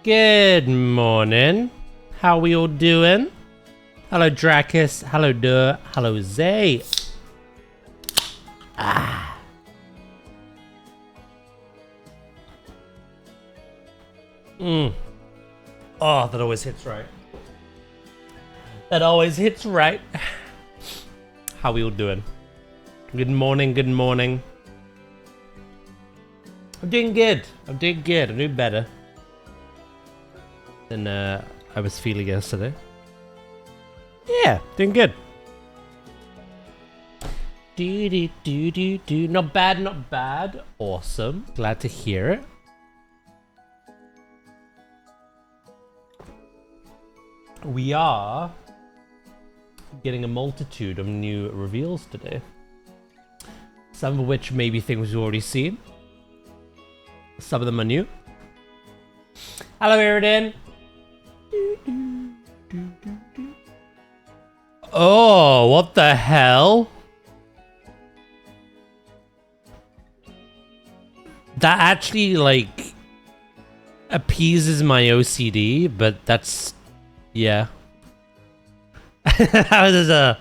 Good morning. How we all doing? Hello, Dracus. Hello, Dur. Hello, Zay. Ah. Oh, that always hits right. That always hits right. How we all doing? Good morning, good morning. I'm doing good. I'm doing good. I'm doing better than I was feeling yesterday. Yeah, doing good. Do. Not bad, not bad. Awesome. Glad to hear it. We are getting a multitude of new reveals today. Some of which may be things we've already seen. Some of them are new. Hello, Eridan. Oh, what the hell? That actually, like, appeases my OCD, but that's... yeah. That was a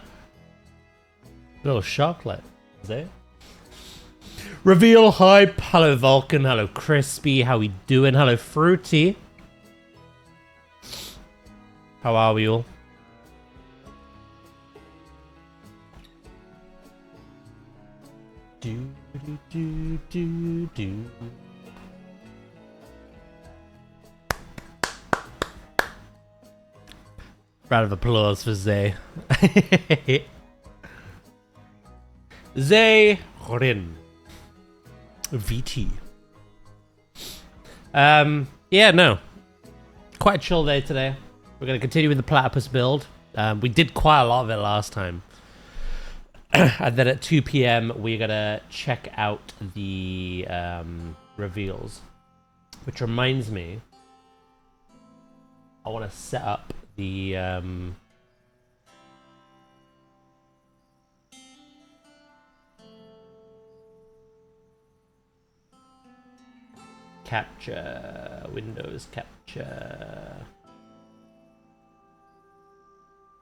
little chocolate, is it? Reveal hype. Hello, Vulcan. Hello, Crispy. How we doing? Hello, Fruity. How are we all? Do. Round of applause for Zay. Zay Rin. VT. Yeah, no. Quite a chill day today. We're going to continue with the Platypus build. We did quite a lot of it last time. And then at 2 PM, we're going to check out the reveals. Which reminds me, I want to set up the... capture, Windows capture.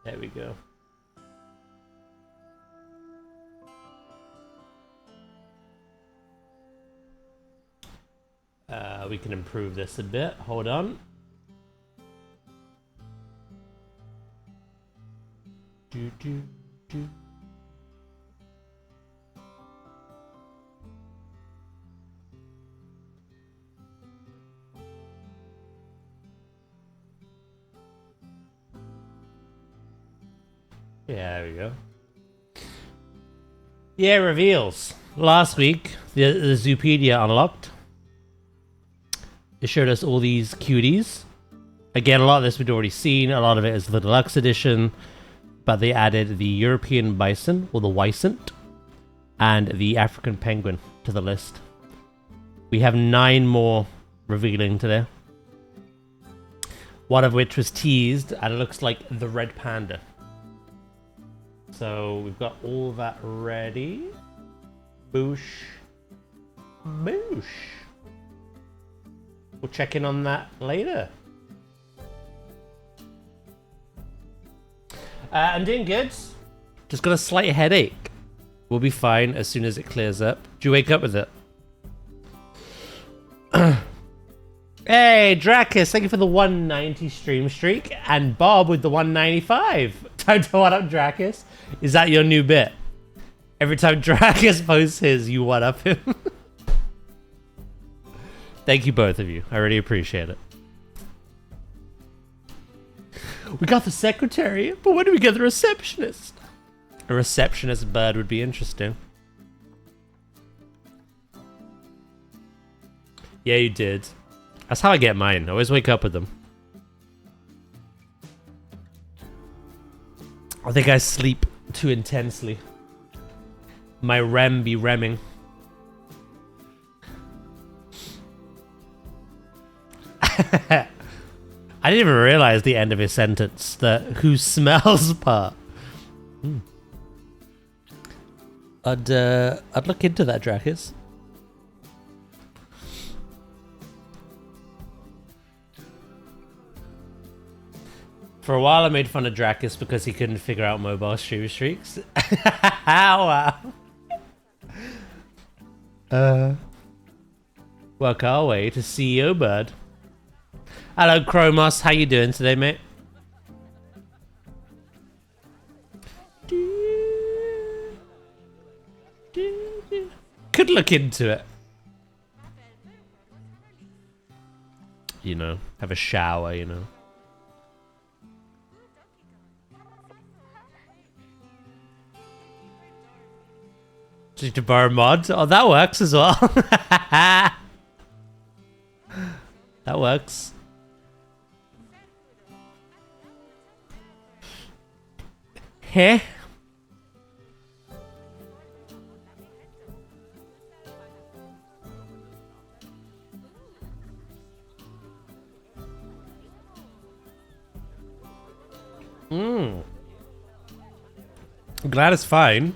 There we go. We can improve this a bit. Hold on. Do. Yeah, there we go. Yeah, reveals. Last week, the Zoopedia unlocked. It showed us all these cuties. Again, a lot of this we'd already seen. A lot of it is the deluxe edition. But they added the European bison, or the wisent, and the African penguin to the list. We have 9 more revealing today. One of which was teased, and it looks like the red panda. So we've got all that ready. Boosh. Boosh. We'll check in on that later. I'm doing good. Just got a slight headache. We'll be fine as soon as it clears up. Do you wake up with it? Hey, Dracus, thank you for the 190 stream streak. And Bob with the 195. Time to one up Dracus. Is that your new bit? Every time Dracus posts his, you one up him. Thank you, both of you. I really appreciate it. We got the secretary, but when do we get the receptionist? A receptionist bird would be interesting. Yeah, you did. That's how I get mine. I always wake up with them. I think I sleep too intensely. My REM be remming. I didn't even realize the end of his sentence, the who smells part. I'd look into that, For a while I made fun of Dracus because he couldn't figure out mobile streamer streaks. Wow. Work our way to CEO Bird. Hello Chromos, how you doing today, mate? Could look into it. You know, have a shower, you know. Just to borrow mods? Oh, that works as well. That works. Heh? I'm glad it's fine.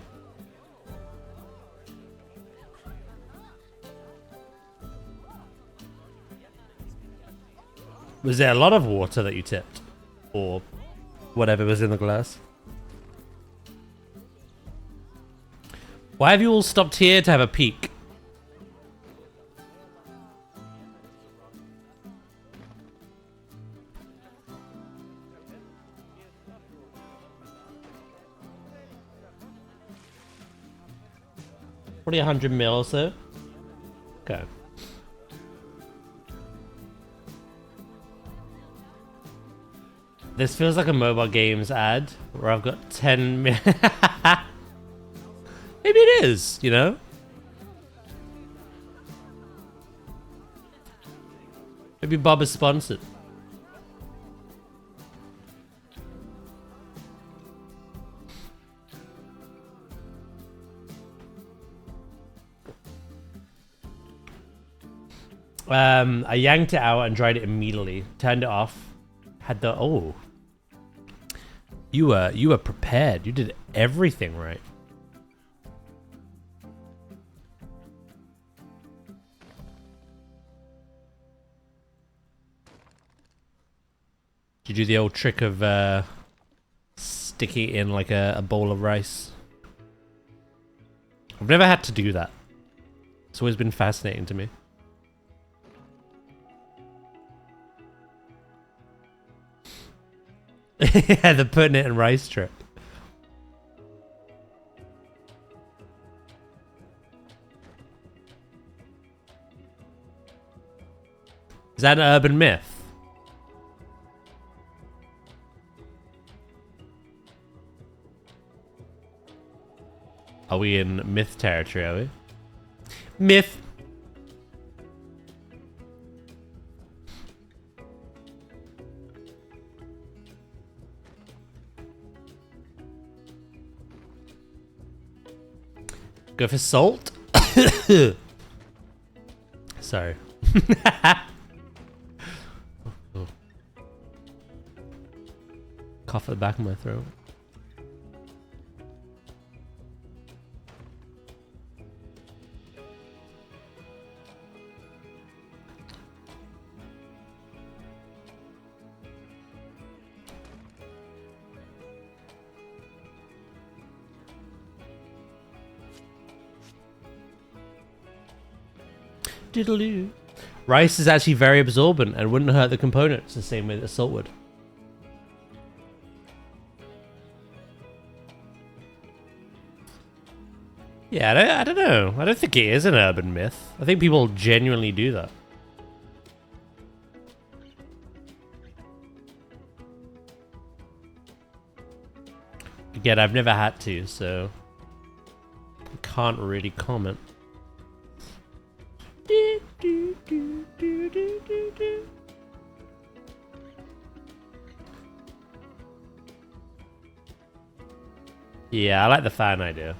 Was there a lot of water that you tipped? Or whatever was in the glass? Why have you all stopped here to have a peek? Probably 100 mil or so. Okay. This feels like a mobile games ad where I've got 10 mil. Maybe it is, you know? Maybe Bob is sponsored. I yanked it out and dried it immediately. Turned it off. Had the You were prepared. You did everything right. Did you do the old trick of sticking it in like a bowl of rice? I've never had to do that. It's always been fascinating to me. Yeah, the putting it in rice trick. Is that an urban myth? Are we in myth territory, are we? Myth. Go for salt? Sorry. Oh. Cough at the back of my throat. Diddle-oo. Rice is actually very absorbent and wouldn't hurt the components the same way that salt would. Yeah, I don't know. I don't think it is an urban myth. I think people genuinely do that. Again, I've never had to, so I can't really comment. Yeah, I like the fan idea.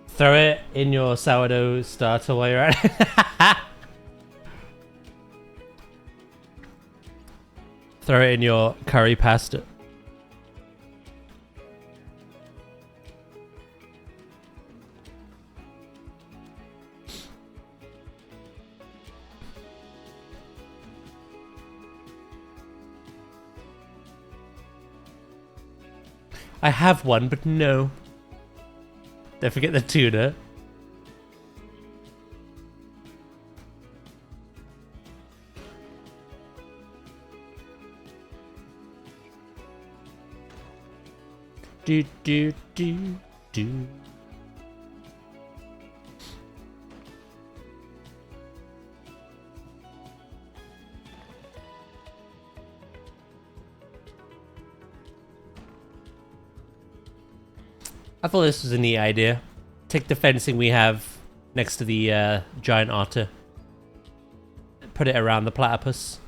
Throw it in your sourdough starter while you're at it. Throw it in your curry pasta. I have one, but no. Don't forget the tuna. Do do do do. I thought this was a neat idea. Take the fencing we have next to the giant otter. Put it around the platypus.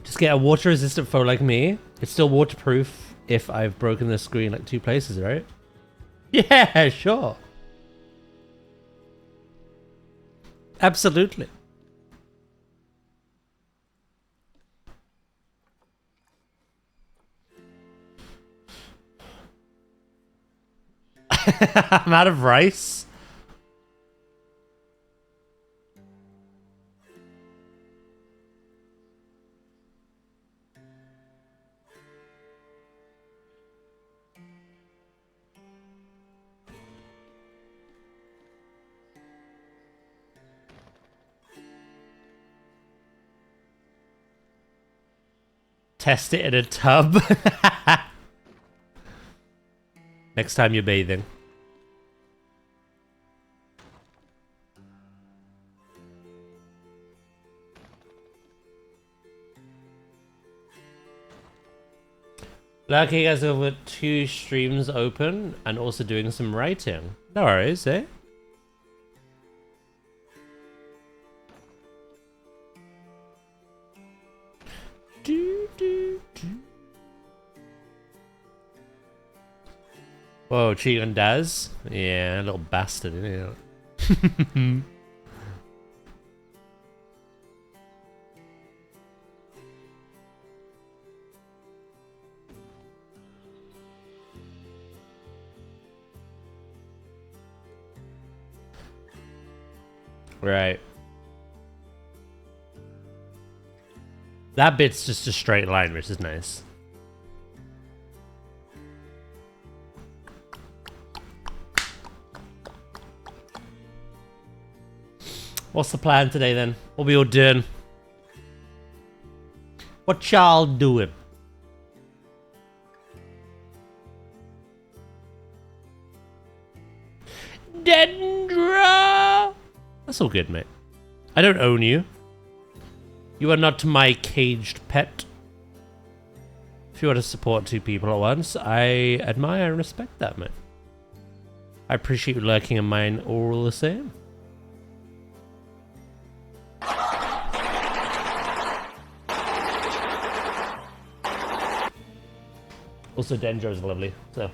Just get a water-resistant foe like me. It's still waterproof if I've broken the screen like 2 places, right? Yeah, sure. Absolutely. I'm out of rice. Test it in a tub. Next time you're bathing. Lucky you guys have 2 streams open and also doing some writing. No worries, eh? Whoa, cheating on Daz? Yeah, a little bastard, isn't he? Right. That bit's just a straight line, which is nice. What's the plan today then? What we all doing? What y'all doing? Dendra! That's all good, mate. I don't own you. You are not my caged pet. If you want to support 2 people at once, I admire and respect that, mate. I appreciate you lurking in mine all the same. Also, Dendro's lovely, so.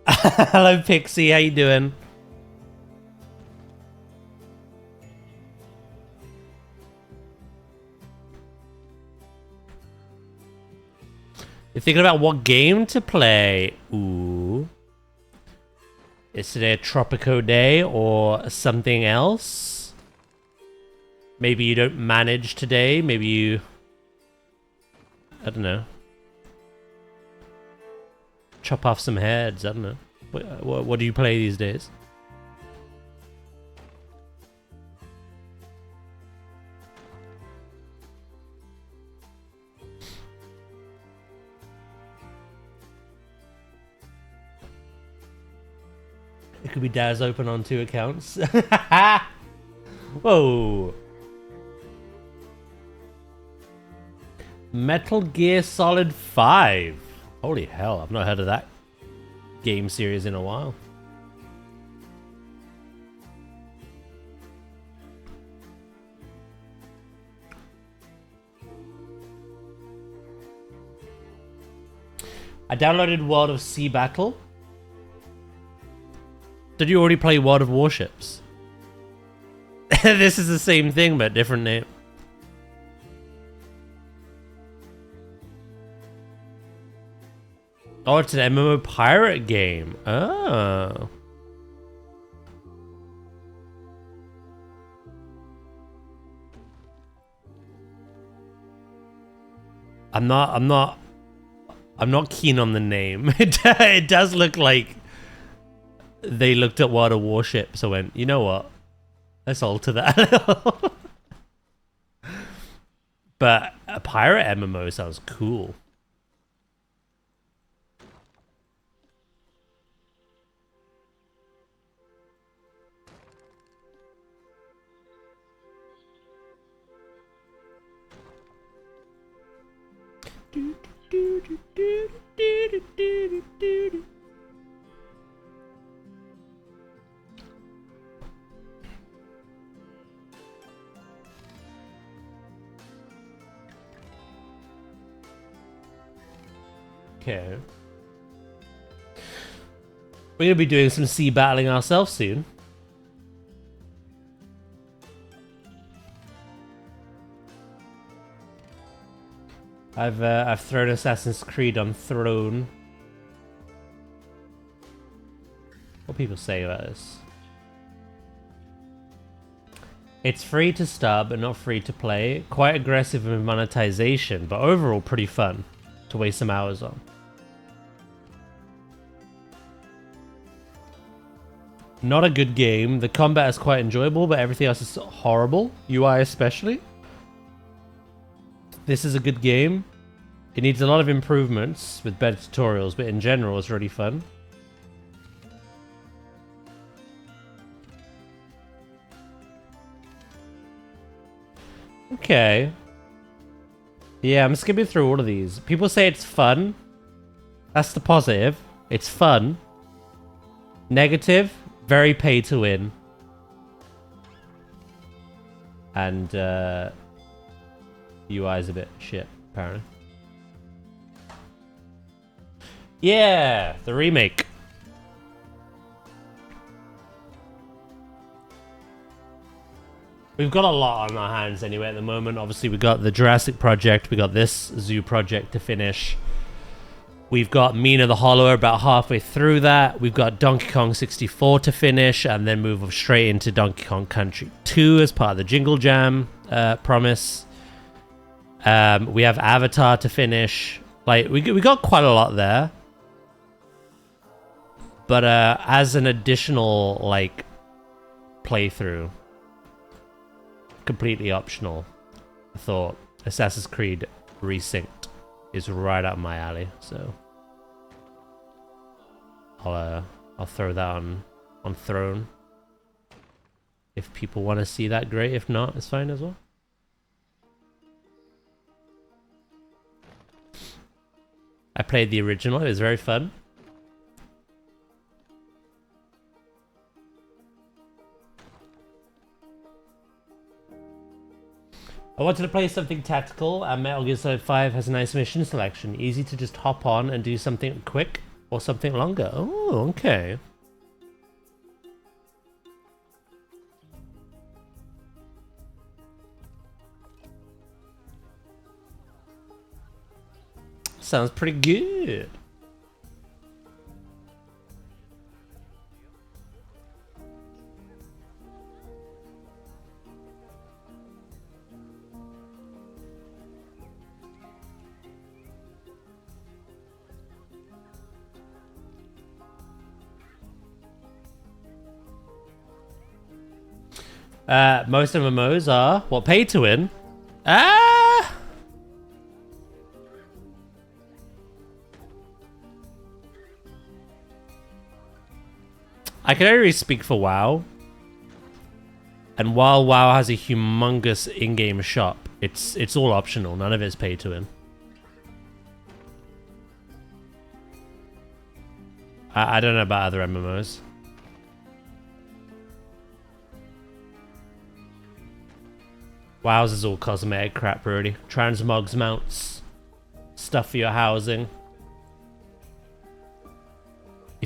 Hello, Pixie. How you doing? You're thinking about what game to play? Ooh. Is today a Tropico day or something else? Maybe you don't manage today. Maybe you... I don't know. Chop off some heads. I don't know. What do you play these days? It could be Daz open on 2 accounts. Whoa. Metal Gear Solid 5. Holy hell, I've not heard of that game series in a while. I downloaded World of Sea Battle. Did you already play World of Warships? This is the same thing, but different name. Oh, it's an MMO pirate game. Oh. I'm not keen on the name. It does look like they looked at World of Warships and went, you know what? Let's alter that. But a pirate MMO sounds cool. Okay. We're gonna be doing some sea battling ourselves soon. I've thrown Assassin's Creed on Throne. What people say about this? It's free to start, but not free to play. Quite aggressive in monetization, but overall pretty fun to waste some hours on. Not a good game. The combat is quite enjoyable, but everything else is horrible. UI especially. This is a good game. It needs a lot of improvements with better tutorials, but in general it's really fun. Okay. Yeah, I'm skipping through all of these. People say it's fun. That's the positive. It's fun. Negative, very pay to win. And UI is a bit shit, apparently. Yeah, the remake. We've got a lot on our hands anyway at the moment. Obviously, we got the Jurassic project. We got this Zoo project to finish. We've got Mina the Hollower about halfway through that. We've got Donkey Kong 64 to finish and then move straight into Donkey Kong Country 2 as part of the Jingle Jam promise. We have Avatar to finish. Like, we got quite a lot there. But as an additional, like, playthrough, completely optional, I thought Assassin's Creed Resynced is right up my alley, so I'll throw that on Throne. If people want to see that, great. If not, it's fine as well. I played the original. It was very fun. I wanted to play something tactical, and Metal Gear Solid 5 has a nice mission selection. Easy to just hop on and do something quick or something longer. Oh, okay. Sounds pretty good. Most MMOs are, what, pay to win? Ah! I can only speak for WoW. And while WoW has a humongous in-game shop, it's all optional. None of it's pay to win. I don't know about other MMOs. WoW's is all cosmetic crap, really. Transmogs mounts, stuff for your housing.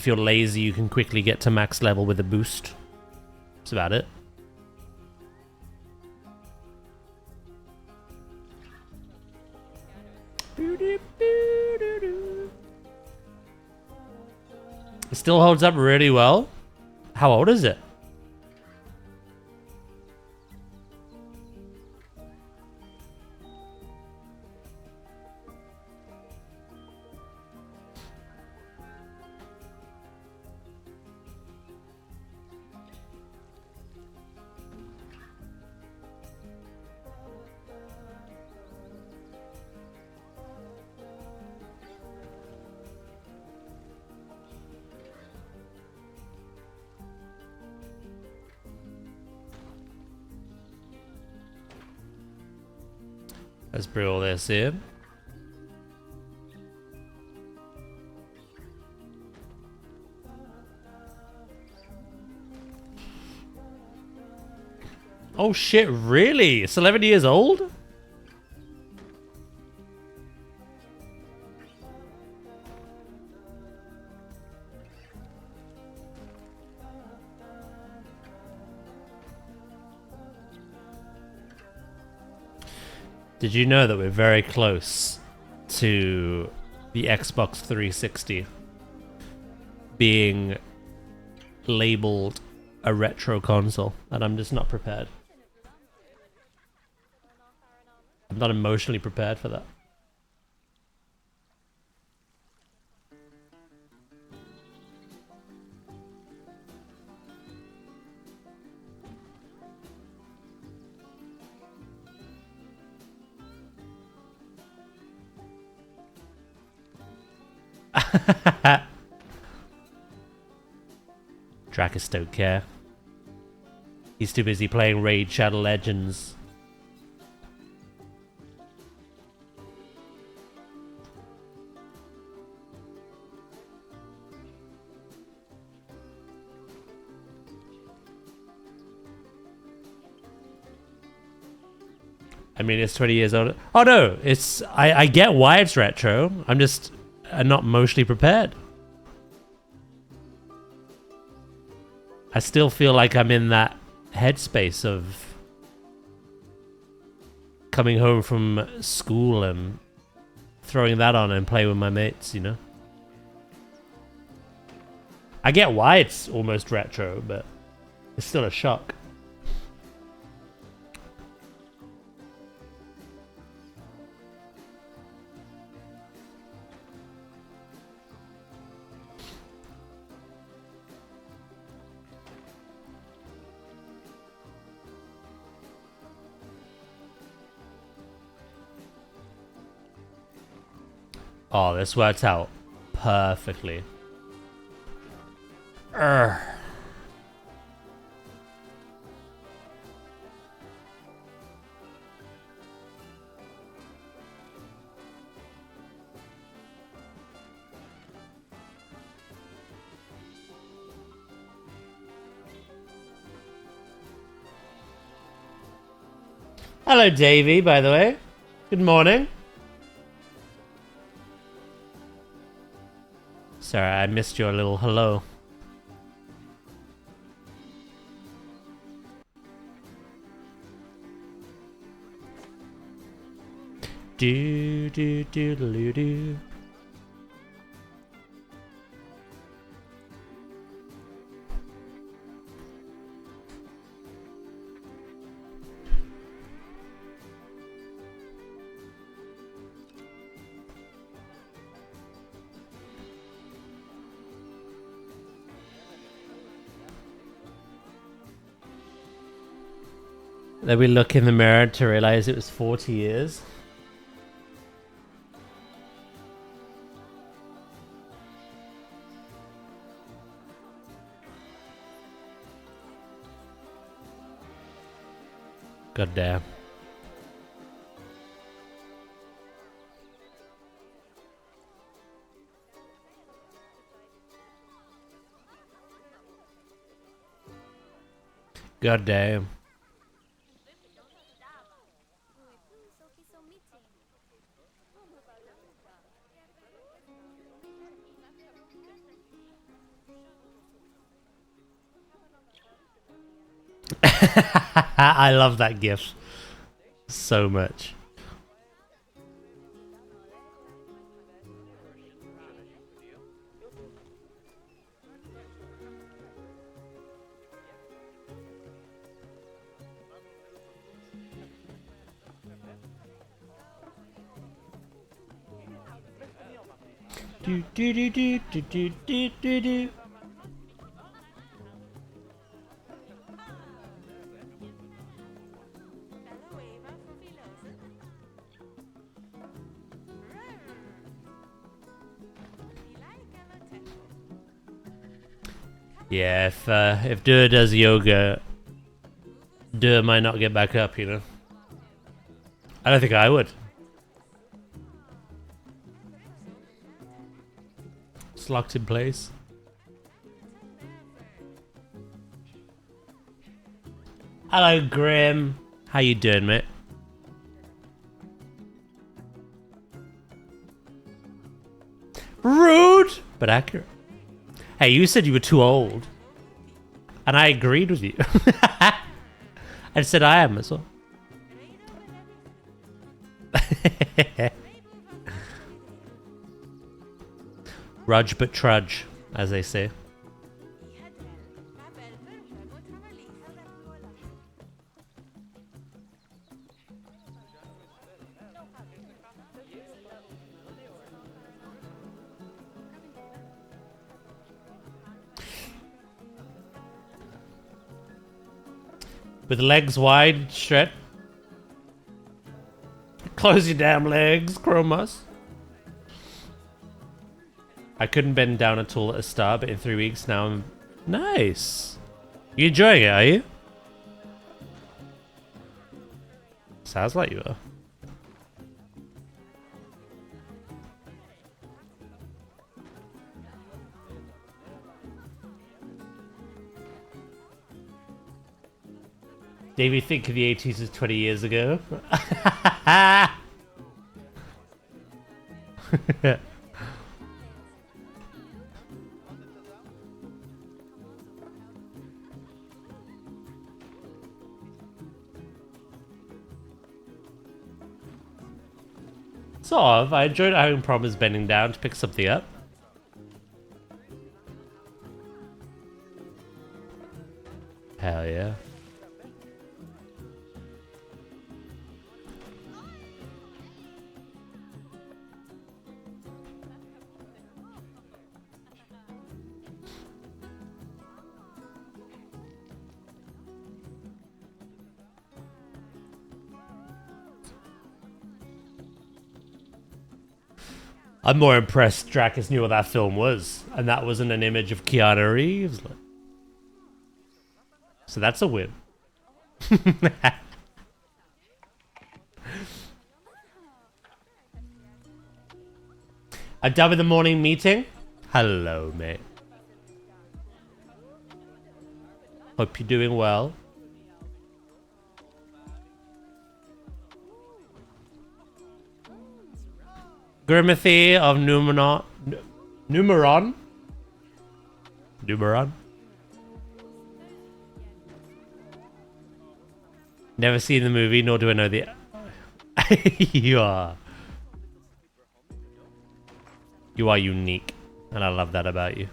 if you're lazy, you can quickly get to max level with a boost. That's about it. It still holds up really well. How old is it? Let's bring all this in. Oh shit, really? It's 11 years old? Did you know that we're very close to the Xbox 360 being labeled a retro console? And I'm just not prepared. I'm not emotionally prepared for that. Dracus don't care. He's too busy playing Raid Shadow Legends. I mean, it's 20 years old. Oh no, it's I get why it's retro. I'm just not emotionally prepared. I still feel like I'm in that headspace of coming home from school and throwing that on and playing with my mates, you know? I get why it's almost retro, but it's still a shock. Oh, this worked out perfectly. Urgh. Hello, Davey, by the way. Good morning. Sorry, I missed your little hello. Do do do do do. Then we look in the mirror to realize it was 40 years. God damn. God damn. I love that gif so much. Do do do do do do do do do. Yeah, if Dur does yoga, Dur might not get back up, you know? I don't think I would. It's locked in place. Hello, Grim. How you doing, mate? Rude, but accurate. Hey, you said you were too old. And I agreed with you. I said I am as well. Rudge but trudge, as they say. With legs wide, stretch. Close your damn legs, Chromas. I couldn't bend down at all at a start, but in 3 weeks now I'm... Nice! You enjoying it, are you? Sounds like you are. Davey, think of the 80s as 20 years ago. Sort of. I enjoyed having problems bending down to pick something up. Hell yeah. I'm more impressed Dracus knew what that film was, and that wasn't an image of Keanu Reeves. So that's a win. I'm done with the morning meeting. Hello, mate. Hope you're doing well. Grimathy of Numeron. Never seen the movie, nor do I know the... You are unique, and I love that about you.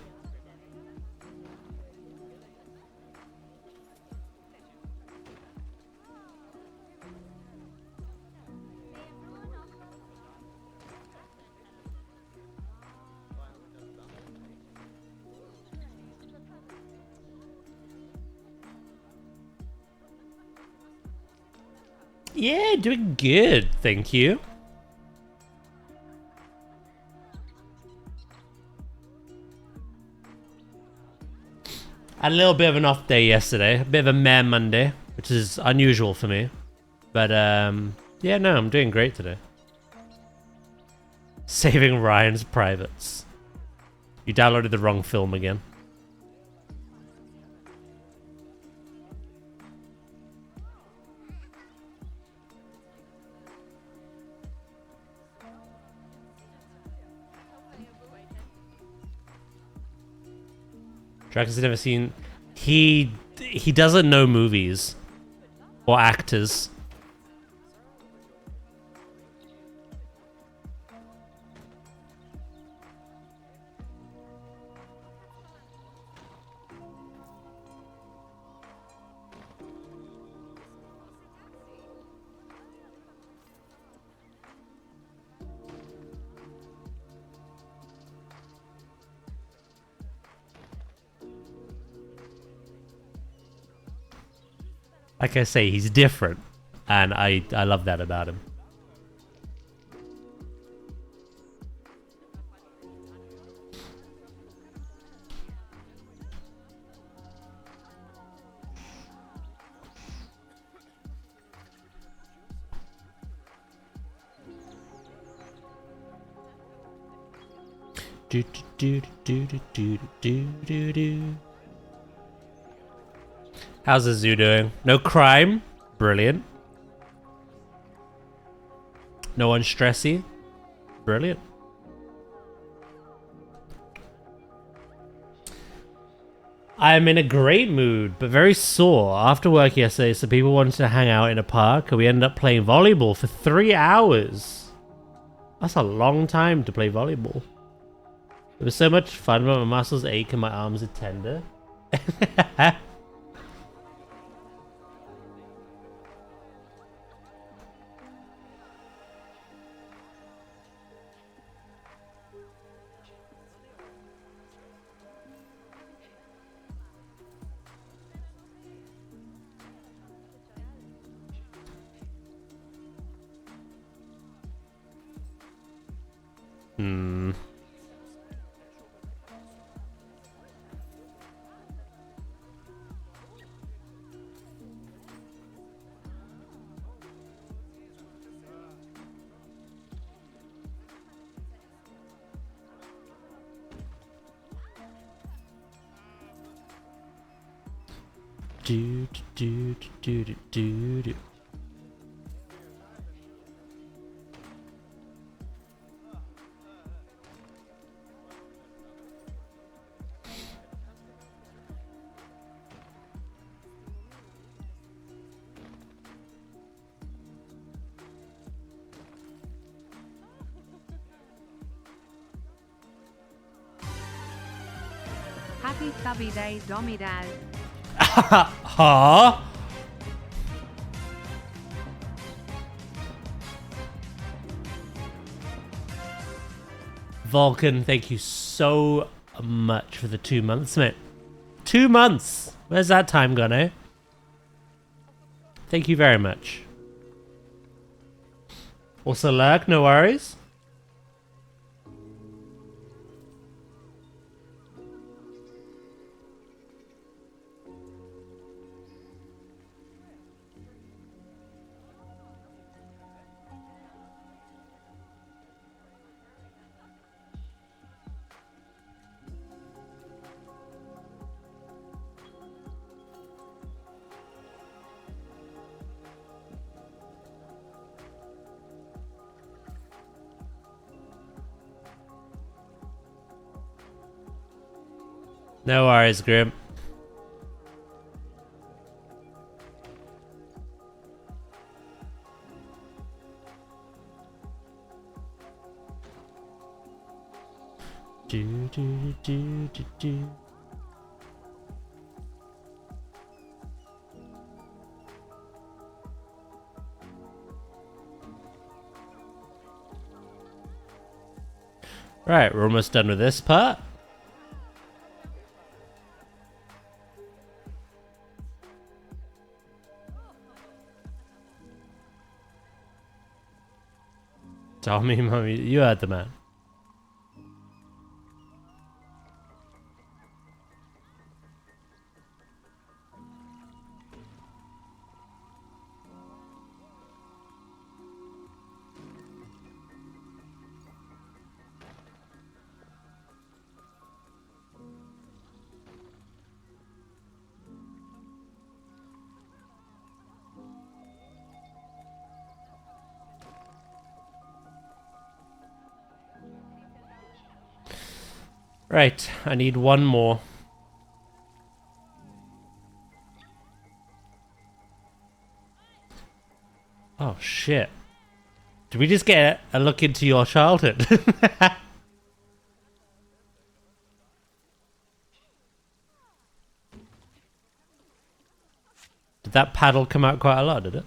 Yeah, doing good, thank you. Had a little bit of an off day yesterday, a bit of a meh Monday, which is unusual for me. But yeah, no, I'm doing great today. Saving Ryan's Privates. You downloaded the wrong film again. Drax has never seen... He doesn't know movies or actors. Like I say, he's different, and I love that about him. Do do do do do do do do. How's the zoo doing? No crime? Brilliant. No one stressy? Brilliant. I'm in a great mood, but very sore. After work yesterday, some people wanted to hang out in a park, and we ended up playing volleyball for 3 hours. That's a long time to play volleyball. It was so much fun, but my muscles ache and my arms are tender. Hmm. Do do do do do do. Happy Stubby Day, Domidal. Huh? Vulcan, thank you so much for the 2 months, mate. 2 months! Where's that time gone, eh? Thank you very much. Also, Lurk, no worries. No worries, Grim. Do do do do do. Right, we're almost done with this part. Tell me, mommy, you heard the man. Right, I need one more. Oh, shit. Did we just get a look into your childhood? Did that paddle come out quite a lot, did it?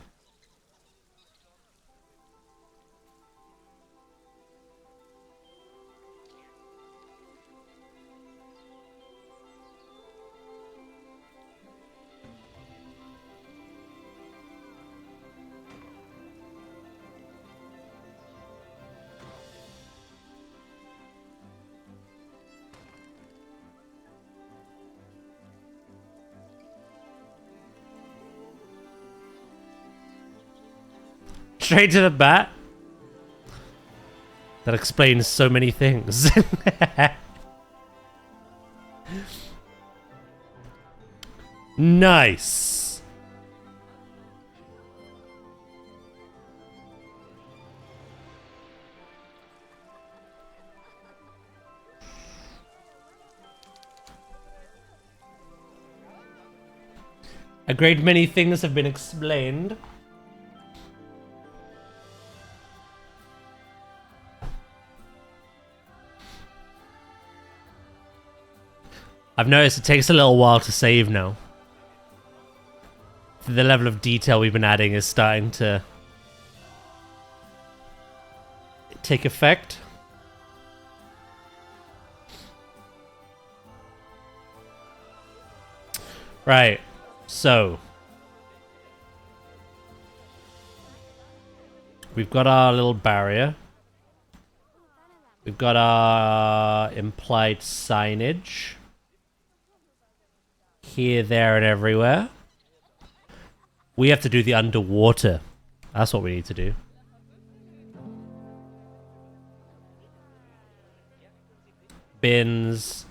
Straight to the bat? That explains so many things. Nice. A great many things have been explained. I've noticed it takes a little while to save now. The level of detail we've been adding is starting to take effect. Right, so we've got our little barrier. We've got our implied signage. Here, there, and everywhere. We have to do the underwater. That's what we need to do. Bins,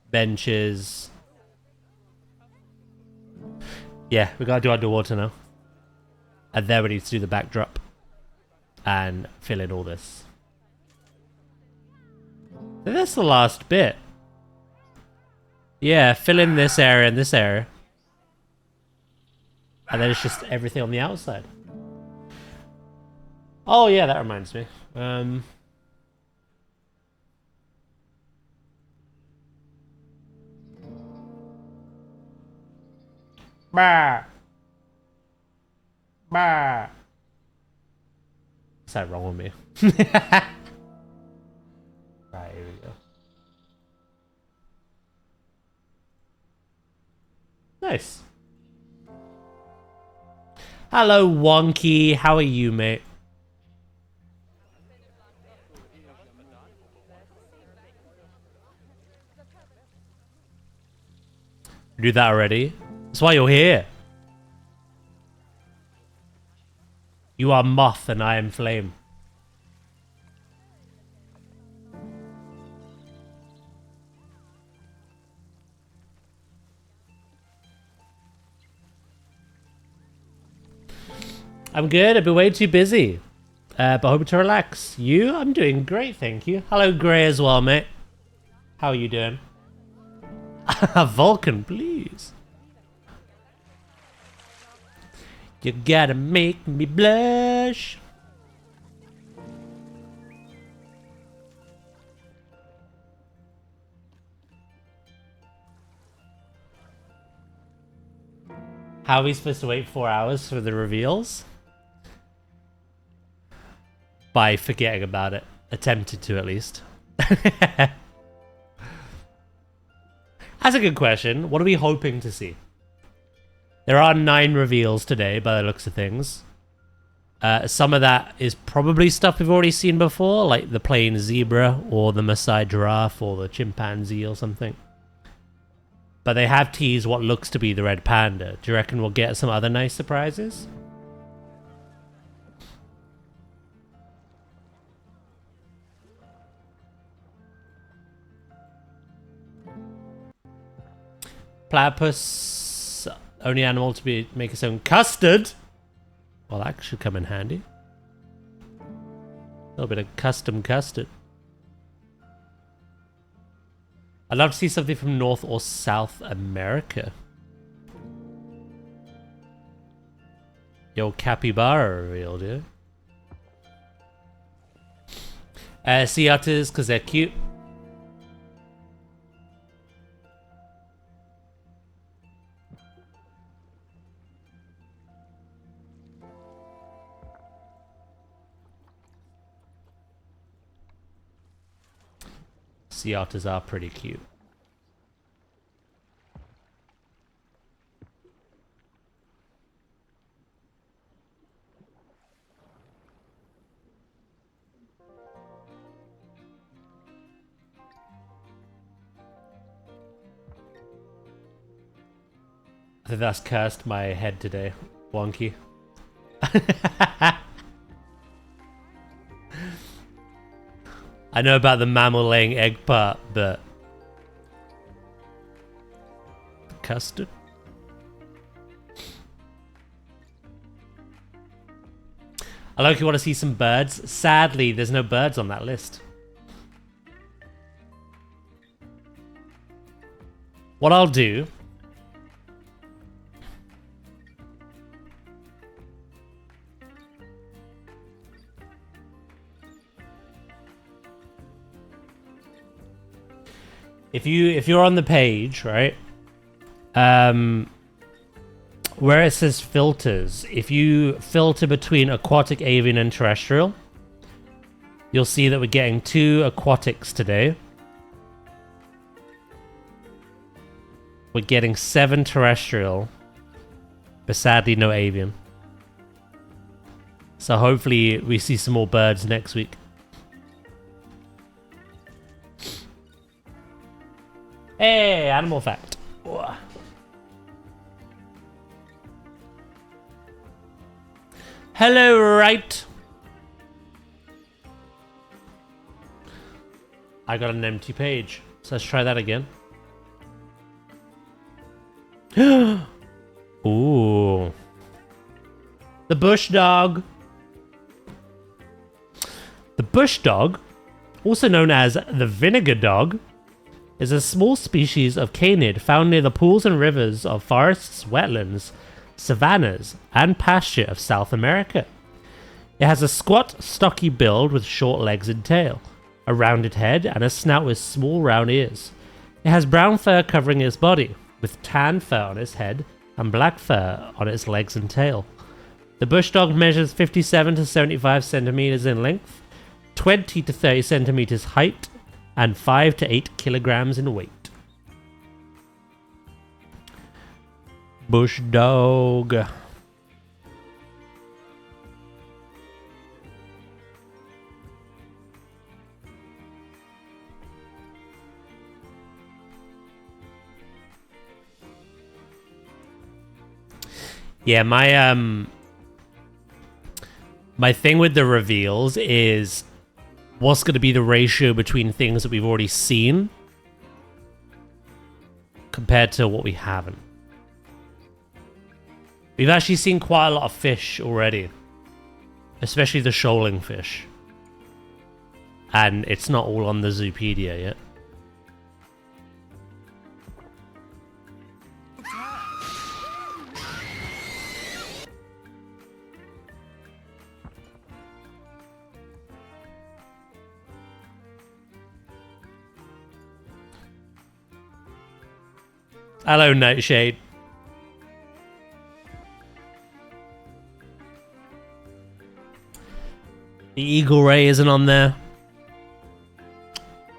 benches. Yeah, we gotta do underwater now. And then we need to do the backdrop and fill in all this. And that's the last bit. Yeah, fill in this area and this area. And then it's just everything on the outside. Oh yeah, that reminds me. Bah. Bah. What's that wrong with me? Right, here we go. Nice. Hello, Wonky. How are you, mate? You do that already? That's why you're here. You are moth and I am flame. I'm good. I've been way too busy. But hoping to relax. You? I'm doing great, thank you. Hello, Grey, as well, mate. How are you doing? Vulcan, please. You gotta make me blush. How are we supposed to wait 4 hours for the reveals? By forgetting about it. Attempted to, at least. That's a good question. What are we hoping to see? There are 9 reveals today, by the looks of things. Some of that is probably stuff we've already seen before, like the plain zebra, or the Maasai giraffe, or the chimpanzee, or something. But they have teased what looks to be the red panda. Do you reckon we'll get some other nice surprises? Platypus, only animal to make its own custard. Well, that should come in handy. A little bit of custom custard. I'd love to see something from North or South America. Yo, capybara reveal, dude. Sea otters, because they're cute. Sea otters are pretty cute. I think that's cursed my head today. Wonky. I know about the mammal laying egg part, but... Custard? I like you want to see some birds. Sadly, there's no birds on that list. What I'll do... If you're on the page, right? Where it says filters, if you filter between aquatic, avian, and terrestrial, you'll see that we're getting 2 aquatics today. We're getting 7 terrestrial, but sadly no avian. So hopefully we see some more birds next week. Hey, animal fact. Whoa. Hello, right? I got an empty page. So let's try that again. Ooh. The bush dog. The bush dog, also known as the vinegar dog, is a small species of canid found near the pools and rivers of forests, wetlands, savannas, and pasture of South America. It has a squat, stocky build with short legs and tail, a rounded head, and a snout with small round ears. It has brown fur covering its body, with tan fur on its head and black fur on its legs and tail. The bush dog measures 57 to 75 centimeters in length, 20 to 30 centimeters height, and 5 to 8 kilograms in weight. Bush dog. Yeah, my thing with the reveals is what's going to be the ratio between things that we've already seen compared to what we haven't. We've actually seen quite a lot of fish already, especially the shoaling fish. And it's not all on the Zoopedia yet. Hello, Nightshade. The eagle ray isn't on there.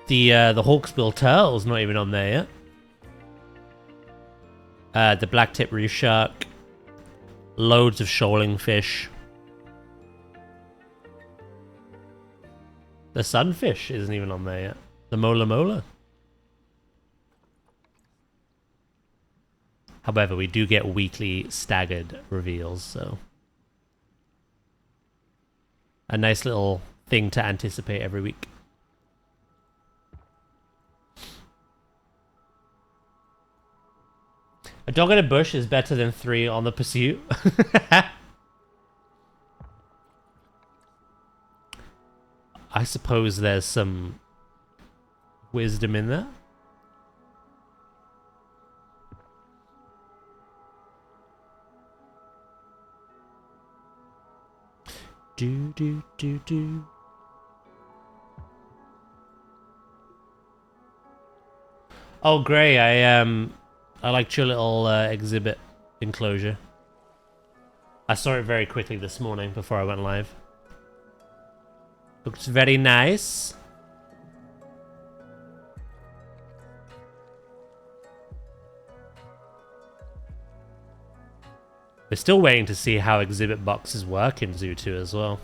The hawksbill turtle's not even on there yet. The blacktip reef shark. Loads of shoaling fish. The sunfish isn't even on there yet. The mola mola. However, we do get weekly staggered reveals, so a nice little thing to anticipate every week. A dog in a bush is better than 3 on the pursuit. I suppose there's some wisdom in that. Do do do do. Oh, Gray, I liked your little exhibit enclosure. I saw it very quickly this morning before I went live. Looks very nice. We're still waiting to see how exhibit boxes work in Zoo 2 as well.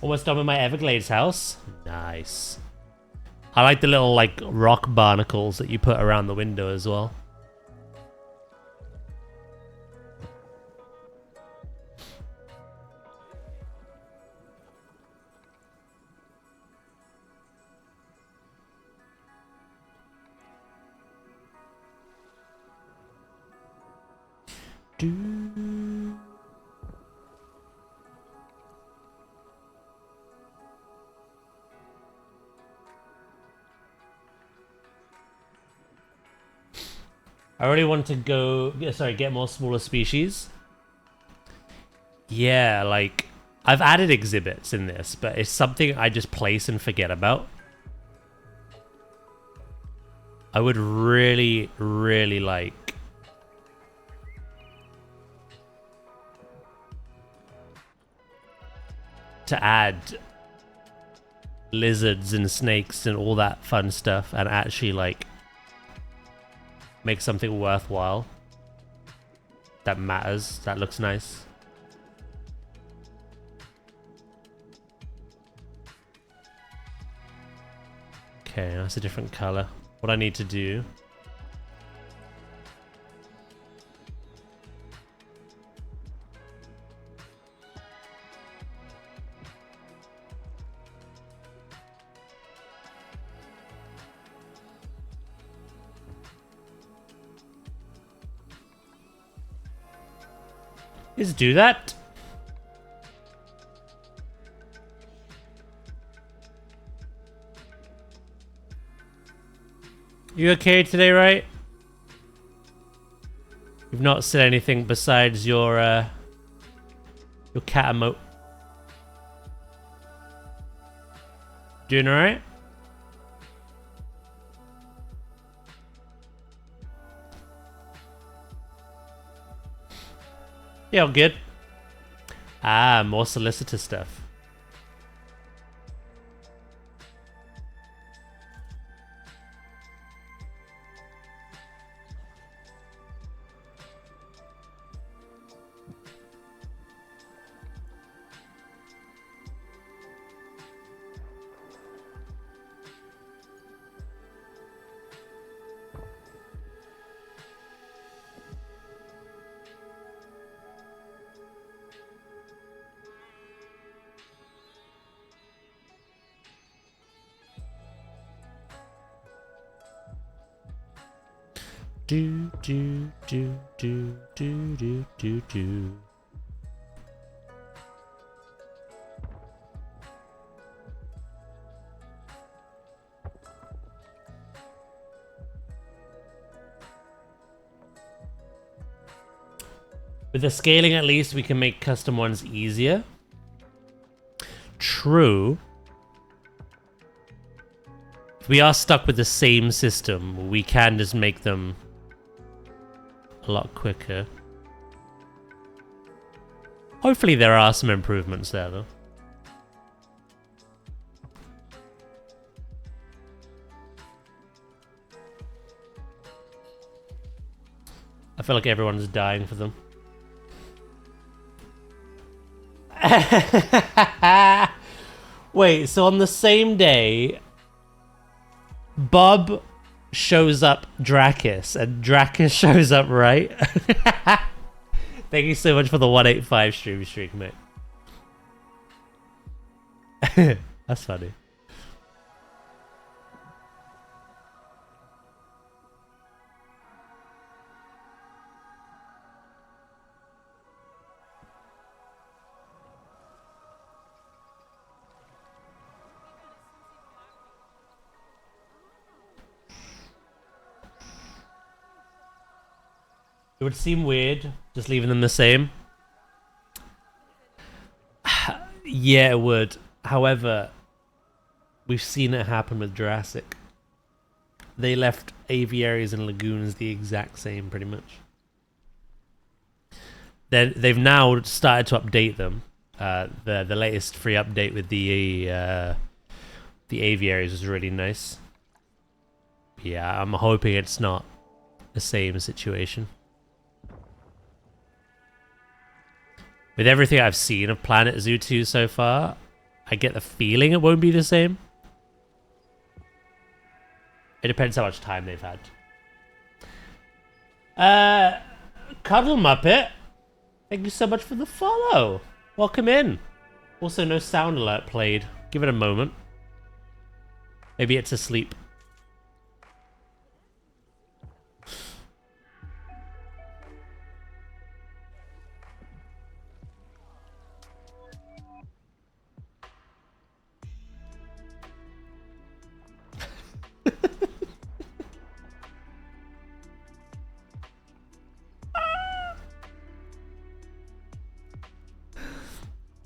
Almost done with my Everglades house. Nice. I like the little, like, rock barnacles that you put around the window as well. Do. I really want to go, get more smaller species. Yeah, like, I've added exhibits in this, but it's something I just place and forget about. I would really, really like to add lizards and snakes and all that fun stuff and actually, like, make something worthwhile that matters, that looks nice. Okay, that's a different color. What I need to do is do that. You okay today, right? You've not said anything besides your cat emote. Doing alright? Yeah, all good. Ah, more solicitor stuff. Do do do do do do do do. With the scaling, at least we can make custom ones easier. True. If we are stuck with the same system, we can just make them a lot quicker. Hopefully there are some improvements there, though. I feel like everyone's dying for them. Wait, so on the same day, Bob shows up Dracus, and Dracus shows up right? Thank you so much for the 185 streak, mate. That's funny. It would seem weird just leaving them the same. Yeah, it would. However, we've seen it happen with Jurassic. They left aviaries and lagoons the exact same, pretty much. They've now started to update them. The latest free update with the aviaries was really nice. Yeah, I'm hoping it's not the same situation. With everything I've seen of PlanetZoo 2 so far, I get the feeling it won't be the same. It depends how much time they've had. Cuddle Muppet, thank you so much for the follow. Welcome in. Also, no sound alert played. Give it a moment. Maybe it's asleep.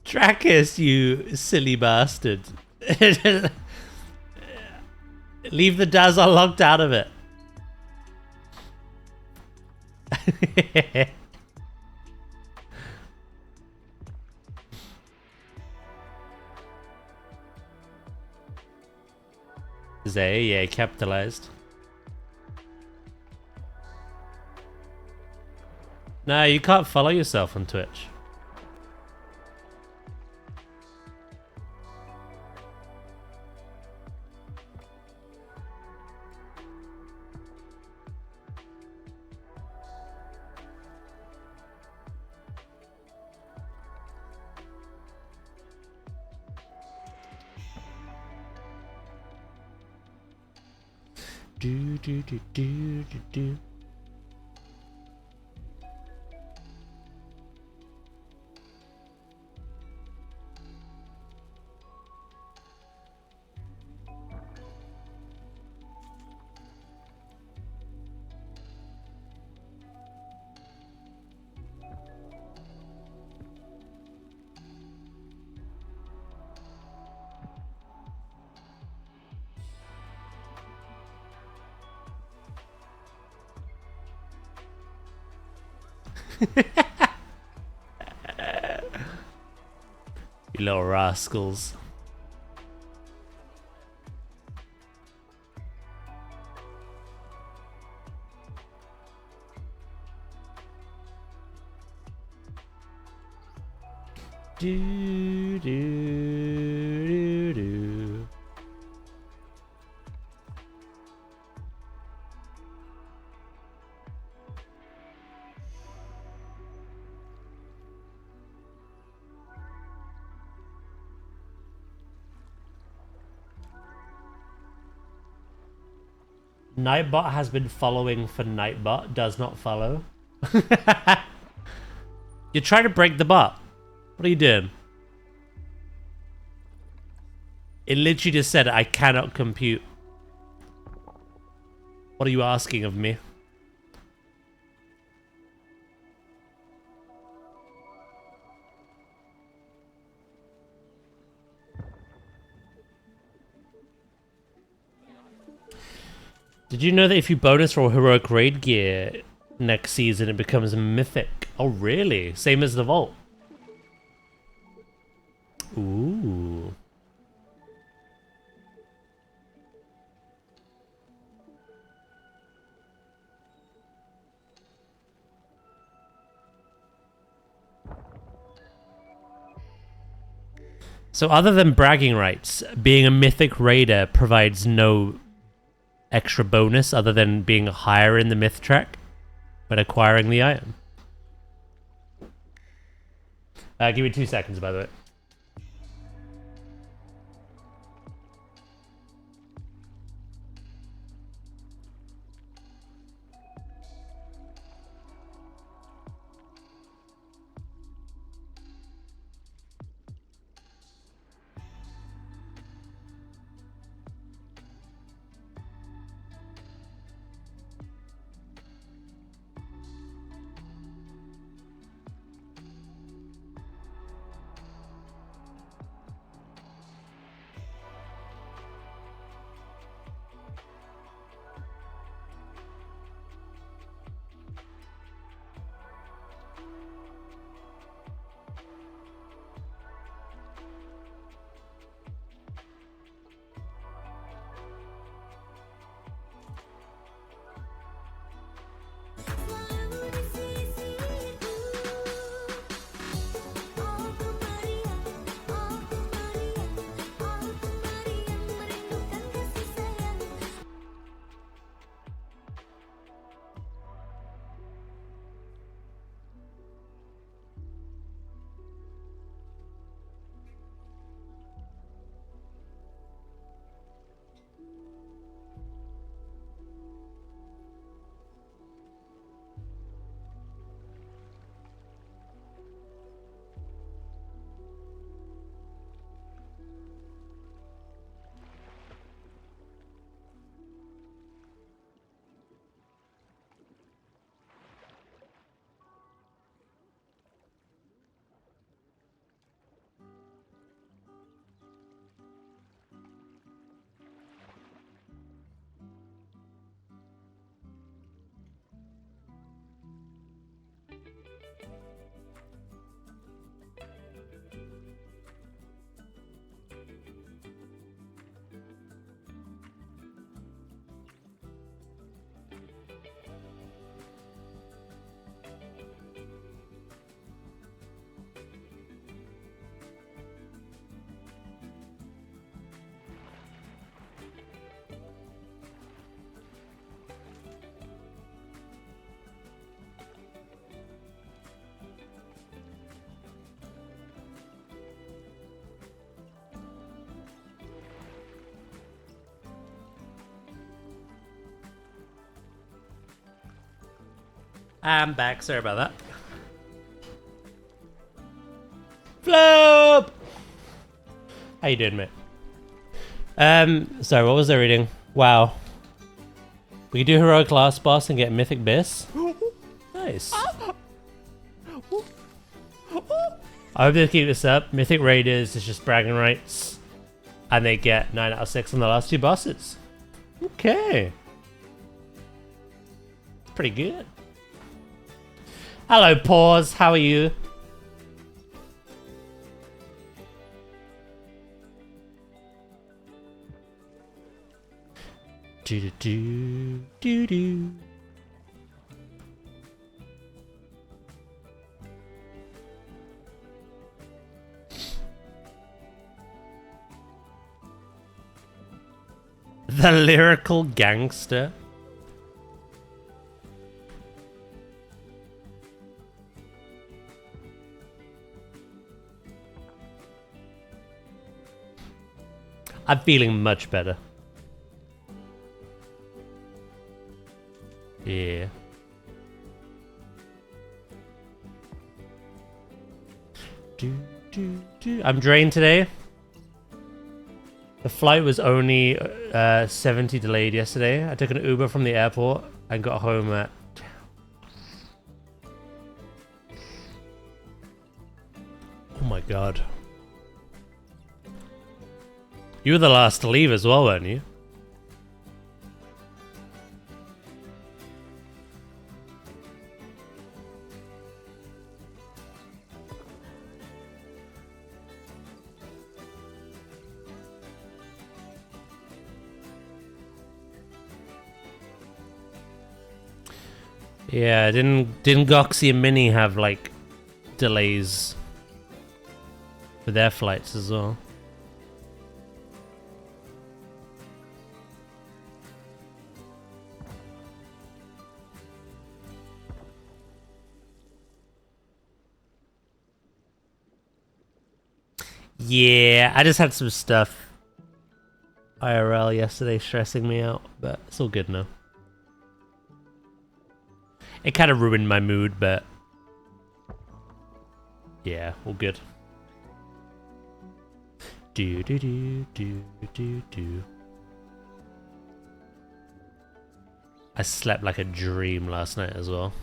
Trackus, you silly bastard. Leave the Daz unlocked out of it. Zay, yeah, capitalized. No, you can't follow yourself on Twitch. Do do do do do do. You little rascals. Do do do do. Nightbot has been following for Nightbot does not follow. You're trying to break the bot. What are you doing? It literally just said I cannot compute. What are you asking of me? Did you know that if you bonus roll heroic raid gear next season, it becomes a mythic? Oh, really? Same as the vault. Ooh. So other than bragging rights, being a mythic raider provides no extra bonus other than being higher in the myth track, but acquiring the item. Give me 2 seconds, by the way. I'm back. Sorry about that. Flop! How you doing, mate? Sorry, what was I reading? Wow. We can do heroic last boss and get mythic bis. Nice. I hope they keep this up. Mythic Raiders is just bragging rights. And they get 9 out of 6 on the last 2 bosses. Okay. Pretty good. Hello, Paws. How are you? Do-do-do-do-do. The lyrical gangster. I'm feeling much better. Yeah. I'm drained today. The flight was only 70 delayed yesterday. I took an Uber from the airport and got home at... Oh my god. You were the last to leave as well, weren't you? Yeah, didn't Goxie and Minnie have like delays for their flights as well? Yeah, I just had some stuff IRL yesterday stressing me out, but it's all good now. It kind of ruined my mood, but yeah, all good. Do do do do do do. I slept like a dream last night as well.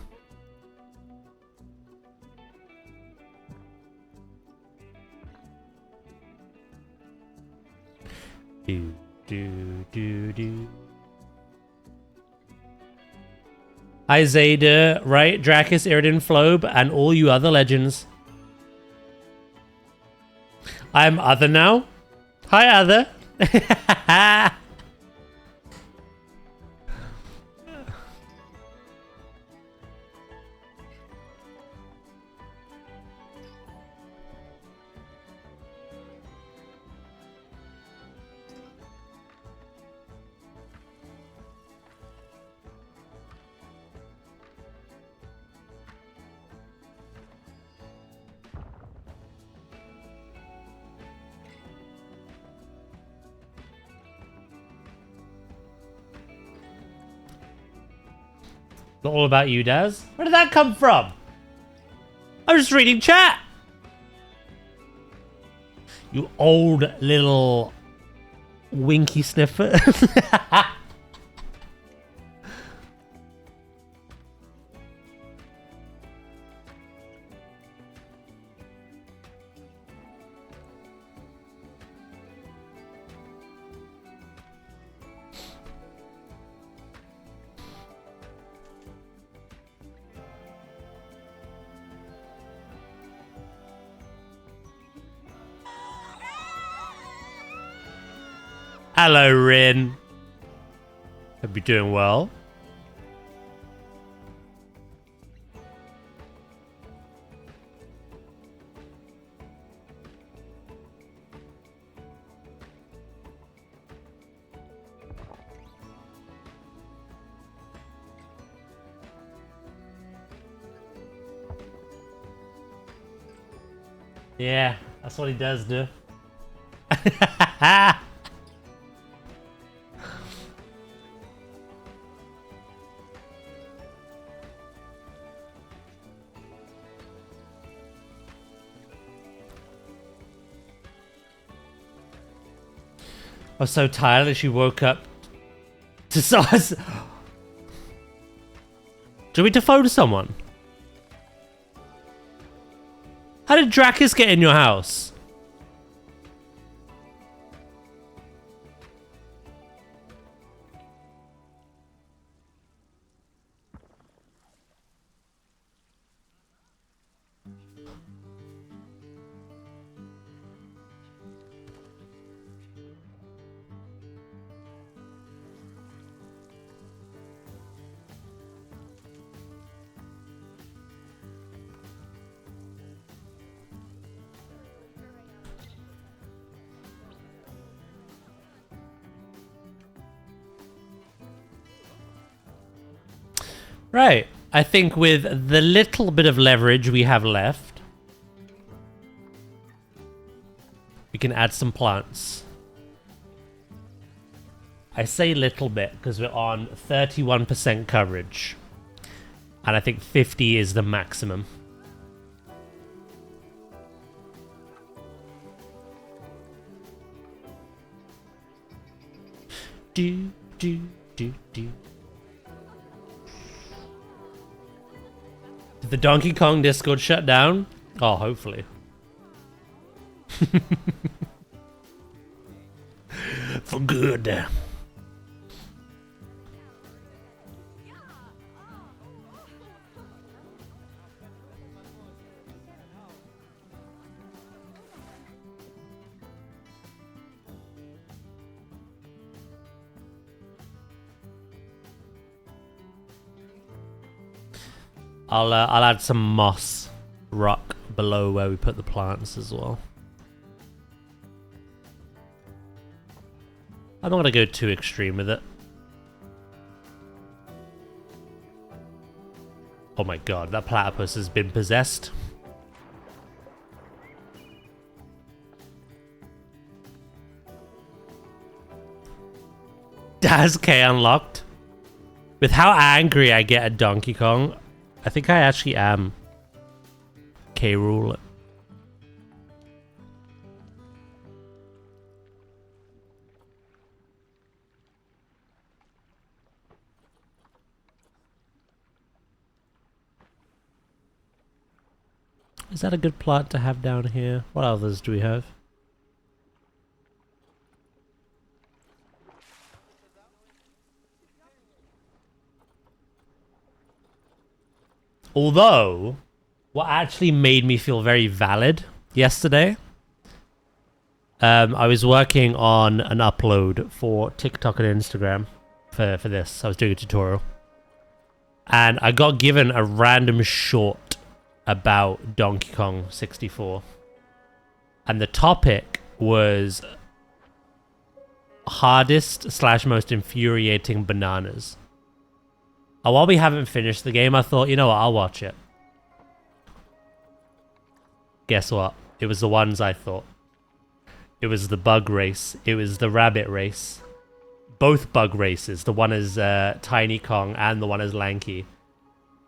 Do do do do. Hi Zayda, right? Dracus, Iridan, Flobe, and all you other legends. I'm Other now. Hi Other. Not all about you, Daz. Where did that come from? I was just reading chat. You old little winky sniffer. Hello, Rin. Hope you're doing well. Yeah, that's what he does do. was so tired that she woke up to start. Do you want me to phone someone? How did Dracus get in your house? Right. I think with the little bit of leverage we have left, we can add some plants. I say little bit because we're on 31% coverage. And I think 50 is the maximum. Do. Did the Donkey Kong Discord shut down? Oh, hopefully. For good. I'll add some moss rock below where we put the plants as well. I'm not gonna go too extreme with it. Oh my god, that platypus has been possessed. Daz K unlocked. With how angry I get at Donkey Kong, I think I actually am K. Rool. Is that a good plot to have down here? What others do we have? Although, what actually made me feel very valid yesterday, I was working on an upload for TikTok and Instagram for this. I was doing a tutorial. And I got given a random short about Donkey Kong 64. And the topic was hardest / most infuriating bananas. While we haven't finished the game, I thought, you know what, I'll watch it. Guess what? It was the ones I thought. It was the bug race. It was the rabbit race. Both bug races. The one as Tiny Kong and the one as Lanky.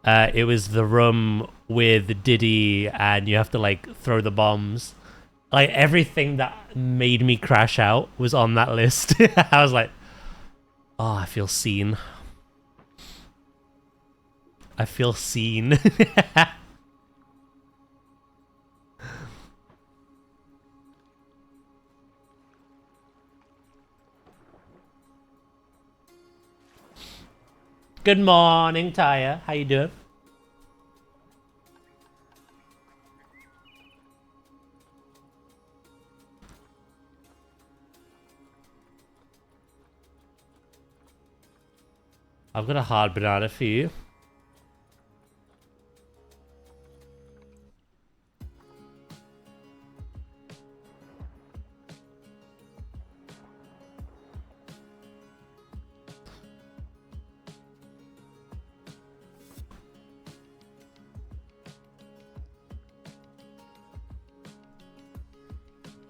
It was the room with Diddy and you have to like throw the bombs. Like everything that made me crash out was on that list. I was like, oh, I feel seen. I feel seen. Good morning, Taya. How you doing? I've got a hard banana for you.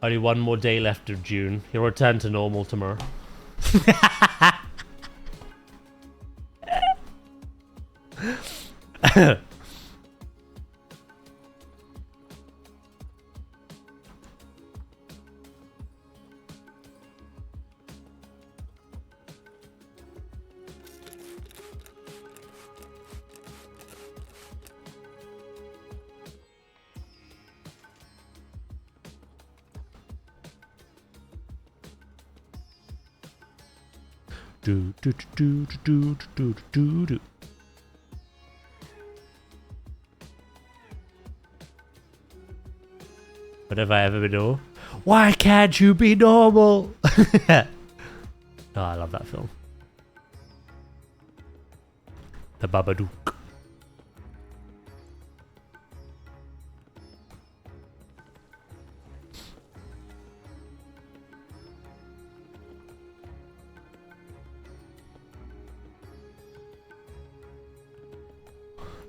Only one more day left of June. He'll return to normal tomorrow. do do do do do do do. What have I ever been normal? Why can't you be normal? Oh, I love that film. The Babadook.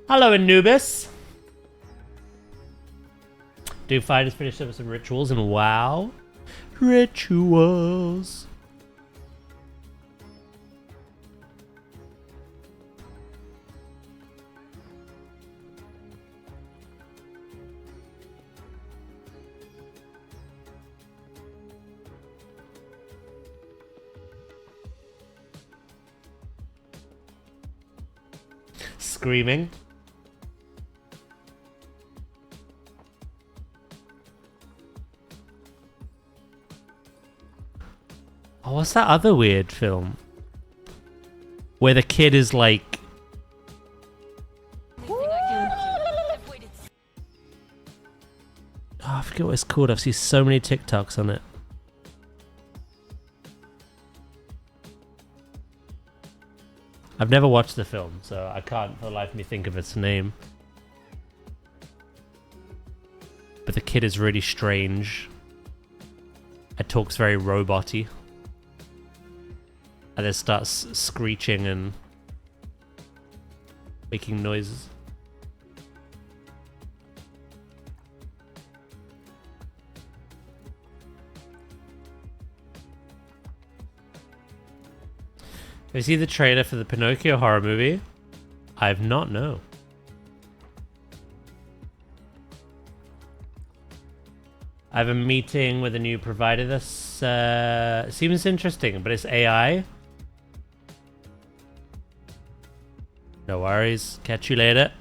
Hello, Anubis. Do fighters finish up with some rituals and WoW? Rituals. Screaming. Oh, what's that other weird film? Where the kid is like... Oh, I forget what it's called. I've seen so many TikToks on it. I've never watched the film, so I can't for the life of me think of its name. But the kid is really strange. It talks very robot-y. And then starts screeching and making noises. Have you seen the trailer for the Pinocchio horror movie? I've not, no. I have a meeting with a new provider. This seems interesting, but it's AI. No worries. Catch you later.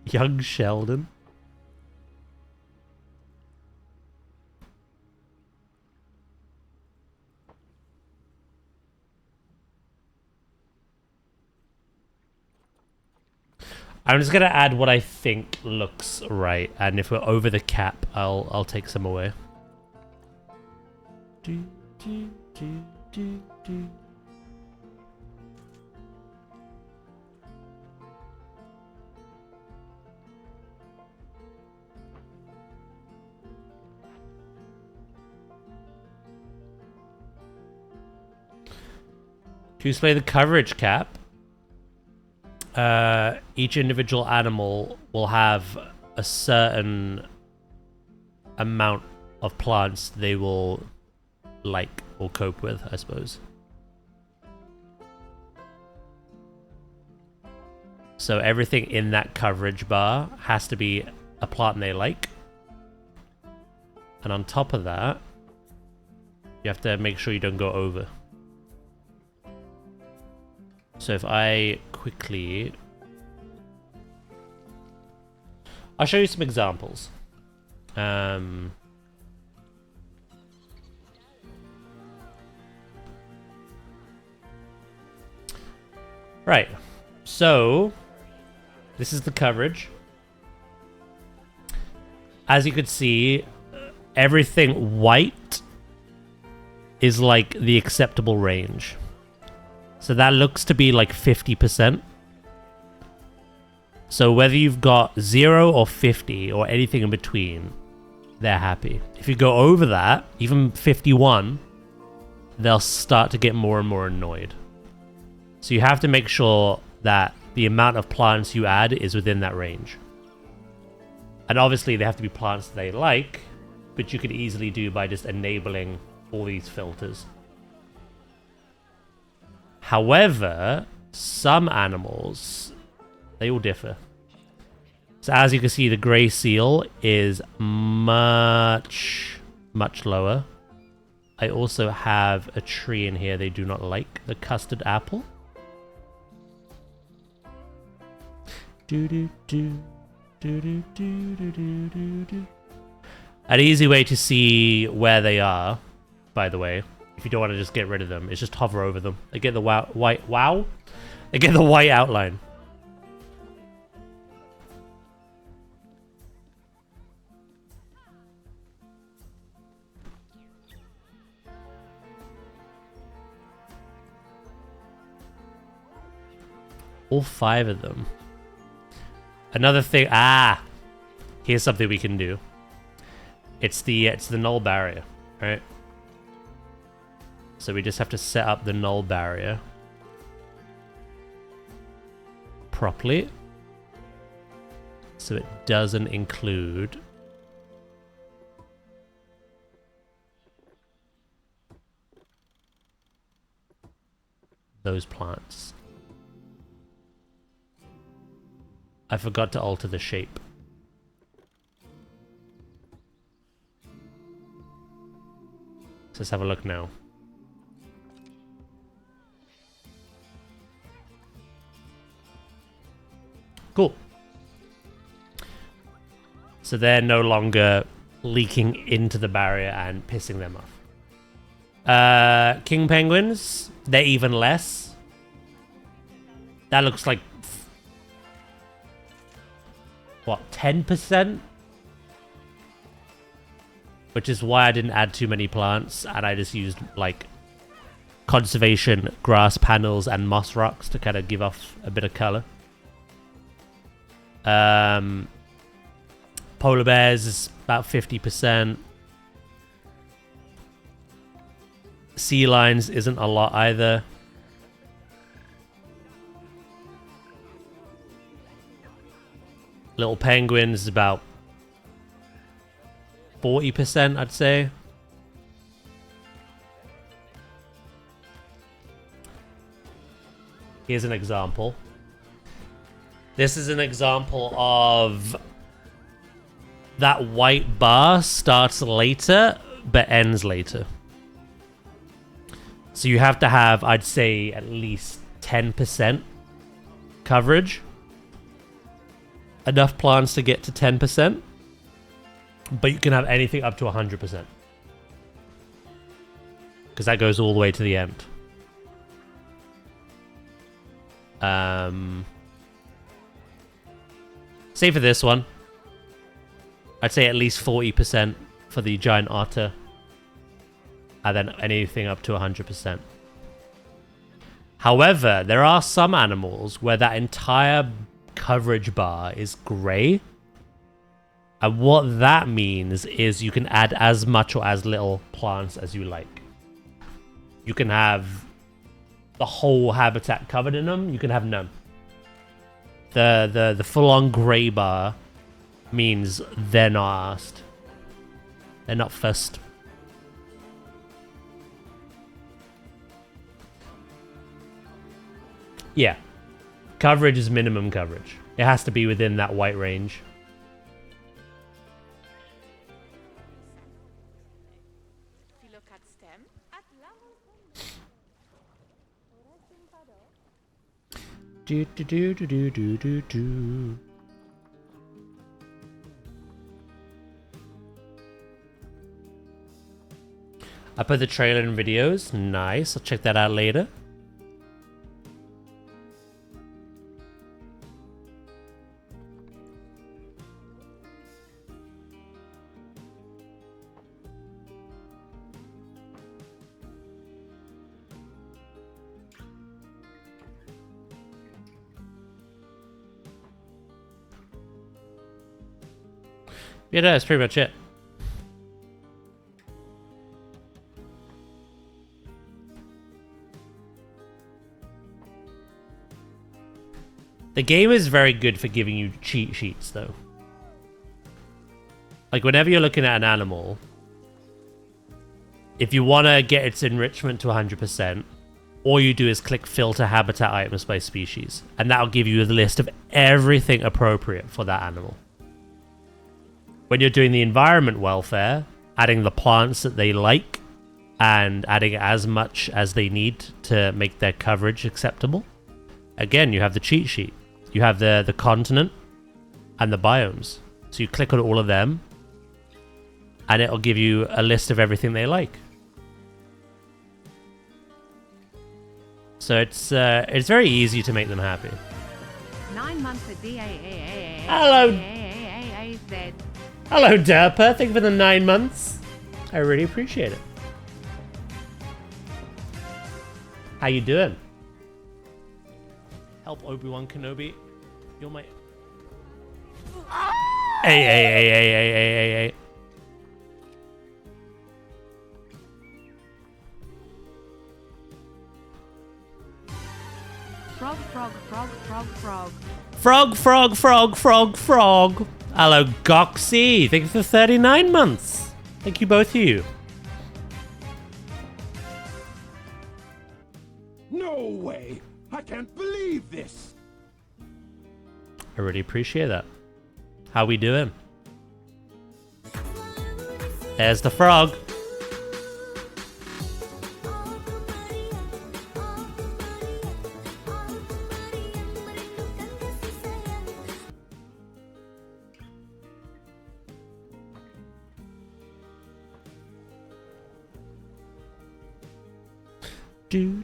Young Sheldon. I'm just gonna add what I think looks right, and if we're over the cap, I'll take some away. Do, do, do, do, do. To display the coverage cap, each individual animal will have a certain amount of plants they will like or cope with, I suppose. So everything in that coverage bar has to be a plant they like. And on top of that, you have to make sure you don't go over. So if I quickly... I'll show you some examples. Right. So, this is the coverage. As you could see, everything white is like the acceptable range. So that looks to be like 50%. So whether you've got 0 or 50 or anything in between, they're happy. If you go over that, even 51, they'll start to get more and more annoyed. So you have to make sure that the amount of plants you add is within that range. And obviously they have to be plants they like, but you could easily do by just enabling all these filters. However, some animals, they all differ. So as you can see, the grey seal is much, much lower. I also have a tree in here they do not like, the custard apple. Do do do An easy way to see where they are, by the way, if you don't want to just get rid of them, is just hover over them. They get the white They get the white outline. All 5 of them. Another thing. Here's something we can do. It's the null barrier, right? So we just have to set up the null barrier properly, so it doesn't include those plants. I forgot to alter the shape. So let's have a look now. Cool. So they're no longer leaking into the barrier and pissing them off. King penguins, they're even less. That looks like... what, 10%? Which is why I didn't add too many plants, and I just used, like, conservation grass panels and moss rocks to kind of give off a bit of color. Polar bears is about 50%. Sea lions isn't a lot either. Little penguins is about 40%, I'd say. Here's an example. This is an example of that white bar starts later, but ends later. So you have to have, I'd say, at least 10% coverage. Enough plants to get to 10%. But you can have anything up to 100%. Because that goes all the way to the end. Say for this one, I'd say at least 40% for the giant otter. And then anything up to 100%. However, there are some animals where that entire coverage bar is grey. And what that means is you can add as much or as little plants as you like. You can have the whole habitat covered in them. You can have none. The full-on grey bar means they're not asked. They're not fussed. Yeah. Coverage is minimum coverage. It has to be within that white range. Do do do do do do do do. I put the trailer in videos. Nice. I'll check that out later. Yeah, that's pretty much it. The game is very good for giving you cheat sheets, though. Like, whenever you're looking at an animal, if you want to get its enrichment to 100%, all you do is click filter habitat items by species, and that'll give you a list of everything appropriate for that animal. When you're doing the environment welfare, adding the plants that they like and adding as much as they need to make their coverage acceptable. Again, you have the cheat sheet. You have the continent and the biomes. So you click on all of them, and it'll give you a list of everything they like. So it's very easy to make them happy. 9 months a DAAAA. Hello. Hello, Derper. Thank you for the 9 months. I really appreciate it. How you doing? Help Obi-Wan Kenobi. You're my... Hey. Frog. Frog. Hello, Goxy. Thank you for 39 months. Thank you, both of you. No way! I can't believe this! I really appreciate that. How we doing? There's the frog. Do.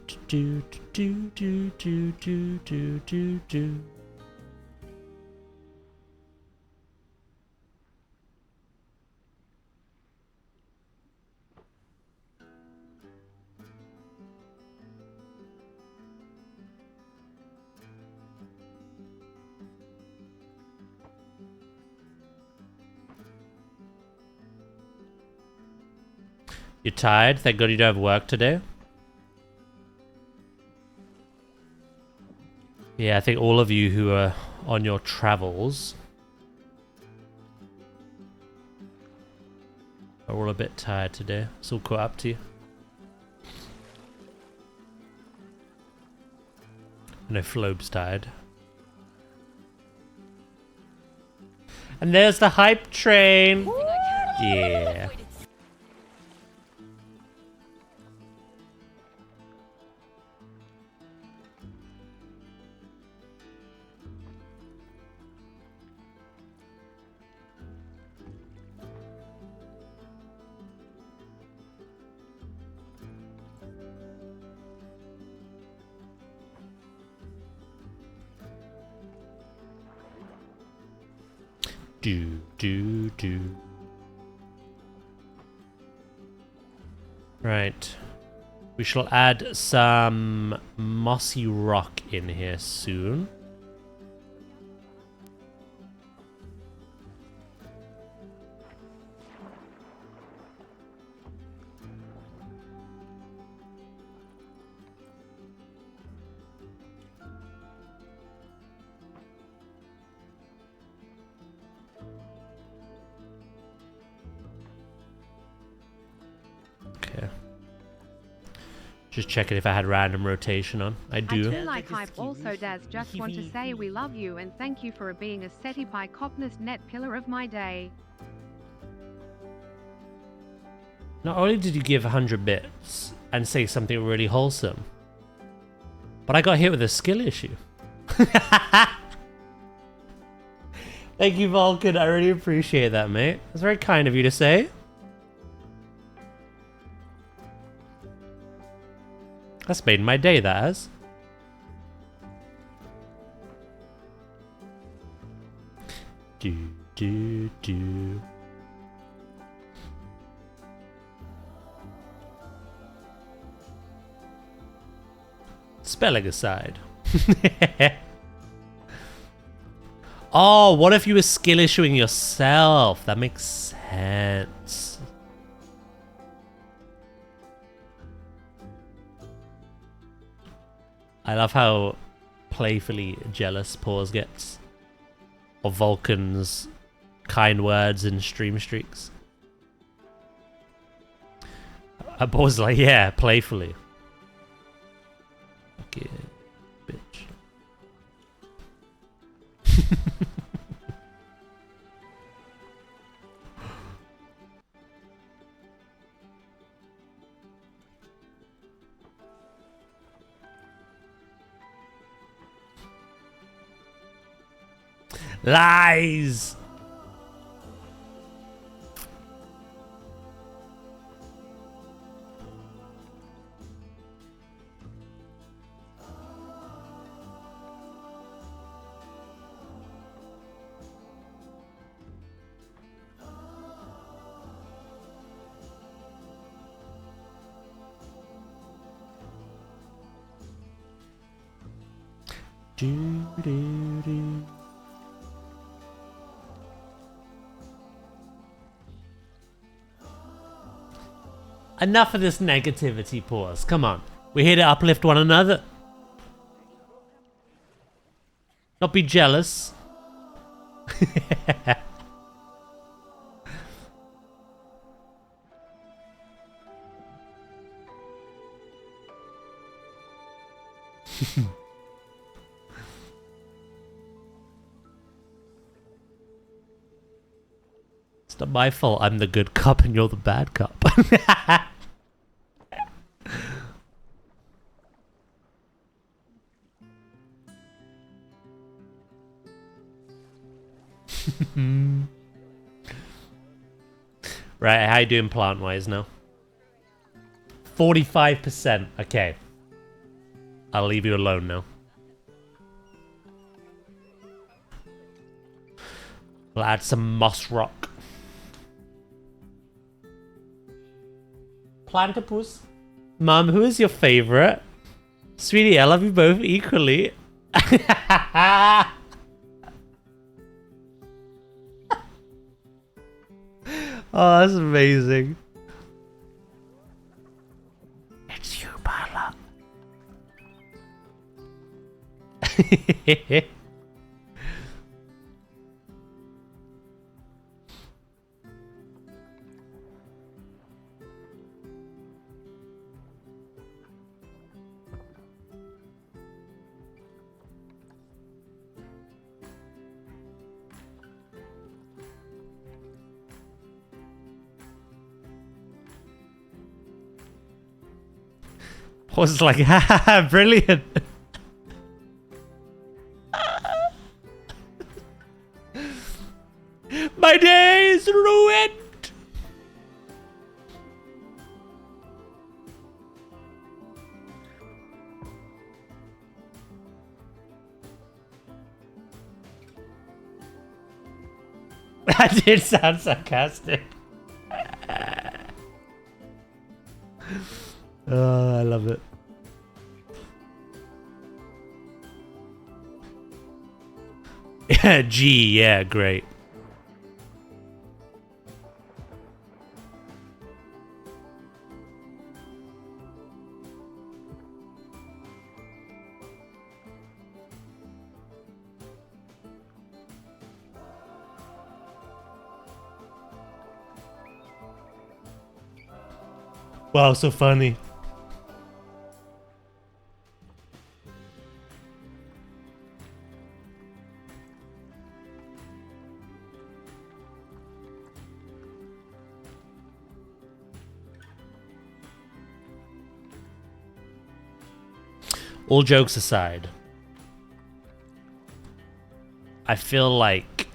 You tired? Thank God you don't have work today. Yeah, I think all of you who are on your travels are all a bit tired today. It's all caught up to you. I know Flobe's tired. And there's the hype train. Yeah. Do. Right. We shall add some mossy rock in here soon. Just checking if I had random rotation on. I do. I feel like Hype also does just want to say we love you and thank you for being a Setipai Copness net pillar of my day. Not only did you give 100 bits and say something really wholesome, but I got hit with a skill issue. Thank you, Vulcan. I really appreciate that, mate. That's very kind of you to say. That's made my day, that has. Do. Spelling aside. Oh, what if you were skill issuing yourself? That makes sense. I love how playfully jealous Paws gets of Vulcan's kind words and stream streaks. Paws like, yeah, playfully. Okay, bitch. Lies! Do, do, do. Enough of this negativity, pause. Come on. We're here to uplift one another. Not be jealous. It's not my fault I'm the good cop and you're the bad cop. Right, how you doing plant-wise now? 45%. Okay. I'll leave you alone now. We'll add some moss rock. Platypus. Mum, who is your favorite? Sweetie, I love you both equally. Oh, that's amazing. It's you, Paula. Was like, haha, brilliant. My day is ruined. That did sound sarcastic. Oh, I love it. Yeah, G, yeah, great. Wow, so funny. All jokes aside, I feel like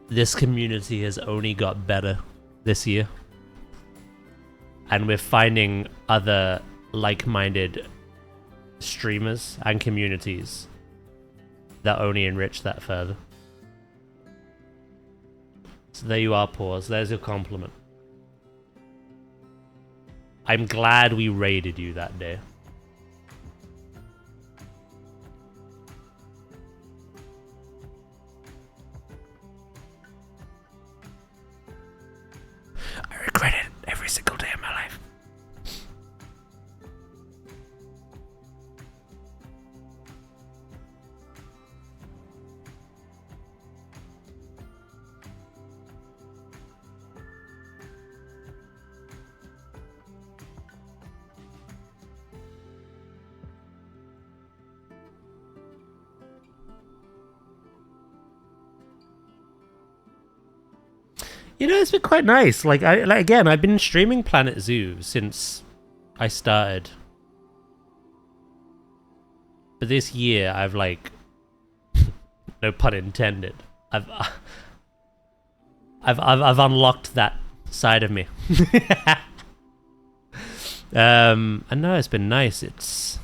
this community has only got better this year. And we're finding other like-minded streamers and communities that only enrich that further. So there you are, Pause. There's your compliment. I'm glad we raided you that day. I regret it every single day of my life. You know, it's been quite nice. Like again, I've been streaming Planet Zoo since I started. But this year, I've like, no pun intended, I've unlocked that side of me. And no, it's been nice. It's,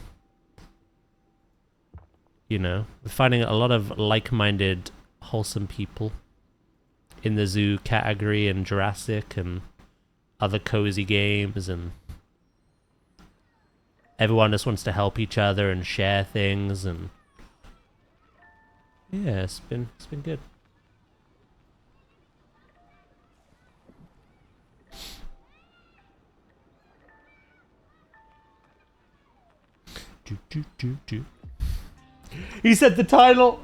you know, we're finding a lot of like-minded, wholesome people in the zoo category and Jurassic and other cozy games, and everyone just wants to help each other and share things, and yeah, it's been good. He said the title.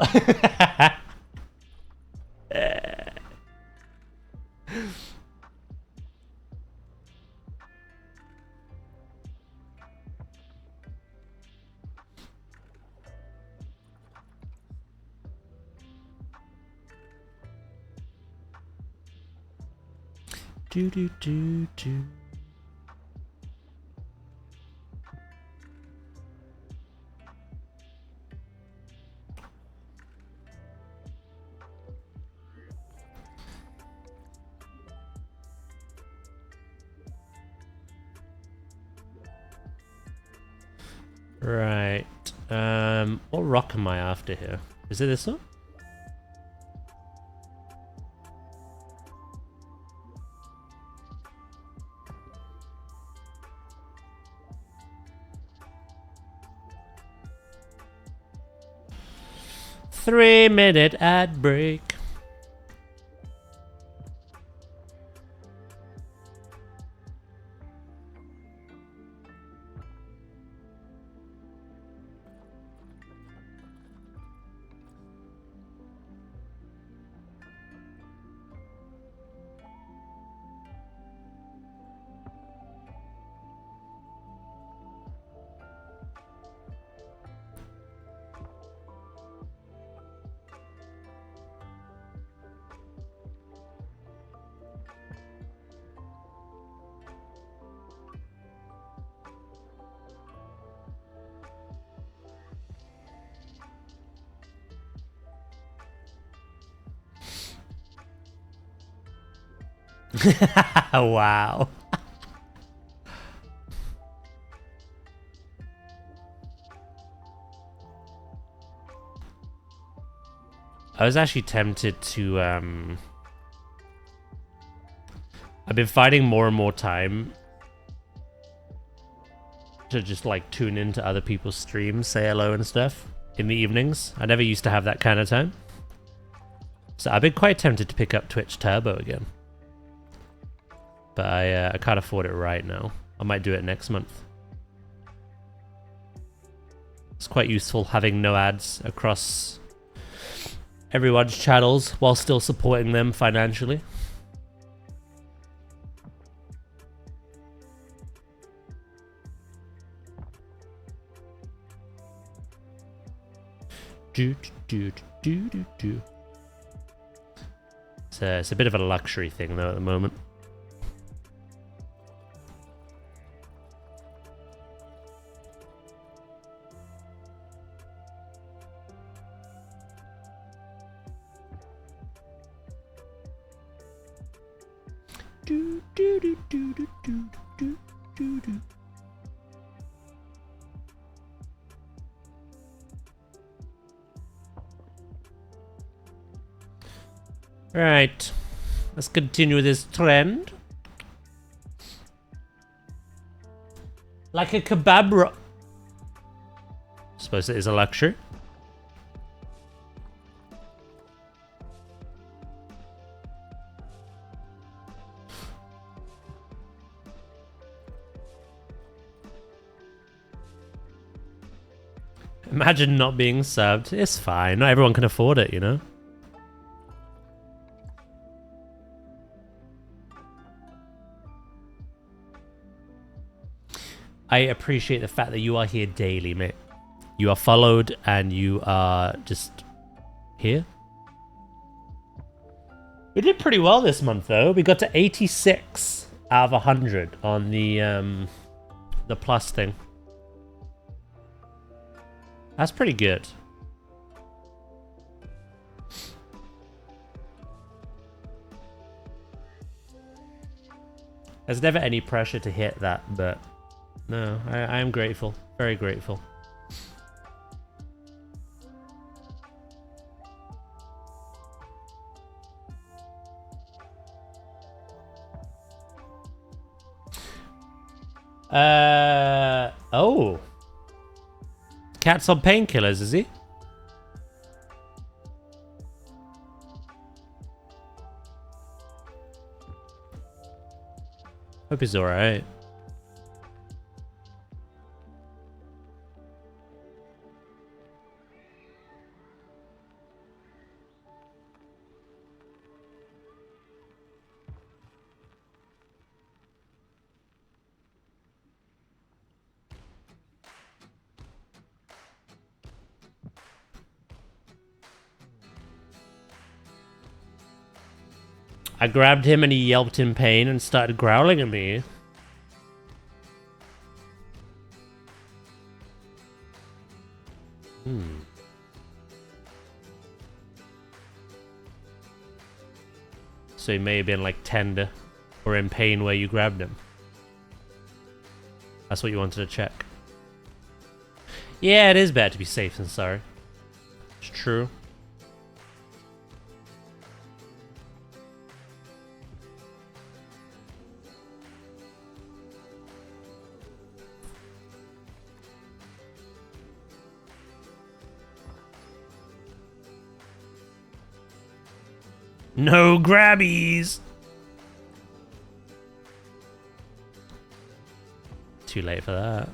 Do do do do. Right. What rock am I after here? Is it this one? Three-minute ad break. Wow. I was actually tempted to I've been finding more and more time to just like tune into other people's streams, say hello and stuff in the evenings. I never used to have that kind of time. So I've been quite tempted to pick up Twitch Turbo again. But I can't afford it right now. I might do it next month. It's quite useful having no ads across everyone's channels while still supporting them financially. It's a bit of a luxury thing though at the moment. Right, let's continue this trend. Like a kebab roll. Suppose it is a luxury. Imagine not being subbed. It's fine. Not everyone can afford it, you know? I appreciate the fact that you are here daily, mate. You are followed and you are just here. We did pretty well this month, though. We got to 86 out of 100 on the the plus thing. That's pretty good. There's never any pressure to hit that, but no, I am grateful. Very grateful. Oh. Cat's on painkillers, is he? Hope he's alright. I grabbed him and he yelped in pain and started growling at me. So he may have been like tender or in pain where you grabbed him. That's what you wanted to check. Yeah, it is better to be safe than sorry. It's true. No grabbies! Too late for that.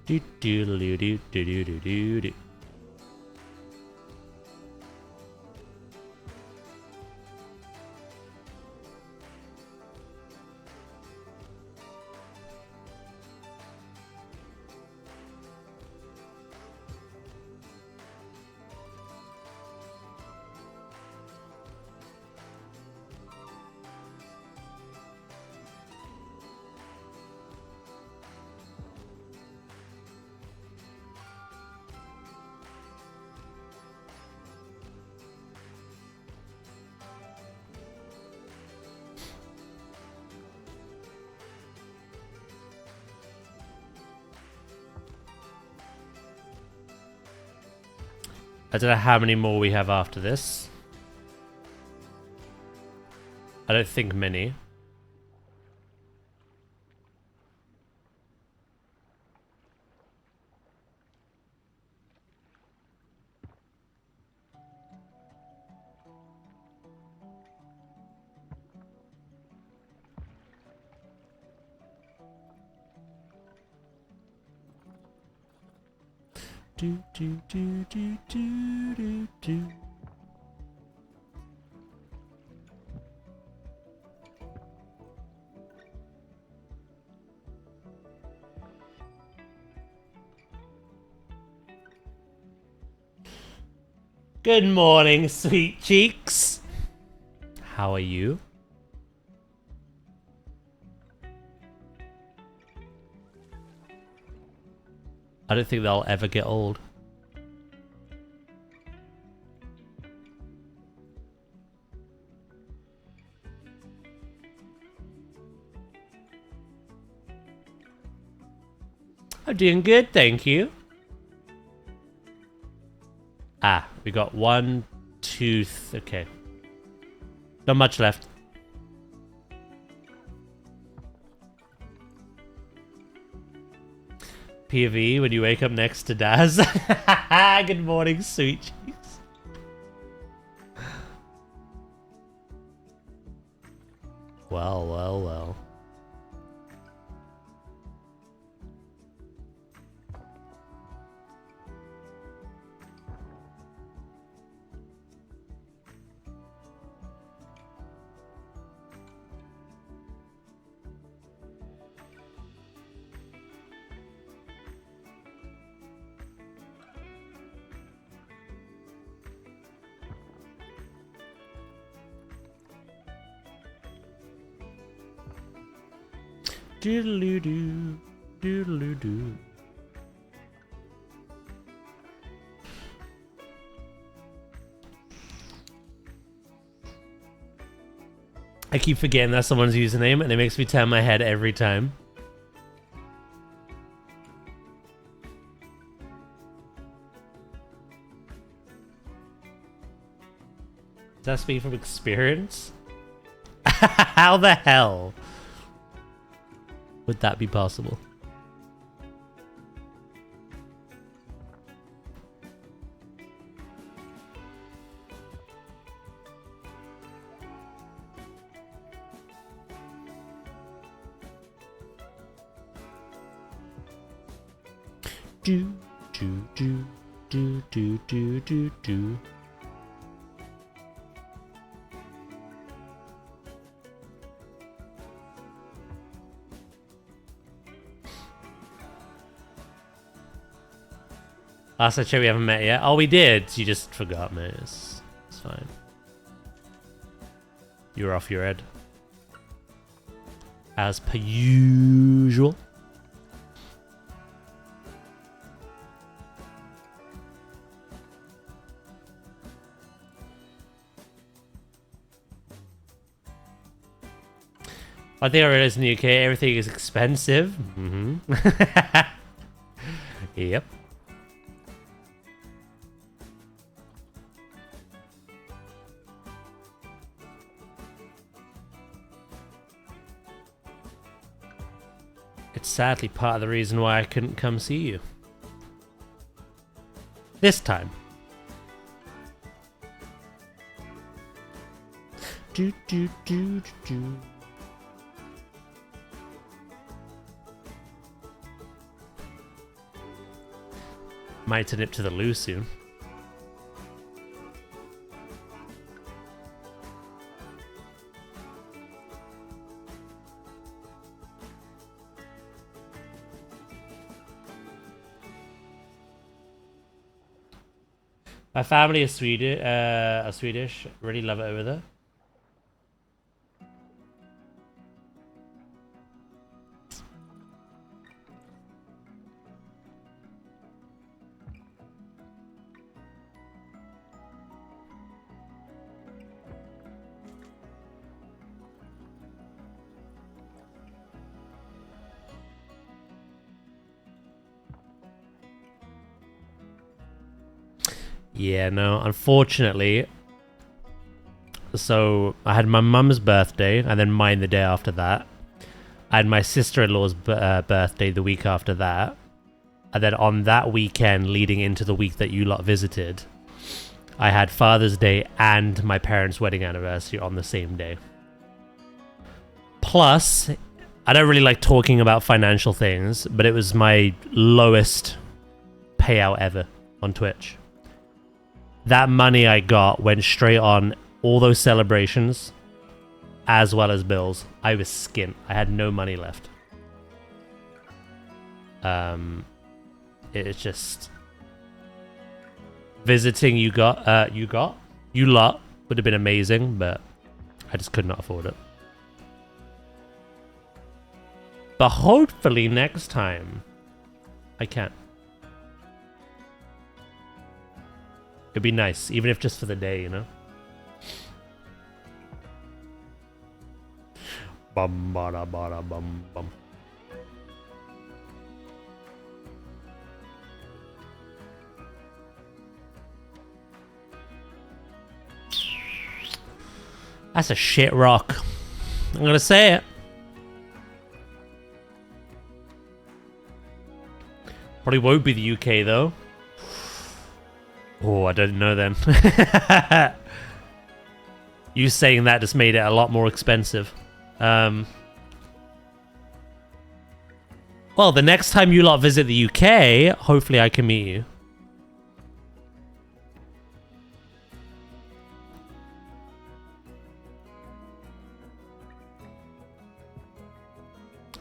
Do do do do do do do do do. I don't know how many more we have after this. I don't think many. Do do do do do do do. Good morning, sweet cheeks. How are you? I don't think they'll ever get old. I'm doing good, thank you. Ah, we got one tooth. Okay. Not much left. POV when you wake up next to Daz. Good morning, sweet cheeks. Well, well, well. Doodaloo-doo. Doodaloo-doo. I keep forgetting that's someone's username, and it makes me turn my head every time. Does that speak from experience? How the hell would that be possible? Do do do do do do do do. Last I checked, we haven't met yet. Oh, we did. You just forgot, mate. It's fine. You're off your head. As per usual. I think I realized in the UK everything is expensive. Mm-hmm. Yep. It's sadly part of the reason why I couldn't come see you. This time. Do do do do do. Might turn it to the loo soon. My family is Swedish. Really love it over there. Yeah, no, unfortunately. So, I had my mum's birthday, and then mine the day after that. I had my sister-in-law's birthday the week after that. And then on that weekend, leading into the week that you lot visited, I had Father's Day and my parents' wedding anniversary on the same day. Plus, I don't really like talking about financial things, but it was my lowest payout ever on Twitch. That money I got went straight on all those celebrations, as well as bills. I was skint. I had no money left. It's just visiting you lot would have been amazing, but I just could not afford it. But hopefully next time I can. It'd be nice, even if just for the day, you know? Bum bada bada bum bum. That's a shit rock. I'm gonna say it. Probably won't be the UK though. Oh, I don't know then. You saying that just made it a lot more expensive. Well, the next time you lot visit the UK, hopefully I can meet you.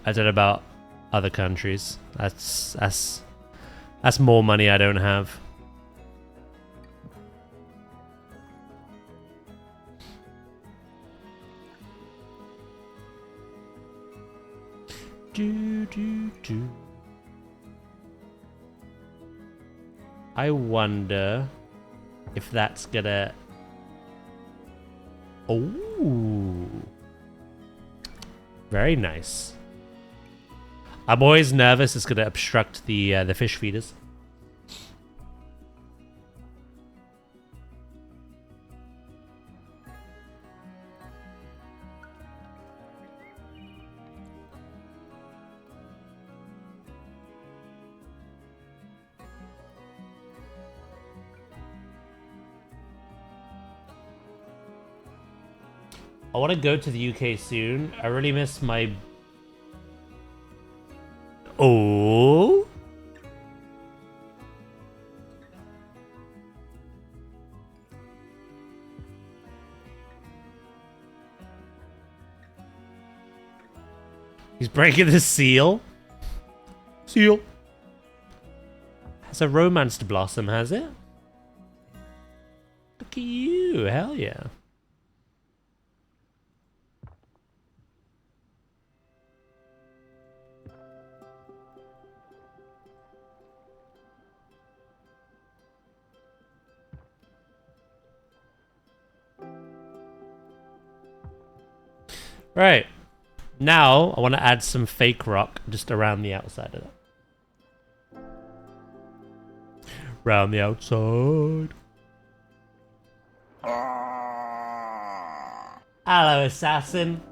I don't know about other countries. That's more money I don't have. I wonder if that's gonna... Oh, very nice. I'm always nervous it's gonna obstruct the fish feeders. I want to go to the UK soon. I really miss my... Oh? He's breaking the seal. Seal. Has a romance to blossom, has it? Look at you. Hell yeah. Right. Now, I want to add some fake rock just around the outside of that. Around the outside. Hello, assassin.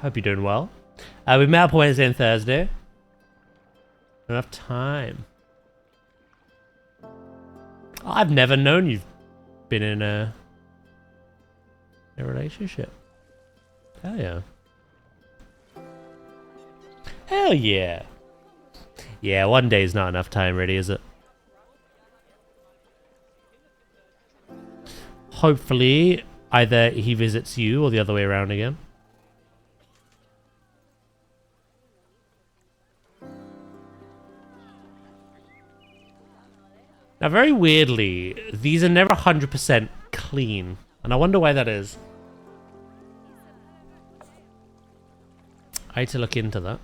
Hope you're doing well. We met up Wednesday and Thursday. Enough time. I've never known you've been in a relationship. Hell yeah. Hell yeah. Yeah, one day is not enough time, really, is it? Hopefully, either he visits you or the other way around again. Now, very weirdly, these are never 100% clean, and I wonder why that is. I need to look into that.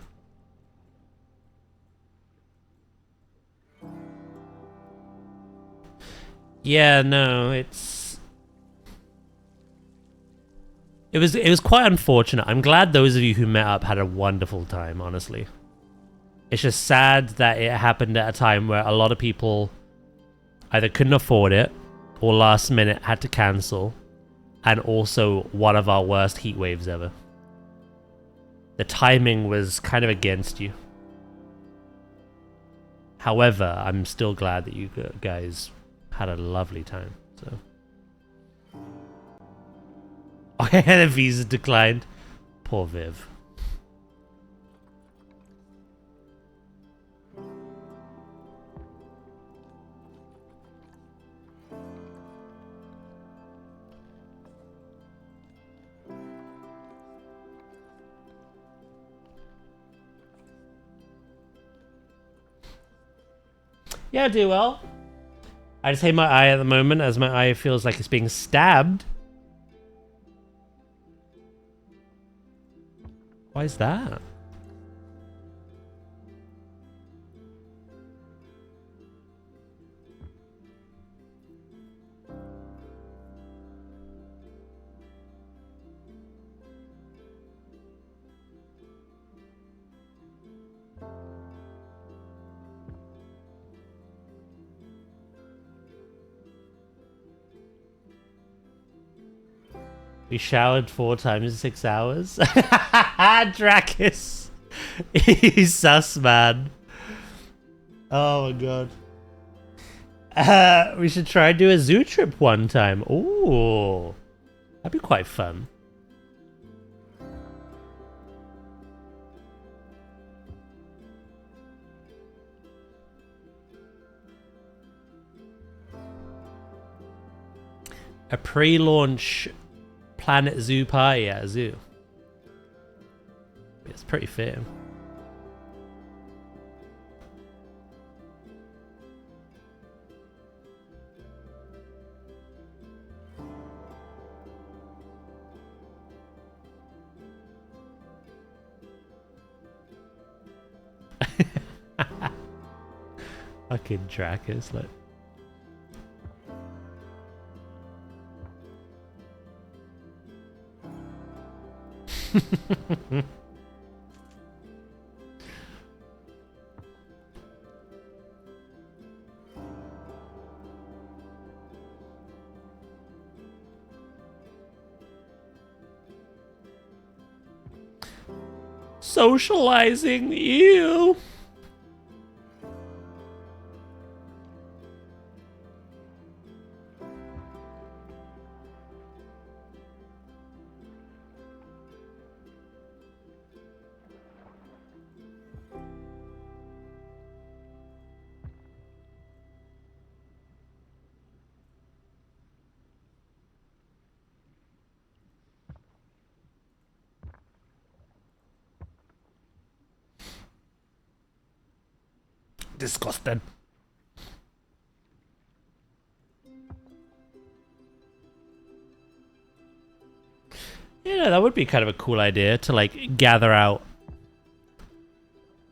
Yeah, no, it was quite unfortunate. I'm glad those of you who met up had a wonderful time, honestly. It's just sad that it happened at a time where a lot of people either couldn't afford it or last minute had to cancel, and also one of our worst heat waves ever. The timing was kind of against you. However, I'm still glad that you guys had a lovely time. So, oh yeah, the visa declined. Poor Viv. Yeah, I do well. I just hate my eye at the moment as my eye feels like it's being stabbed. Why is that? We showered 4 times in 6 hours. Dracus. He's sus, man. Oh my god. We should try and do a zoo trip one time. Ooh. That'd be quite fun. A pre-launch planetzoo party at a zoo. It's pretty fair. Fucking trackers, like. Socializing, ew. Disgusting. Yeah, that would be kind of a cool idea to like gather out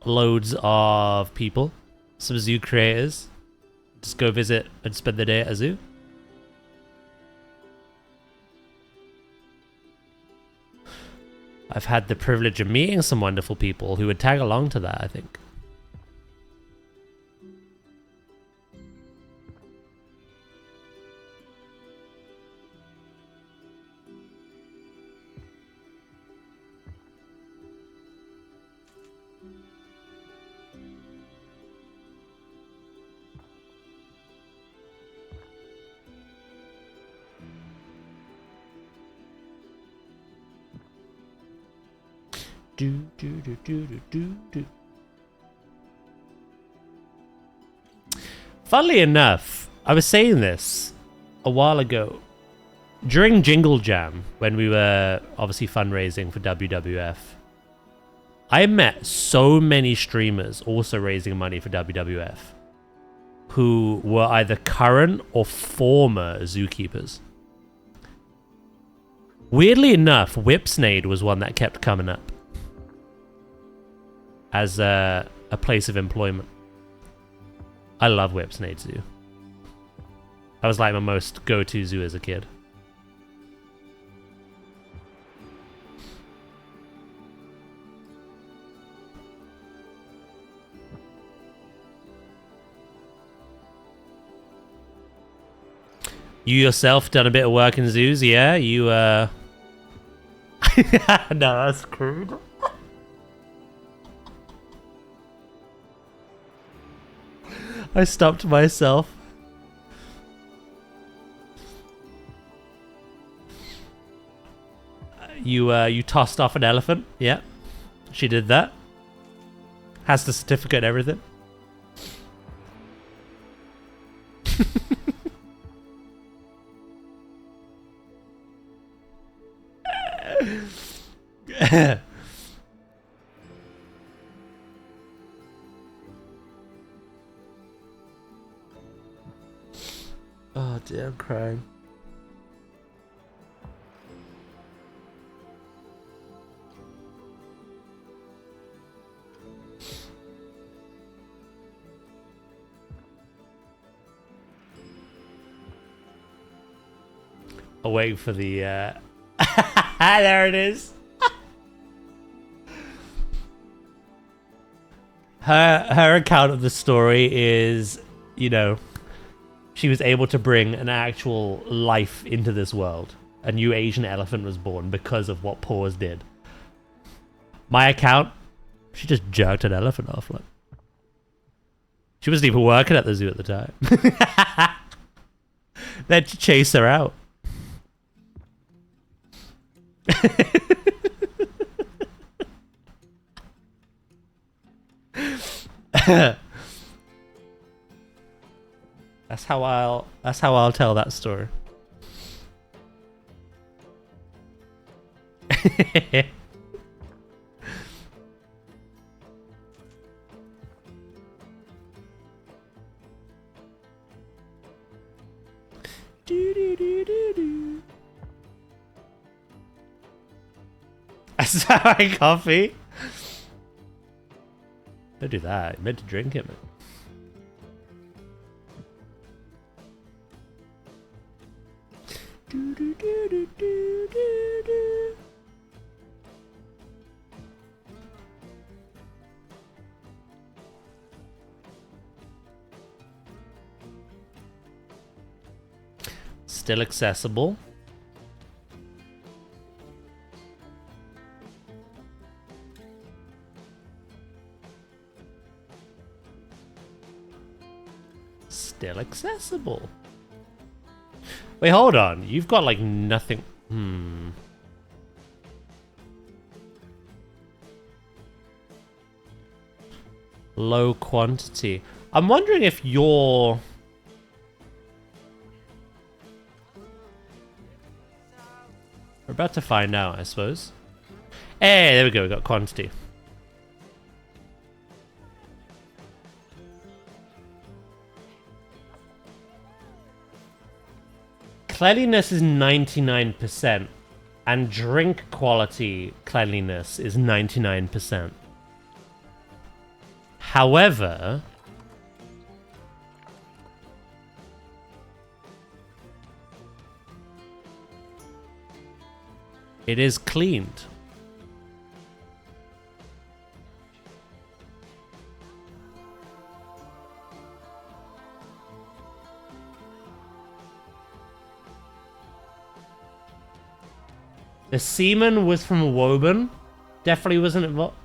loads of people, some zoo creators, just go visit and spend the day at a zoo. I've had the privilege of meeting some wonderful people who would tag along to that, I think. Funnily enough, I was saying this a while ago during Jingle Jam when we were obviously fundraising for WWF. I met so many streamers also raising money for WWF who were either current or former zookeepers. Weirdly enough, Whipsnade was one that kept coming up as a place of employment. I love Whipsnade Zoo. That was like my most go-to zoo as a kid. You yourself done a bit of work in zoos, yeah? You, No, that's crude. I stopped myself. You tossed off an elephant? Yeah. She did that. Has the certificate and everything. Oh dear, I'm crying. I'll wait for the there it is. Her account of the story is, you know, she was able to bring an actual life into this world. A new Asian elephant was born because of what Paws did. My account, she just jerked an elephant off. Like, she wasn't even working at the zoo at the time. They had to chase her out. That's how I'll tell that story. Sorry, coffee. Don't do that. You meant to drink it, man. Still accessible. Still accessible. Wait, hold on. You've got like nothing. Low quantity. I'm wondering if you're... We're about to find out, I suppose. Hey, there we go. We got quantity. Cleanliness is 99%, and drink quality cleanliness is 99%. However, it is cleaned. The semen was from Woburn. Definitely wasn't involved.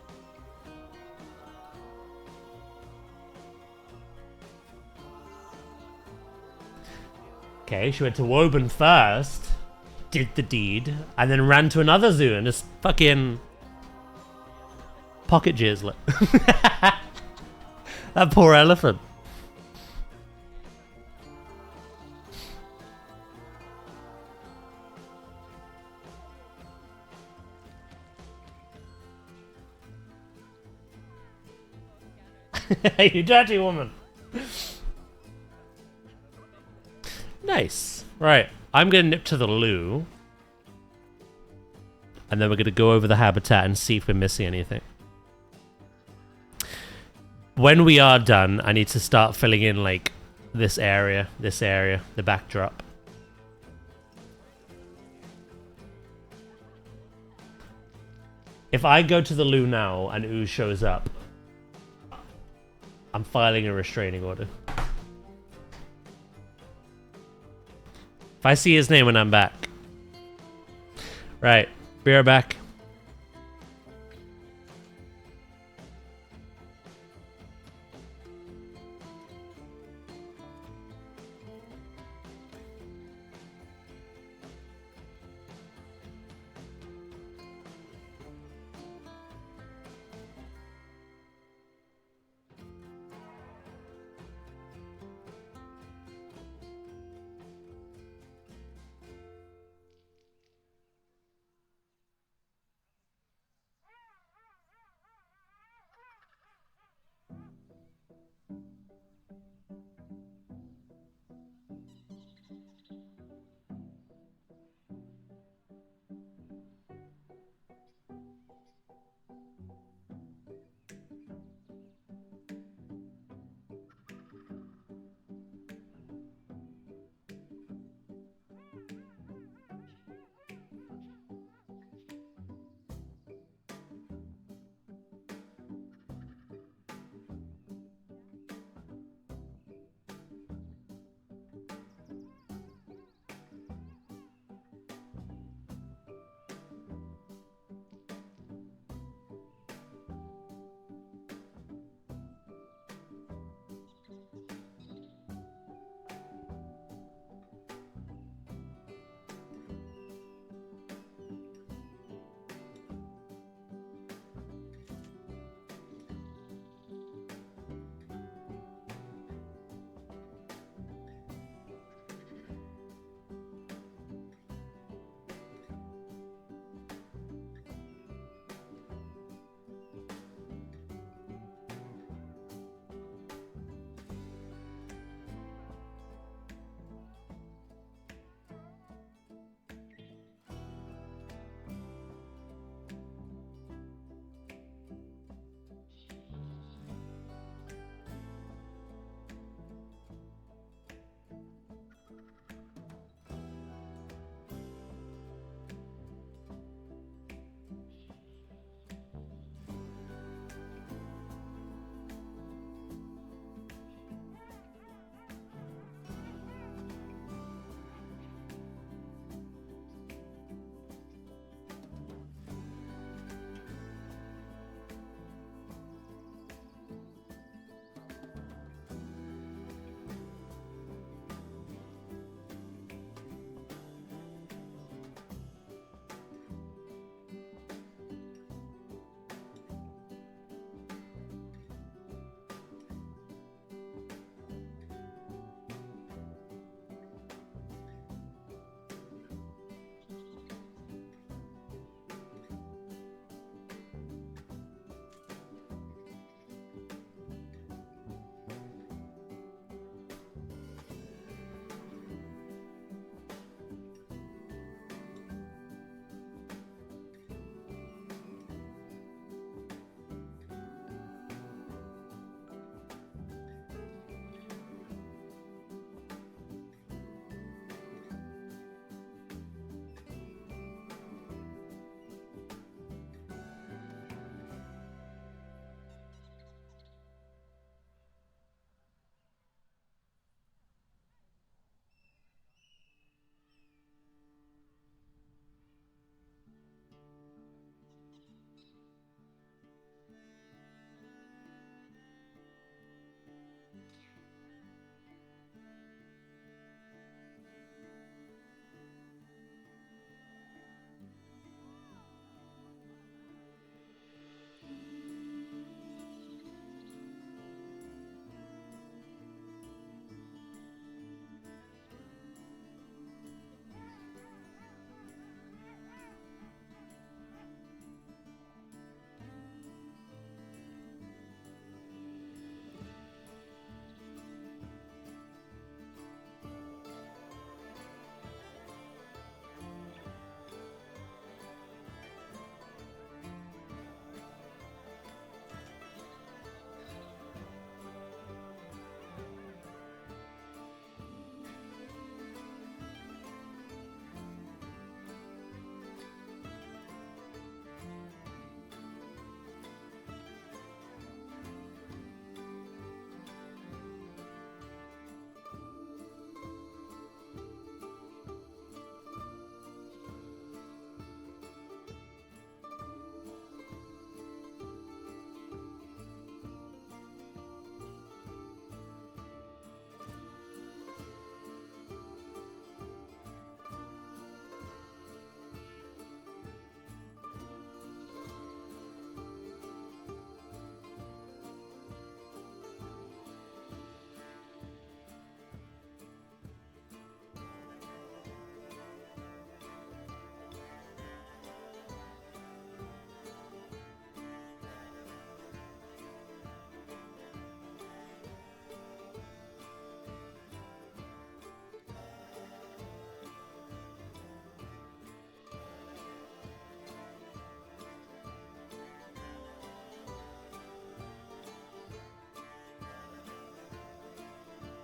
Okay, she went to Woburn first, did the deed, and then ran to another zoo and just fucking pocket jizz. That poor elephant. You dirty woman. Nice. Right. I'm going to nip to the loo. And then we're going to go over the habitat and see if we're missing anything. When we are done, I need to start filling in, like, this area, the backdrop. If I go to the loo now and Ooze shows up, I'm filing a restraining order. If I see his name when I'm back. Right, be right back.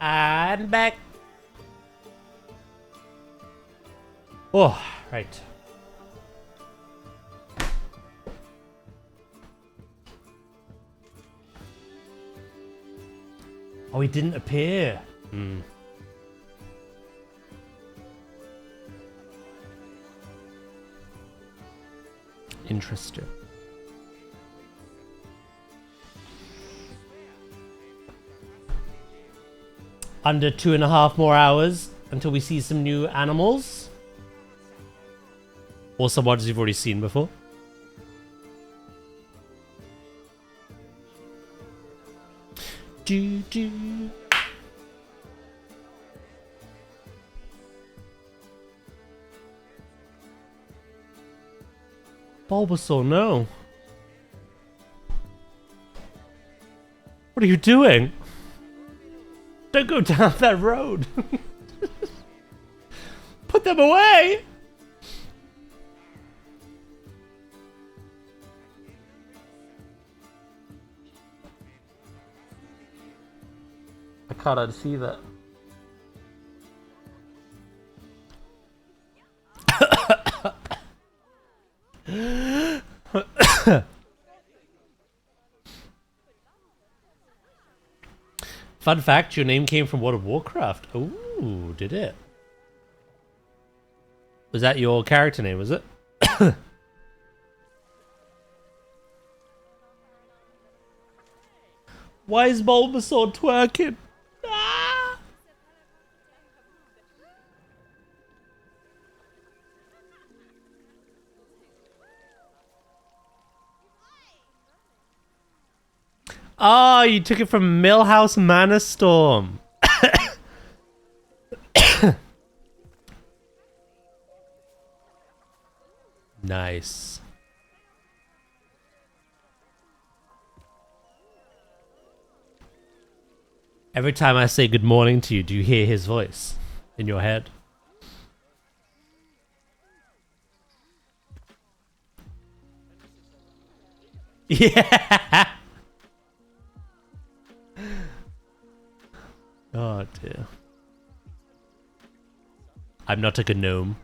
And back. Oh, right. Oh, he didn't appear. Hmm. Interesting. Under 2.5 more hours until we see some new animals. Or some ones you've already seen before. Do. Bulbasaur, no. What are you doing? Don't go down that road. Put them away. I can't unsee that. Fun fact, your name came from World of Warcraft. Ooh, did it? Was that your character name, was it? Why is Bulbasaur twerking? Ah! Oh, you took it from Millhouse Manor Storm. Nice. Every time I say good morning to you, do you hear his voice in your head? Yeah. Oh dear. I'm not a gnome.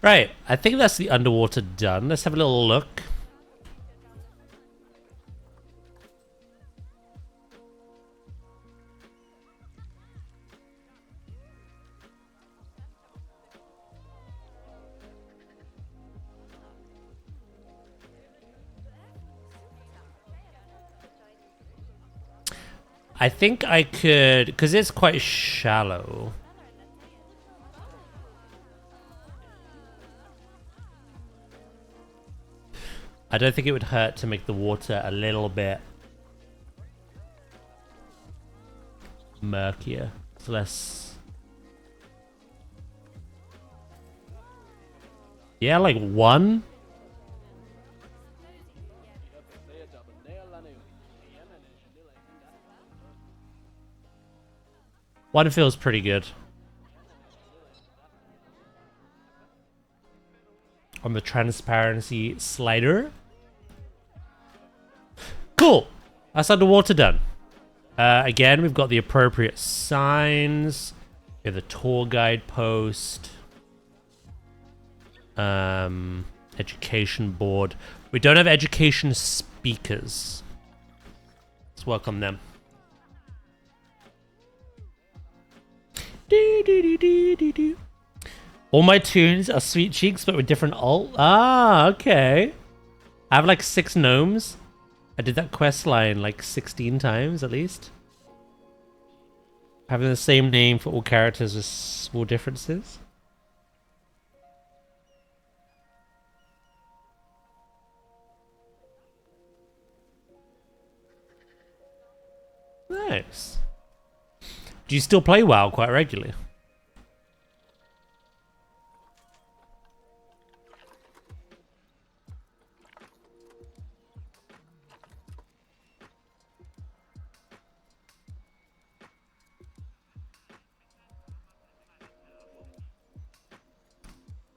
Right, I think that's the underwater done. Let's have a little look. I think I could, because it's quite shallow. I don't think it would hurt to make the water a little bit murkier. So let's... Yeah, like 1. One feels pretty good. On the transparency slider. Cool. That's underwater done. Again, we've got the appropriate signs. We have the tour guide post. Education board. We don't have education speakers. Let's work on them. All my tunes are Sweet Cheeks, but with different alt. Ah, okay. I have like 6 gnomes. I did that quest line like 16 times at least. Having the same name for all characters with small differences. Nice. Do you still play WoW quite regularly?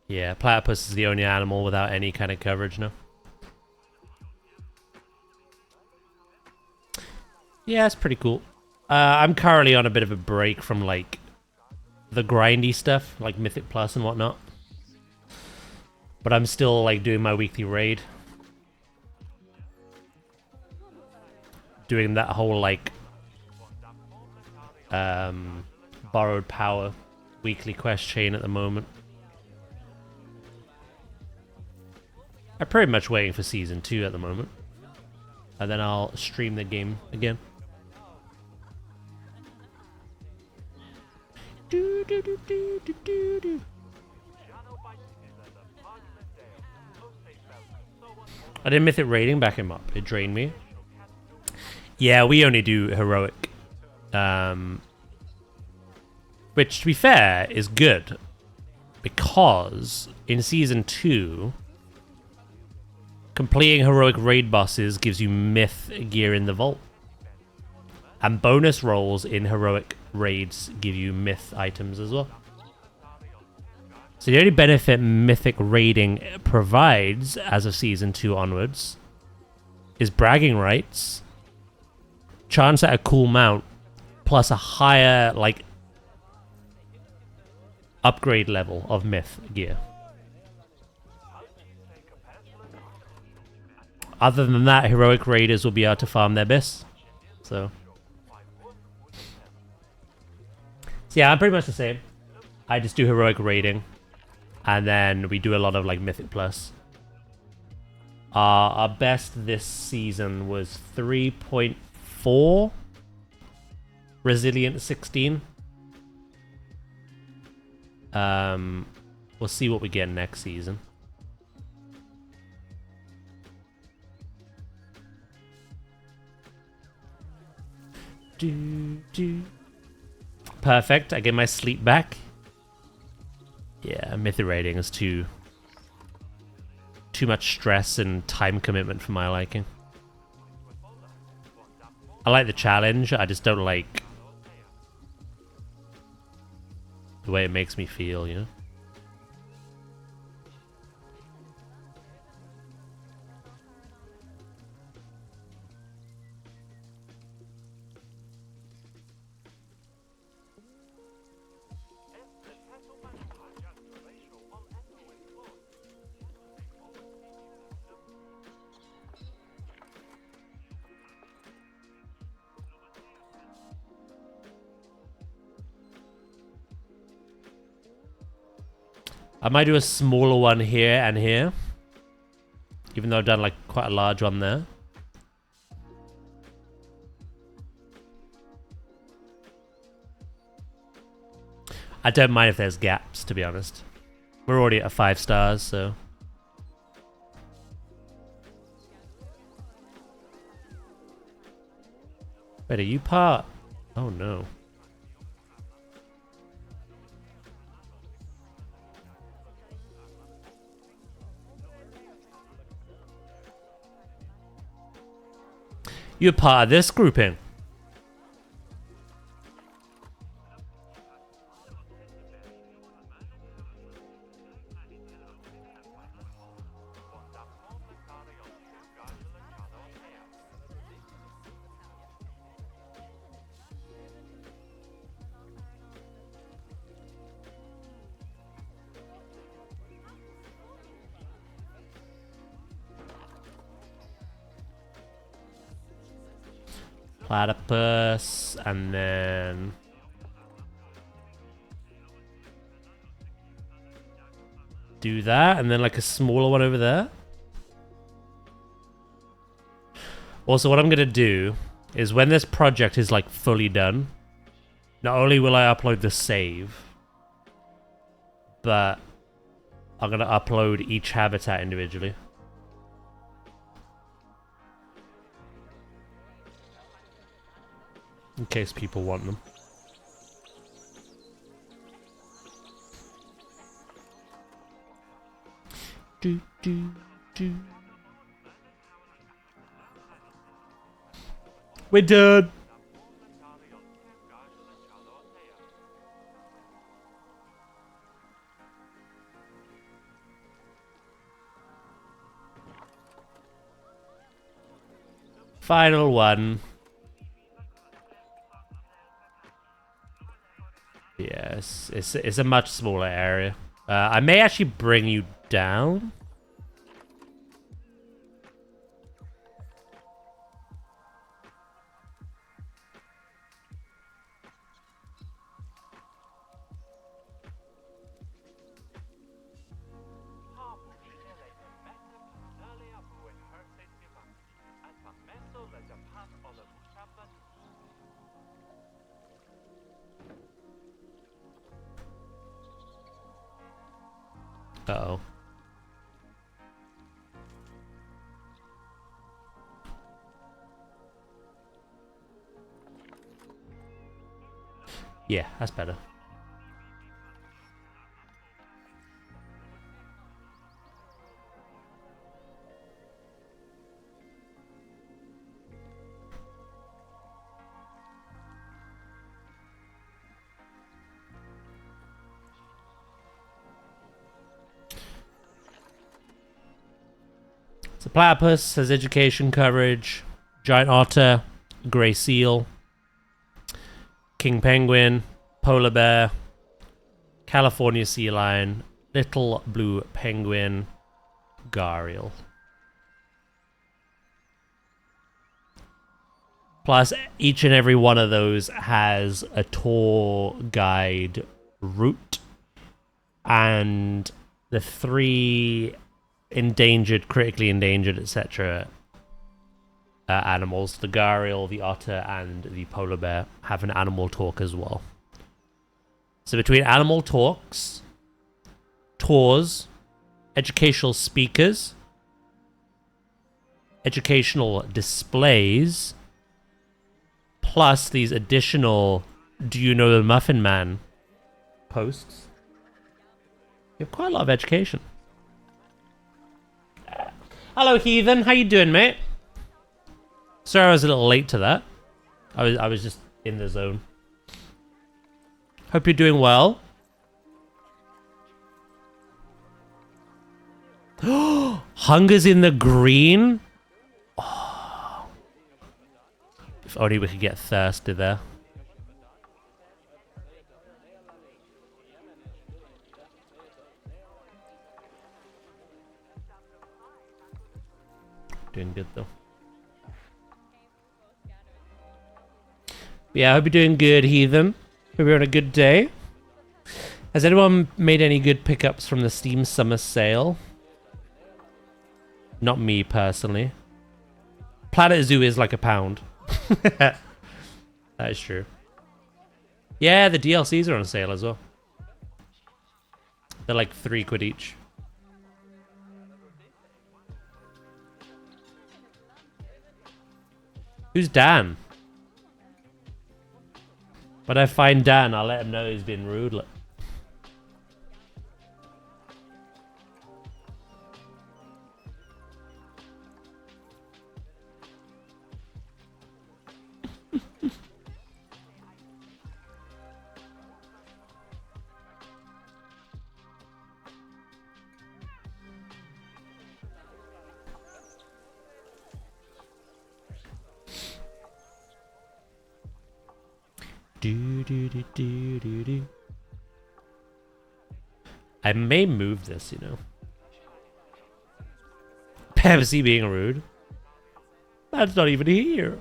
Yeah, Platypus is the only animal without any kind of coverage now. Yeah, it's pretty cool. I'm currently on a bit of a break from, like, the grindy stuff, like Mythic Plus and whatnot. But I'm still, like, doing my weekly raid. Doing that whole, like, borrowed power weekly quest chain at the moment. I'm pretty much waiting for Season 2 at the moment. And then I'll stream the game again. I did Mythic raiding, back him up. It drained me. Yeah, we only do Heroic. Which, to be fair, is good. Because in Season 2, completing Heroic raid bosses gives you Myth gear in the vault. And bonus rolls in Heroic raids give you Myth items as well. So the only benefit Mythic raiding provides as of Season 2 onwards is bragging rights, chance at a cool mount, plus a higher, like, upgrade level of Myth gear. Other than that, Heroic raiders will be able to farm their best. So yeah, I'm pretty much the same. I just do Heroic raiding. And then we do a lot of, like, Mythic Plus. Our best this season was 3.4. Resilient 16. We'll see what we get next season. Perfect. I get my sleep back. Yeah, Mythic raiding is too much stress and time commitment for my liking. I like the challenge, I just don't like the way it makes me feel, you know? I might do a smaller one here and here. Even though I've done, like, quite a large one there. I don't mind if there's gaps, to be honest. We're already at 5 stars, so... Wait, are you part? Oh no. You're part of this grouping. Platypus, and then... do that, and then like a smaller one over there. Also, what I'm going to do is when this project is like fully done, not only will I upload the save, but I'm going to upload each habitat individually. In case people want them. Do, do, do. We're done. Final one. Yes, it's a much smaller area. I may actually bring you down. Uh-oh. Yeah, that's better. So Platypus has education coverage, giant otter, grey seal, king penguin, polar bear, California sea lion, little blue penguin, gharial. Plus, each and every one of those has a tour guide route, and the 3 endangered, critically endangered, etc. Animals, the gharial, the otter, and the polar bear, have an animal talk as well. So between animal talks, tours, educational speakers, educational displays, plus these additional "Do you know the Muffin Man" posts, you have quite a lot of education. Hello, Heathen. How you doing, mate? Sorry I was a little late to that. I was just in the zone. Hope you're doing well. Hunger's in the green? Oh. If only we could get thirsty there. Doing good though. Yeah, I hope you're doing good, Heathen. Hope you're on a good day. Has anyone made any good pickups from the Steam Summer Sale? Not me, personally. Planetzoo is like £1. That is true. Yeah, the DLCs are on sale as well. They're like £3 each. Who's Dan? When I find Dan, I'll let him know he's been rude. Do. I may move this, you know. Pepsi being rude. That's not even here.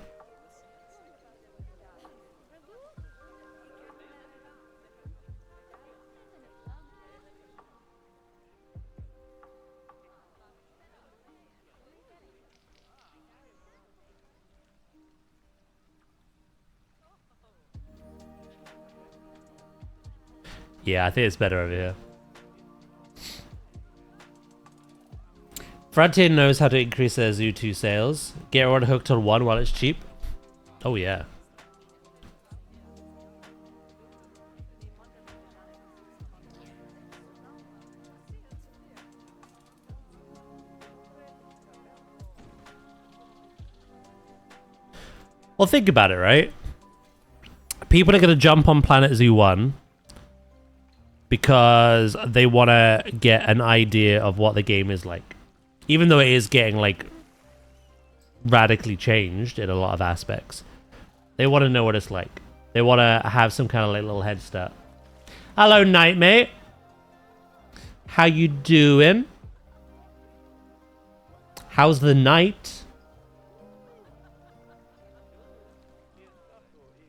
Yeah, I think it's better over here. Frontier knows how to increase their Zoo 2 sales. Get everyone hooked on one while it's cheap. Oh yeah. Well, think about it, right? People are going to jump on planetzoo 1 because they want to get an idea of what the game is like. Even though it is getting, like, radically changed in a lot of aspects. They want to know what it's like. They want to have some kind of like little head start. Hello, Nightmate. How you doing? How's the night?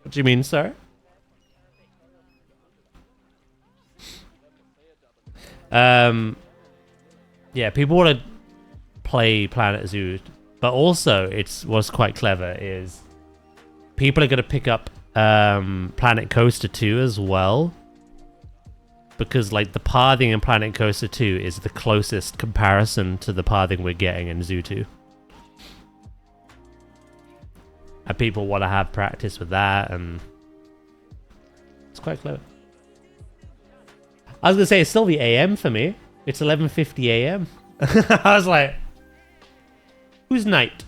What do you mean, sir? Yeah, people want to play planetzoo, but also what's quite clever is people are going to pick up Planet Coaster 2 as well, because like the pathing in Planet Coaster 2 is the closest comparison to the pathing we're getting in Zoo 2. And people want to have practice with that, and it's quite clever. I was gonna say it's still the AM for me. It's 11:50 AM. I was like, who's night?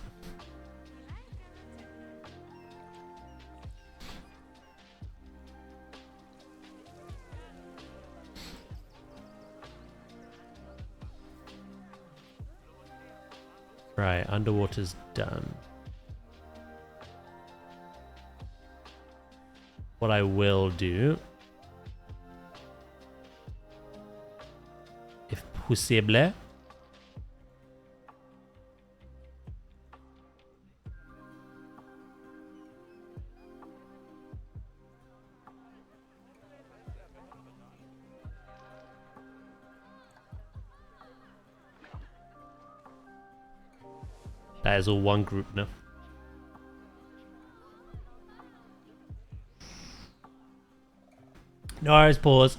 Right, underwater's done. What I will do, if possible, that is all one group now. No worries, pause.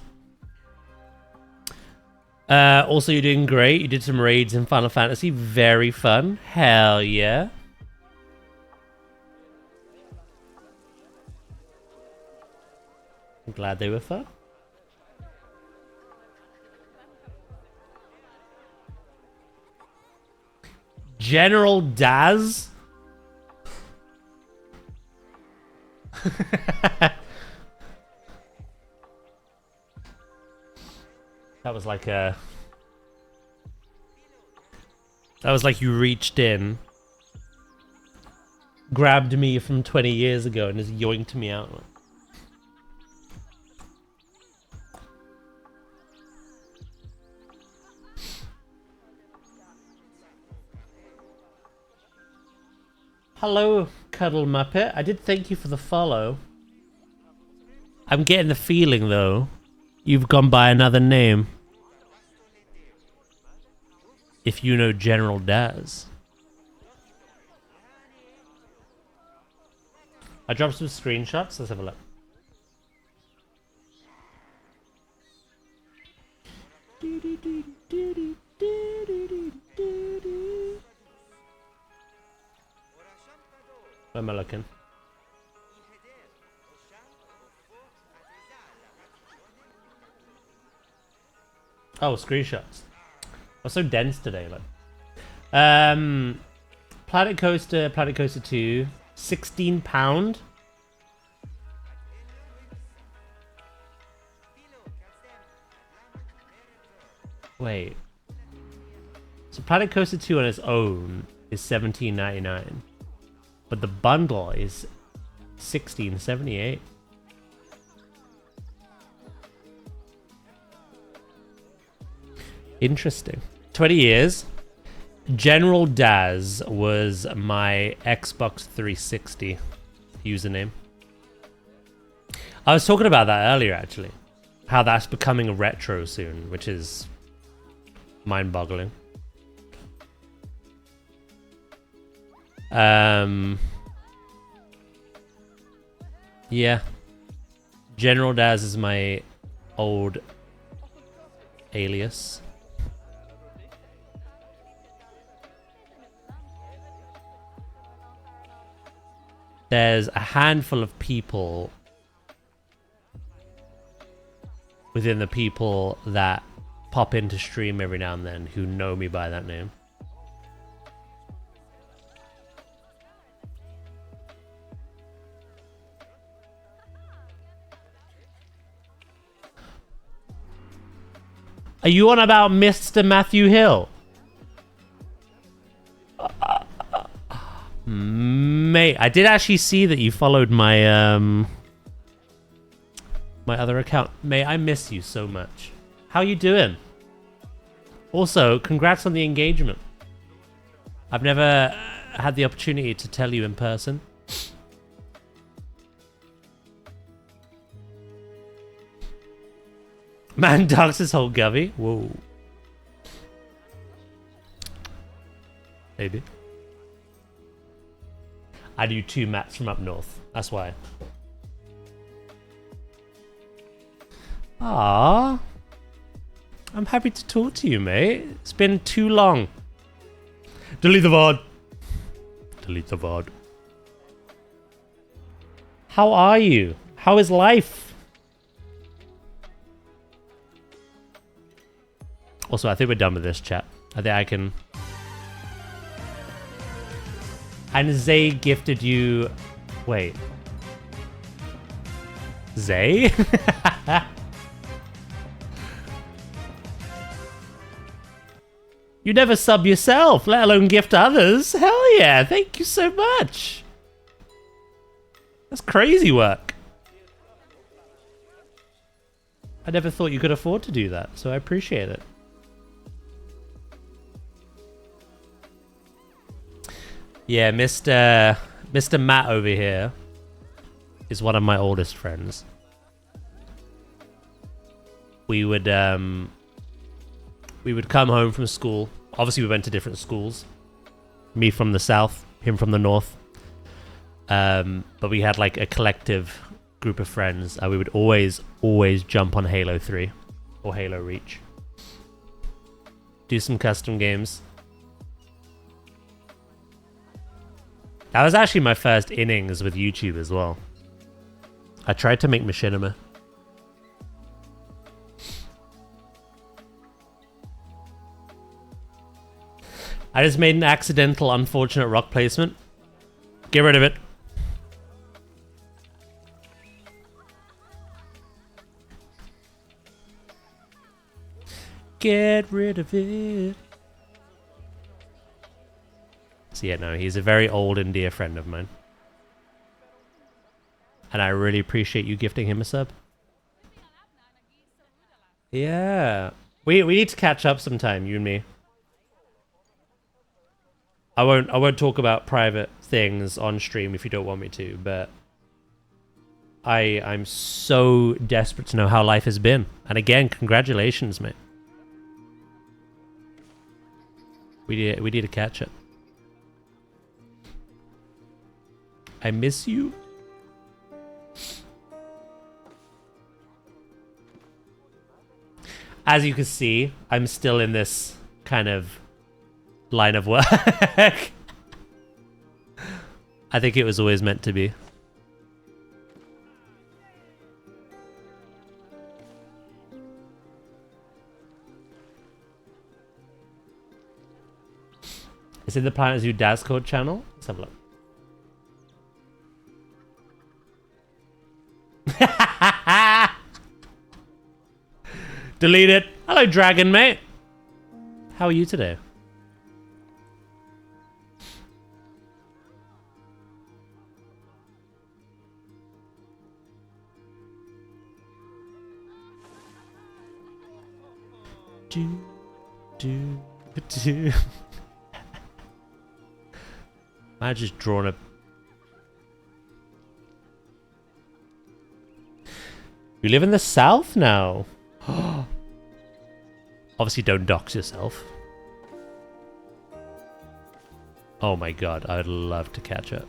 Also, you're doing great. You did some raids in Final Fantasy. Very fun. Hell yeah. I'm glad they were fun. General Daz. That was like a... That was like you reached in, grabbed me from 20 years ago and just yoinked me out. Hello, Cuddle Muppet. I did thank you for the follow. I'm getting the feeling, though, you've gone by another name. If you know General Daz. I dropped some screenshots. Let's have a look. Where am I looking? Oh, screenshots. I'm so dense today, like. Planet Coaster 2, £16. Wait. So Planet Coaster 2 on its own is $17.99. But the bundle is $16.78. Interesting. 20 years. General Daz was my Xbox 360 username. I was talking about that earlier, actually. How that's becoming a retro soon, which is mind-boggling. Yeah. General Daz is my old alias. There's a handful of people within the people that pop into stream every now and then who know me by that name. Are you on about Mr. Matthew Hill? Mate, I did actually see that you followed my my other account. Mate, I miss you so much. How you doing? Also, congrats on the engagement. I've never had the opportunity to tell you in person. Man dogs his whole govy. Whoa. Maybe. I do 2 mats from up north. That's why. Ah, I'm happy to talk to you, mate. It's been too long. Delete the VOD. Delete the VOD. How are you? How is life? Also, I think we're done with this chat. I think I can... And Zay gifted you... Wait. Zay? You never sub yourself, let alone gift others. Hell yeah, thank you so much. That's crazy work. I never thought you could afford to do that, so I appreciate it. Yeah, Mr. Matt over here is one of my oldest friends. We would come home from school. Obviously, we went to different schools. Me from the south, him from the north. But we had like a collective group of friends, and we would always jump on Halo 3 or Halo Reach. Do some custom games. That was actually my first innings with YouTube as well. I tried to make machinima. I just made an accidental, unfortunate rock placement. Get rid of it. Get rid of it. So yeah, no, he's a very old and dear friend of mine. And I really appreciate you gifting him a sub. Yeah. We need to catch up sometime, you and me. I won't talk about private things on stream if you don't want me to, but I'm so desperate to know how life has been. And again, congratulations, mate. We need to catch up. I miss you. As you can see, I'm still in this kind of line of work. I think it was always meant to be. Is it the planetzoo Discord channel? Let's have a look. Delete it. Hello, Dragon, mate. How are you today? Do. I just drawn a... You live in the south now. Obviously don't dox yourself. Oh my god, I'd love to catch up.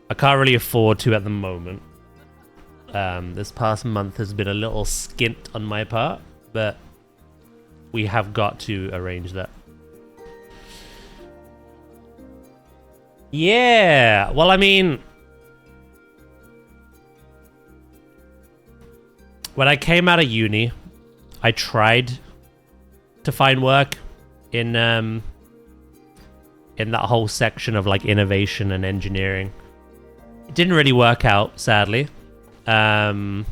I can't really afford to at the moment. This past month has been a little skint on my part, but we have got to arrange that. Yeah, well, I mean, when I came out of uni, I tried to find work in that whole section of like innovation and engineering. It didn't really work out, sadly. I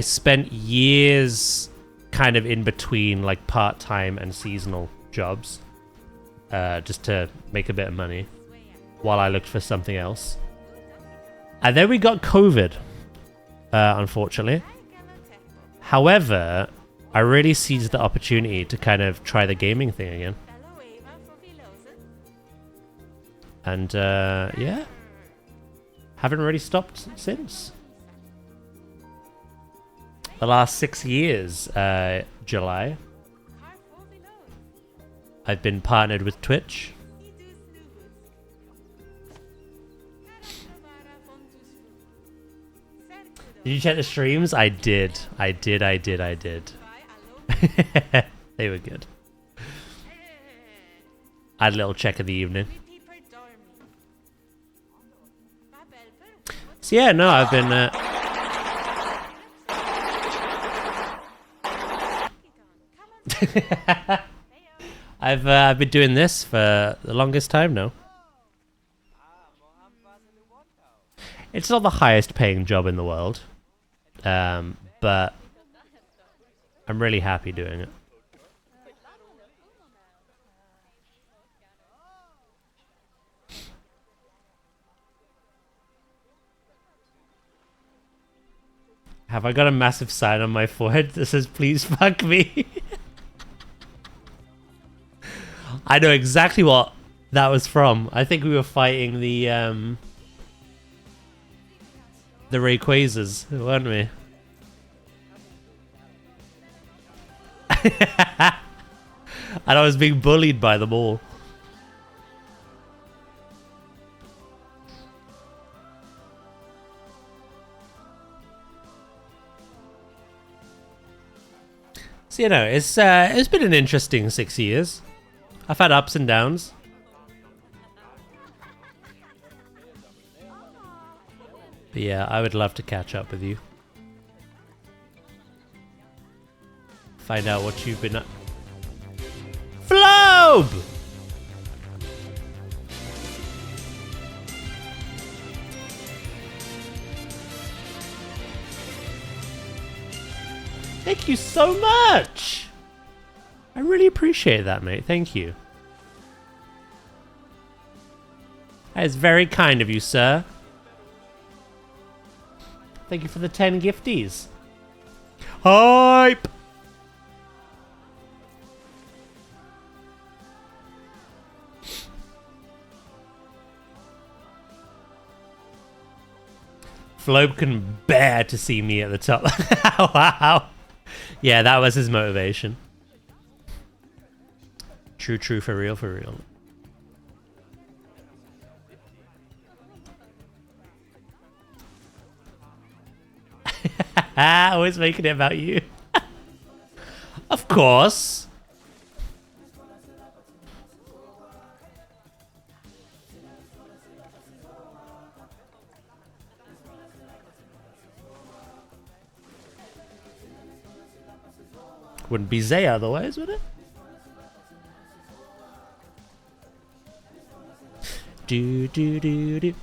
spent years kind of in between like part-time and seasonal jobs. just to make a bit of money while I looked for something else. And then we got COVID, unfortunately. However, I really seized the opportunity to kind of try the gaming thing again. And yeah, haven't really stopped since. The last 6 years, July, I've been partnered with Twitch. Did you check the streams? I did. I did. They were good. I had a little check in the evening. So yeah, no, I've been... I've been doing this for the longest time now. It's not the highest paying job in the world, but I'm really happy doing it. Have I got a massive sign on my forehead that says "Please fuck me"? I know exactly what that was from. I think we were fighting the Rayquazas, weren't we? And I was being bullied by them all. So, you know, it's been an interesting 6 years. I've had ups and downs. But yeah, I would love to catch up with you. Find out what you've been up. Flobe! Thank you so much! I really appreciate that, mate. Thank you. That is very kind of you, sir. Thank you for the 10 gifties. Hype! Flobe can bear to see me at the top. Wow. Yeah, that was his motivation. True, true, for real, for real. Always making it about you. Of course. Wouldn't be Zay otherwise, would it? Do do do do.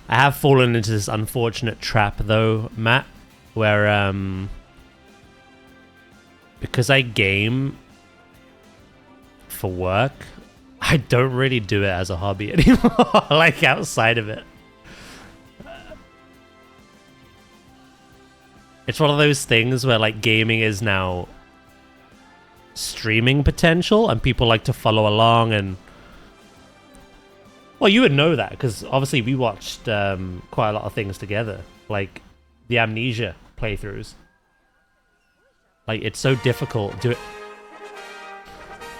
I have fallen into this unfortunate trap though, Matt, where because I game for work, I don't really do it as a hobby anymore. Like outside of it. It's one of those things where like gaming is now streaming potential and people like to follow along and well, you would know that because obviously we watched quite a lot of things together, like the Amnesia playthroughs. Like it's so difficult to...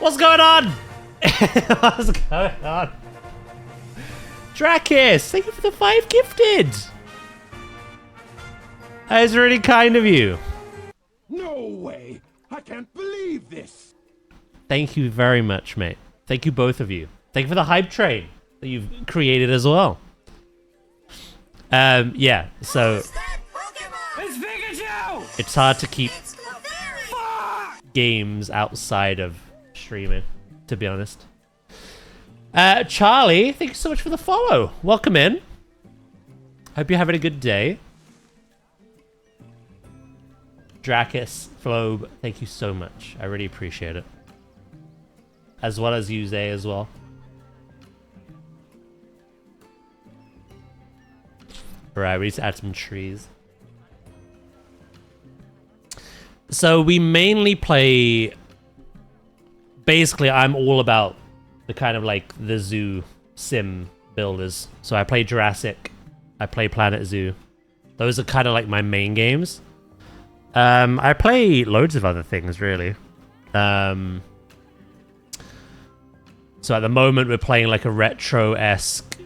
What's going on? What's going on? Drakis, thank you for the 5 gifted. That is really kind of you. No way! I can't believe this! Thank you very much, mate. Thank you both of you. Thank you for the hype train that you've created as well. Yeah, so it's hard to keep games outside of streaming, to be honest. Charlie, thank you so much for the follow. Welcome in. Hope you're having a good day. Drakis, Flobe, thank you so much. I really appreciate it. As well as you, Zay, as well. Right, we need to add some trees. So we mainly play... Basically, I'm all about the kind of like the zoo sim builders. So I play Jurassic, I play planetzoo. Those are kind of like my main games. I play loads of other things, really. So at the moment, we're playing like a retro-esque...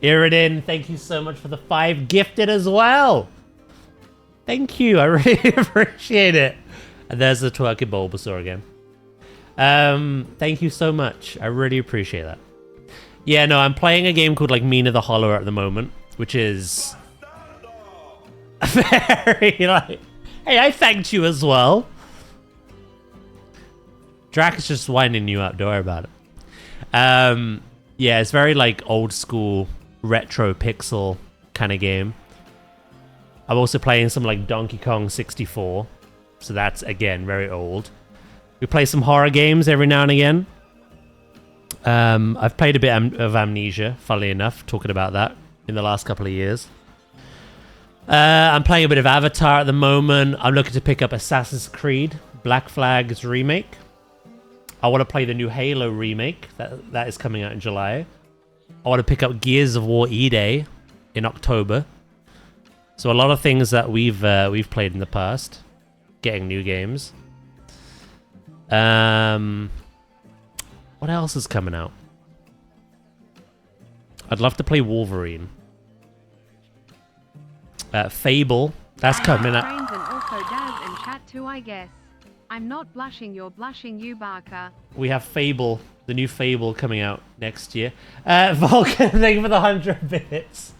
Iridin, thank you so much for the 5 gifted as well. Thank you, I really appreciate it. And there's the twerky Bulbasaur again. Thank you so much. I really appreciate that. Yeah, no, I'm playing a game called like Mina the Hollower at the moment, which is very like, hey, I thanked you as well. Drac is just winding you up, don't worry about it. Yeah, it's very like old school retro pixel kind of game. I'm also playing some like Donkey Kong 64, so that's again very old. We play some horror games every now and again. I've played a bit of Amnesia, funnily enough, talking about that in the last couple of years. I'm playing a bit of Avatar at the moment. I'm looking to pick up Assassin's Creed Black Flag's remake. I want to play the new Halo remake that is coming out in July. I want to pick up Gears of War E-Day in October. So a lot of things that we've played in the past, getting new games. What else is coming out? I'd love to play Wolverine. Fable, that's coming out. And also Daz and chat too, I guess. I'm not blushing, you're blushing, you Barker. We have Fable, the new Fable coming out next year. Vulcan, thank you for the 100 bits.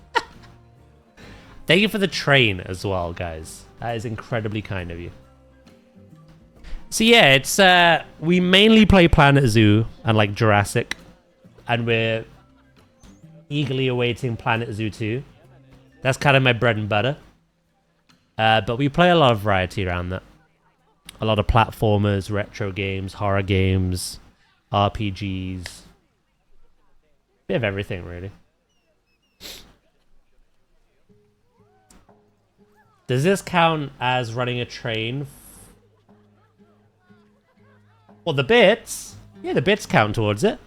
Thank you for the train as well, guys. That is incredibly kind of you. So yeah, it's we mainly play planetzoo and like Jurassic, and we're eagerly awaiting planetzoo 2. That's kind of my bread and butter. But we play a lot of variety around that. A lot of platformers, retro games, horror games, RPGs. Bit of everything, really. Does this count as running a train? Well, the bits. Yeah, the bits count towards it.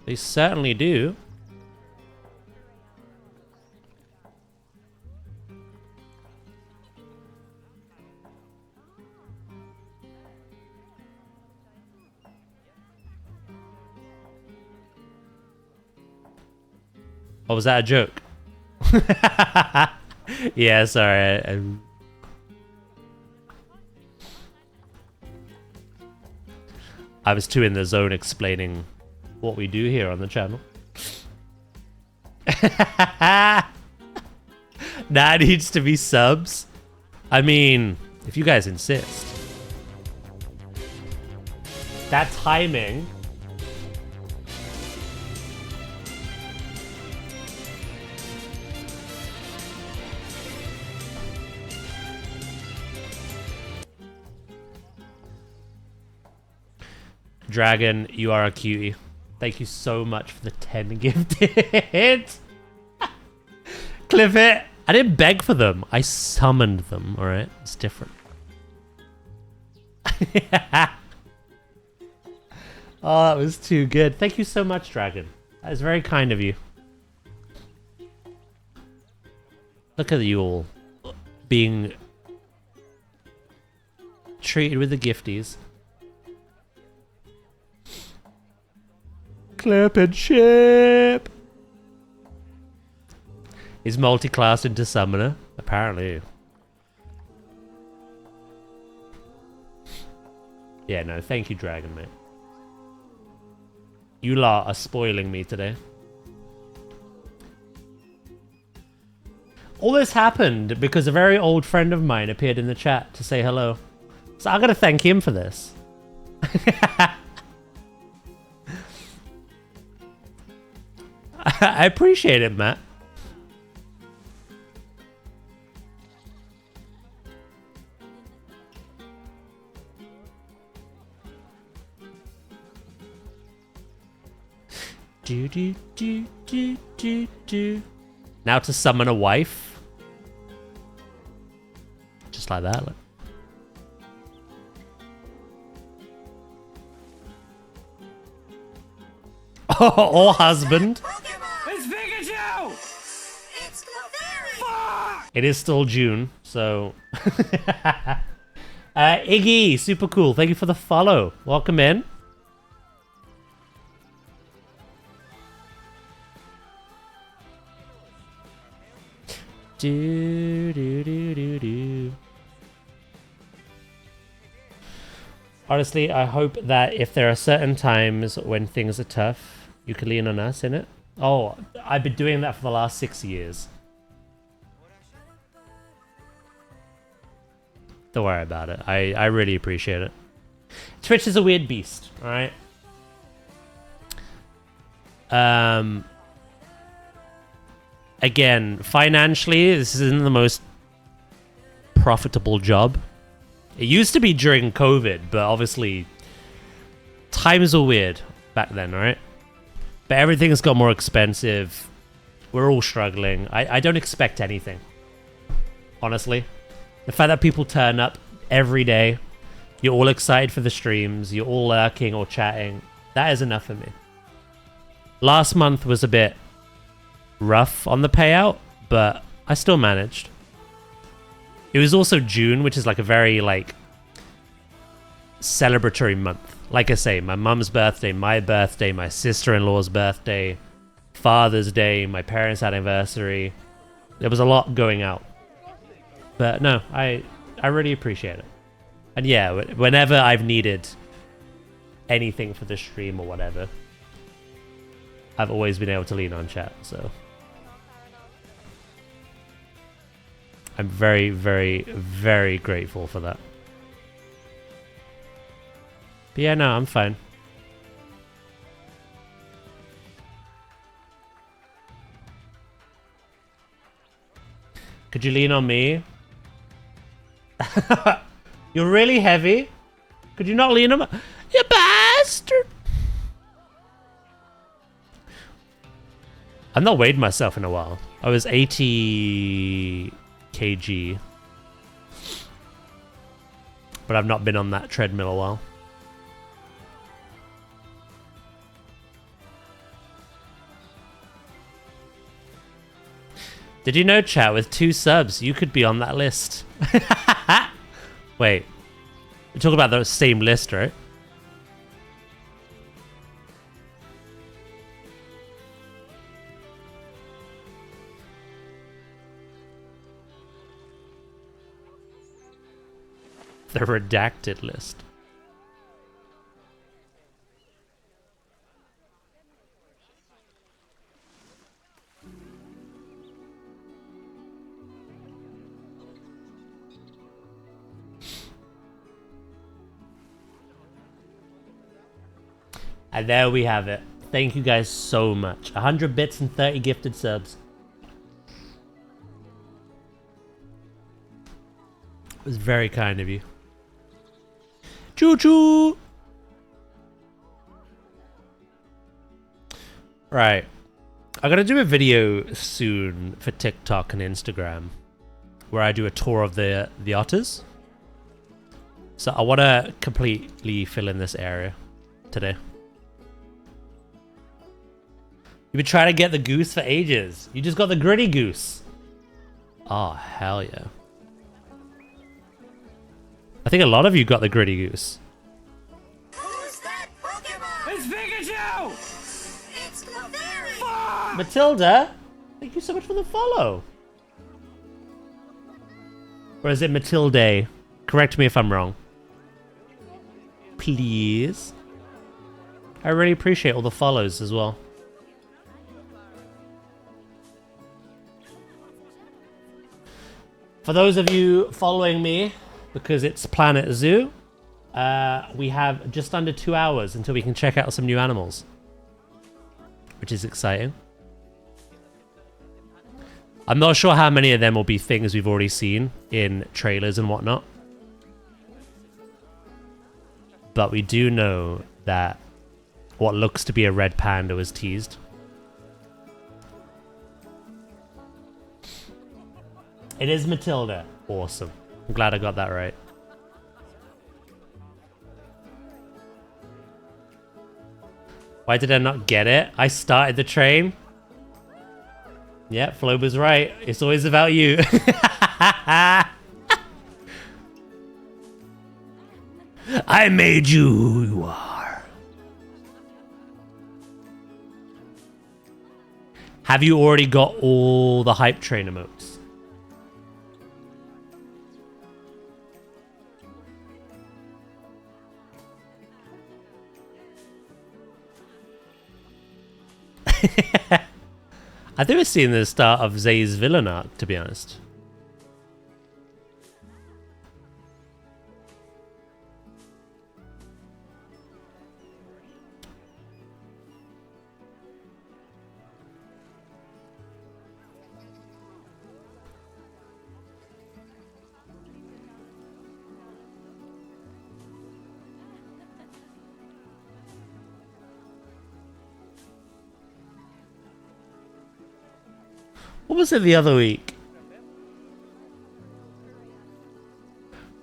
They certainly do. Oh, was that a joke? Yeah, sorry. I was too in the zone explaining what we do here on the channel. Nah, it needs to be subs. I mean, if you guys insist. That timing. Dragon, you are a cutie. Thank you so much for the 10 gifted. Cliff it. I didn't beg for them. I summoned them, alright? It's different. Oh, that was too good. Thank you so much, Dragon. That is very kind of you. Look at you all being treated with the gifties. Clip and ship. Is multi-classed into summoner? Apparently. Yeah, no, thank you, Dragon, mate. You lot are spoiling me today. All this happened because a very old friend of mine appeared in the chat to say hello. So I gotta thank him for this. I appreciate it, Matt. Do. Now to summon a wife. Just like that. Look. Or husband. It's Pikachu! It's Fuck! It is still June, so... Iggy, super cool. Thank you for the follow. Welcome in. Do. Honestly, I hope that if there are certain times when things are tough, you can lean on us in it. Oh, I've been doing that for the last 6 years. Don't worry about it. I really appreciate it. Twitch is a weird beast, alright? Again, financially, this isn't the most profitable job. It used to be during COVID, but obviously times were weird back then, right? But everything's got more expensive. We're all struggling. I don't expect anything, honestly. The fact that people turn up every day, you're all excited for the streams, you're all lurking or chatting, that is enough for me. Last month was a bit rough on the payout, but I still managed. It was also June, which is like a very like celebratory month. Like I say, my mum's birthday, my birthday, my sister-in-law's birthday, Father's Day, my parents' anniversary. There was a lot going out. But no, I really appreciate it. And yeah, whenever I've needed anything for the stream or whatever, I've always been able to lean on chat, so I'm very, very, very grateful for that. But yeah, no, I'm fine. Could you lean on me? You're really heavy. Could you not lean on me? You bastard! I've not weighed myself in a while. I was 80 kg. But I've not been on that treadmill a while. Did you know, chat, with 2 subs, you could be on that list? Wait. We're talking about the same list, right? The redacted list. And there we have it. Thank you guys so much. 100 bits and 30 gifted subs. It was very kind of you. Choo-choo! Right. I'm gonna do a video soon for TikTok and Instagram where I do a tour of the otters. So I want to completely fill in this area today. You've been trying to get the goose for ages. You just got the gritty goose. Oh, hell yeah. I think a lot of you got the gritty goose. Who's that Pokemon? It's Pikachu! It's Clefairy! Matilda, thank you so much for the follow. Or is it Matilde? Correct me if I'm wrong. Please. I really appreciate all the follows as well. For those of you following me, because it's Planet Zoo, we have just under 2 hours until we can check out some new animals, which is exciting. I'm not sure how many of them will be things we've already seen in trailers and whatnot. But we do know that what looks to be a red panda was teased. It is Matilda. Awesome. I'm glad I got that right. Why did I not get it? I started the train. Yeah, Floba's right. It's always about you. I made you who you are. Have you already got all the hype train emotes? I think we're seeing the start of Zay's villain arc, to be honest. What was it the other week?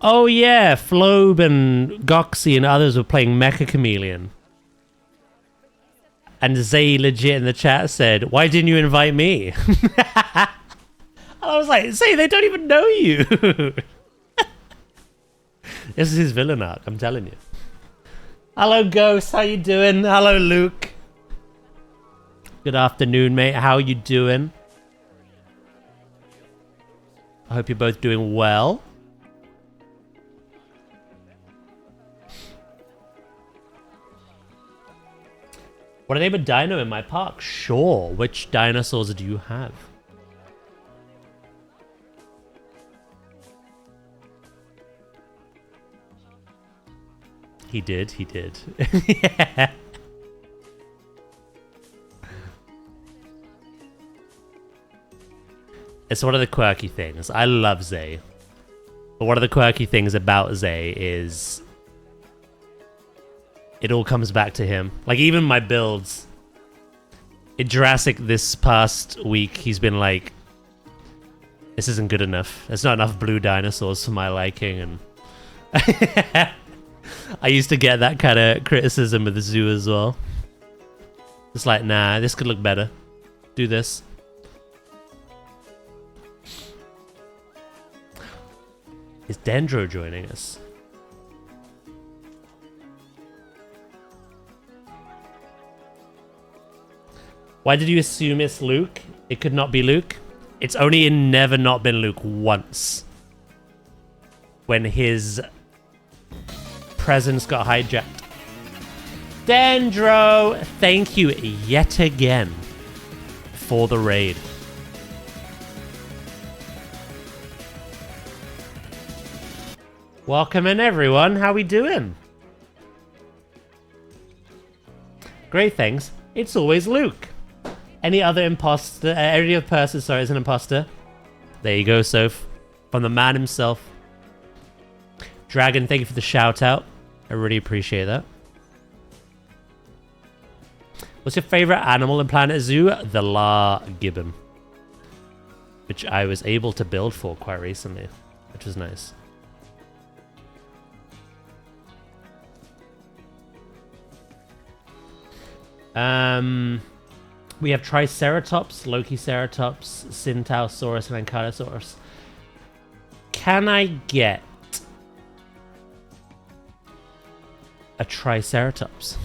Oh yeah, Flobe and Goxie and others were playing Mecha Chameleon. And Zay legit in the chat said, "Why didn't you invite me?" I was like, Zay, they don't even know you. This is his villain arc, I'm telling you. Hello Ghost, how you doing? Hello Luke. Good afternoon, mate. How you doing? I hope you're both doing well. Want to name a dino in my park? Sure. Which dinosaurs do you have? He did. Yeah. It's one of the quirky things. I love Zay. But one of the quirky things about Zay is it all comes back to him. Like, even my builds. In Jurassic this past week, he's been like, this isn't good enough. There's not enough blue dinosaurs for my liking. And I used to get that kind of criticism with the zoo as well. It's like, nah, this could look better. Do this. Is Dendro joining us? Why did you assume it's Luke? It could not be Luke. It's only never not been Luke once. When his presence got hijacked. Dendro, thank you yet again for the raid. Welcome in, everyone. How we doing? Great, thanks. It's always Luke. Any other imposter? Any other person, sorry, is an imposter. There you go, Soph. From the man himself. Dragon, thank you for the shout out. I really appreciate that. What's your favorite animal in Planet Zoo? The La Gibbon. Which I was able to build for quite recently, which was nice. We have Triceratops, Lokiceratops, Syntausaurus, and Ankylosaurus. Can I get a Triceratops?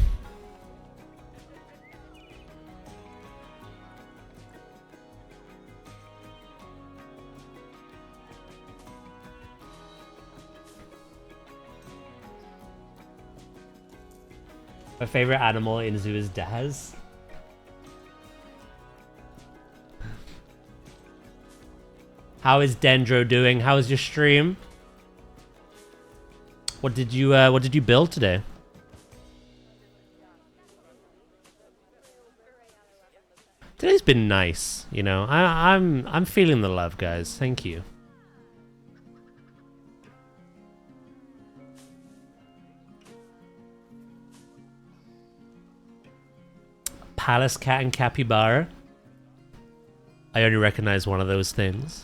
My favorite animal in zoo is Daz. How is Dendro doing? How was your stream? What did you build today? Today's been nice, you know. I'm feeling the love, guys. Thank you. Palace cat and capybara. I only recognize one of those things.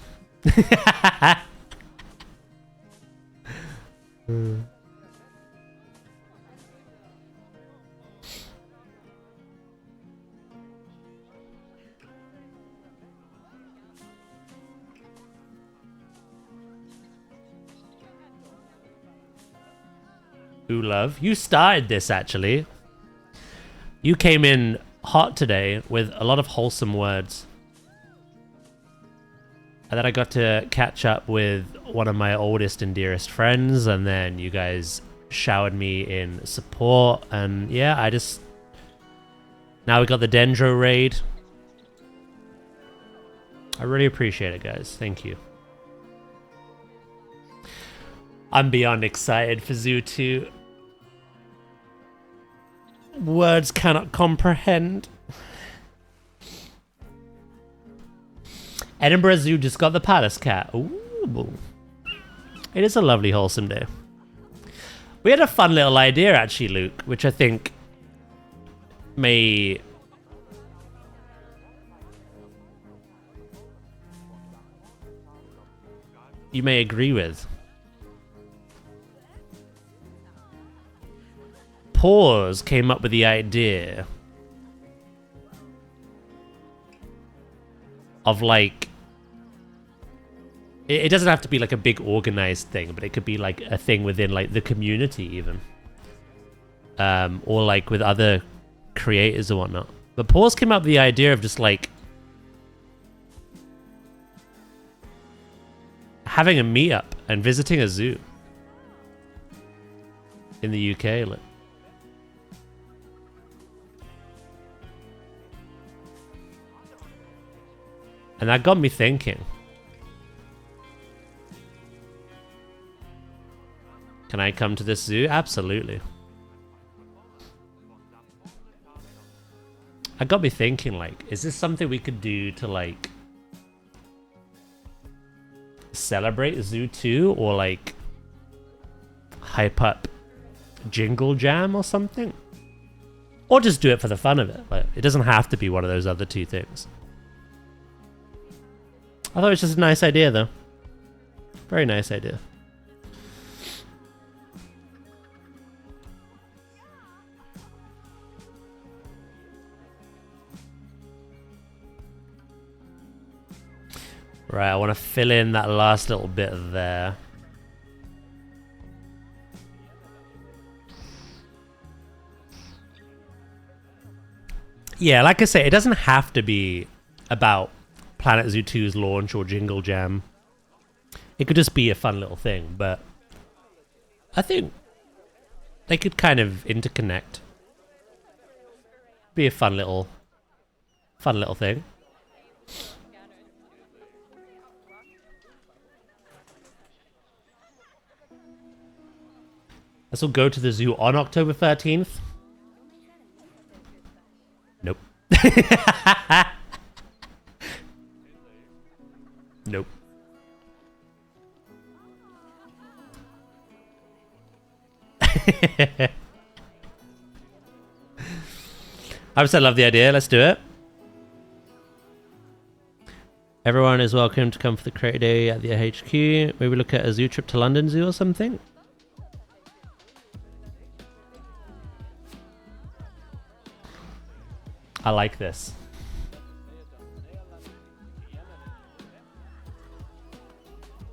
Ooh, love. You started this, actually. You came in hot today with a lot of wholesome words. And then I got to catch up with one of my oldest and dearest friends, and then you guys showered me in support, and yeah, I just... Now we got the Dendro raid. I really appreciate it, guys. Thank you. I'm beyond excited for Zoo 2. Words cannot comprehend. Edinburgh Zoo just got the palace cat. Ooh. It is a lovely, wholesome day. We had a fun little idea, actually, Luke, which I think may... you may agree with. Pause came up with the idea of, like, it doesn't have to be like a big organized thing, but it could be like a thing within like the community even, or like with other creators or whatnot. But Pause came up with the idea of just like having a meetup and visiting a zoo in the UK. Like, and that got me thinking. Can I come to this zoo? Absolutely. That got me thinking, like, is this something we could do to, like, celebrate Zoo 2 or, like, hype up Jingle Jam or something? Or just do it for the fun of it. Like, it doesn't have to be one of those other two things. I thought it was just a nice idea, though. Very nice idea. Right, I want to fill in that last little bit there. Yeah, like I say, it doesn't have to be about Planet Zoo 2's launch or Jingle Jam. It could just be a fun little thing, but I think they could kind of interconnect. Be a fun little thing. Let's all go to the zoo on October 13th. Nope. Nope. I love the idea. Let's do it. Everyone is welcome to come for the Creator Day at the HQ. Maybe look at a zoo trip to London Zoo or something. I like this.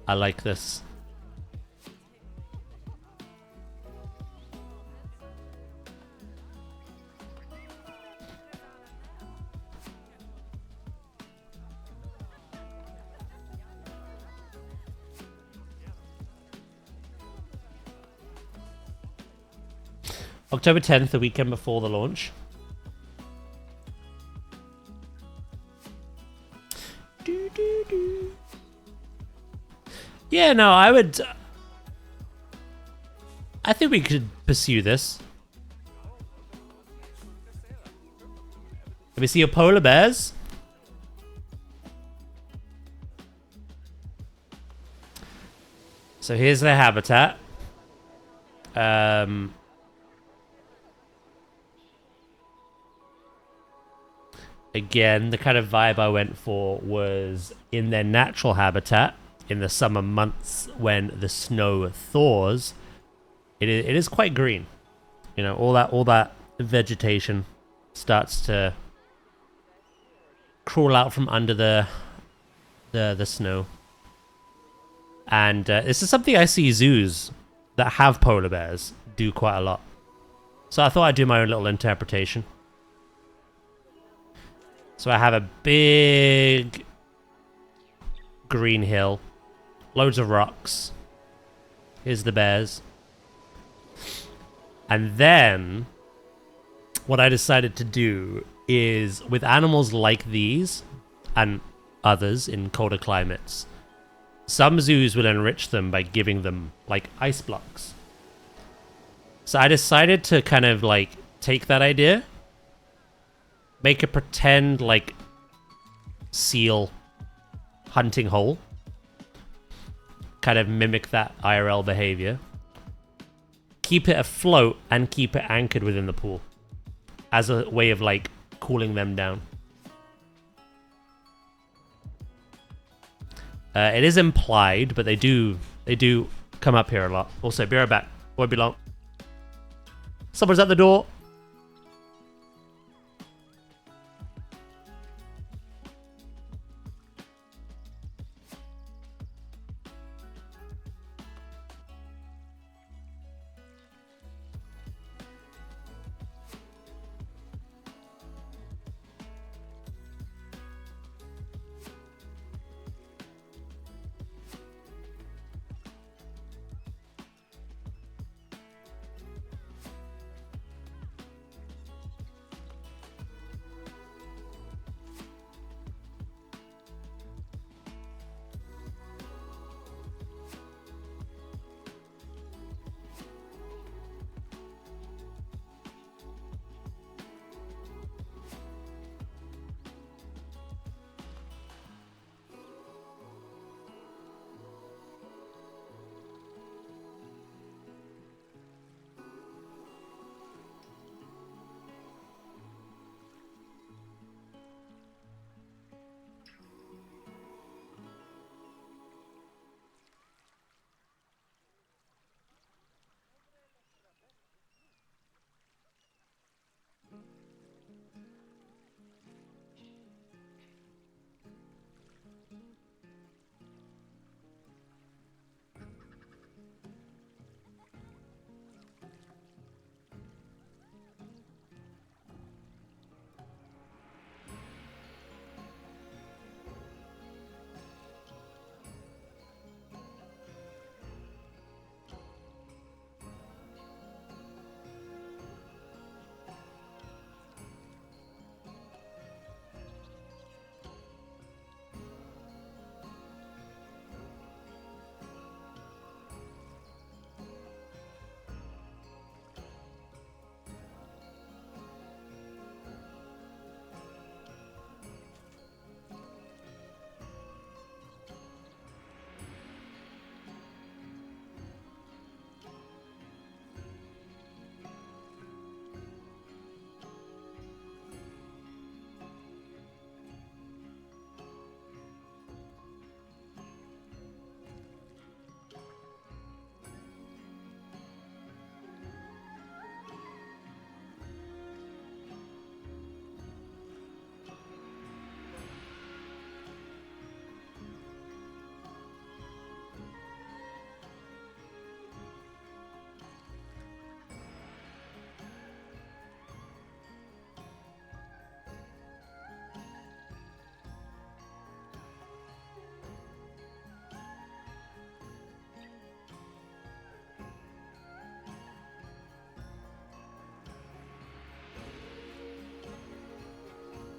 I like this. October 10th, the weekend before the launch. Yeah, no, I would... I think we could pursue this. Let me see your polar bears. So here's their habitat. Again, the kind of vibe I went for was in their natural habitat in the summer months when the snow thaws. It is quite green. You know, all that vegetation starts to crawl out from under the snow. And this is something I see zoos that have polar bears do quite a lot. So I thought I'd do my own little interpretation. So I have a big green hill, loads of rocks. Here's the bears. And then what I decided to do is with animals like these and others in colder climates, some zoos will enrich them by giving them like ice blocks. So I decided to kind of like take that idea, make a pretend like seal hunting hole, kind of mimic that IRL behavior, keep it afloat and keep it anchored within the pool as a way of like cooling them down. It is implied, but they do come up here a lot. Also, be right back. Won't be long. Someone's at the door.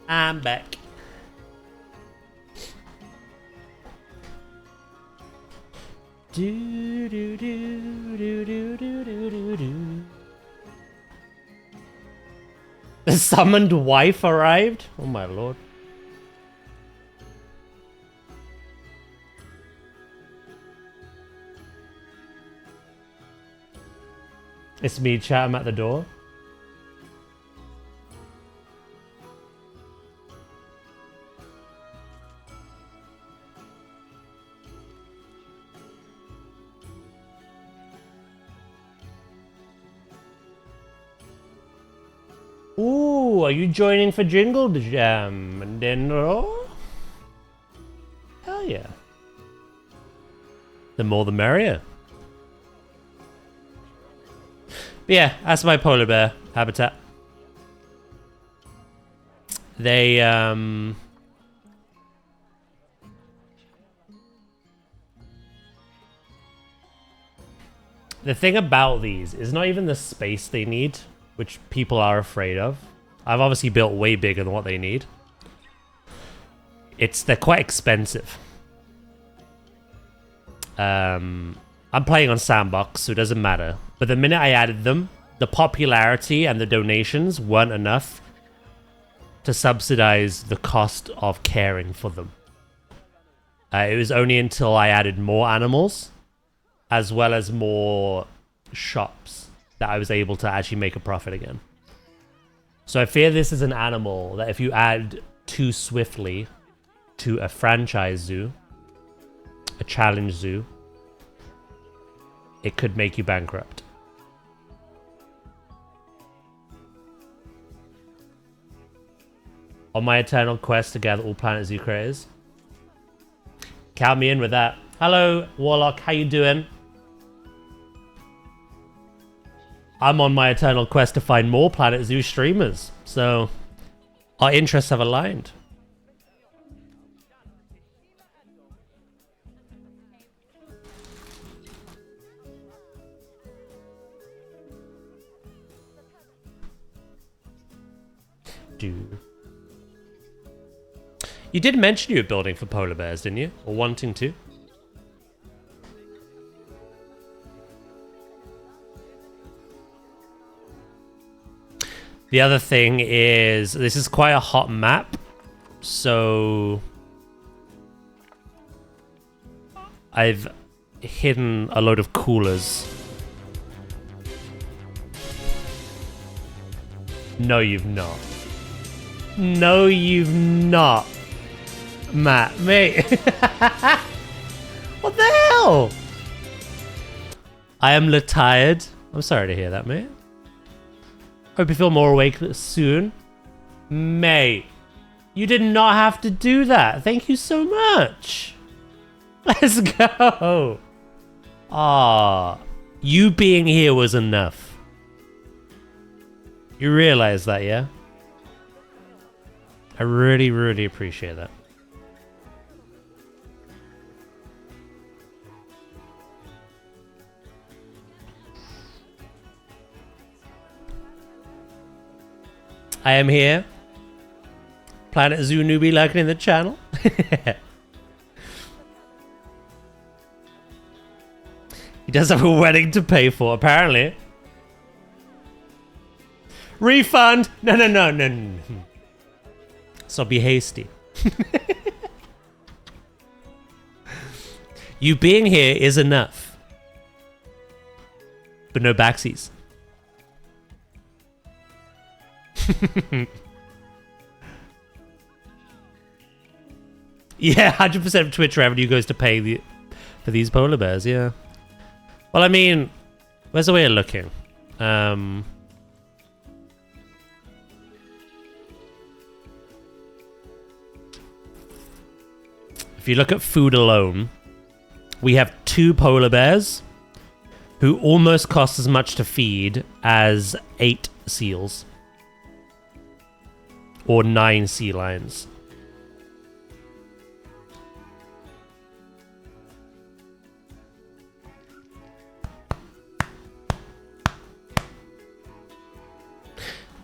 I'm back. Do, do, do, do, do, do, do, do. The summoned wife arrived? Oh my lord. It's me, chat. I'm at the door. Ooh, are you joining for Jingle Jam? And then, oh? Hell yeah. The more the merrier. But yeah, that's my polar bear habitat. They, the thing about these is not even the space they need, which people are afraid of. I've obviously built way bigger than what they need. They're quite expensive. I'm playing on Sandbox, so it doesn't matter. But the minute I added them, the popularity and the donations weren't enough to subsidize the cost of caring for them. It was only until I added more animals, as well as more shops, that I was able to actually make a profit again. So I fear this is an animal that if you add too swiftly to a franchise zoo, a challenge zoo, it could make you bankrupt. On my eternal quest to gather all Planet Zoo creators. Count me in with that. Hello, Warlock, how you doing? I'm on my eternal quest to find more Planet Zoo streamers, so our interests have aligned. You did mention you were building for polar bears, didn't you? Or wanting to? The other thing is, this is quite a hot map, so I've hidden a load of coolers. No, you've not. No, you've not. Matt, mate. What the hell? I am tired. I'm sorry to hear that, mate. Hope you feel more awake soon. Mate, you did not have to do that. Thank you so much. Let's go. Ah, you being here was enough. You realize that, yeah? I really, really appreciate that. I am here. Planet Zoo newbie lurking in the channel. He does have a wedding to pay for, apparently. Refund! No. So be hasty. You being here is enough. But no backsies. Yeah, 100% of Twitch revenue goes to pay for these polar bears, yeah. Well, I mean, where's the way of looking? If you look at food alone, we have 2 polar bears who almost cost as much to feed as 8 seals. Or 9 sea lions.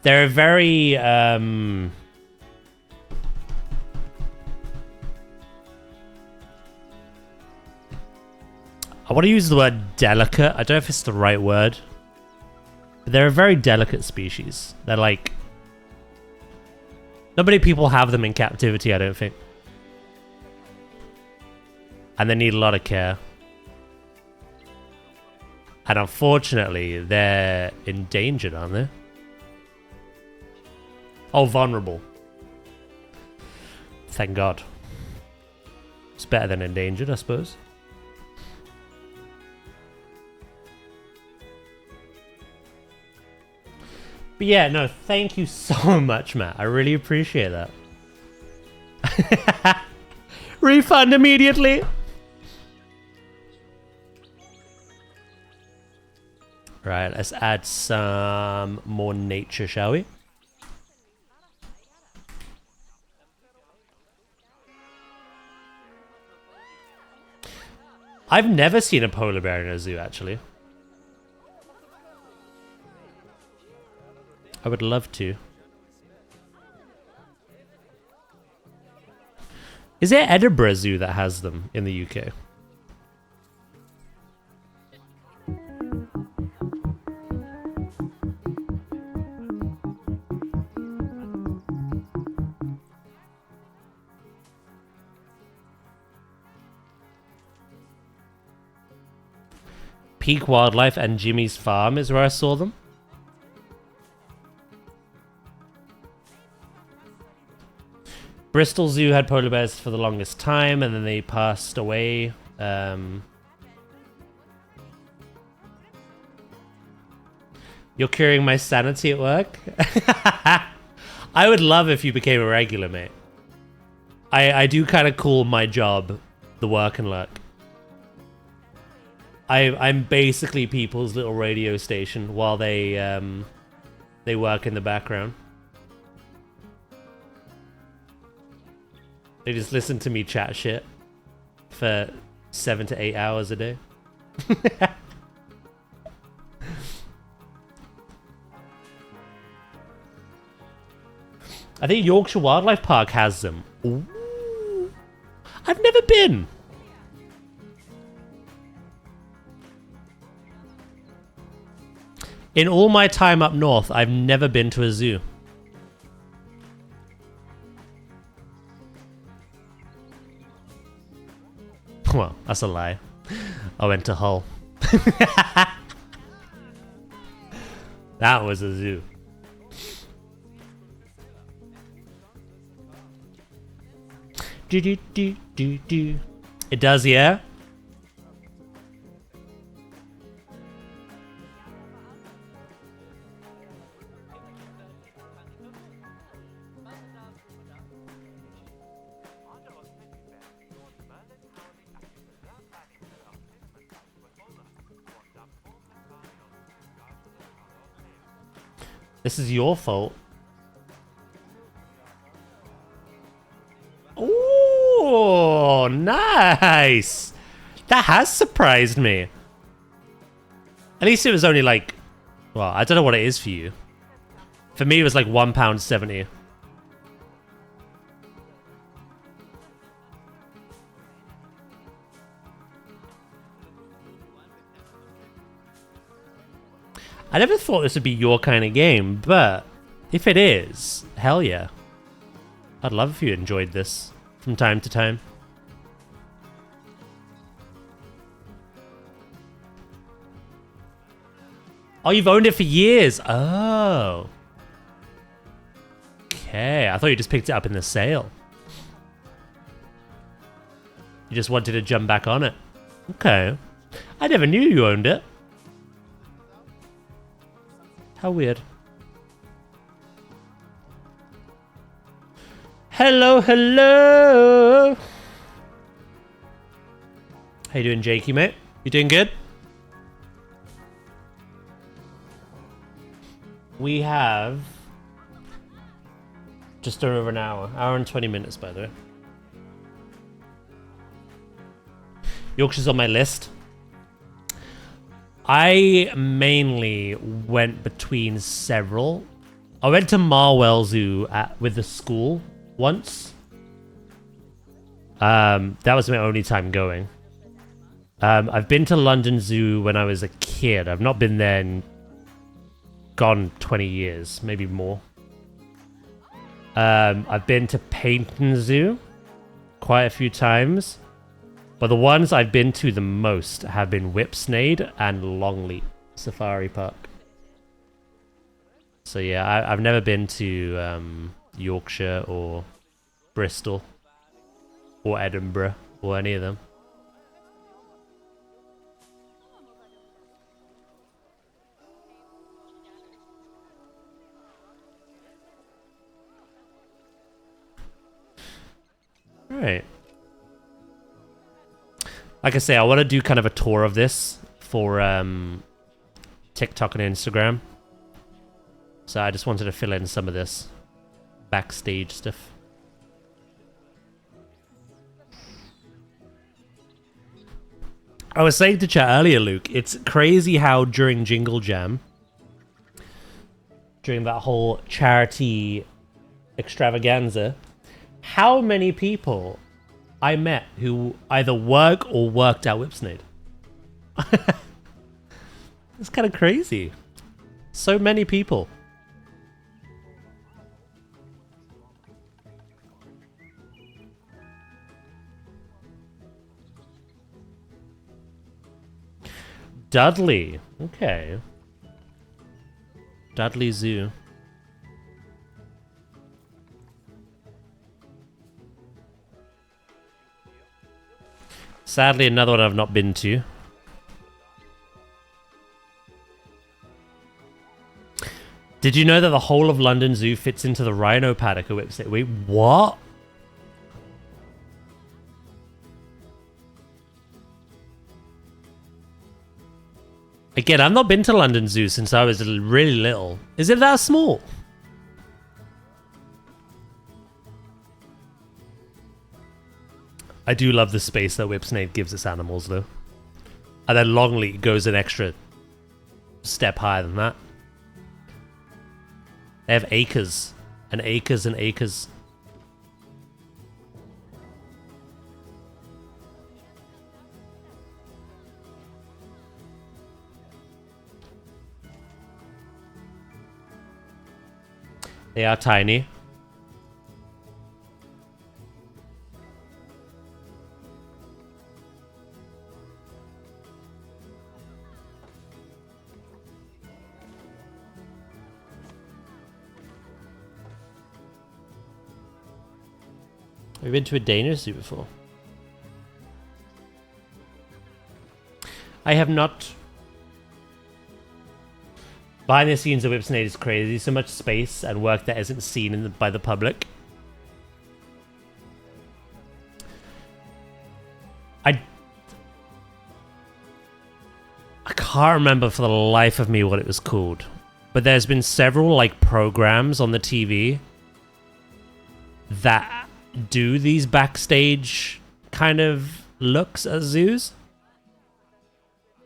They're very, I want to use the word delicate. I don't know if it's the right word. But they're a very delicate species. They're like... Not many people have them in captivity, I don't think. And they need a lot of care. And unfortunately, they're endangered, aren't they? Oh, vulnerable. Thank God. It's better than endangered, I suppose. But yeah, no, thank you so much, Matt. I really appreciate that. Refund immediately. Right, let's add some more nature, shall we? I've never seen a polar bear in a zoo, actually. I would love to. Is it Edinburgh Zoo that has them in the UK? Peak Wildlife and Jimmy's Farm is where I saw them. Bristol Zoo had polar bears for the longest time, and then they passed away. You're curing my sanity at work? I would love if you became a regular, mate. I do kind of call my job the work and luck. I'm basically people's little radio station while they work in the background. They just listen to me chat shit for 7 to 8 hours a day. I think Yorkshire Wildlife Park has them. Ooh. I've never been. In all my time up north, I've never been to a zoo. Well, that's a lie. I went to Hull. That was a zoo. It does, yeah? This is your fault. Oh, nice. That has surprised me. At least it was only like, well, I don't know what it is for you. For me, it was like £1.70. I never thought this would be your kind of game, but if it is, hell yeah. I'd love if you enjoyed this from time to time. Oh, you've owned it for years. Oh. Okay, I thought you just picked it up in the sale. You just wanted to jump back on it. Okay. I never knew you owned it. How weird. Hello, hello. How you doing, Jakey, mate? You doing good? We have just over an hour. Hour and 20 minutes, by the way. Yorkshire's on my list. I mainly went between several. I went to Marwell Zoo with the school once. That was my only time going. I've been to London Zoo when I was a kid. I've not been there in gone 20 years, maybe more. I've been to Paynton Zoo quite a few times, but the ones I've been to the most have been Whipsnade and Longleat Safari Park. So yeah, I've never been to Yorkshire or Bristol or Edinburgh or any of them. Right. Like I say, I want to do kind of a tour of this for TikTok and Instagram. So I just wanted to fill in some of this backstage stuff. I was saying to chat earlier, Luke, it's crazy how during Jingle Jam, during that whole charity extravaganza, how many people I met who either work or worked at Whipsnade. It's kind of crazy. So many people. Dudley. Okay. Dudley Zoo. Sadly, another one I've not been to. Did you know that the whole of London Zoo fits into the rhino paddock at Whipsnade? Wait, what? Again, I've not been to London Zoo since I was really little. Is it that small? I do love the space that Whipsnade gives its animals, though. And then Longleat goes an extra step higher than that. They have acres and acres and acres. They are tiny. Have you been to a Danish zoo before? I have not. Behind the scenes of Whipsnade is crazy. So much space and work that isn't seen by the public. I can't remember for the life of me what it was called. But there's been several like programs on the TV that do these backstage kind of looks at zoos.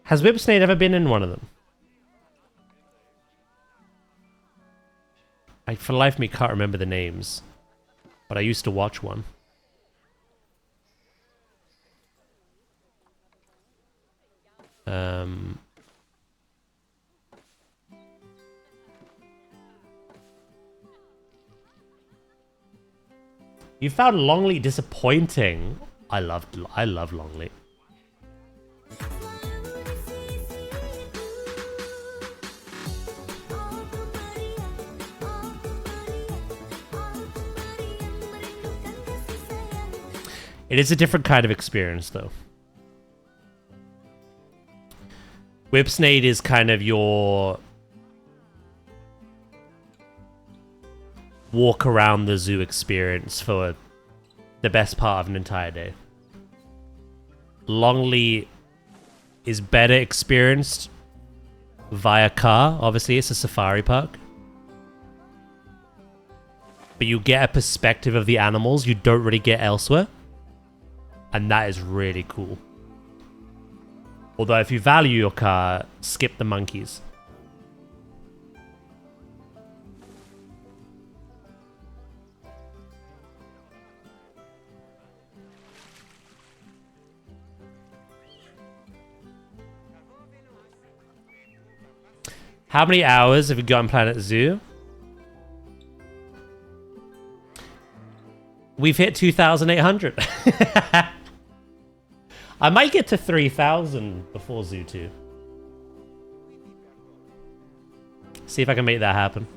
Has Whipsnade ever been in one of them? I, for the life of me, can't remember the names. But I used to watch one. You found Longleat disappointing. I love Longleat. It is a different kind of experience, though. Whipsnade is kind of your walk around the zoo experience for the best part of an entire day. Longleat is better experienced via car. Obviously, it's a safari park. But you get a perspective of the animals you don't really get elsewhere. And that is really cool. Although if you value your car, skip the monkeys. How many hours have you got on Planet Zoo? We've hit 2,800. I might get to 3,000 before Zoo 2. See if I can make that happen.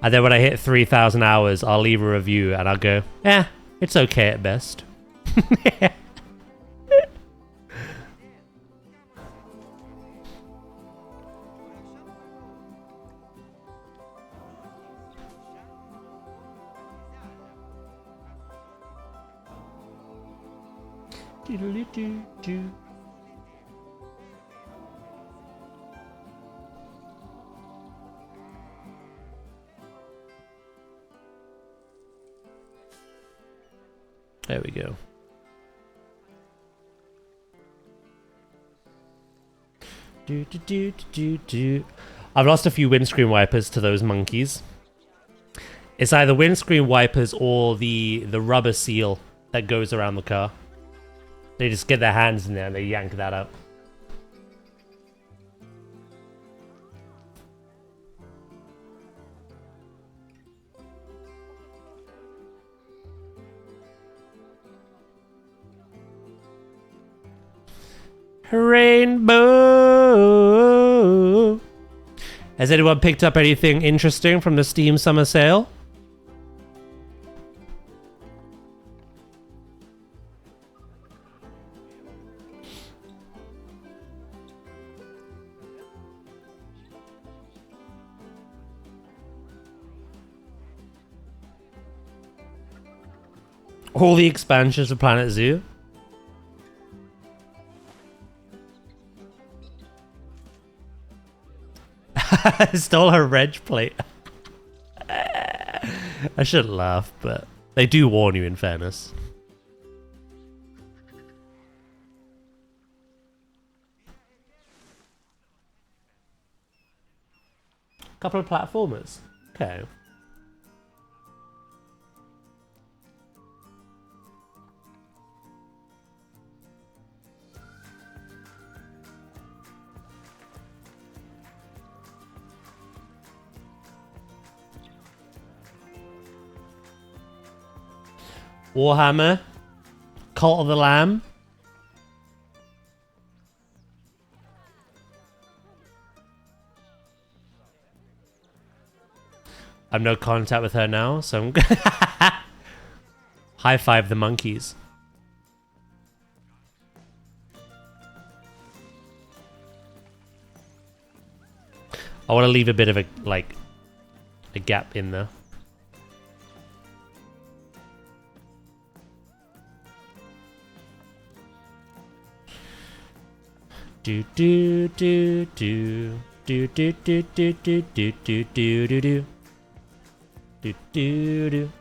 And then when I hit 3,000 hours, I'll leave a review and I'll go, it's okay at best. There we go. I've lost a few windscreen wipers to those monkeys. It's either windscreen wipers or the rubber seal that goes around the car. They just get their hands in there and they yank that out. Rainbow. Has anyone picked up anything interesting from the Steam Summer Sale? All the expansions of Planet Zoo. Stole her reg plate. I shouldn't laugh, but they do warn you in fairness. Couple of platformers. Okay. Warhammer, Cult of the Lamb. I've no contact with her now, so I'm high five the monkeys. I want to leave a bit of a gap in there. Do do do do do do do do do do do do do do.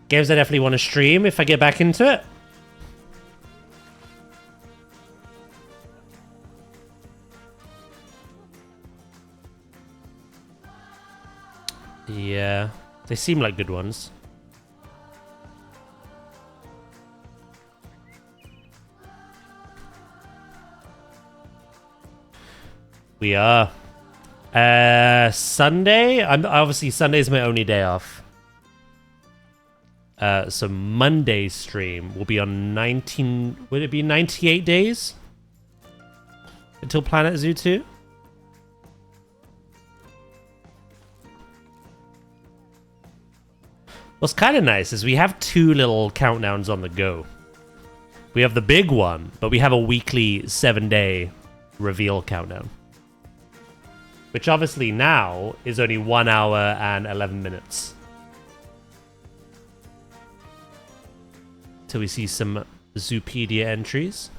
Games I definitely want to stream if I get back into it. Yeah, they seem like good ones. We are. Sunday? Obviously, Sunday's my only day off. So Monday's stream will be on 19... Would it be 98 days? Until Planet Zoo 2? What's kind of nice is we have two little countdowns on the go. We have the big one, but we have a weekly 7-day reveal countdown. Which obviously now is only 1 hour and 11 minutes. Till we see some Zoopedia entries.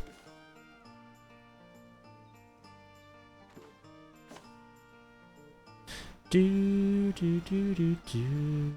Do do do do do.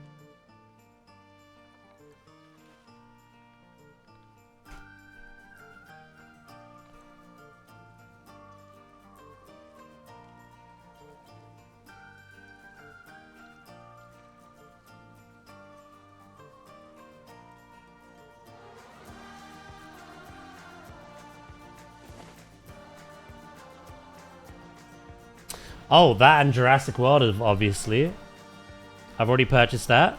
Oh, that and Jurassic World, obviously. I've already purchased that.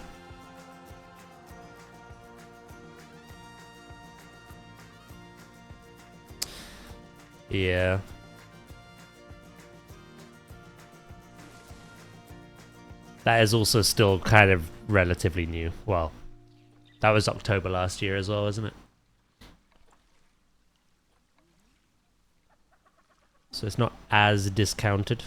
Yeah. That is also still kind of relatively new. Well, that was October last year as well, isn't it? So it's not as discounted.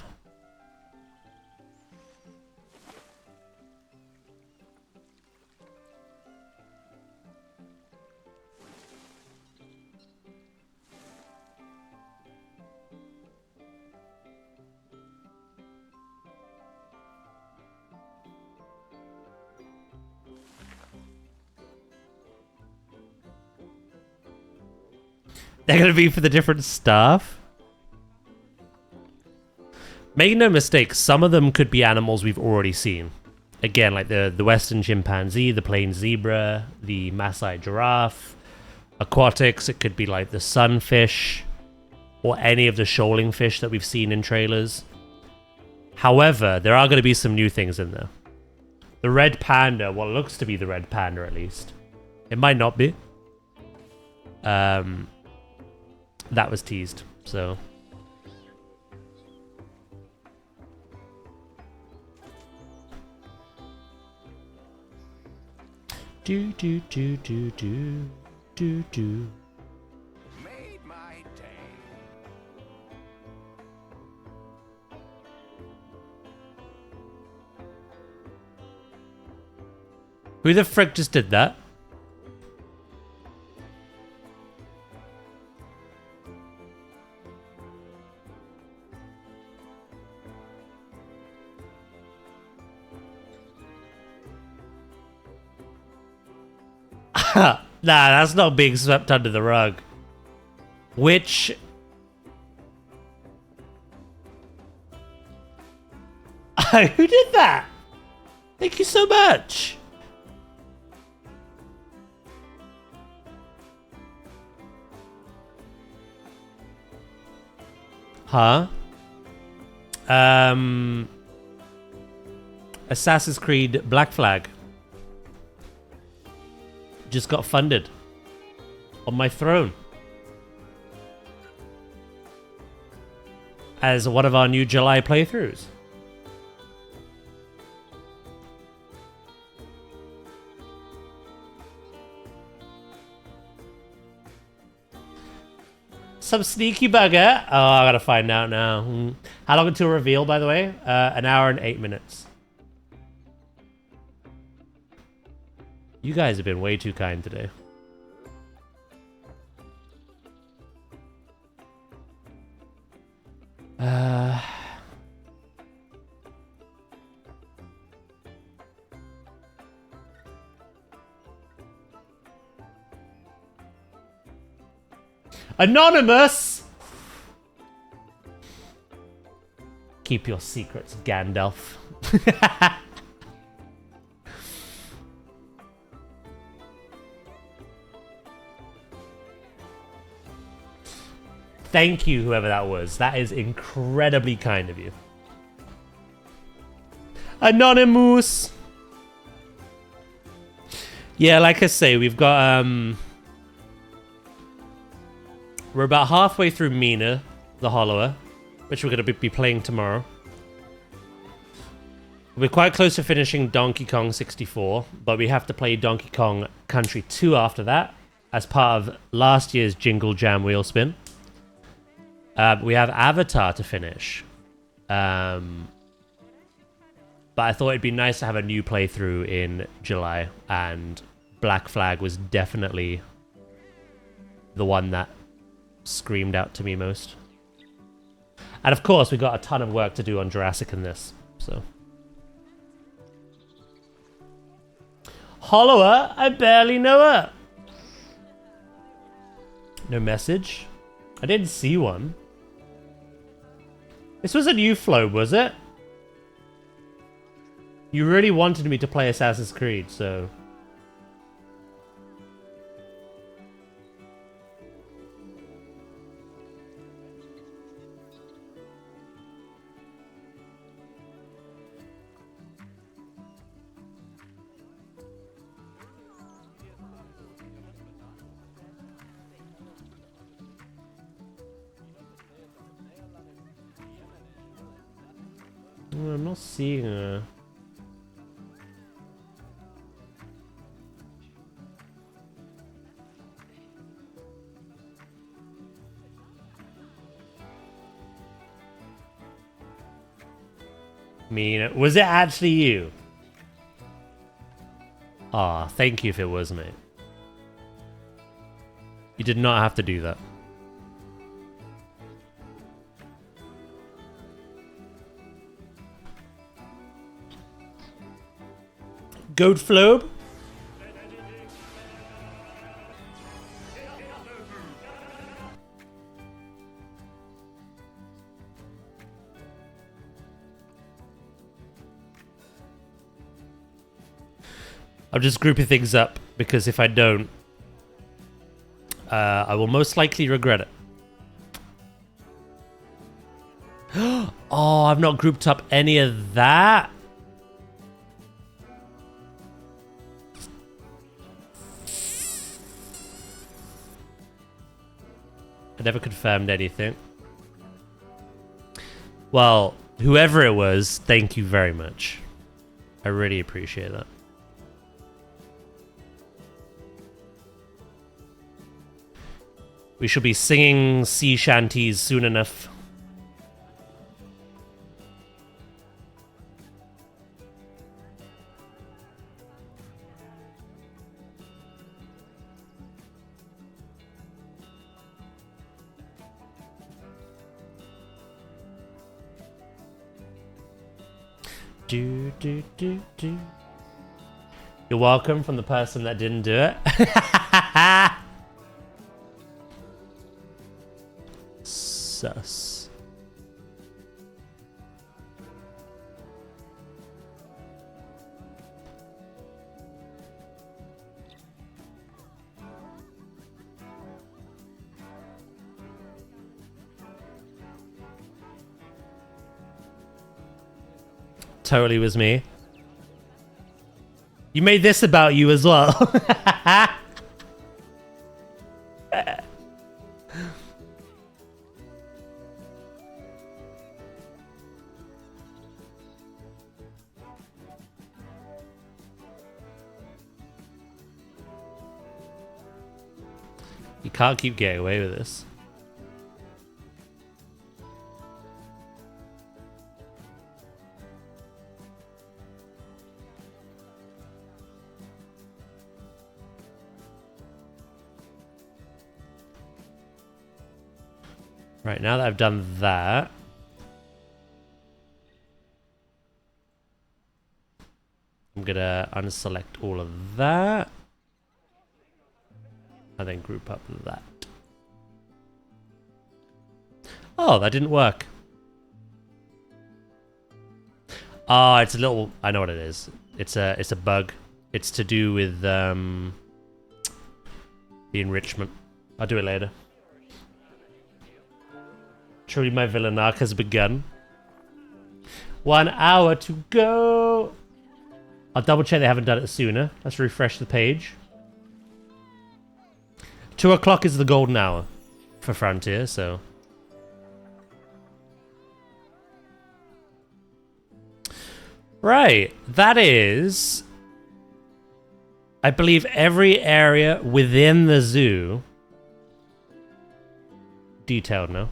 They're going to be for the different stuff. Make no mistake, some of them could be animals we've already seen. Again, like the western chimpanzee, the plain zebra, the Maasai giraffe. Aquatics, it could be like the sunfish or any of the shoaling fish that we've seen in trailers. However, there are going to be some new things in there. The red panda, what looks to be the red panda at least. It might not be. That was teased, so... Do. Made my day. Who the frick just did that? Nah, that's not being swept under the rug. Which... Who did that? Thank you so much. Huh? Assassin's Creed Black Flag. Just got funded on my throne as one of our new July playthroughs. Some sneaky bugger. Oh, I gotta find out now. How long until reveal, by the way? An hour and 8 minutes. You guys have been way too kind today. Anonymous! Keep your secrets, Gandalf. Thank you, whoever that was. That is incredibly kind of you. Anonymous! Yeah, like I say, we've got, we're about halfway through Mina, the Hollower, which we're going to be playing tomorrow. We're quite close to finishing Donkey Kong 64, but we have to play Donkey Kong Country 2 after that, as part of last year's Jingle Jam Wheel Spin. We have Avatar to finish. But I thought it'd be nice to have a new playthrough in July, and Black Flag was definitely the one that screamed out to me most. And of course, we got a ton of work to do on Jurassic in this, so. Hollower? I barely know her. No message? I didn't see one. This was a new flow, was it? You really wanted me to play Assassin's Creed, so... I'm not seeing her. Was it actually you? Ah, thank you if it was, mate. You did not have to do that. Goat Flobe? I'm just grouping things up because if I don't, I will most likely regret it. Oh, I've not grouped up any of that. I never confirmed anything. Well, whoever it was, thank you very much. I really appreciate that. We shall be singing sea shanties soon enough. Do, do, do, do. You're welcome from the person that didn't do it. Sus. Totally was me. You made this about you as well. You can't keep getting away with this. Right, now that I've done that, I'm gonna unselect all of that and then group up that. Oh, that didn't work. Oh, it's a little, I know what it is. It's a bug. It's to do with the enrichment. I'll do it later. Truly my villain arc has begun. 1 hour to go. I'll double check they haven't done it sooner. Let's refresh the page. 2 o'clock is the golden hour for Frontier, so. Right, that is, I believe, every area within the zoo detailed now.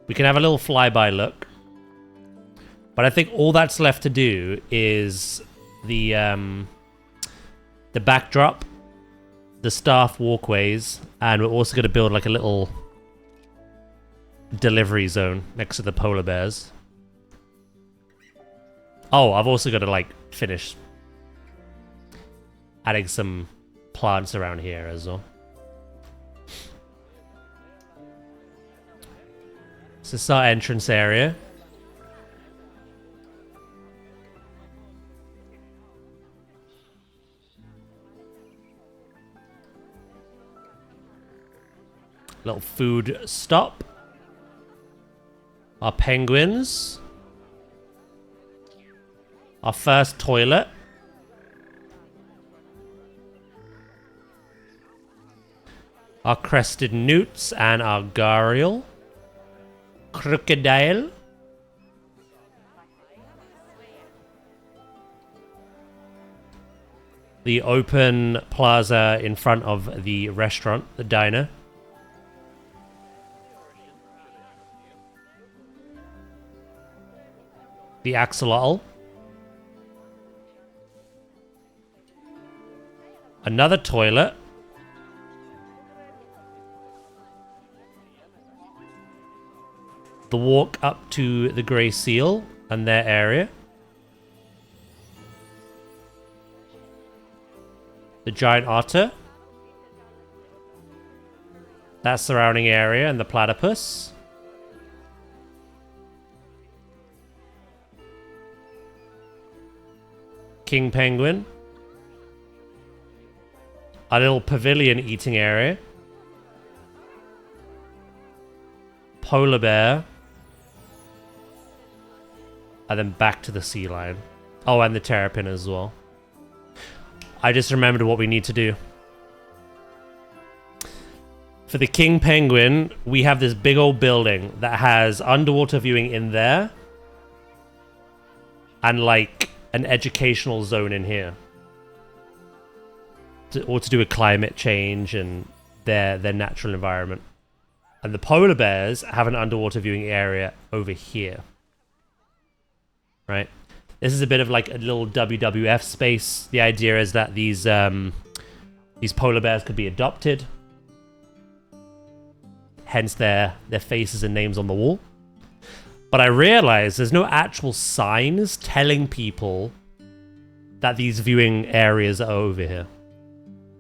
We can have a little flyby look. But I think all that's left to do is the backdrop, the staff walkways, and we're also going to build like a little delivery zone next to the polar bears. Oh, I've also got to like finish adding some plants around here as well. So this is our entrance area. Little food stop. Our penguins. Our first toilet. Our crested newts and our gharial. Crocodile. the open plaza in front of the restaurant, the diner. The axolotl. Another toilet. The walk up to the grey seal and their area. The giant otter. That surrounding area and the platypus. King penguin. A little pavilion eating area. Polar bear. And then back to the sea lion. Oh, and the terrapin as well. I just remembered what we need to do. For the king penguin, we have this big old building that has underwater viewing in there. And like an educational zone in here. Or to do with climate change and their natural environment. And the polar bears have an underwater viewing area over here. Right? This is a bit of like a little WWF space. The idea is that these polar bears could be adopted. Hence their faces and names on the wall. But I realize there's no actual signs telling people that these viewing areas are over here.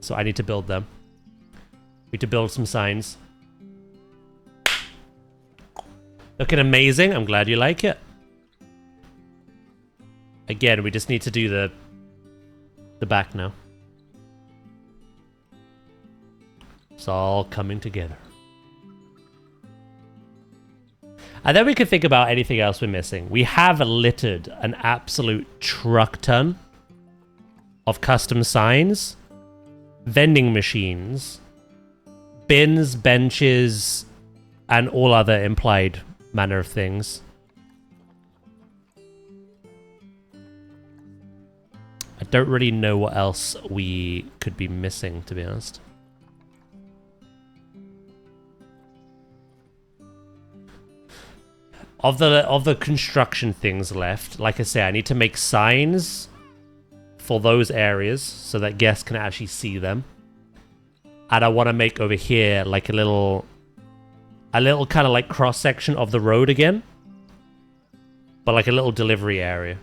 So I need to build them. We need to build some signs. Looking amazing. I'm glad you like it. Again, we just need to do the back now. It's all coming together. And then we could think about anything else we're missing. We have littered an absolute truck ton of custom signs, vending machines, bins, benches, and all other implied manner of things. I don't really know what else we could be missing, to be honest. Of the construction things left, like I say, I need to make signs for those areas so that guests can actually see them. And I want to make over here like a little kind of like cross section of the road again, but like a little delivery area.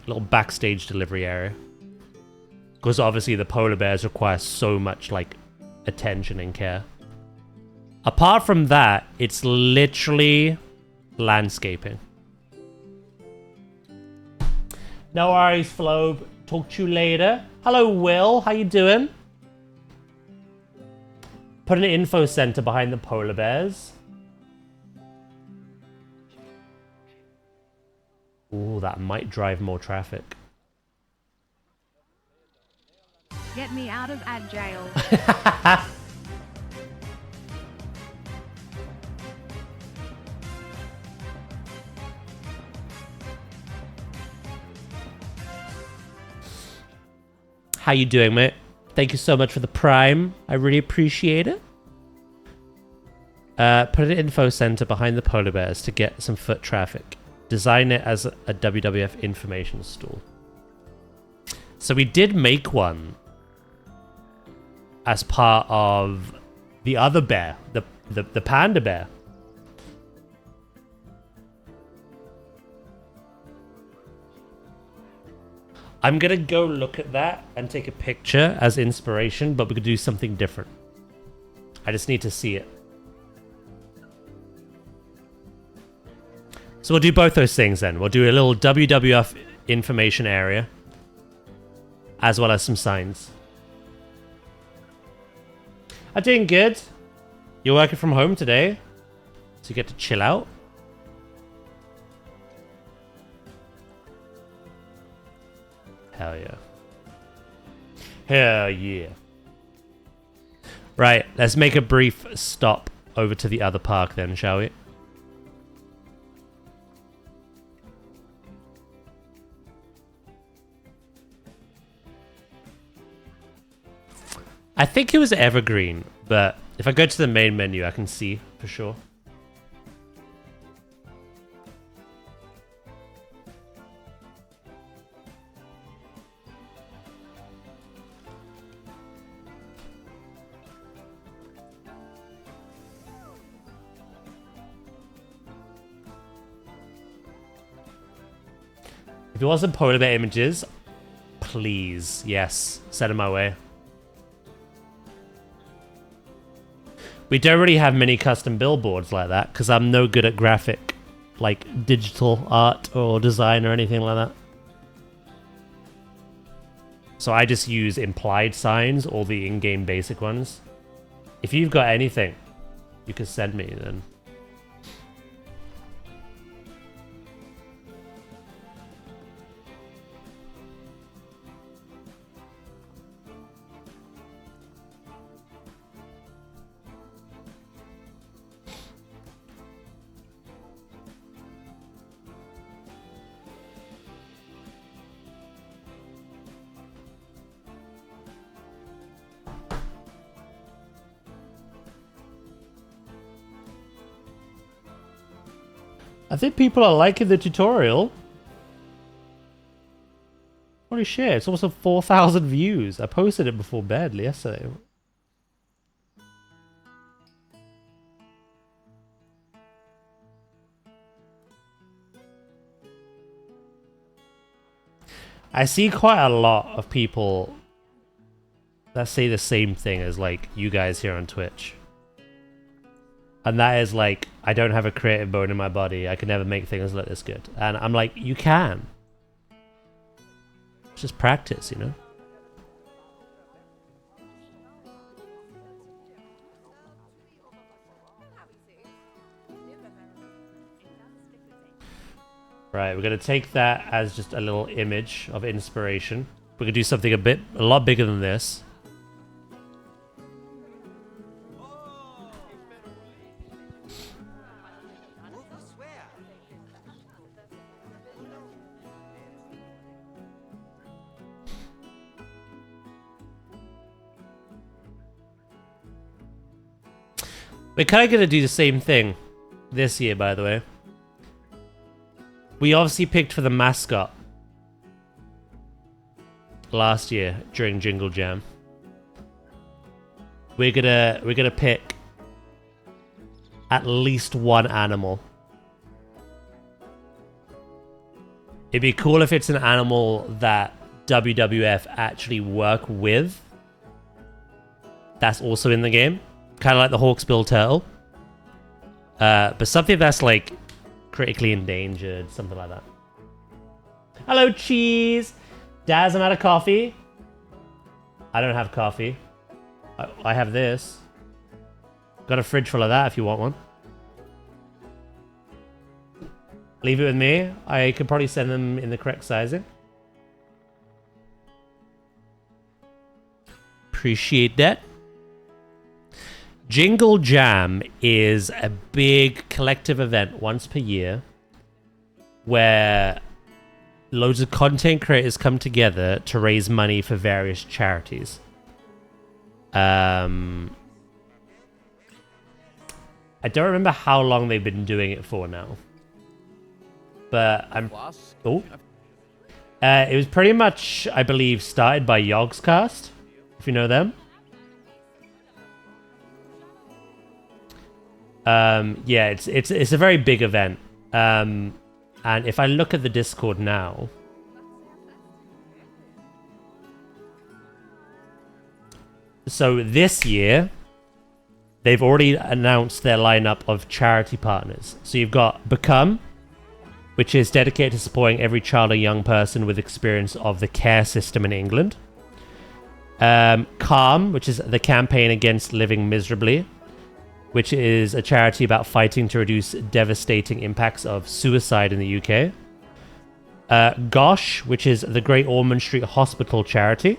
Little backstage delivery area. Because obviously the polar bears require so much like attention and care. Apart from that, it's literally landscaping. No worries, Flobe. Talk to you later. Hello, Will. How you doing? Put an info center behind the polar bears. Ooh, that might drive more traffic. Get me out of ad jail. How you doing, mate? Thank you so much for the Prime. I really appreciate it. Put an info center behind the polar bears to get some foot traffic. Design it as a WWF information stall. So we did make one as part of the other bear, the panda bear. I'm gonna go look at that and take a picture as inspiration, but we could do something different. I just need to see it. So we'll do both those things then. We'll do a little WWF information area, as well as some signs. I'm doing good. You're working from home today, so you get to chill out. Hell yeah. Hell yeah. Right, let's make a brief stop over to the other park then, shall we? I think it was evergreen, but if I go to the main menu, I can see for sure. If it wasn't polar bear images, please, yes, send them my way. We don't really have many custom billboards like that because I'm no good at graphic, like digital art or design or anything like that. So I just use implied signs or the in-game basic ones. If you've got anything you can send me, then. I think people are liking the tutorial. Holy shit, it's also 4,000 views. I posted it before bed yesterday. I see quite a lot of people that say the same thing as like you guys here on Twitch. And that is like, I don't have a creative bone in my body. I can never make things like this good. And I'm like, you can. It's just practice, you know? Right, we're going to take that as just a little image of inspiration. We're going to do something a lot bigger than this. We're kind of going to do the same thing this year, by the way. We obviously picked for the mascot last year during Jingle Jam. We're gonna pick at least one animal. It'd be cool if it's an animal that WWF actually work with. That's also in the game. Kind of like the Hawksbill turtle. But something that's like critically endangered, something like that. Hello, cheese! Daz, I'm out of coffee. I don't have coffee. I have this. Got a fridge full of that if you want one. Leave it with me. I could probably send them in the correct sizing. Appreciate that. Jingle Jam is a big collective event once per year where loads of content creators come together to raise money for various charities. I don't remember how long they've been doing it for now. But I'm... Oh. It was pretty much, I believe, started by Yogscast, if you know them. Yeah, it's a very big event. And if I look at the Discord now, so this year they've already announced their lineup of charity partners. So you've got Become, which is dedicated to supporting every child or young person with experience of the care system in England. Calm, which is the campaign against living miserably, which is a charity about fighting to reduce devastating impacts of suicide in the UK. Gosh, which is the Great Ormond Street Hospital charity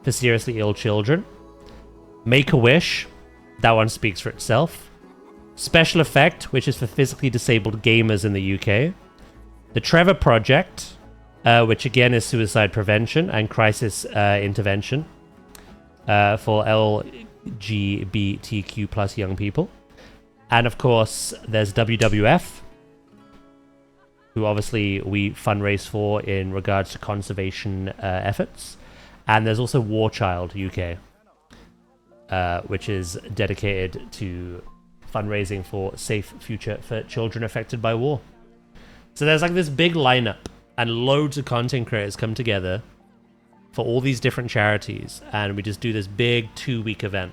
for seriously ill children. Make-A-Wish, that one speaks for itself. Special Effect, which is for physically disabled gamers in the UK. The Trevor Project, which again is suicide prevention and crisis intervention. for LGBTQ plus young people. And of course, there's WWF, who obviously we fundraise for in regards to conservation efforts. And there's also War Child UK, which is dedicated to fundraising for safe future for children affected by war. So there's like this big lineup, and loads of content creators come together for all these different charities, and we just do this big 2-week event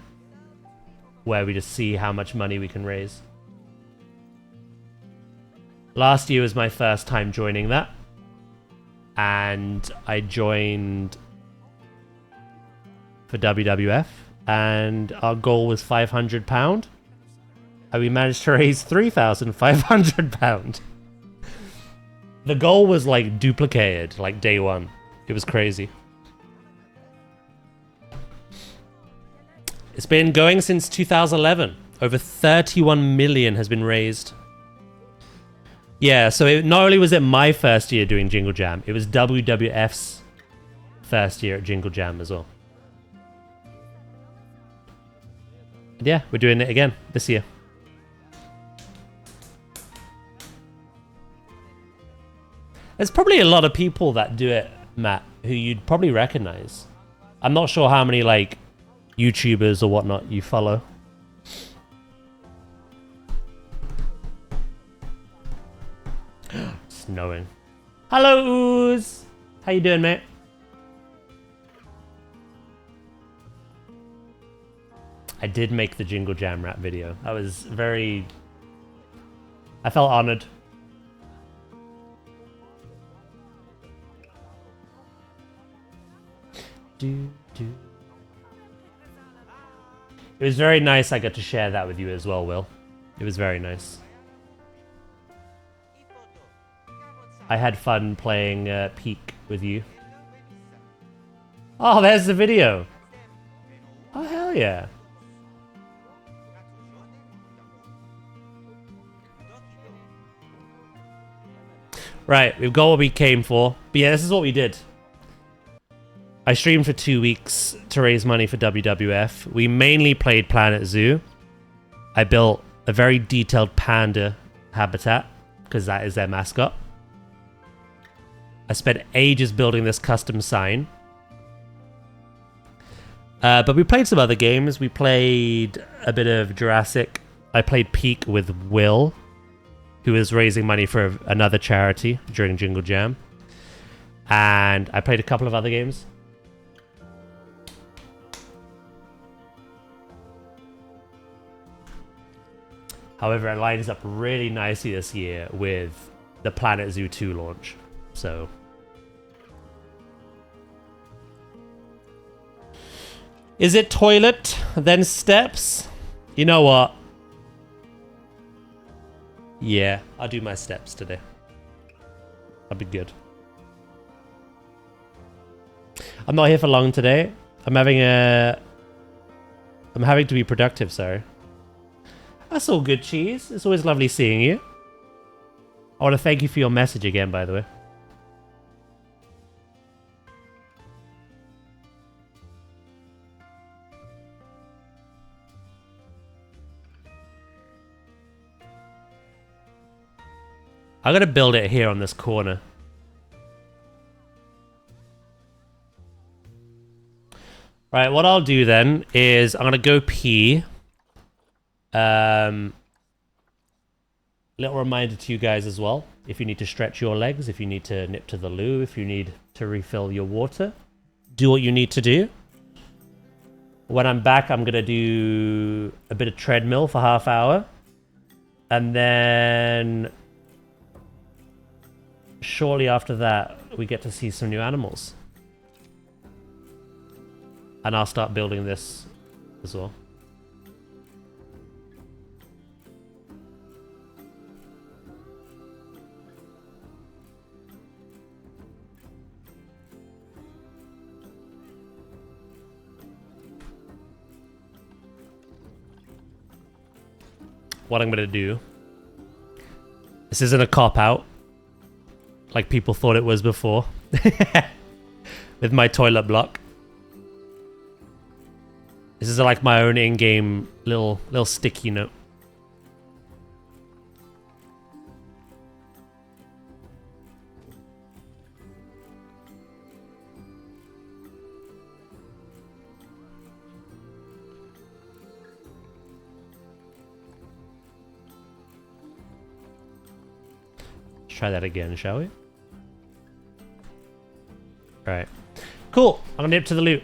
where we just see how much money we can raise. Last year was my first time joining that, and I joined for WWF, and our goal was £500, and we managed to raise £3,500. The goal was like duplicated, like day one. It was crazy. It's been going since 2011. Over 31 million has been raised. Yeah, so not only was it my first year doing Jingle Jam, it was WWF's first year at Jingle Jam as well. And yeah, we're doing it again this year. There's probably a lot of people that do it, Matt, who you'd probably recognize. I'm not sure how many, like, YouTubers or whatnot you follow. Snowing. Hello, Ooze! How you doing, mate? I did make the Jingle Jam rap video. I was very... I felt honored. It was very nice I got to share that with you as well, Will. It was very nice. I had fun playing Peak with you. Oh, there's the video. Oh, hell yeah. Right, we've got what we came for. But yeah, this is what we did. I streamed for 2 weeks to raise money for WWF. We mainly played planetzoo. I built a very detailed panda habitat, because that is their mascot. I spent ages building this custom sign. But we played some other games. We played a bit of Jurassic. I played Peak with Will, who was raising money for another charity during Jingle Jam. And I played a couple of other games. However, it lines up really nicely this year with the planetzoo 2 launch. So... is it toilet, then steps? You know what? Yeah, I'll do my steps today. I'll be good. I'm not here for long today. I'm having to be productive, sorry. That's all good, Cheese. It's always lovely seeing you. I want to thank you for your message again, by the way. I'm going to build it here on this corner. Right, what I'll do then is I'm going to go pee. Little reminder to you guys as well. If you need to stretch your legs, if you need to nip to the loo, if you need to refill your water, do what you need to do. When I'm back, I'm going to do a bit of treadmill for half hour. And then... shortly after that, we get to see some new animals. And I'll start building this as well. What I'm going to do... this isn't a cop-out, like people thought it was before, with my toilet block. This is like my own in-game little sticky note. Try that again, shall we? Alright. Cool. I'm gonna nip to the loot.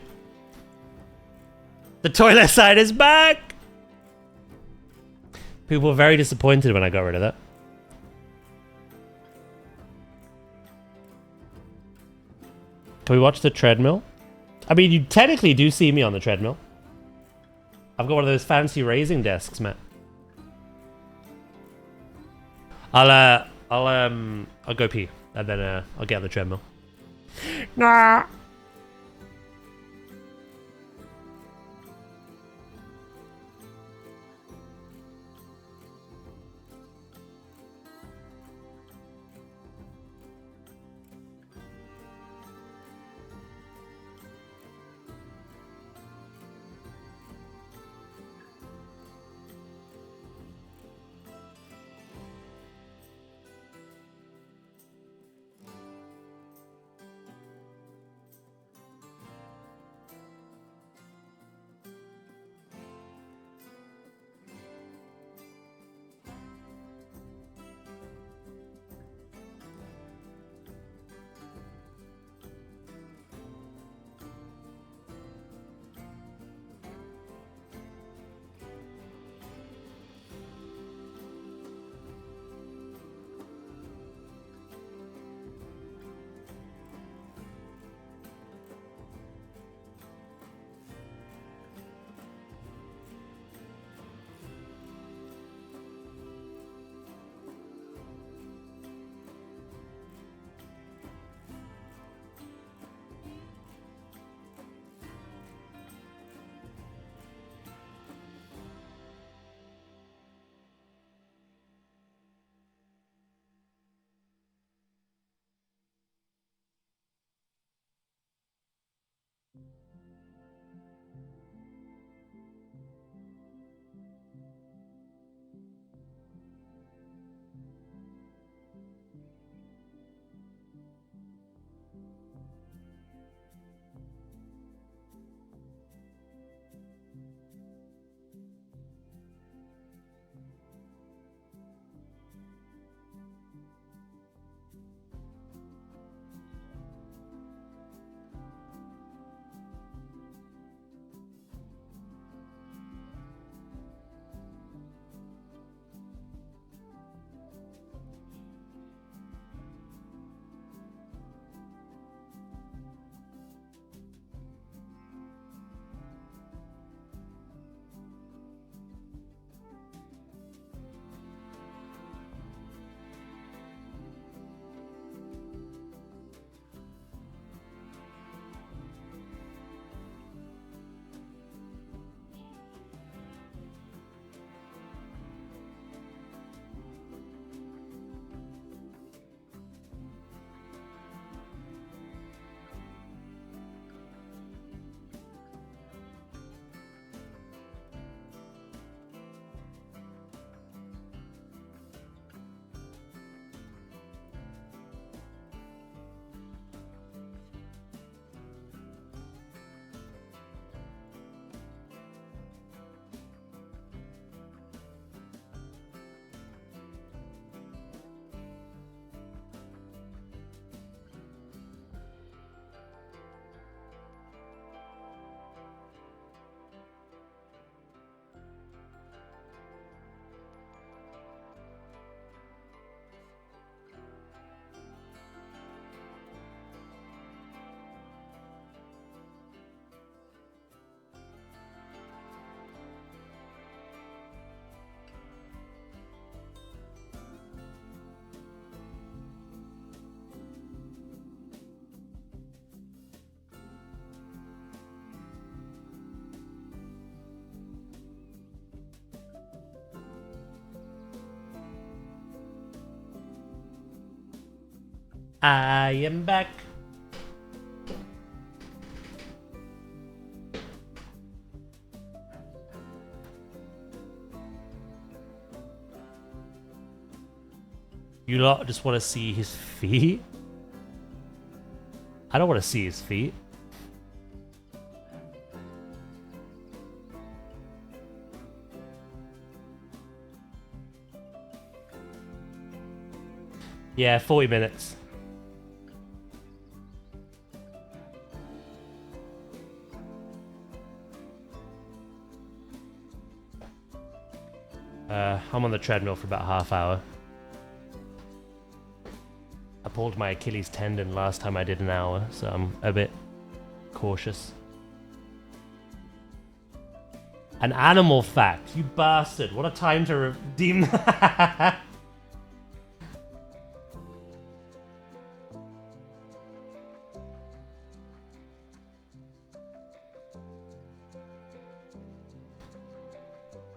The toilet side is back! People were very disappointed when I got rid of that. Can we watch the treadmill? I mean, you technically do see me on the treadmill. I've got one of those fancy raising desks, man. I'll go pee, and then I'll get on the treadmill. Nah. I am back. You lot just want to see his feet? I don't want to see his feet. Yeah, 40 minutes. I'm on the treadmill for about half hour. I pulled my Achilles tendon last time I did an hour, so I'm a bit cautious. An animal fact, you bastard. What a time to redeem that.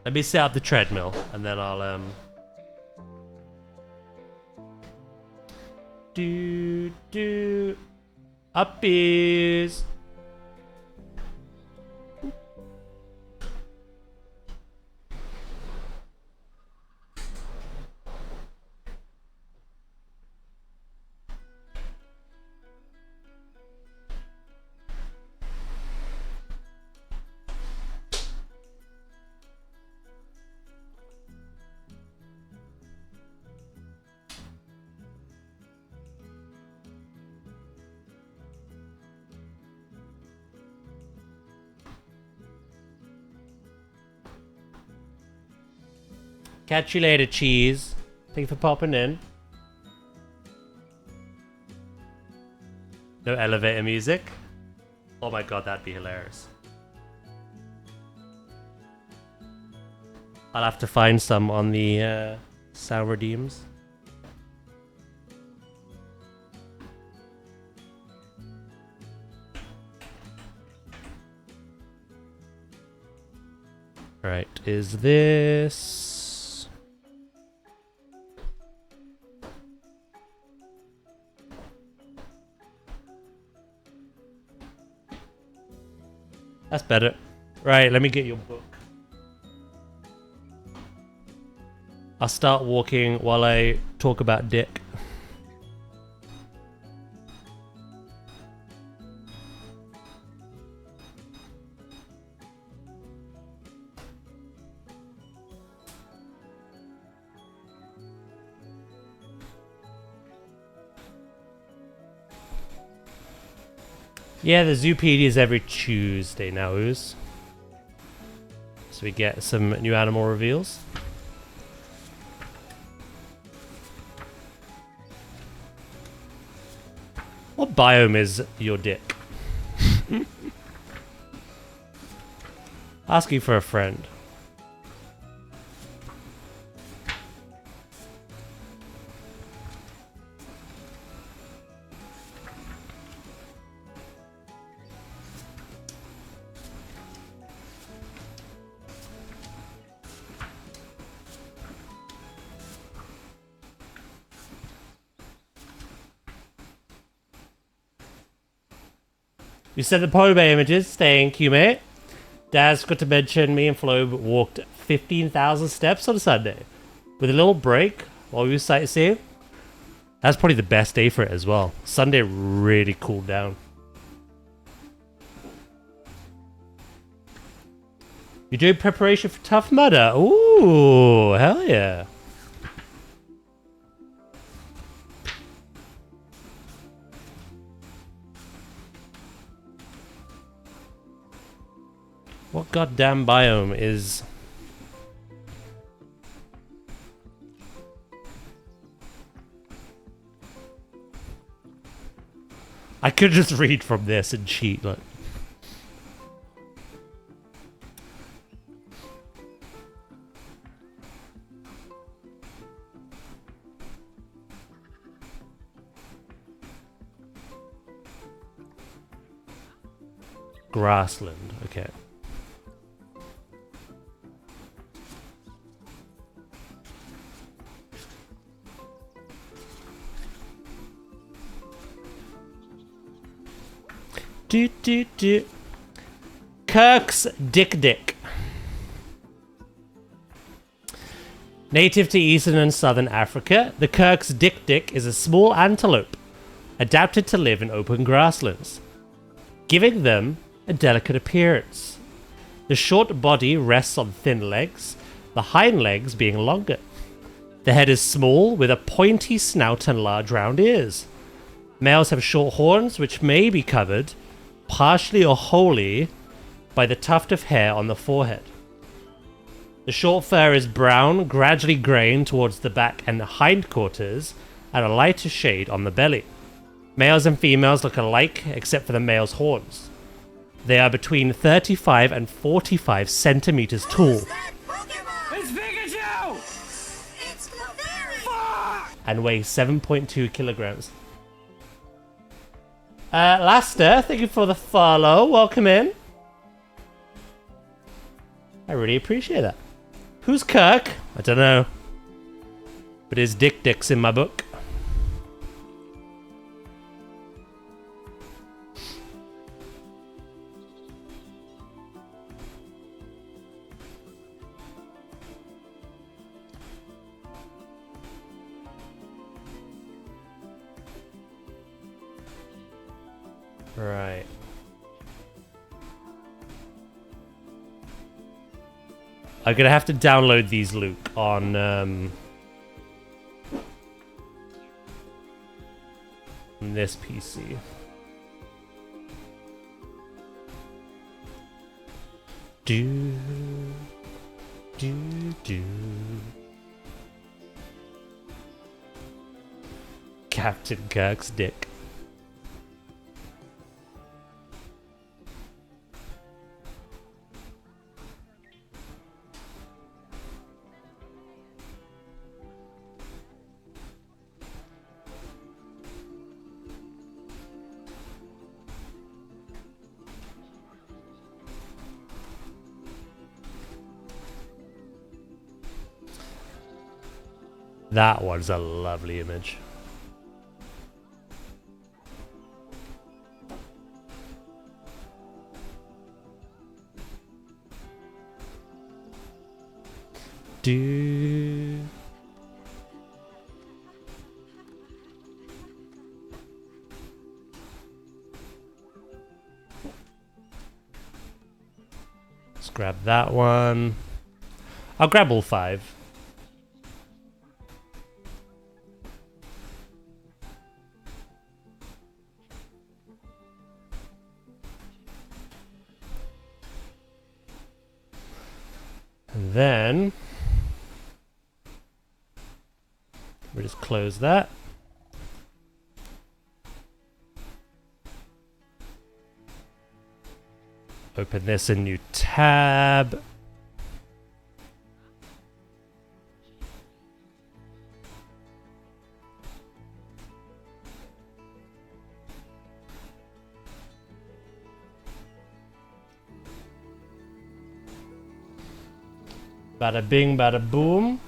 Let me set up the treadmill, and then I'll, Uppies! Catch you later, cheese. Thank you for popping in. No elevator music. Oh my god, that'd be hilarious. I'll have to find some on the sound redeems. Right, is this... That's better. Right, let me get your book. I'll start walking while I talk about dick. Yeah, the Zoopedia is every Tuesday now, Ooze. So we get some new animal reveals. What biome is your dick? Asking for a friend. You said the polar bear images. Thank you, mate. Daz got to mention me and Flo walked 15,000 steps on a Sunday. With a little break while we were sightseeing. That's probably the best day for it as well. Sunday really cooled down. You're doing preparation for Tough Mudder? Ooh, hell yeah. What goddamn biome is... I could just read from this and cheat, like... Grassland, okay. Kirk's Dick. Native to eastern and southern Africa, the Kirk's dik-dik is a small antelope, adapted to live in open grasslands, giving them a delicate appearance. The short body rests on thin legs, the hind legs being longer. The head is small, with a pointy snout and large round ears. Males have short horns, which may be covered, partially or wholly, by the tuft of hair on the forehead. The short fur is brown, gradually graying towards the back and the hindquarters, and a lighter shade on the belly. Males and females look alike, except for the male's horns. They are between 35 and 45 centimeters tall. It's Pikachu! It's Clefairy! And weigh 7.2 kilograms. Laster, thank you for the follow. Welcome in. I really appreciate that. Who's Kirk? I don't know. But his dik-dik's in my book. Right. I'm gonna have to download these, Luke, on this PC. Do. Captain Kirk's dick. That one's a lovely image. Do. Let's grab that one. I'll grab all 5. And then we just close that. Open this in new tab. Bada bing, bada boom.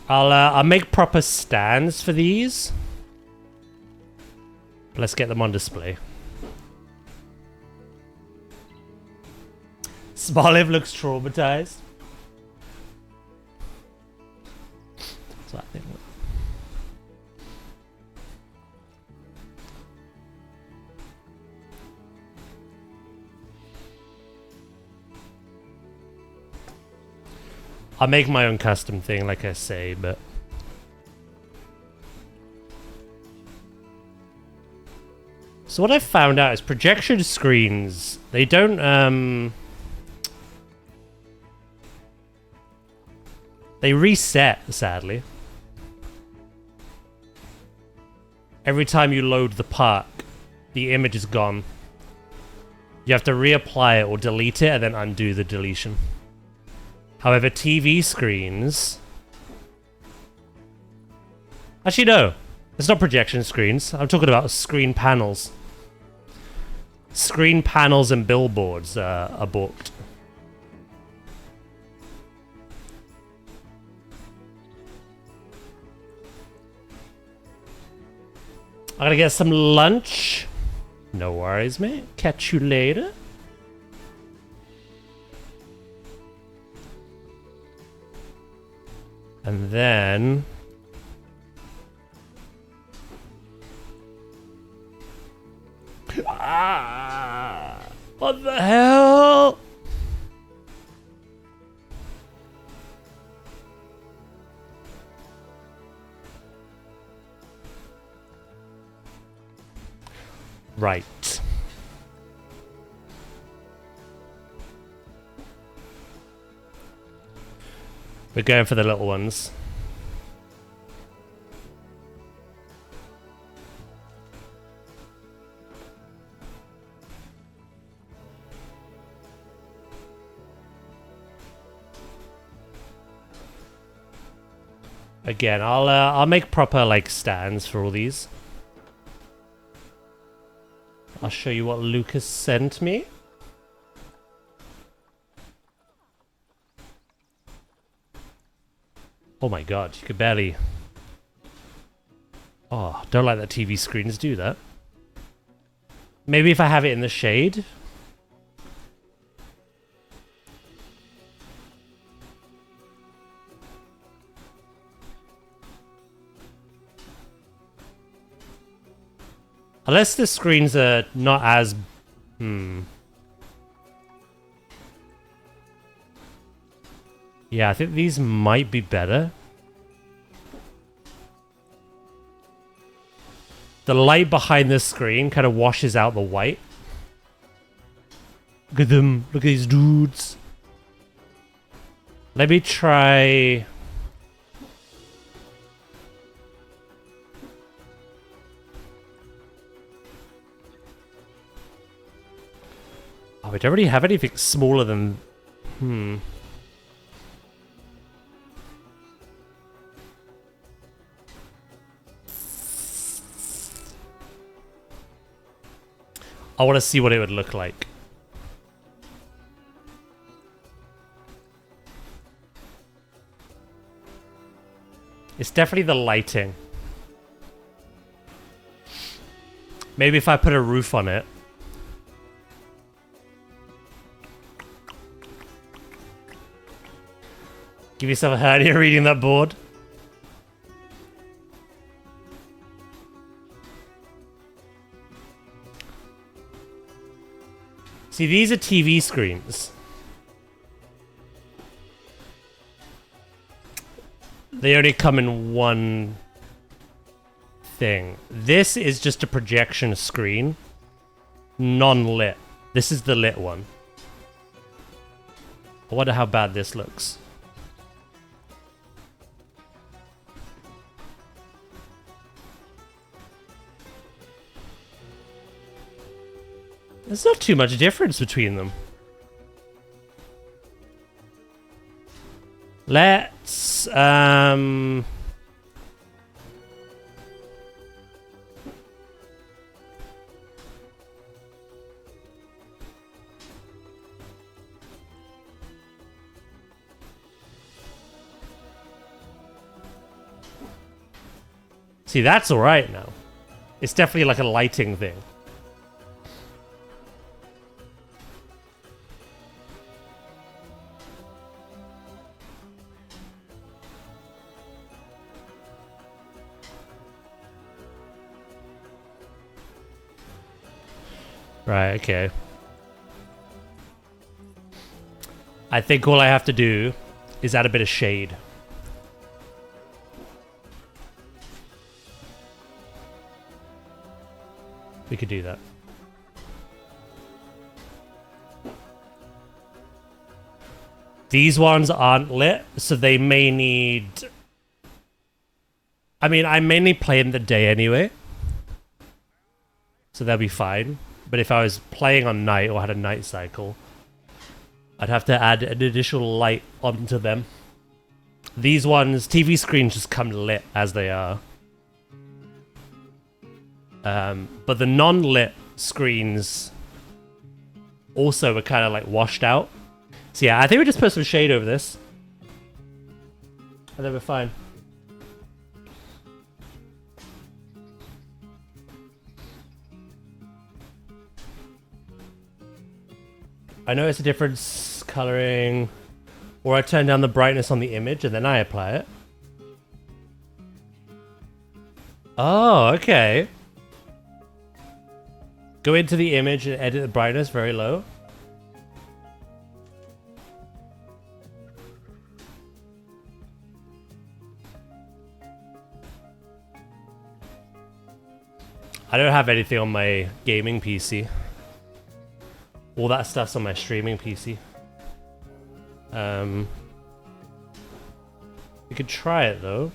I'll make proper stands for these. Let's get them on display. Smoliv looks traumatized. So I think. I'll make my own custom thing, like I say, but... So what I found out is projection screens, they don't, they reset, sadly. Every time you load the park, the image is gone. You have to reapply it or delete it and then undo the deletion. However, TV screens... Actually, no. It's not projection screens. I'm talking about screen panels. Screen panels and billboards are balked. I gotta get some lunch. No worries, mate. Catch you later. And then... Ah, what the hell? Right. We're going for the little ones. Again, I'll make proper like stands for all these. I'll show you what Lucas sent me. Oh my god, you could barely... Oh, don't like that TV screens do that. Maybe if I have it in the shade. Unless the screens are not as... Yeah, I think these might be better. The light behind the screen kind of washes out the white. Look at them. Look at these dudes. Let me try... Oh, we don't really have anything smaller than... I want to see what it would look like. It's definitely the lighting. Maybe if I put a roof on it. Give yourself a hernia reading that board. See, these are TV screens. They only come in one thing. This is just a projection screen. Non-lit. This is the lit one. I wonder how bad this looks. There's not too much difference between them. Let's see, that's all right now. It's definitely like a lighting thing. Right, okay. I think all I have to do is add a bit of shade. We could do that. These ones aren't lit, so they may need... I mean, I mainly play in the day anyway. So they'll be fine. But if I was playing on night or had a night cycle, I'd have to add an additional light onto them. These ones, TV screens just come lit as they are. But the non-lit screens also are kind of like washed out. So yeah, I think we just put some shade over this. And then we're fine. I notice a difference coloring, or I turn down the brightness on the image and then I apply it. Oh, okay. Go into the image and edit the brightness very low. I don't have anything on my gaming PC. All that stuff's on my streaming PC. We could try it though.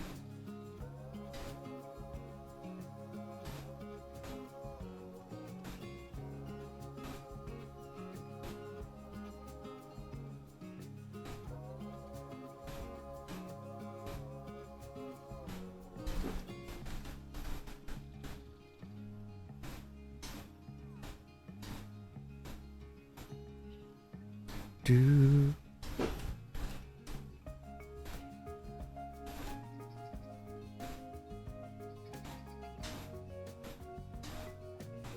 Do.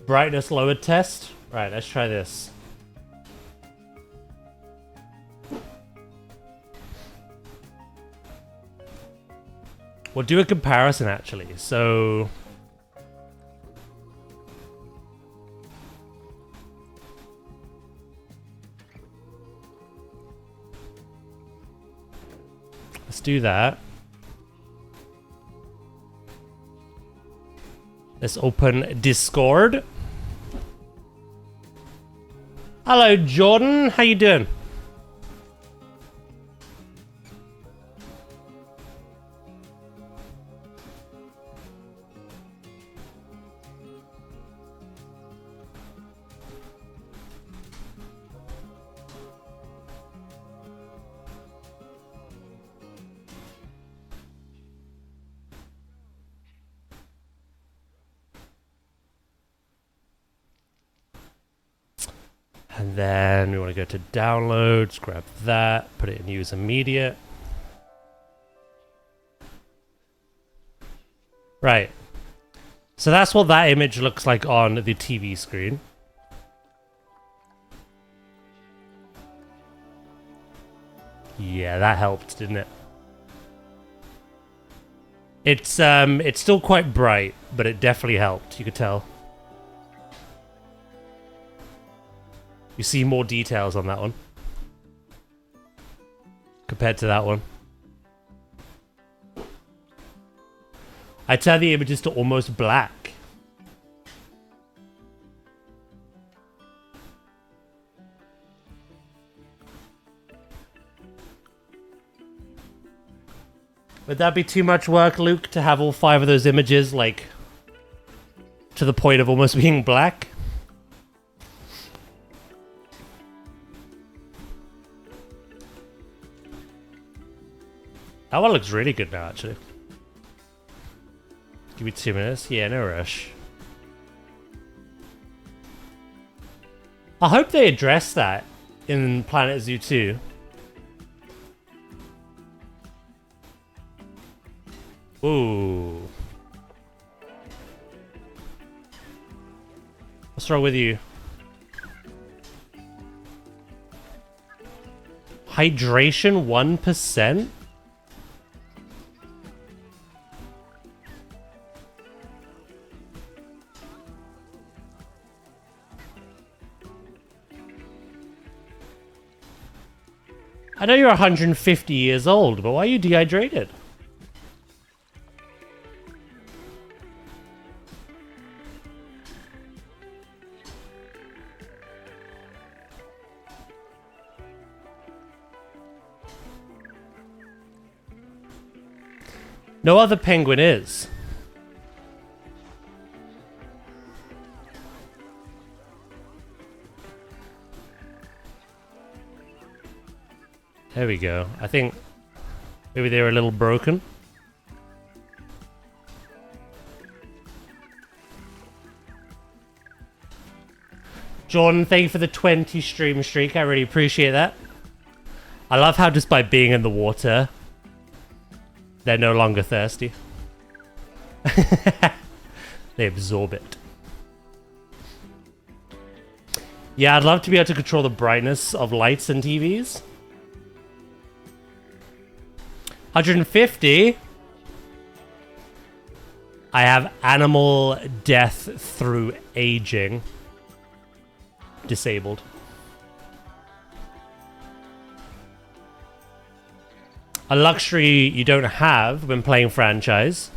Brightness lowered test. Right, let's try this. We'll do a comparison actually. So let's do that. Let's open Discord. Hello, Jordan. How you doing? And then we want to go to downloads, grab that, put it in use immediate. Right. So that's what that image looks like on the TV screen. Yeah, that helped, didn't it? It's still quite bright, but it definitely helped, you could tell. You see more details on that one compared to that one. I turn the images to almost black. Would that be too much work, Luke, to have all 5 of those images, like, to the point of almost being black? That one looks really good now, actually. Give me 2 minutes. Yeah, no rush. I hope they address that in planetzoo 2. Ooh. What's wrong with you? Hydration 1%? I know you're 150 years old, but why are you dehydrated? No other penguin is. There we go. I think maybe they were a little broken. Jordan, thank you for the 20 stream streak. I really appreciate that. I love how just by being in the water, they're no longer thirsty. They absorb it. Yeah, I'd love to be able to control the brightness of lights and TVs. 150? I have animal death through aging disabled. A luxury you don't have when playing franchise.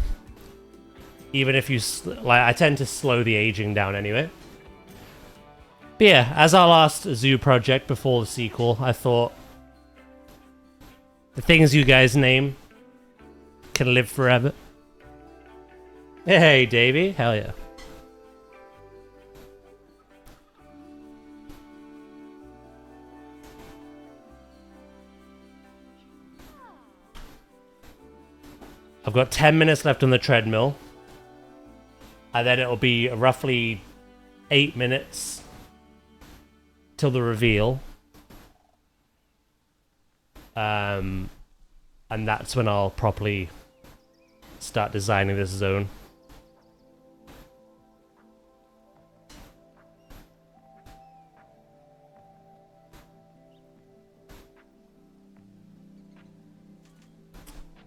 Even if you... like, I tend to slow the aging down anyway. But yeah, as our last zoo project before the sequel, I thought... the things you guys name can live forever. Hey, Davey. Hell yeah. I've got 10 minutes left on the treadmill. And then it'll be roughly 8 minutes till the reveal. And that's when I'll properly start designing this zone.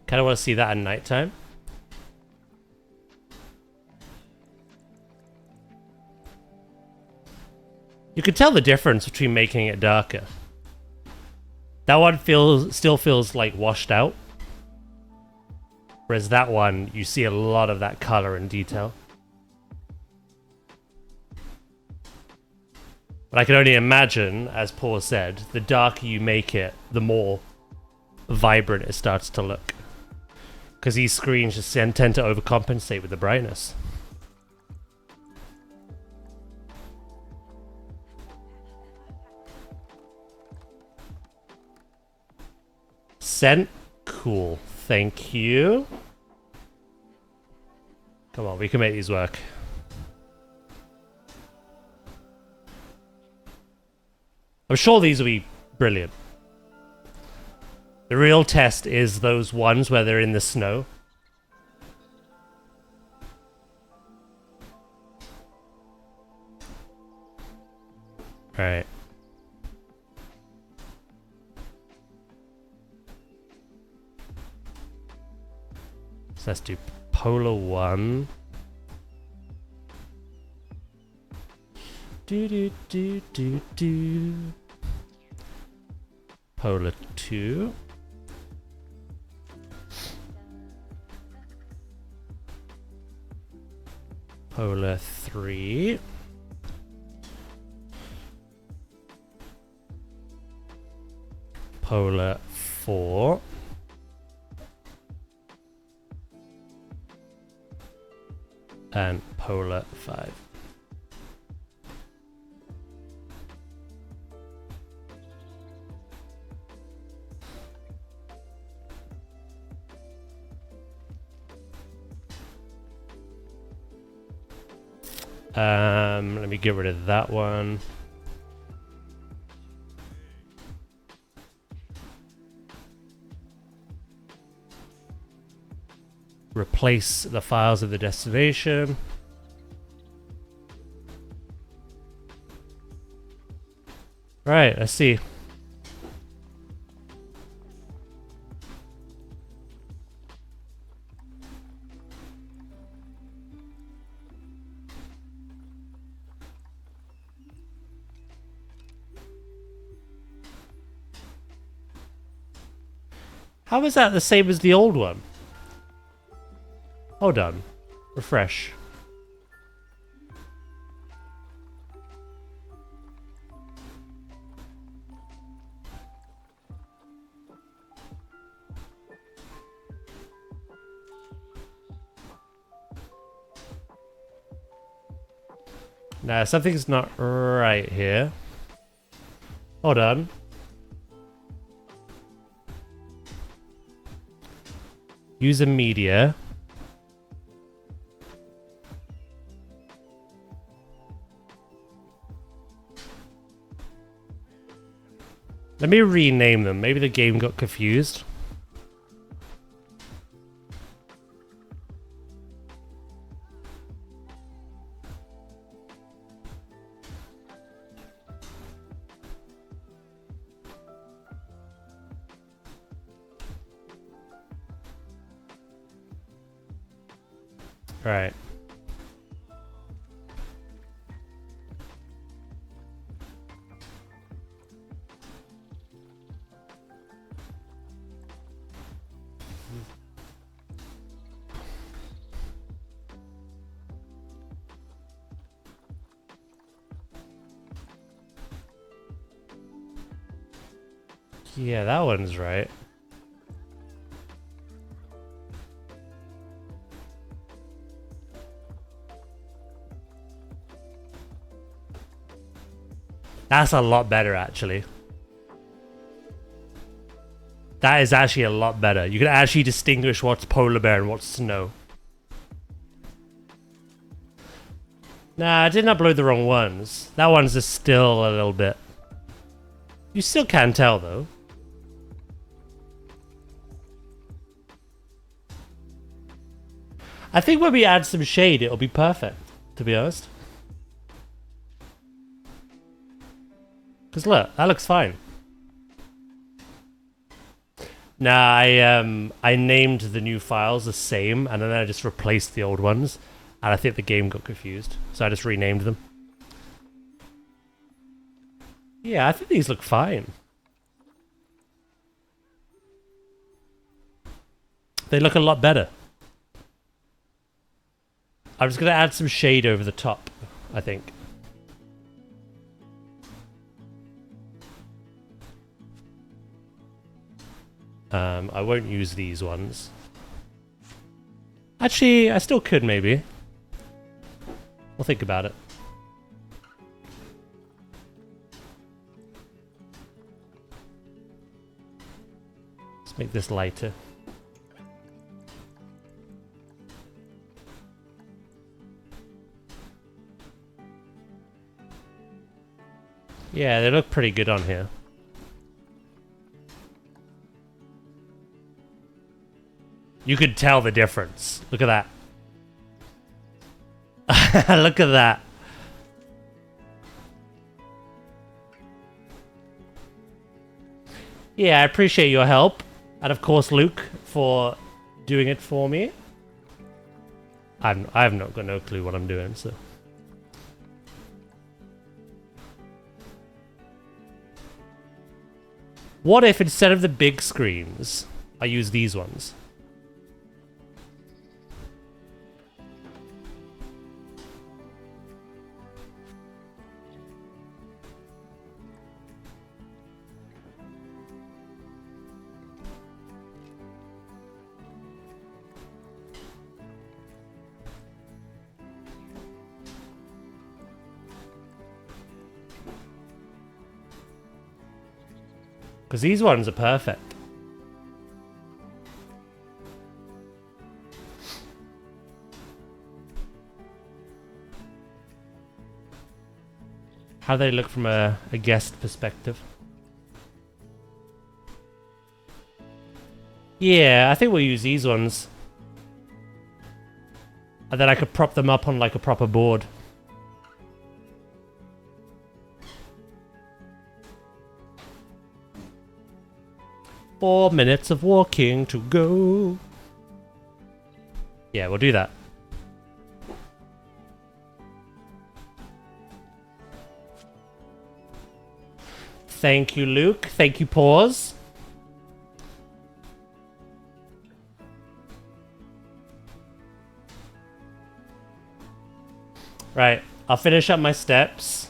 Kind of want to see that at nighttime. You can tell the difference between making it darker. That one still feels like washed out. Whereas that one, you see a lot of that color and detail. But I can only imagine, as Paul said, the darker you make it, the more vibrant it starts to look. Because these screens just tend to overcompensate with the brightness. Scent? Cool. Thank you. Come on, we can make these work. I'm sure these will be brilliant. The real test is those ones where they're in the snow. Alright. So let's do Polar 1. Do. Polar 2. Polar 3. Polar 4. And Polar 5. Let me get rid of that one. Replace the files of the destination. Right, let's see. How is that the same as the old one? Hold on. Refresh. Nah, something's not right here. Hold on. User media. Let me rename them. Maybe the game got confused. Right. Yeah, that one's right. That's a lot better, actually. That is actually a lot better. You can actually distinguish what's polar bear and what's snow. Nah, I didn't upload the wrong ones. That one's just still a little bit. You still can tell, though. I think when we add some shade, it'll be perfect, to be honest. Because look, that looks fine. Nah, I named the new files the same, and then I just replaced the old ones. And I think the game got confused, so I just renamed them. Yeah, I think these look fine. They look a lot better. I'm just going to add some shade over the top, I think. I won't use these ones. Actually, I still could, maybe. We'll think about it. Let's make this lighter. Yeah, they look pretty good on here. You could tell the difference. Look at that. Look at that. Yeah, I appreciate your help. And of course, Luke, for doing it for me. I've not got no clue what I'm doing, so. What if instead of the big screens, I use these ones? Because these ones are perfect. How they look from a guest perspective. Yeah, I think we'll use these ones. And then I could prop them up on like a proper board. "4 minutes of walking to go." Yeah, we'll do that. Thank you, Luke. Thank you, Pause. Right, I'll finish up my steps.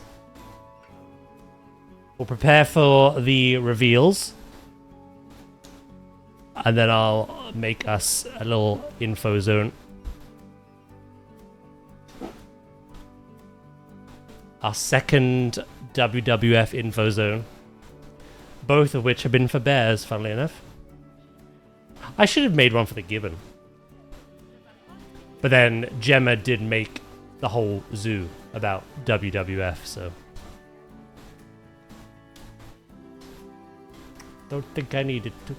We'll prepare for the reveals. And then I'll make us a little info zone. Our second WWF info zone. Both of which have been for bears, funnily enough. I should have made one for the gibbon. But then Gemma did make the whole zoo about WWF, so. Don't think I needed to.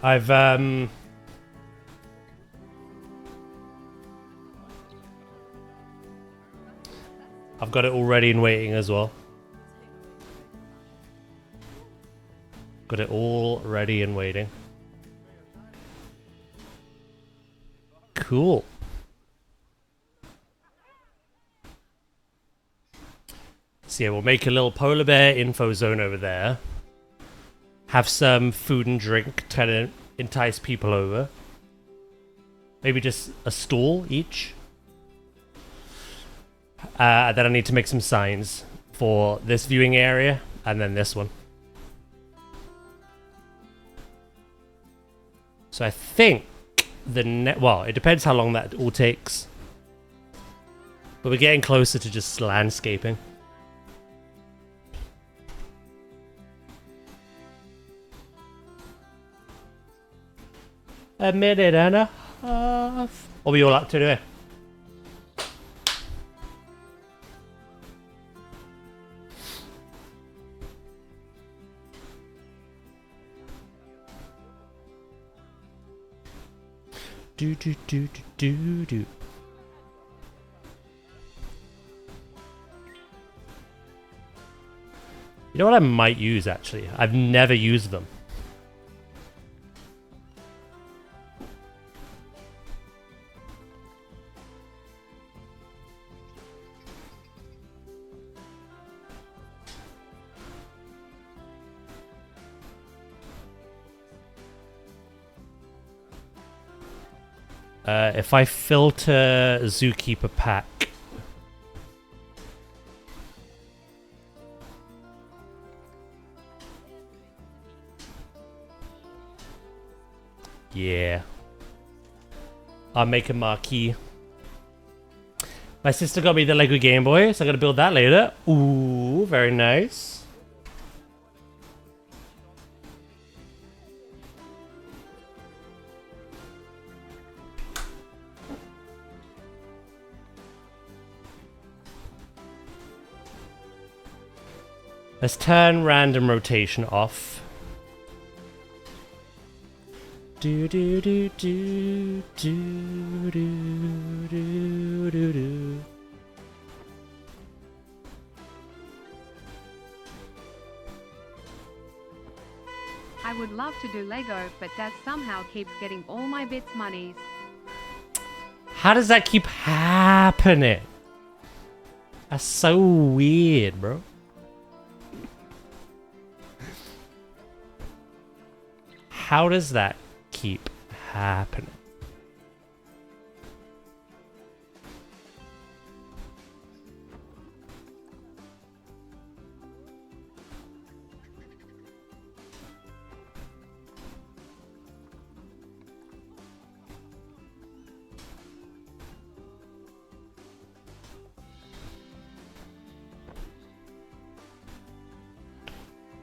I've got it all ready and waiting as well. Got it all ready and waiting. Cool. So yeah, we'll make a little polar bear info zone over there. Have some food and drink to kind of entice people over. Maybe just a stall each. Then I need to make some signs for this viewing area and then this one. So I think well, it depends how long that all takes. But we're getting closer to just landscaping. A minute and a half. What are we all up to today? Do. You know what I might use actually? I've never used them. If I filter Zookeeper pack. Yeah. I'll make a marquee. My sister got me the Lego Game Boy, so I gotta build that later. Ooh, very nice. Let's turn random rotation off. Do. I would love to do Lego, but Dad somehow keeps getting all my bits monies. How does that keep happening? That's so weird, bro. How does that keep happening?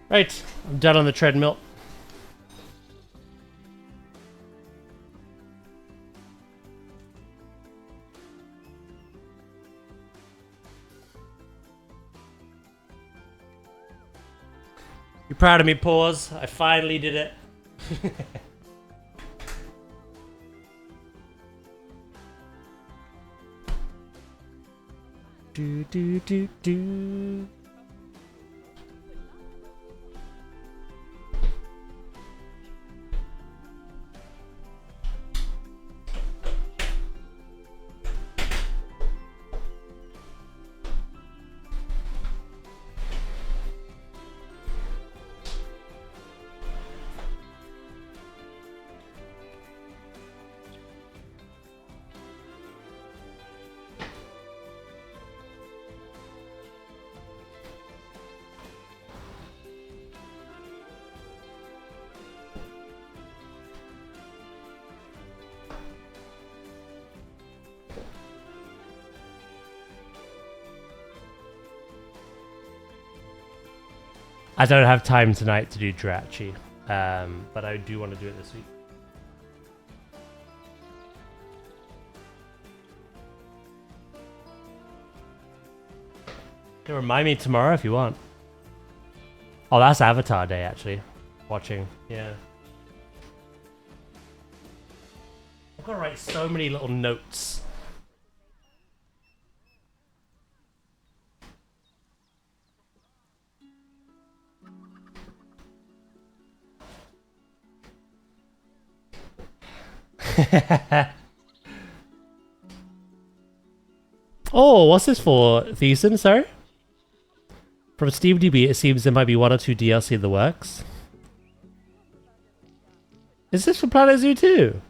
Right, I'm done on the treadmill. You proud of me, Paws? I finally did it. Do. I don't have time tonight to do Drachi, but I do want to do it this week. You can remind me tomorrow if you want. Oh, that's Avatar Day, actually. Watching, yeah. I've got to write so many little notes. Oh, what's this for, Thiessen? Sorry? From SteamDB, it seems there might be 1 or 2 DLC in the works. Is this for planetzoo too?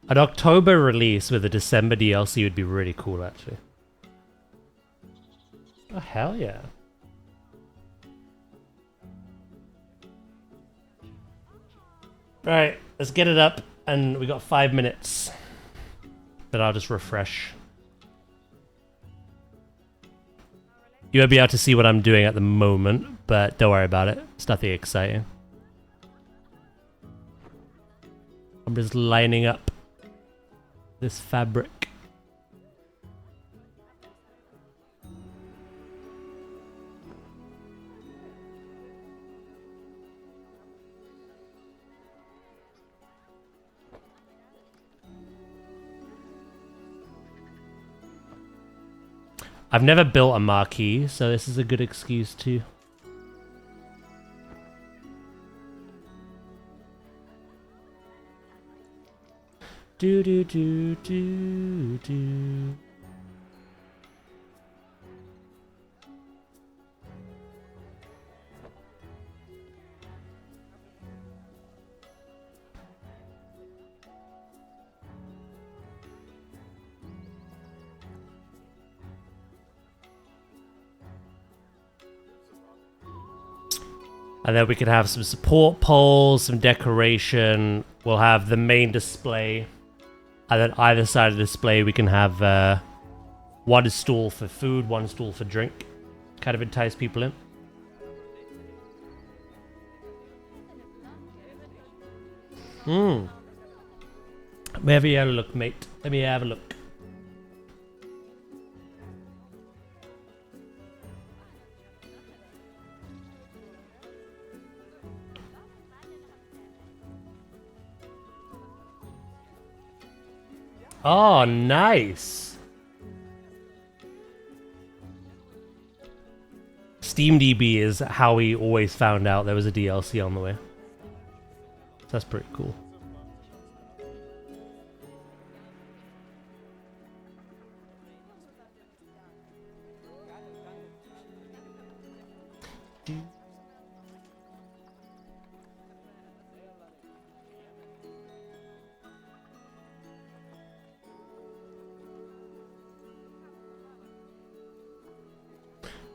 An October release with a December DLC would be really cool, actually. Oh, hell yeah. Right, let's get it up, and we got 5 minutes. But I'll just refresh. You won't be able to see what I'm doing at the moment, but don't worry about it. It's nothing exciting. I'm just lining up this fabric. I've never built a marquee, so this is a good excuse to. Do do do do do. And then we can have some support poles, some decoration. We'll have the main display. And then either side of the display we can have 1 stall for food, 1 stall for drink. Kind of entice people in. Let me have a look, mate. Let me have a look. Oh, nice. SteamDB is how we always found out there was a DLC on the way. That's pretty cool.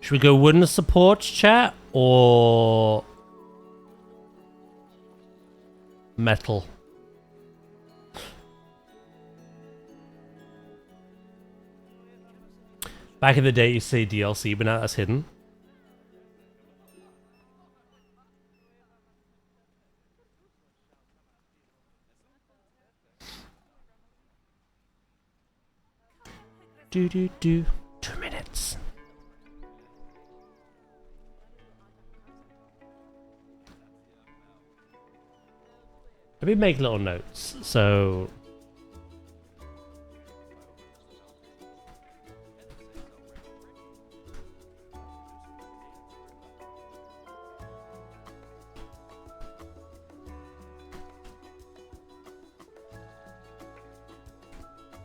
Should we go wooden support, chat, or metal? Back in the day, you say DLC, but now that's hidden. Do do do. 2 minutes. Let me make little notes. So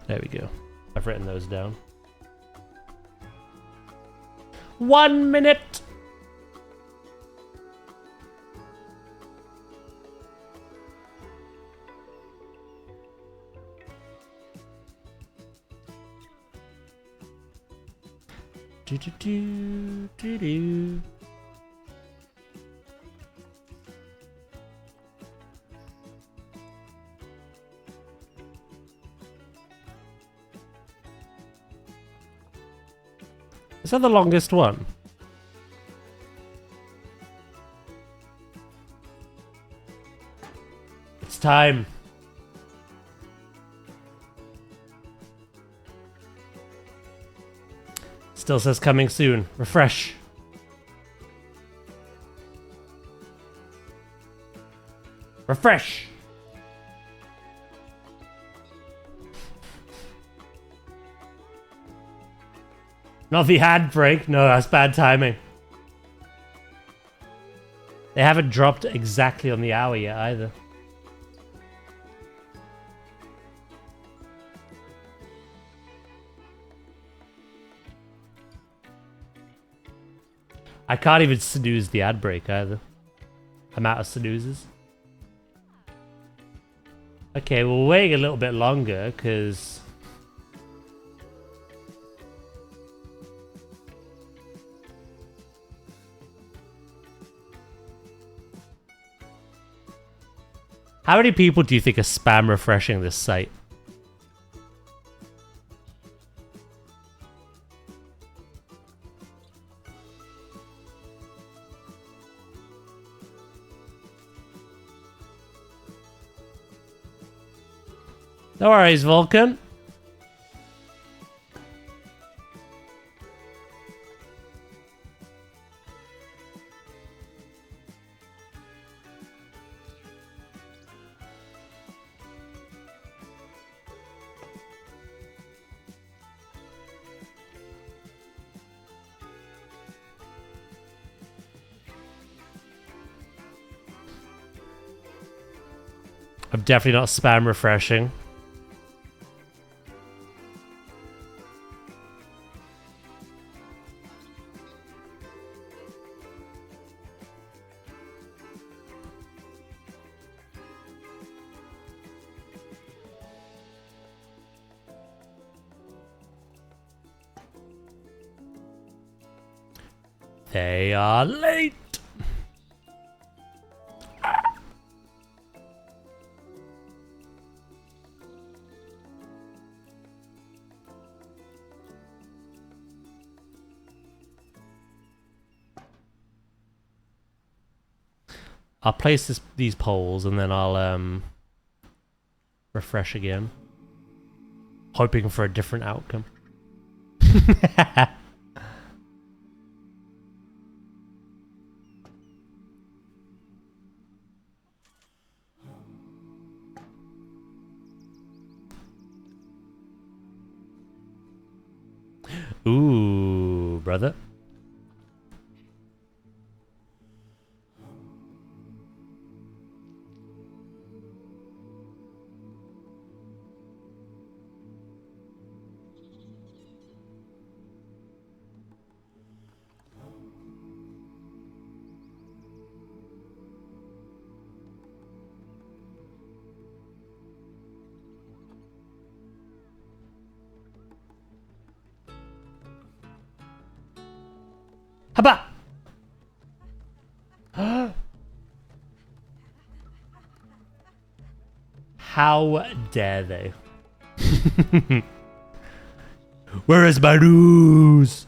there we go. I've written those down. 1 minute. Do do do do do. Is that the longest one? It's time. Still says coming soon. Refresh. Refresh. Not the ad break. No, that's bad timing. They haven't dropped exactly on the hour yet either. I can't even snooze the ad break either. I'm out of snoozes. Okay, we're waiting a little bit longer because... How many people do you think are spam refreshing this site? No worries, Vulcan. I'm definitely not spam refreshing. They are late. I'll place these polls and then I'll refresh again, hoping for a different outcome. Ooh, brother. Haba! How dare they? Where is my news?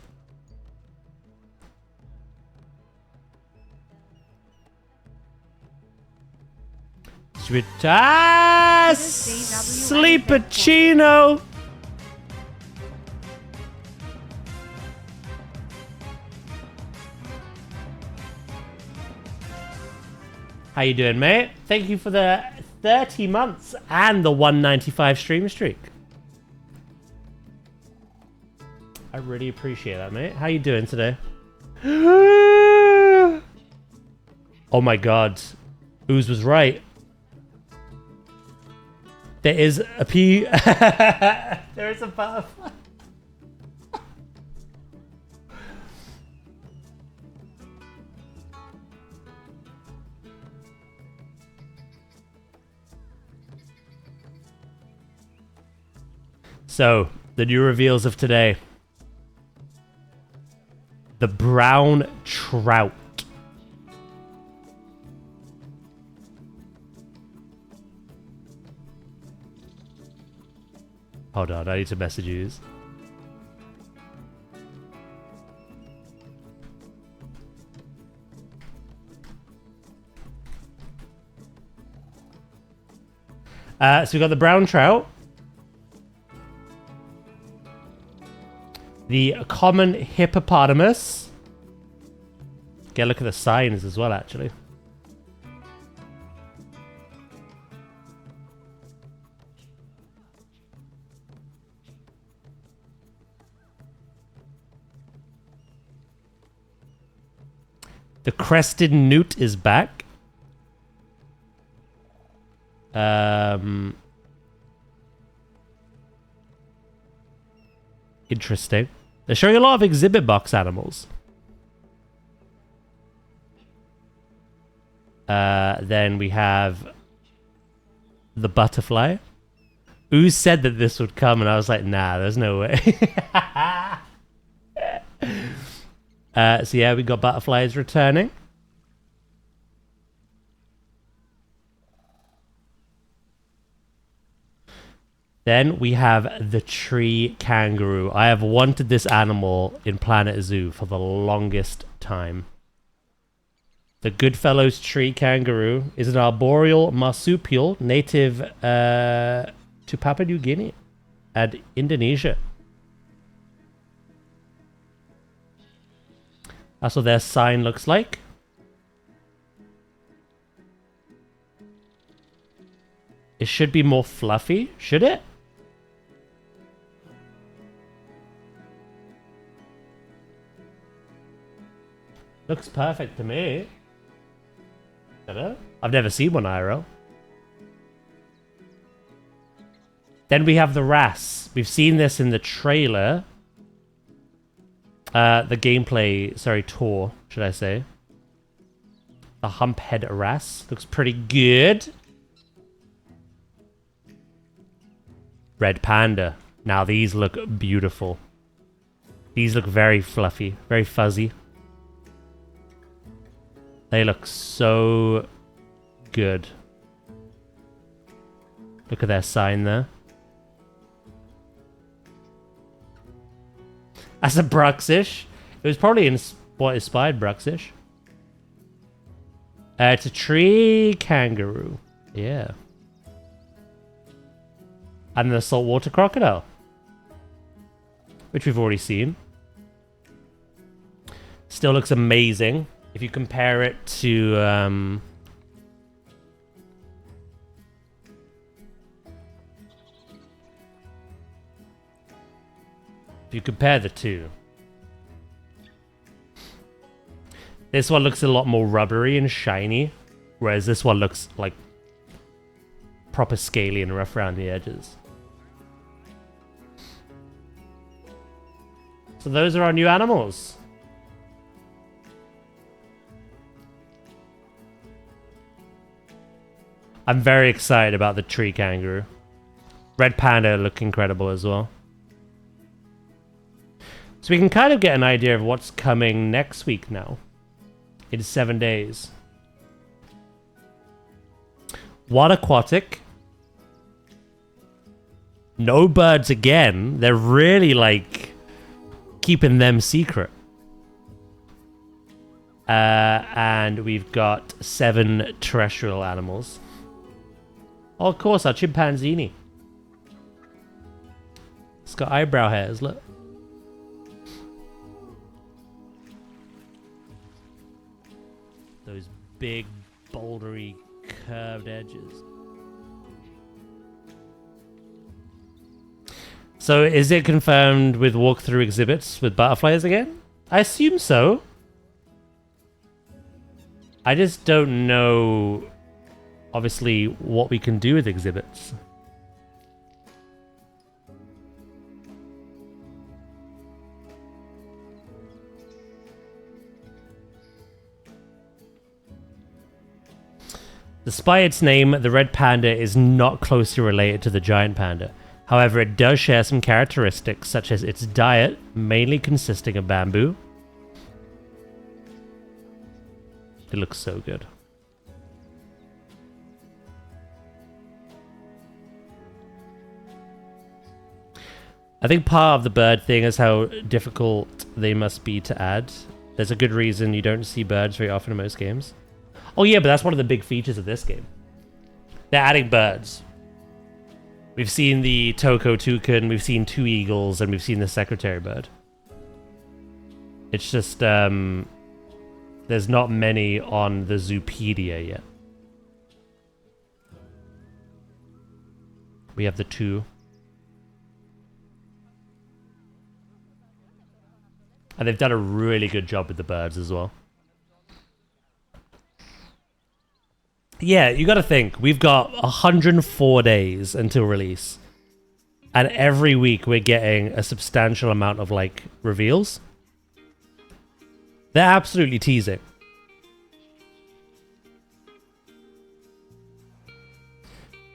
Sleepachino! How you doing, mate? Thank you for the 30 months and the 195 stream streak. I really appreciate that, mate. How you doing today? Oh my god. Ooze was right. There is a P. There is a butterfly. So, the new reveals of today. The brown trout. Hold on, I need to message you. So we've got the brown trout. The common hippopotamus. Get a look at the signs as well, actually. crested newt is back. Interesting. They're showing a lot of exhibit box animals. Then we have the butterfly. Who said that this would come? And I was like, nah, there's no way. So yeah, we got butterflies returning. Then we have the tree kangaroo. I have wanted this animal in Planet Zoo for the longest time. The Goodfellows tree kangaroo is an arboreal marsupial native to Papua New Guinea and Indonesia. That's what their sign looks like. It should be more fluffy, should it? Looks perfect to me. Hello? I've never seen one IRL. Then we have the wrasse. We've seen this in the trailer. The gameplay, sorry, tour, should I say. The humphead wrasse. Looks pretty good. Red panda. Now these look beautiful. These look very fluffy, very fuzzy. They look so good. Look at their sign there. That's a Bruxish. It was probably what inspired Bruxish. It's a tree kangaroo. Yeah. And the saltwater crocodile, which we've already seen. Still looks amazing. If you compare it to if you compare the two, this one looks a lot more rubbery and shiny, whereas this one looks like proper scaly and rough around the edges. So those are our new animals. I'm very excited about the tree kangaroo. Red panda look incredible as well. So we can kind of get an idea of what's coming next week now. In 7 days. Wild aquatic. No birds again. They're really like keeping them secret. And we've got 7 terrestrial animals. Oh, of course, our chimpanzee. It's got eyebrow hairs, look. Those big, bouldery, curved edges. So, is it confirmed with walkthrough exhibits with butterflies again? I assume so. I just don't know, obviously, what we can do with exhibits. Despite its name, the red panda is not closely related to the giant panda. However, it does share some characteristics, such as its diet, mainly consisting of bamboo. It looks so good. I think part of the bird thing is how difficult they must be to add. There's a good reason you don't see birds very often in most games. Oh yeah, but that's one of the big features of this game. They're adding birds. We've seen the Toko toucan, we've seen 2 eagles, and we've seen the secretary bird. It's just, there's not many on the Zoopedia yet. We have the 2. And they've done a really good job with the birds as well. Yeah, you gotta think. We've got 104 days until release. And every week we're getting a substantial amount of, like, reveals. They're absolutely teasing.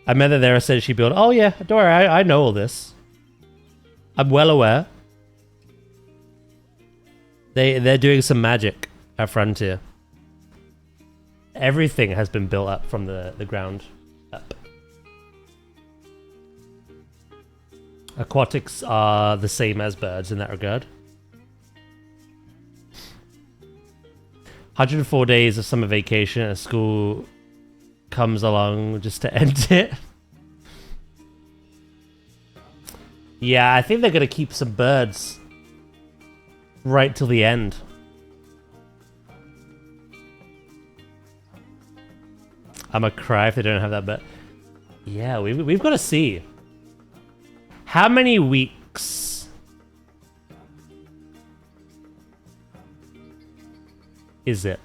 I met her there, I said she built. Oh yeah, don't worry, I know all this. I'm well aware. They're doing some magic at Frontier. Everything has been built up from the ground up. Aquatics are the same as birds in that regard. 104 days of summer vacation and school comes along just to end it. Yeah, I think they're going to keep some birds right till the end. I'm gonna cry if they don't have that, but yeah, we've got to see. How many weeks is it?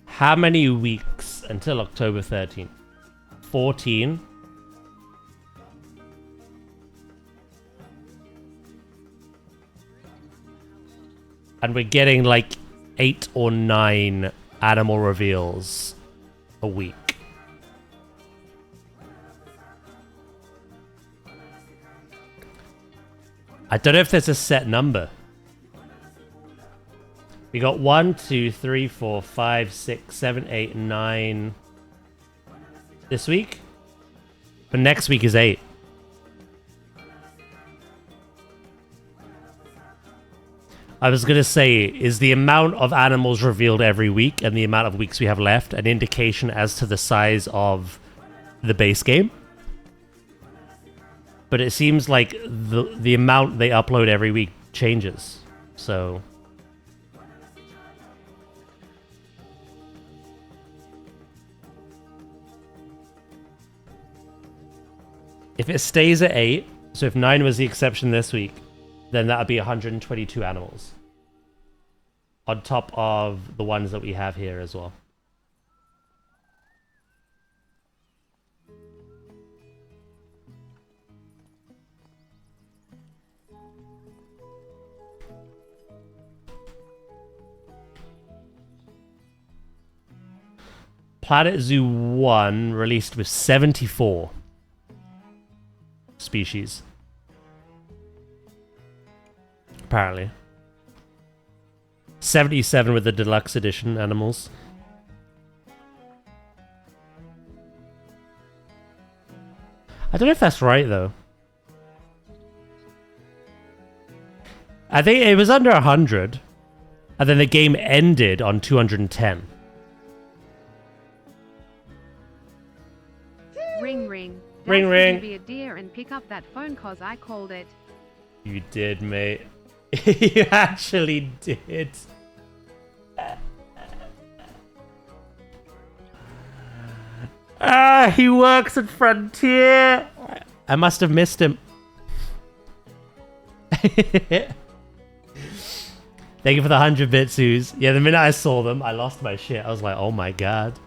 How many weeks until October 13th? 14. And we're getting like 8 or 9 animal reveals a week. I don't know if there's a set number. We got 1, 2, 3, 4, 5, 6, 7, 8, 9 this week. But next week is 8. I was going to say, is the amount of animals revealed every week and the amount of weeks we have left an indication as to the size of the base game? But it seems like the amount they upload every week changes. So if it stays at 8, so if 9 was the exception this week, then that would be 122 animals. On top of the ones that we have here as well. planetzoo 1 released with 74 species. Apparently. 77 with the deluxe edition animals. I don't know if that's right though. I think it was under 100. And then the game ended on 210. Ring ring. Ring Dad, ring. could you be a dear and pick up that phone cause I called it. You did, mate. You actually did. He works at Frontier. I must have missed him. Thank you for the 100 bitsus. Yeah, the minute I saw them, I lost my shit. I was like, oh my god.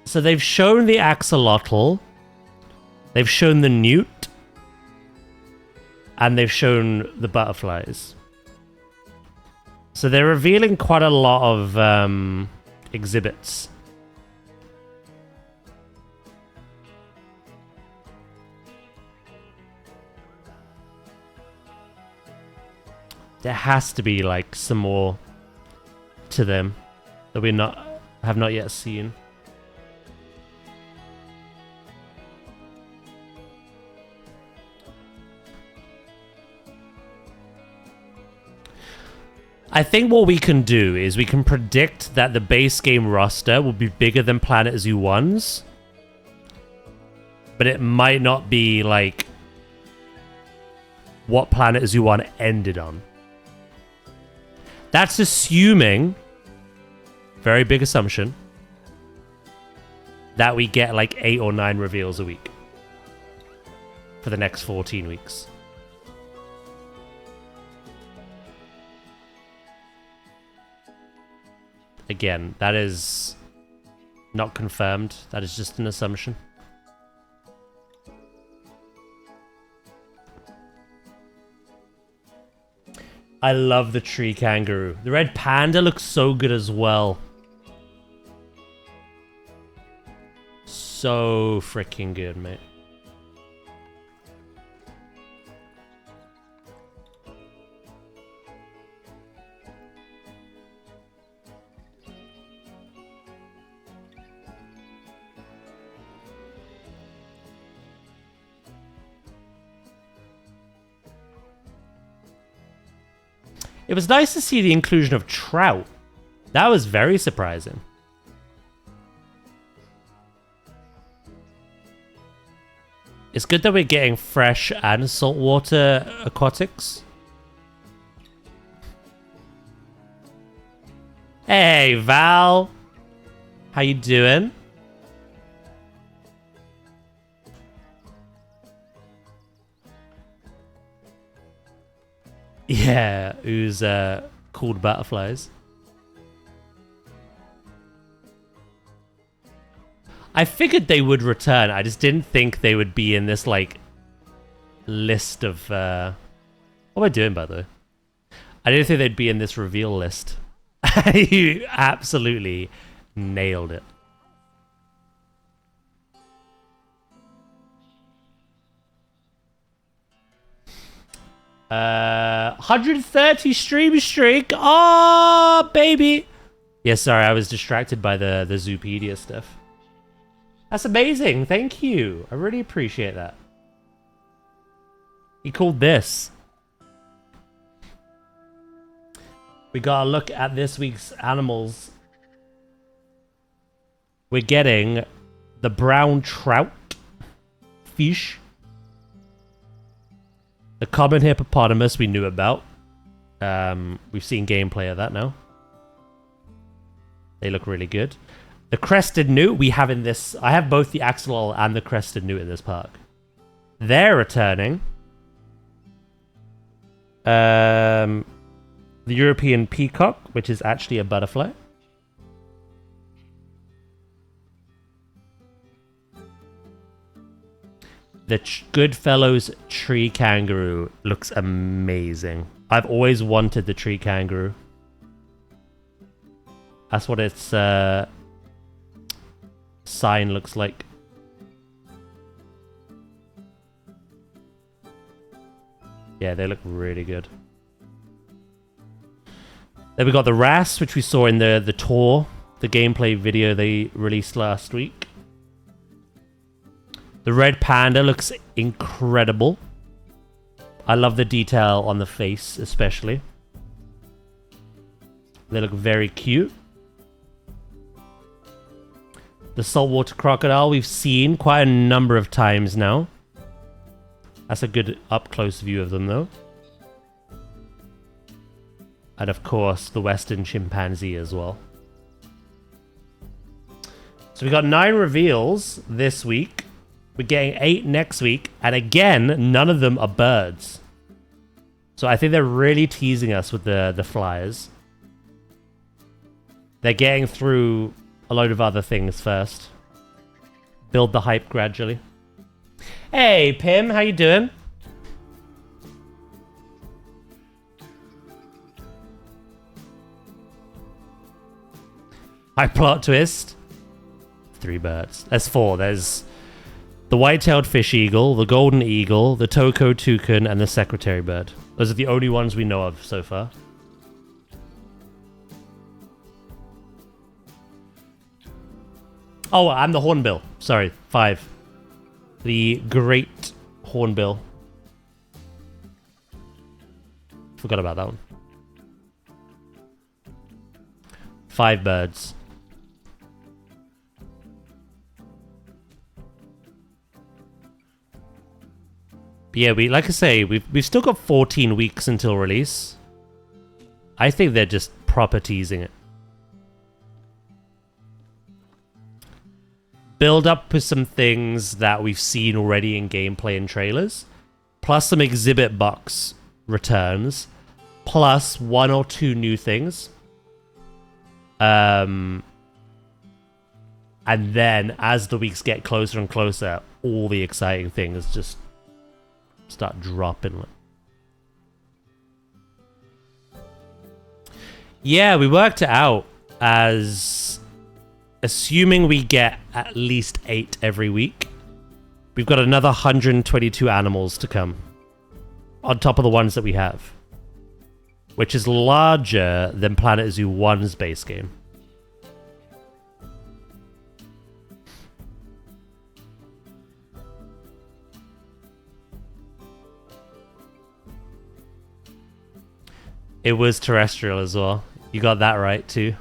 So they've shown the axolotl. They've shown the newt. And they've shown the butterflies. So they're revealing quite a lot of exhibits. There has to be like some more to them that we have not yet seen. I think what we can do is we can predict that the base game roster will be bigger than planetzoo 1's. But it might not be like what planetzoo 1 ended on. That's assuming, very big assumption, that we get like 8 or 9 reveals a week for the next 14 weeks. Again, that is not confirmed. That is just an assumption. I love the tree kangaroo. The red panda looks so good as well. So freaking good, mate. It was nice to see the inclusion of trout. That was very surprising. It's good that we're getting fresh and saltwater aquatics. Hey, Val. How you doing? Yeah, who's called butterflies. I figured they would return. I just didn't think they would be in this, like, list of... What am I doing, by the way? I didn't think they'd be in this reveal list. You absolutely nailed it. Uh, 130 stream streak. Oh, baby. Yeah, sorry, I was distracted by the Zoopedia stuff. That's amazing. Thank you. I really appreciate that. He called this. We got a look at this week's animals. We're getting the brown trout fish. The common hippopotamus we knew about. We've seen gameplay of that now. They look really good. The crested newt we have in this... I have both the axolotl and the crested newt in this park. They're returning. The European peacock, which is actually a butterfly. The Goodfellows tree kangaroo looks amazing. I've always wanted the tree kangaroo. That's what its sign looks like. Yeah, they look really good. Then we got the wrasse, which we saw in the tour, the gameplay video they released last week. The red panda looks incredible. I love the detail on the face, especially. They look very cute. The saltwater crocodile we've seen quite a number of times now. That's a good up-close view of them, though. And of course, the western chimpanzee as well. So we got 9 reveals this week. We're getting 8 next week. And again, none of them are birds. So I think they're really teasing us with the flyers. They're getting through a load of other things first. Build the hype gradually. Hey, Pim, how you doing? High plot twist. 3 birds. There's 4. There's the white-tailed fish eagle, the golden eagle, the toko toucan, and the secretary bird. Those are the only ones we know of so far. Oh, and the hornbill. Sorry, 5. The great hornbill. Forgot about that one. 5 birds. But yeah, like I say, we've still got 14 weeks until release. I think they're just proper teasing it. build up with some things that we've seen already in gameplay and trailers, plus some exhibit box returns, plus 1 or 2 new things. And then as the weeks get closer and closer, all the exciting things just start dropping. Yeah, we worked it out as assuming we get at least 8 every week. We've got another 122 animals to come on top of the ones that we have, which is larger than PlanetZoo 1's base game. It was terrestrial as well. You got that right too.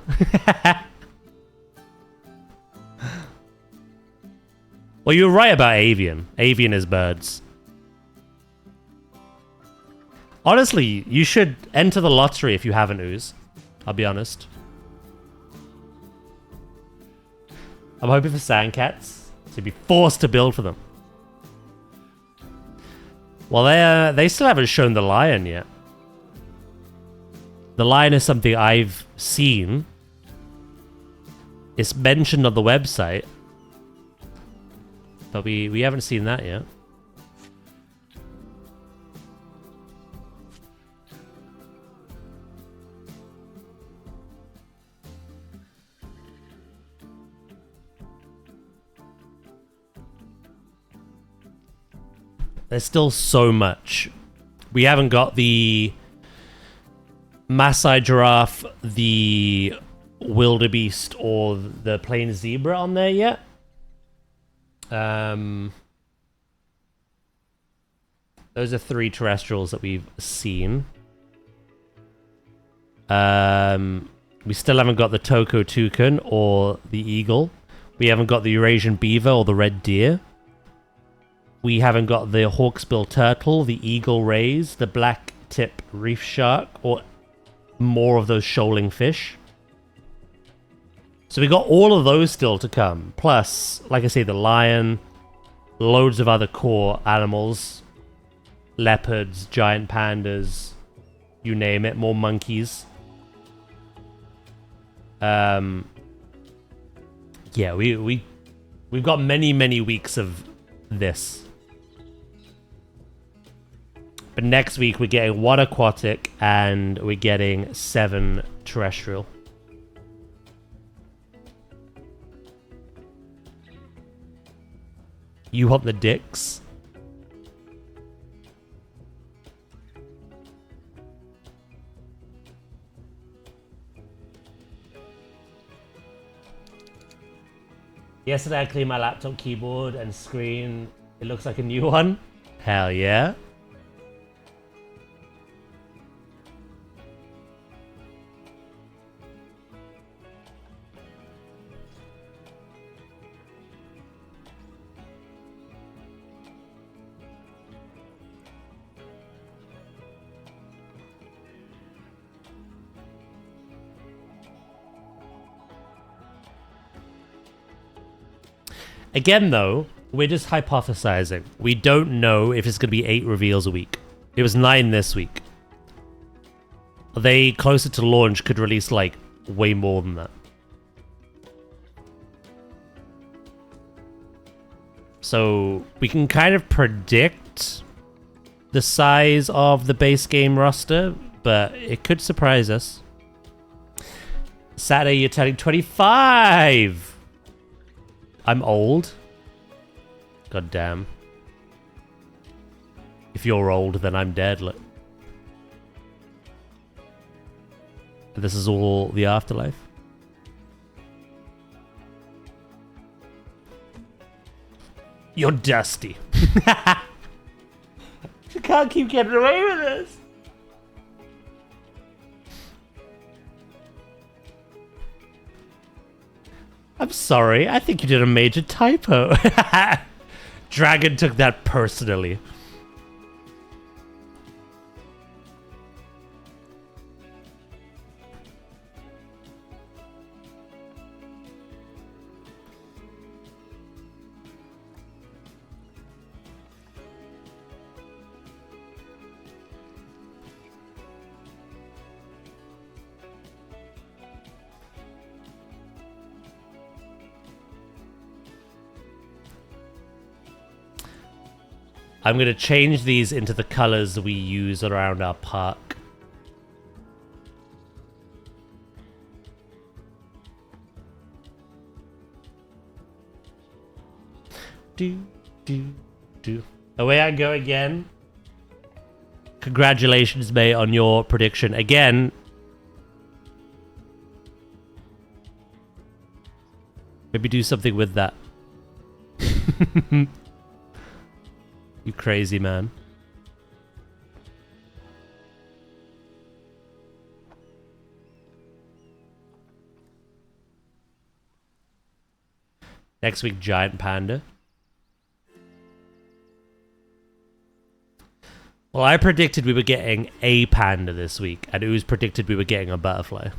Well, you were right about avian. Avian is birds. Honestly, you should enter the lottery if you haven't, Ooze. I'll be honest. I'm hoping for sandcats to be forced to build for them. Well, they still haven't shown the lion yet. The lion is something I've seen. It's mentioned on the website. But we haven't seen that yet. There's still so much. We haven't got the Maasai giraffe, the wildebeest, or the plain zebra on there yet. Those are 3 terrestrials that we've seen. We still haven't got the Toko toucan or the eagle. We haven't got the Eurasian beaver or the red deer. We haven't got the hawksbill turtle, the eagle rays, the black tip reef shark, or more of those shoaling fish. So we got all of those still to come. Plus, like I say, the lion, loads of other core animals, leopards, giant pandas, you name it, more monkeys. Yeah, we've got many weeks of this. But next week we're getting 1 aquatic and we're getting 7 terrestrial. You want the dicks? Yesterday I cleaned my laptop keyboard and screen. It looks like a new one. Hell yeah. Again, though, we're just hypothesizing. We don't know if it's going to be 8 reveals a week. It was 9 this week. They, closer to launch, could release, like, way more than that. So, we can kind of predict the size of the base game roster, but it could surprise us. Saturday, you're turning 25! I'm old. God damn. If you're old, then I'm dead. Look. This is all the afterlife. You're dusty. You can't keep getting away with this. I'm sorry, I think you did a major typo. Dragon took that personally. I'm going to change these into the colors we use around our park. Do, do, do. Away I go again. Congratulations, mate, on your prediction. Again. Maybe do something with that. You crazy man. Next week, giant panda. Well, I predicted we were getting a panda this week, and Ooze predicted we were getting a butterfly.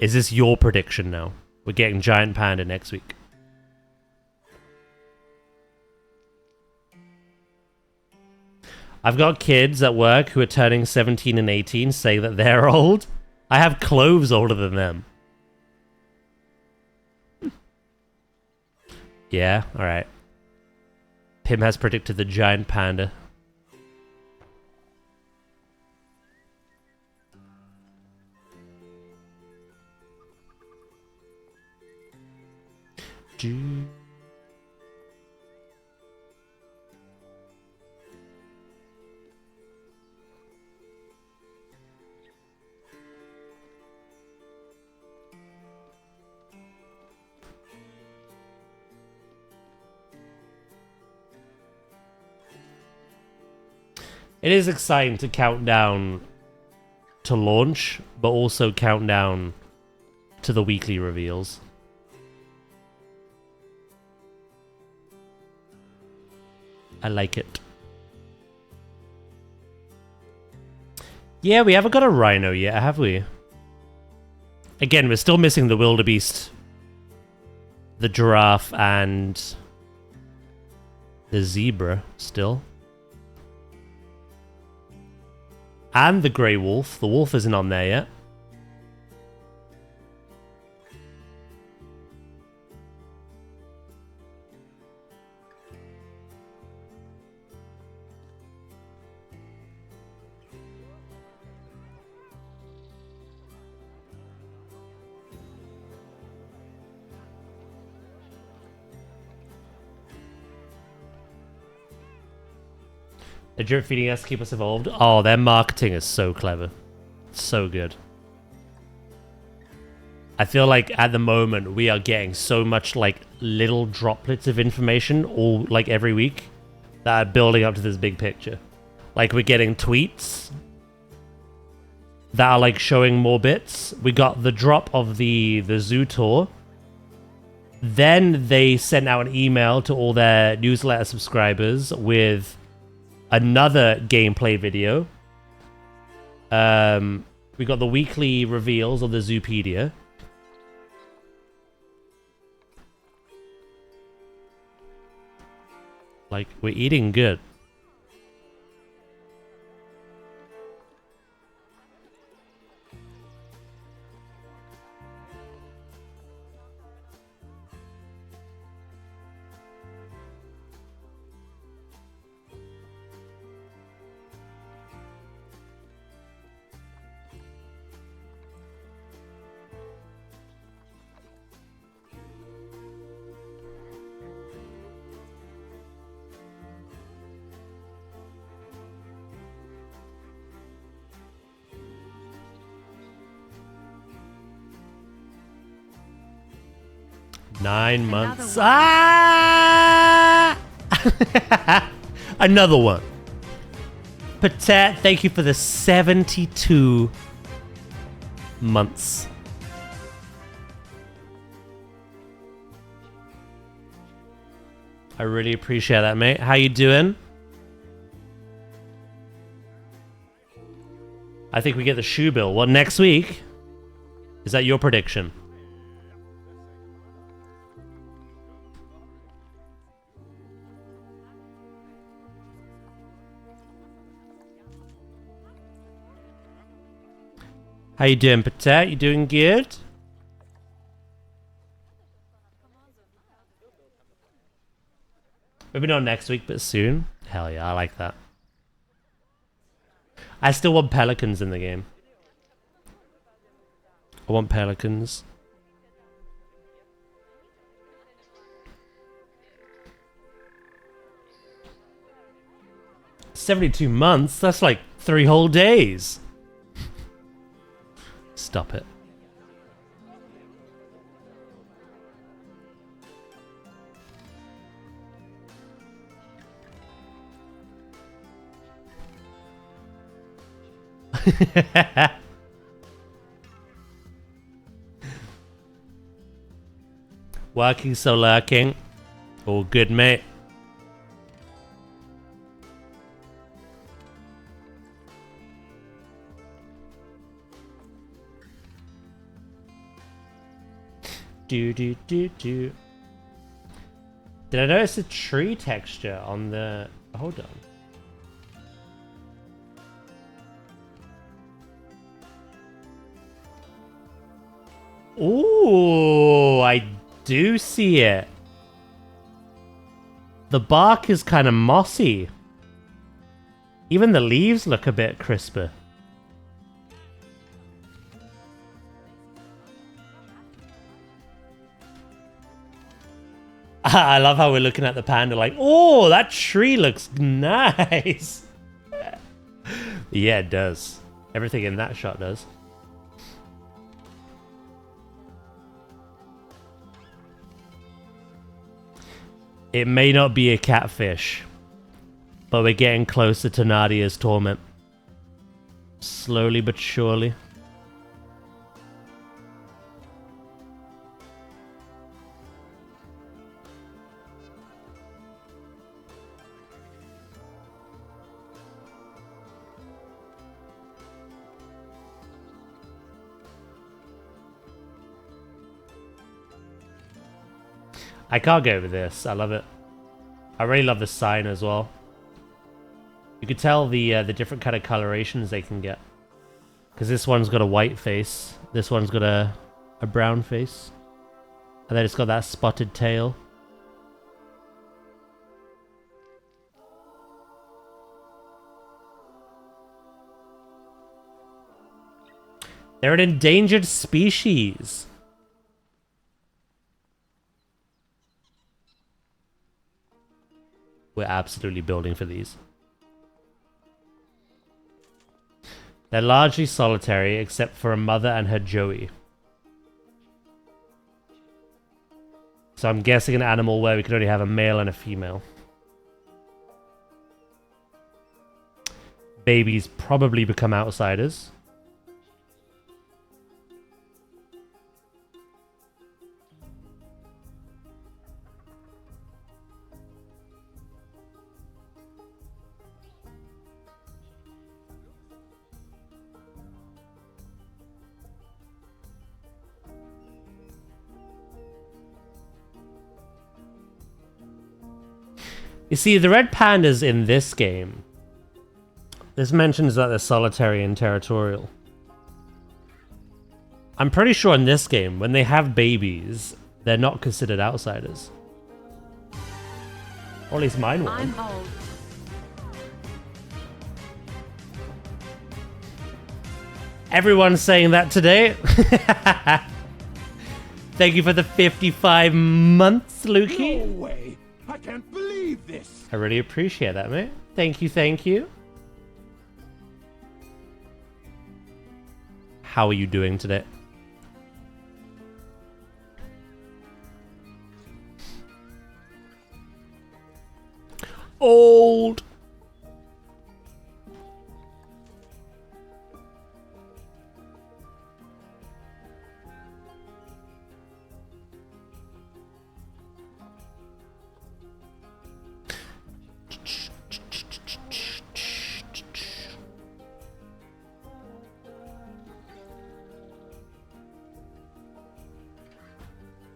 Is this your prediction now? We're getting giant panda next week. I've got kids at work who are turning 17 and 18 saying that they're old. I have cloves older than them. Yeah, alright. Pim has predicted the giant panda. It is exciting to count down to launch, but also count down to the weekly reveals. I like it. Yeah, we haven't got a rhino yet, have we? Again, we're still missing the wildebeest, the giraffe, and the zebra still. And the grey wolf. The wolf isn't on there yet. The drip feeding us to keep us evolved. Oh, their marketing is so clever. It's so good. I feel like at the moment we are getting so much like little droplets of information all like every week that are building up to this big picture. Like we're getting tweets that are like showing more bits. We got the drop of the zoo tour. Then they sent out an email to all their newsletter subscribers with another gameplay video. We got the weekly reveals of the Zoopedia. Like, we're eating good. Nine months. Ah! Another one. Patet, thank you for the 72 months. I really appreciate that, mate. How you doing? I think we get the shoe bill. What, next week? Is that your prediction? How you doing, Patet? You doing good? Maybe not next week, but soon. Hell yeah, I like that. I still want pelicans in the game. I want pelicans. $72 months? That's like 3 whole days. Stop it. Working so lurking. All good, mate. Do. Did I notice a tree texture on the... Hold on. Ooh, I do see it. The bark is kind of mossy. Even the leaves look a bit crisper. I love how we're looking at the panda like, oh, that tree looks nice. Yeah, it does. Everything in that shot does. It may not be a catfish, but we're getting closer to Nadia's torment. Slowly but surely. I can't get over this. I love it. I really love the sign as well. You could tell the different kind of colorations they can get. Because this one's got a white face. This one's got a brown face. And then it's got that spotted tail. They're an endangered species. We're absolutely building for these. They're largely solitary, except for a mother and her joey. So I'm guessing an animal where we could only have a male and a female. Babies probably become outsiders. You see, the red pandas in this game, this mentions that they're solitary and territorial. I'm pretty sure in this game, when they have babies, they're not considered outsiders. Or at least mine weren't. I'm old. Everyone's saying that today. Thank you for the 55 months, Lukey. No way! I can't believe this! I really appreciate that, mate. Thank you, thank you. How are you doing today? Old.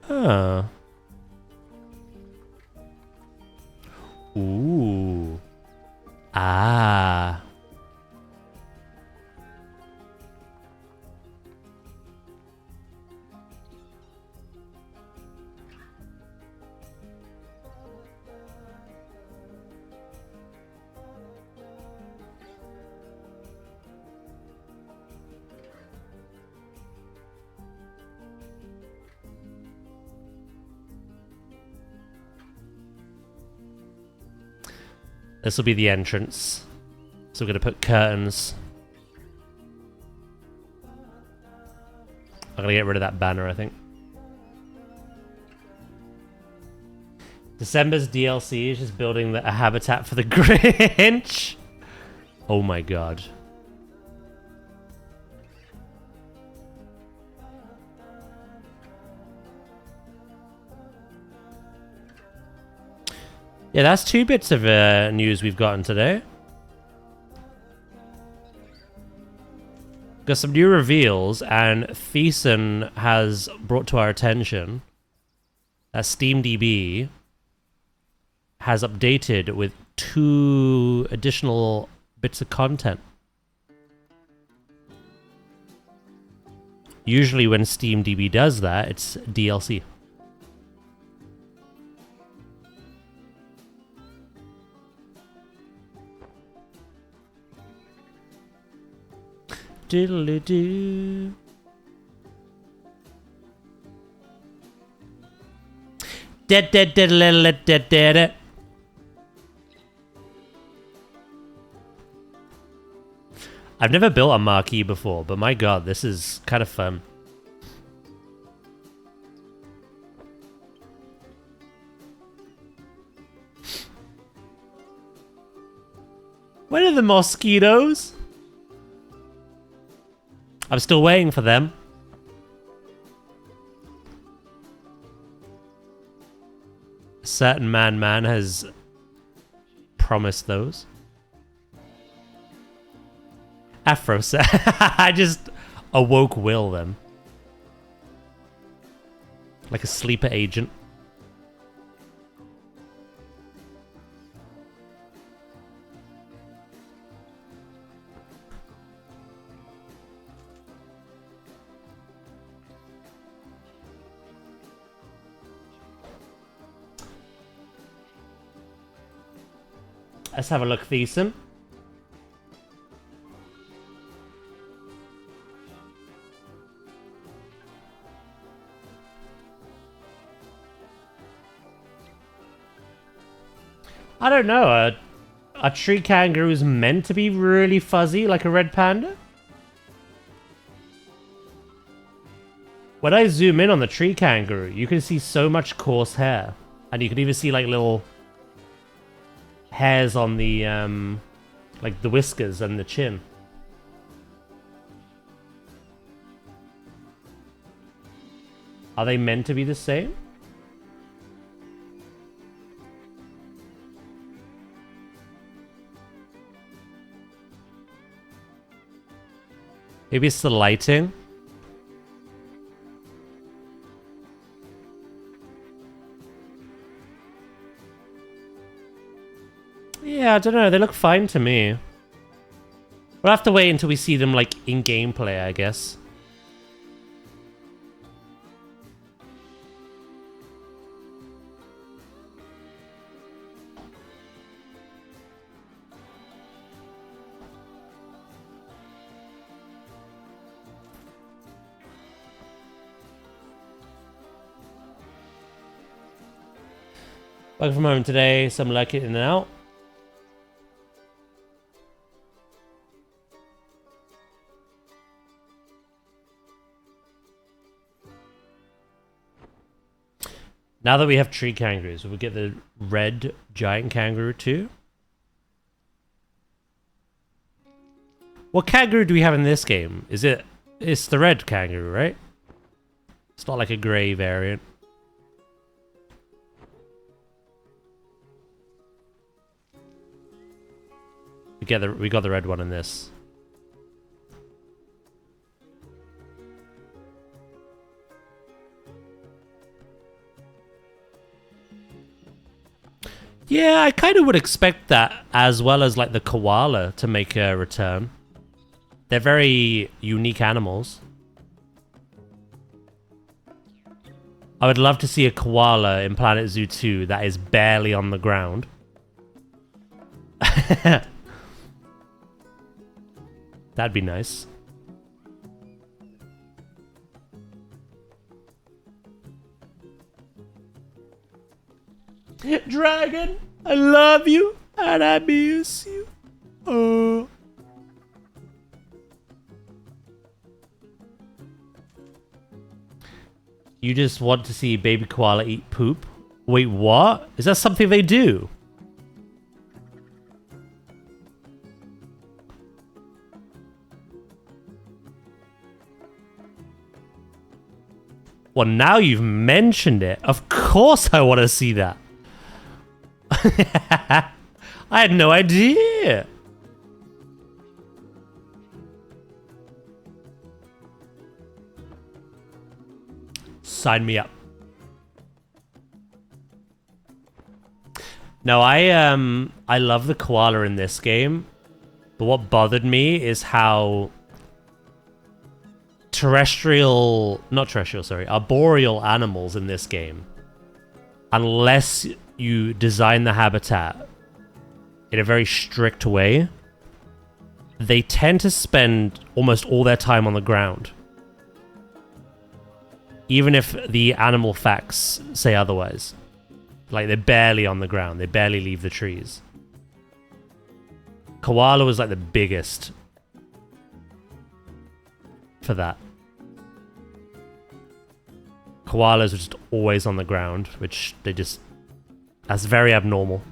Huh. Ooh. Ah. This will be the entrance. So we're going to put curtains. I'm going to get rid of that banner, I think. December's DLC is just building a habitat for the Grinch. Oh my god. Yeah, that's 2 bits of news we've gotten today. Got some new reveals, and Thiessen has brought to our attention that SteamDB has updated with 2 additional bits of content. Usually when SteamDB does that, it's DLC. Diddly-doo. Dead. I've never built a marquee before, but my god, this is kind of fun. Where are the mosquitoes? I'm still waiting for them. A certain man has promised those. Afro set. I just awoke Will then. Like a sleeper agent. Let's have a look, Thiessen. I don't know. Are tree kangaroos meant to be really fuzzy like a red panda? When I zoom in on the tree kangaroo, you can see so much coarse hair. And you can even see like little hairs on the, like the whiskers and the chin. Are they meant to be the same? Maybe it's the lighting. Yeah, I don't know. They look fine to me. We'll have to wait until we see them, like, in gameplay, I guess. Working from home today, some like it in and out. Now that we have tree kangaroos, will we get the red giant kangaroo too? What kangaroo do we have in this game? It's the red kangaroo, right? It's not like a grey variant. We got the red one in this. Yeah, I kind of would expect that, as well as like the koala to make a return. They're very unique animals. I would love to see a koala in Planet Zoo 2 that is barely on the ground. That'd be nice. Dragon, I love you. And I miss you. Oh. You just want to see baby koala eat poop? Wait, what? Is that something they do? Well, now you've mentioned it. Of course I want to see that. I had no idea. Sign me up. No, I love the koala in this game, but what bothered me is how arboreal animals in this game, unless you design the habitat in a very strict way, they tend to spend almost all their time on the ground. Even if the animal facts say otherwise. Like, they're barely on the ground. They barely leave the trees. Koala was like the biggest for that. Koalas are just always on the ground, which that's very abnormal.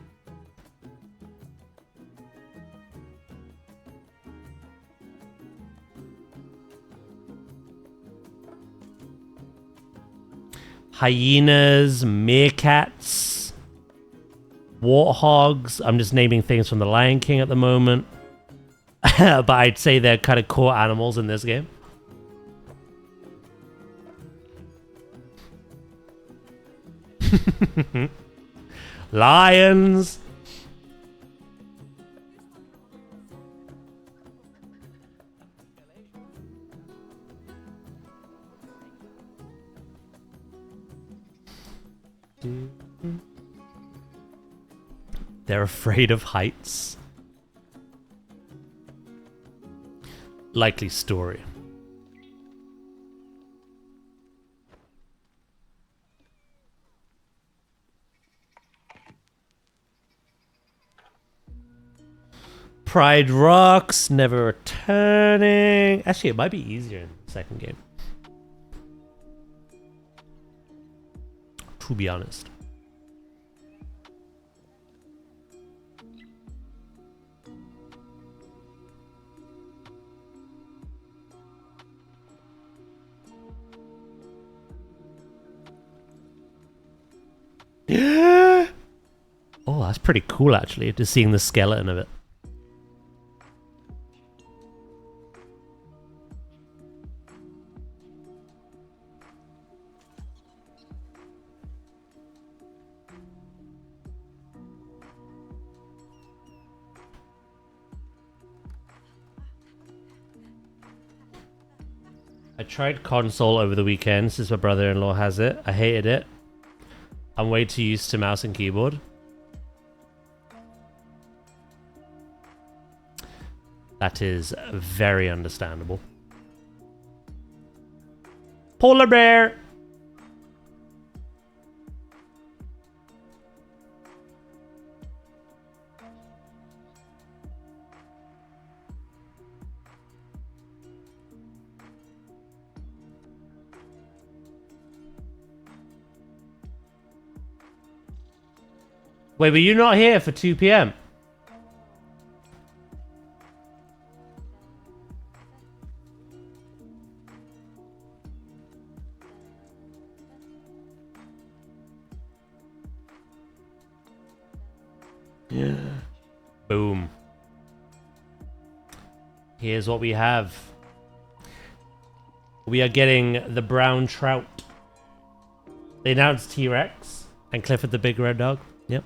Hyenas, meerkats, warthogs. I'm just naming things from The Lion King at the moment. But I'd say they're kind of core animals in this game. Lions. They're afraid of heights. Likely story. Pride Rocks, never returning. Actually, it might be easier in the second game, to be honest. Oh, that's pretty cool, actually, just seeing the skeleton of it. I tried console over the weekend since my brother-in-law has it. I hated it. I'm way too used to mouse and keyboard. That is very understandable. Polar bear! Wait, were you not here for 2 p.m.? Yeah. Boom. Here's what we have. We are getting the brown trout. They announced T-Rex and Clifford the Big Red Dog. Yep.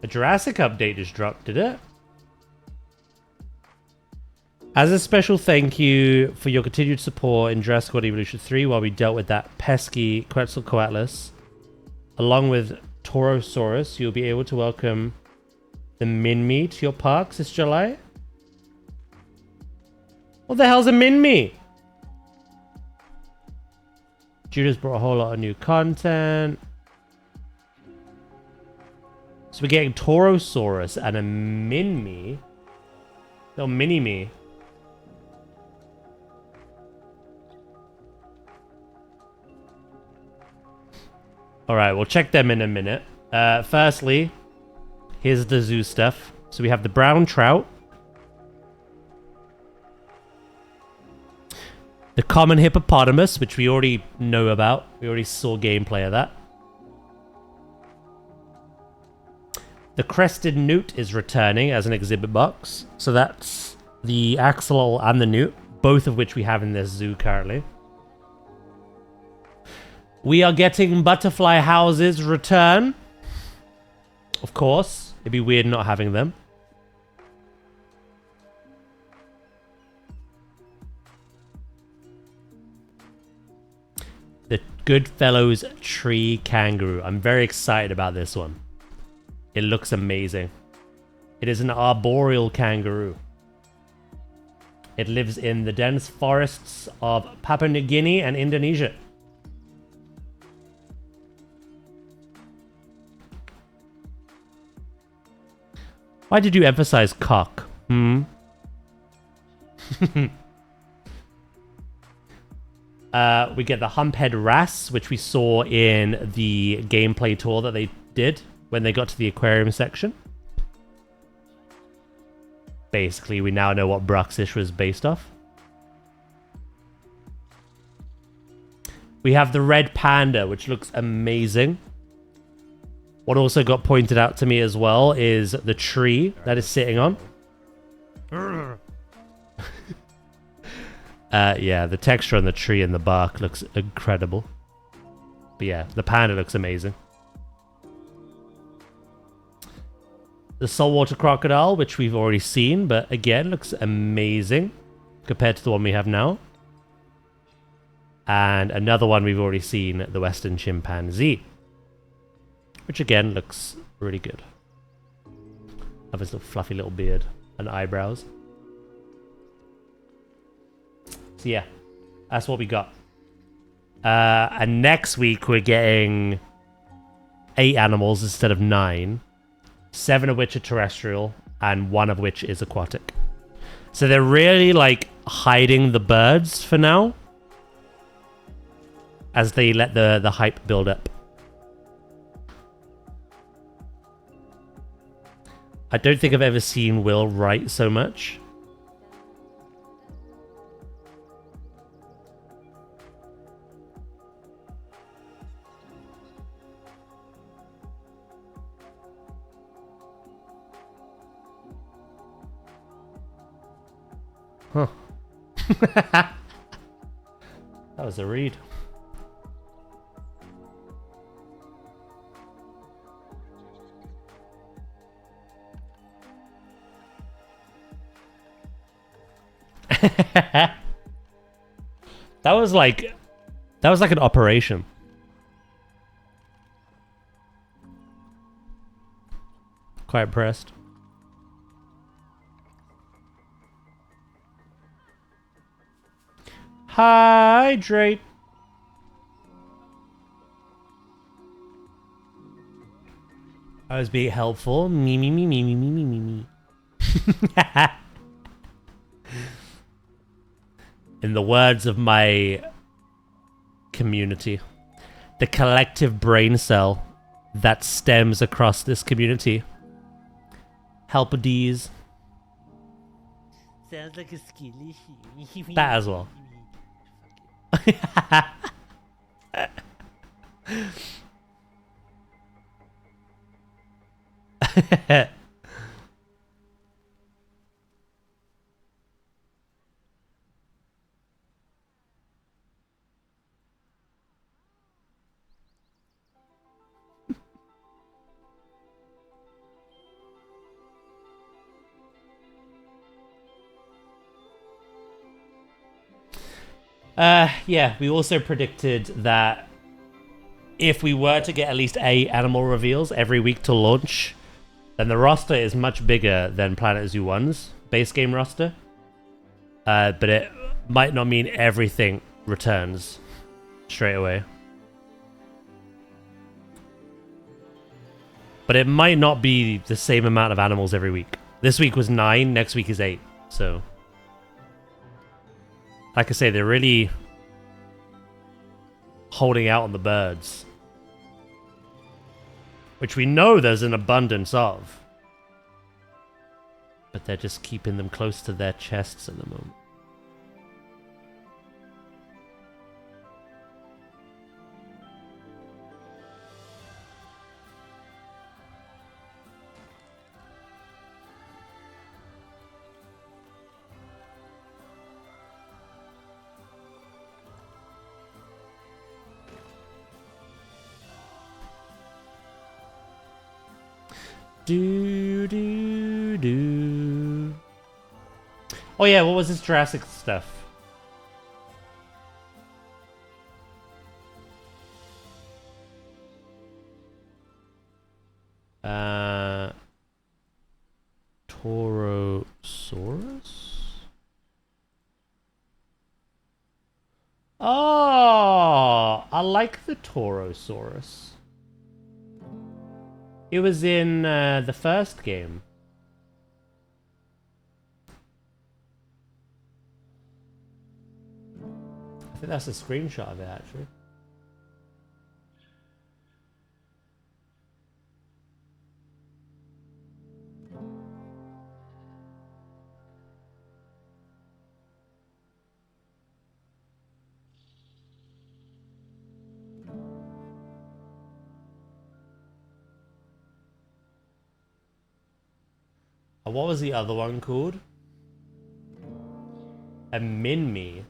A Jurassic update just dropped, did it? As a special thank you for your continued support in Jurassic World Evolution 3 while we dealt with that pesky Quetzalcoatlus, along with Torosaurus, you'll be able to welcome the Minmi to your parks this July. What the hell's a Minmi? Judah's brought a whole lot of new content. So we're getting Taurosaurus and a Minmi. No, Mini-Me. Alright, we'll check them in a minute. Firstly, here's the zoo stuff. So we have the brown trout. The common hippopotamus, which we already know about. We already saw gameplay of that. The crested newt is returning as an exhibit box. So that's the axolotl and the newt, both of which we have in this zoo currently. We are getting butterfly houses return. Of course. It'd be weird not having them. The Goodfellows tree kangaroo. I'm very excited about this one. It looks amazing. It is an arboreal kangaroo. It lives in the dense forests of Papua New Guinea and Indonesia. Why did you emphasize cock? We get the humphead wrasse, which we saw in the gameplay tour that they did when they got to the aquarium section. Basically, we now know what Bruxish was based off. We have the red panda, which looks amazing. What also got pointed out to me as well is the tree that is sitting on. Yeah, the texture on the tree and the bark looks incredible. But yeah, the panda looks amazing. The saltwater crocodile, which we've already seen, but again, looks amazing compared to the one we have now. And another one we've already seen, the western chimpanzee. Which again looks really good. Have his little fluffy little beard and eyebrows. So yeah, that's what we got. And next week we're getting 8 animals instead of 9. 7 of which are terrestrial and 1 of which is aquatic. So they're really like hiding the birds for now as they let the hype build up. I don't think I've ever seen Will write so much. Huh. That was a read. That was like an operation. Quite impressed. Hydrate. I was being helpful. Me. In the words of my community, the collective brain cell that stems across this community. Help D's. Sounds like a skilly. That as well. Yeah, we also predicted that if we were to get at least 8 animal reveals every week to launch, then the roster is much bigger than Planet Zoo 1's base game roster. But it might not mean everything returns straight away. But it might not be the same amount of animals every week. This week was 9, next week is 8. So, like I say, they're really holding out on the birds. Which we know there's an abundance of. But they're just keeping them close to their chests at the moment. Do do do. Oh yeah, what was this Jurassic stuff? Torosaurus? Oh, I like the Torosaurus. It was in the first game. I think that's a screenshot of it, actually. What was the other one called? A Minmi.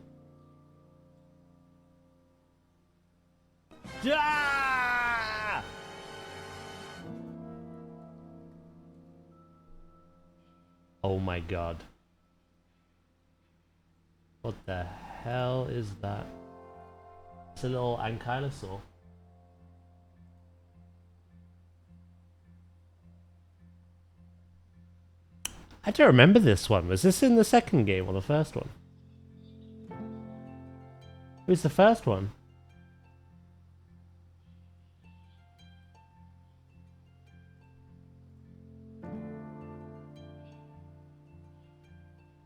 Ah! Oh my god. What the hell is that? It's a little ankylosaur. I don't remember this one. Was this in the second game or the first one? Who's the first one?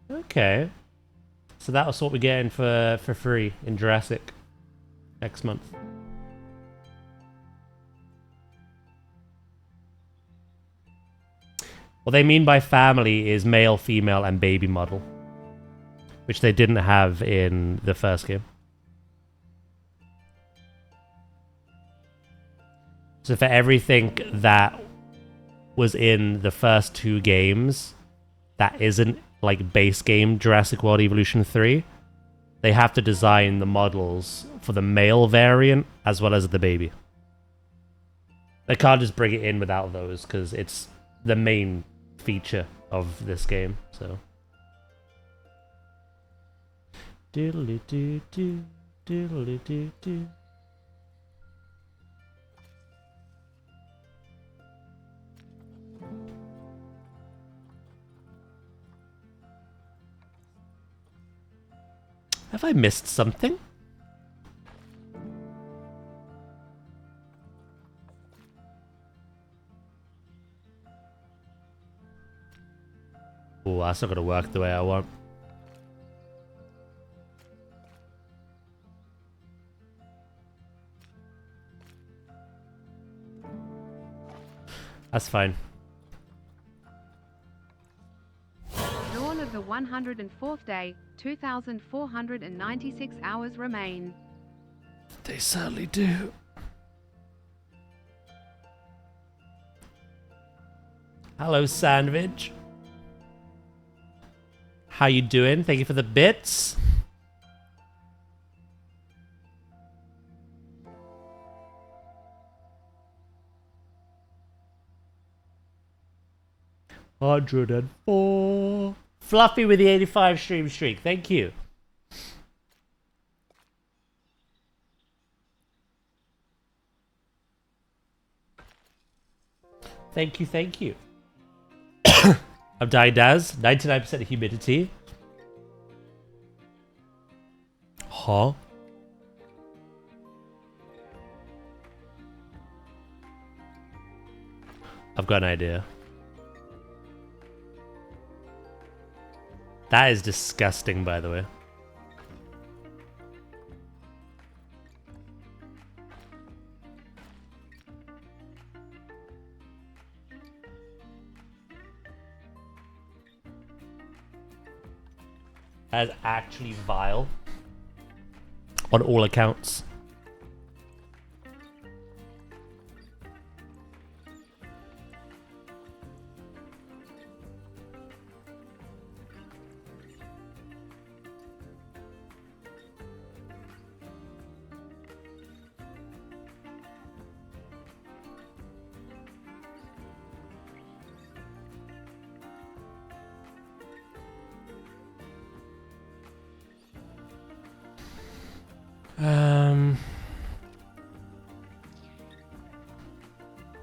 Okay. So that was what we're getting for free in Jurassic next month. What they mean by family is male, female, and baby model, which they didn't have in the first game. So for everything that was in the first 2 games that isn't like base game Jurassic World Evolution 3, they have to design the models for the male variant as well as the baby. They can't just bring it in without those because it's the main feature of this game, so. Diddly doo doo, diddly doo doo. Have I missed something? Oh, that's not going to work the way I want. That's fine. Dawn of the 104th day, 2,496 hours remain. They certainly do. Hello, Sandwich. How you doing? Thank you for the bits. $104. Fluffy with the 85 stream streak. Thank you. Thank you, thank you. I'm dying, Daz. 99% humidity. Huh? I've got an idea. That is disgusting, by the way. That is actually vile. On all accounts.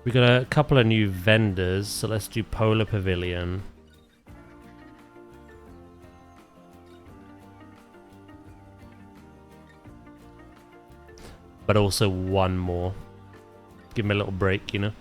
We got a couple of new vendors, so let's do Polar Pavilion. But also one more. Give me a little break, you know?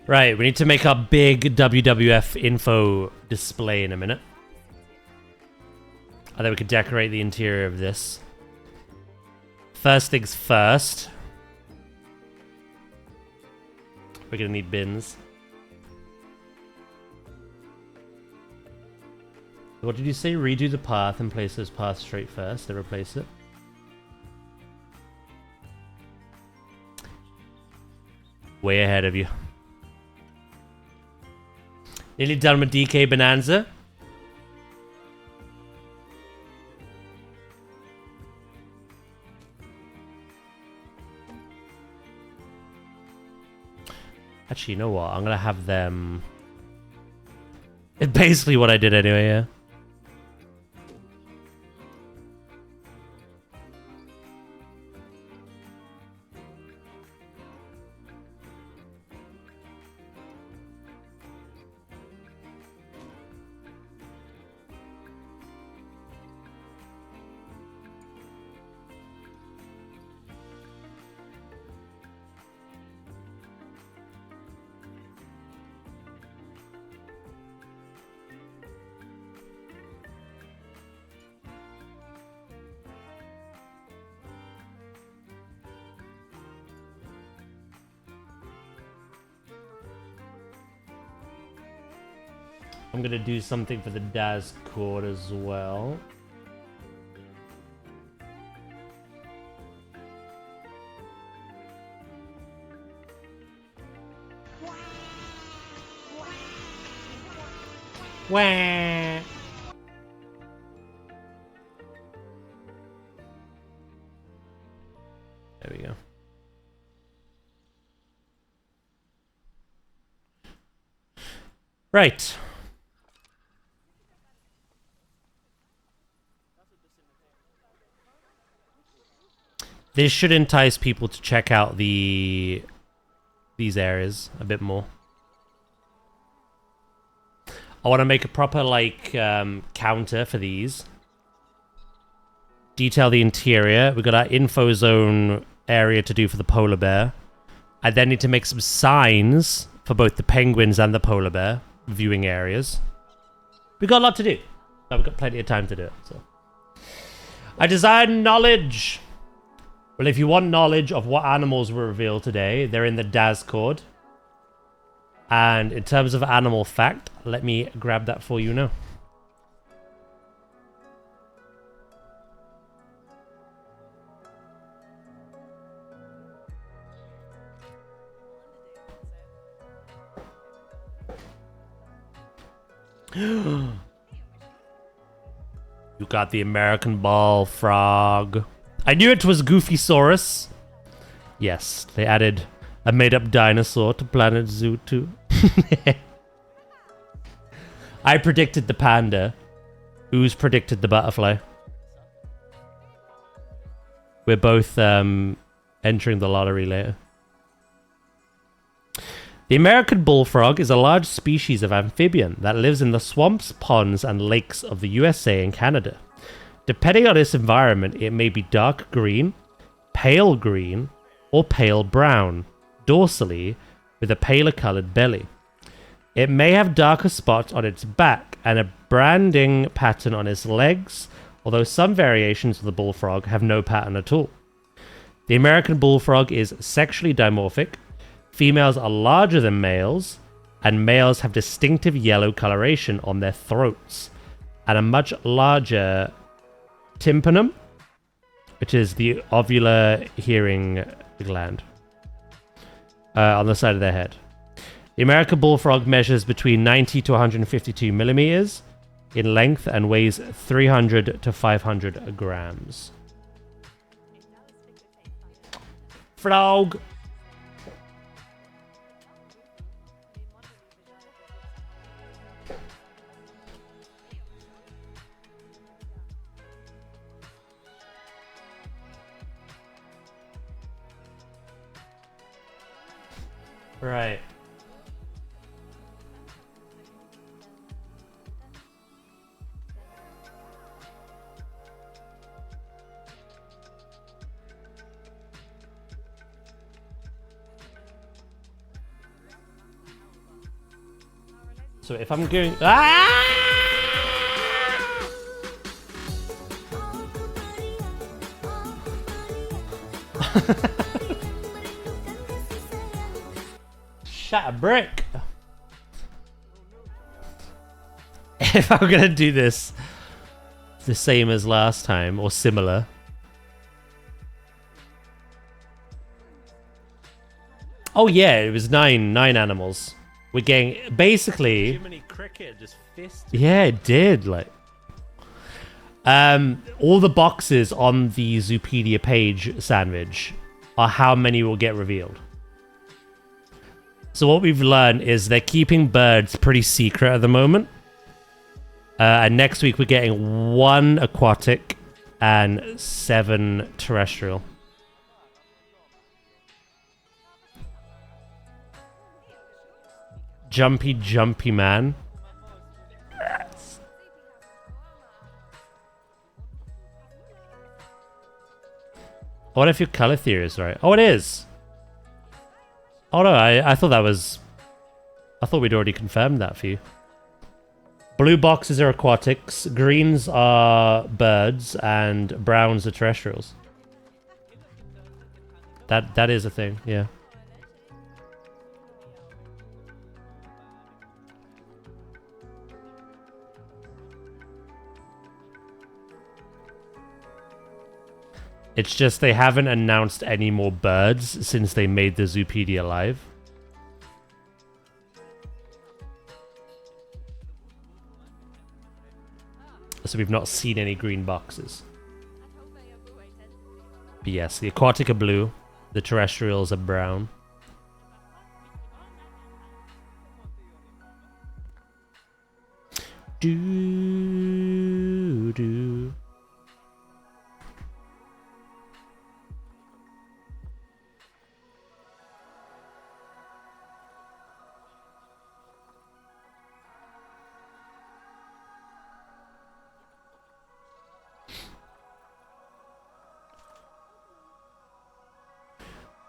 Right, we need to make our big WWF info display in a minute. And then we could decorate the interior of this. First things first. We're gonna need bins. What did you say? Redo the path and place those paths straight first, then replace it. Way ahead of you. Nearly done with DK Bonanza. Actually, you know what? I'm gonna have them... It's basically what I did anyway, yeah. I'm gonna do something for the Daz Court as well. Wah. There we go. Right. This should entice people to check out these areas a bit more. I want to make a proper like counter for these. Detail the interior. We've got our info zone area to do for the polar bear. I then need to make some signs for both the penguins and the polar bear viewing areas. We've got a lot to do, but we've got plenty of time to do it. So, I design knowledge. Well, if you want knowledge of what animals were revealed today, they're in the Discord. And in terms of animal fact, let me grab that for you now. You got the American ball frog. I knew it was Goofysaurus. Yes, they added a made-up dinosaur to planetzoo too. I predicted the panda. Who's predicted the butterfly? We're both entering the lottery later. The American bullfrog is a large species of amphibian that lives in the swamps, ponds, and lakes of the USA and Canada. Depending on its environment, it may be dark green, pale green, or pale brown, dorsally, with a paler colored belly. It may have darker spots on its back and a branding pattern on its legs, although some variations of the bullfrog have no pattern at all. The American bullfrog is sexually dimorphic. Females are larger than males, and males have distinctive yellow coloration on their throats, and a much larger tympanum, which is the ovular hearing gland, on the side of their head. The American bullfrog measures between 90 to 152 millimeters in length and weighs 300 to 500 grams. Frog. Right. So if I'm going... Shut a brick! If I'm gonna do this the same as last time, or similar... Oh yeah, it was nine animals. We're getting basically. Jiminy Cricket just fist. Yeah, it did. Like, all the boxes on the Zoopedia page, Sandwich, are how many will get revealed. So what we've learned is they're keeping birds pretty secret at the moment. And next week we're getting 1 aquatic and 7 terrestrial. Jumpy man. Yes. What if your color theory is right? Oh, it is. Oh no, I thought that was... I thought we'd already confirmed that for you. Blue boxes are aquatics, greens are birds, and browns are terrestrials. That is a thing, yeah. It's just they haven't announced any more birds since they made the Zoopedia live. So we've not seen any green boxes. But yes, the aquatic are blue, the terrestrials are brown. Do.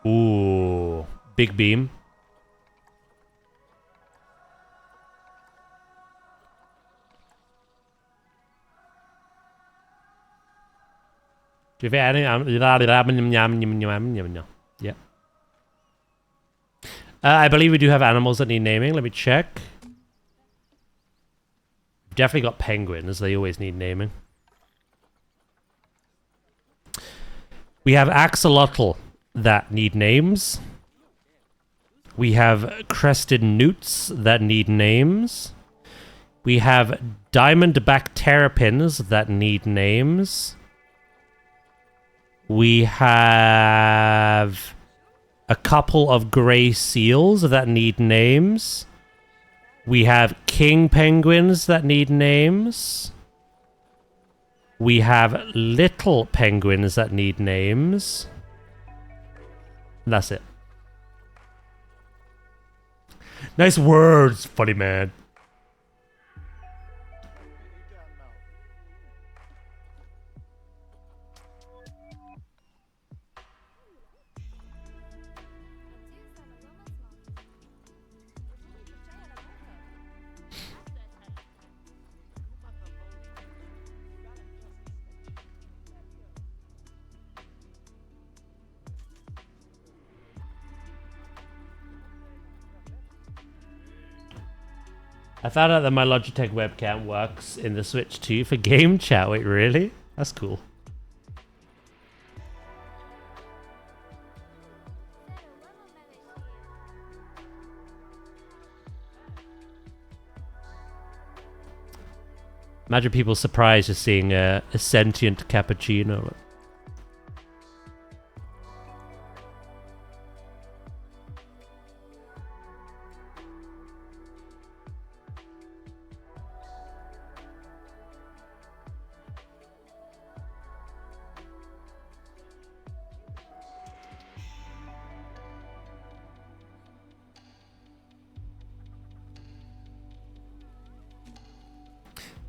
Ooh, big beam. Do you have any? Yeah. I believe we do have animals that need naming. Let me check. Definitely got penguins. They always need naming. We have axolotl that need names. We have crested newts that need names. We have diamondback terrapins that need names. We have a couple of grey seals that need names. We have king penguins that need names. We have little penguins that need names. And that's it. Nice words, funny man. I found out that my Logitech webcam works in the Switch too for game chat. Wait, really? That's cool. Imagine people surprised just seeing a sentient cappuccino.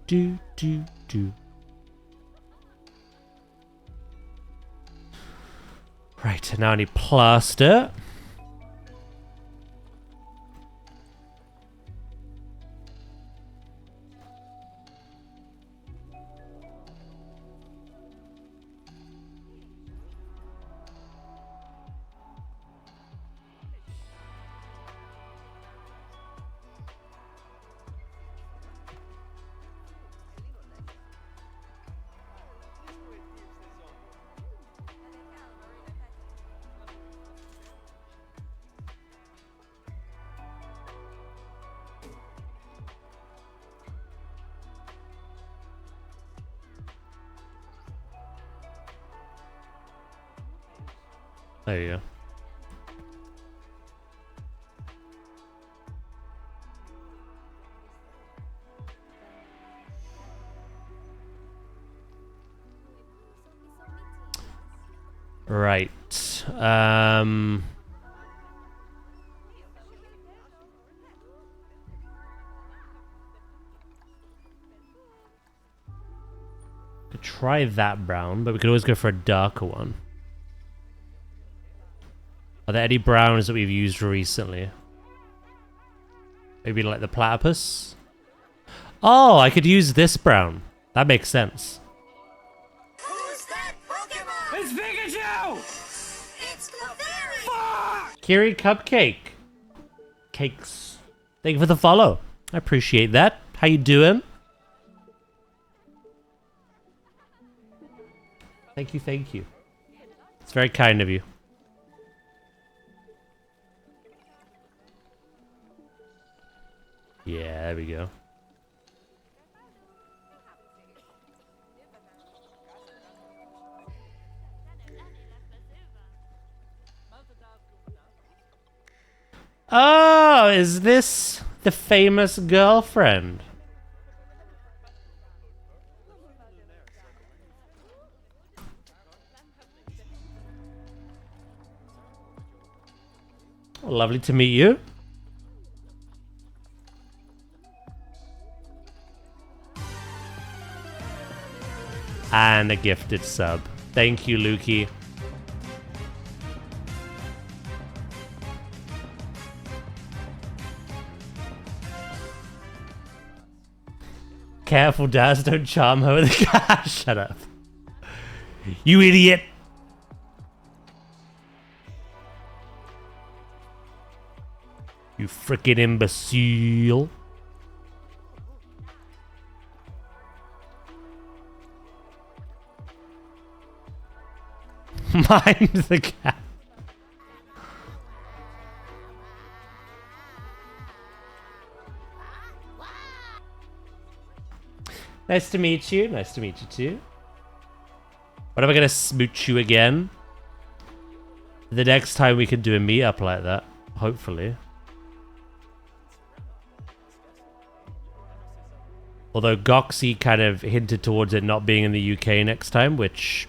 Do. Right, now I need plaster. There you go. Right. Could try that brown, but we could always go for a darker one. Are there any browns that we've used recently? Maybe like the platypus? Oh, I could use this brown. That makes sense. Who's that Pokemon? It's Pikachu! It's Clefairy! Kiri Cupcake. Cakes. Thank you for the follow. I appreciate that. How you doing? Thank you, thank you. It's very kind of you. Yeah, there we go. Oh, is this the famous girlfriend? Lovely to meet you. And a gifted sub. Thank you, Lukey. Careful, Daz, don't charm her with a cat. Shut up. You idiot. You frickin' imbecile. Mind the cat. Nice to meet you. Nice to meet you too. When am I gonna smooch you again? The next time we can do a meetup like that. Hopefully. Although Goxie kind of hinted towards it not being in the UK next time, which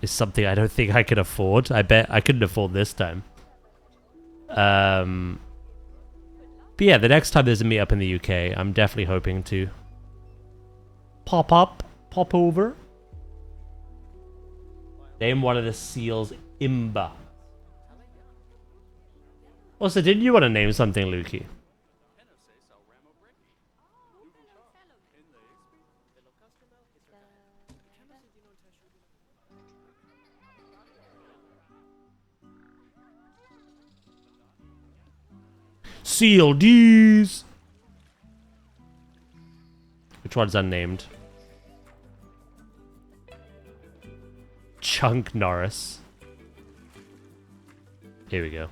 is something I don't think I could afford. I bet I couldn't afford this time. But yeah, the next time there's a meetup in the UK, I'm definitely hoping to pop over. Name one of the seals Imba. Also, didn't you want to name something, Lukey? Seal D's. Which one's unnamed? Chunk Norris. Here we go.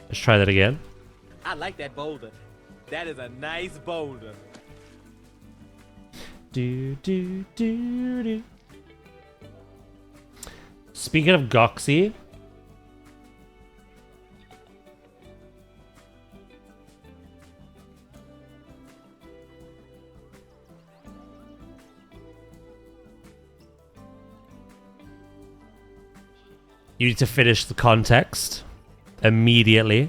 Let's try that again. I like that boulder. That is a nice boulder. Do do do do. Speaking of Goxie, you need to finish the context immediately.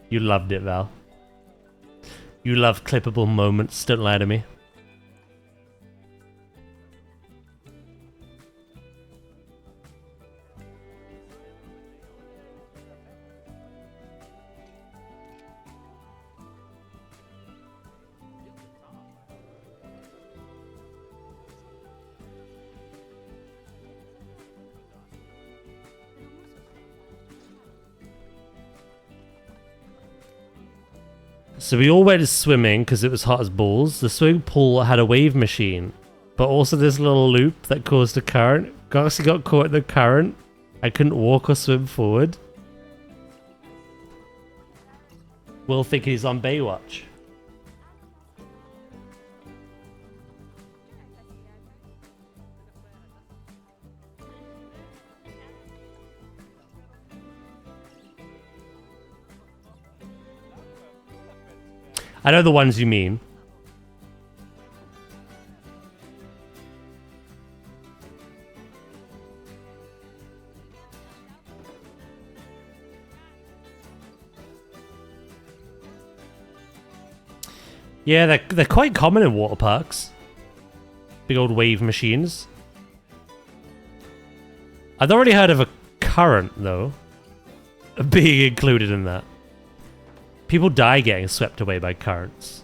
You loved it, Val. You love clippable moments, don't lie to me. So we all went swimming because it was hot as balls. The swimming pool had a wave machine, but also this little loop that caused a current. Goxie got caught in the current. I couldn't walk or swim forward. Will think he's on Baywatch. I know the ones you mean. Yeah, they're quite common in water parks. Big old wave machines. I've already heard of a current, though, being included in that. People die getting swept away by currents.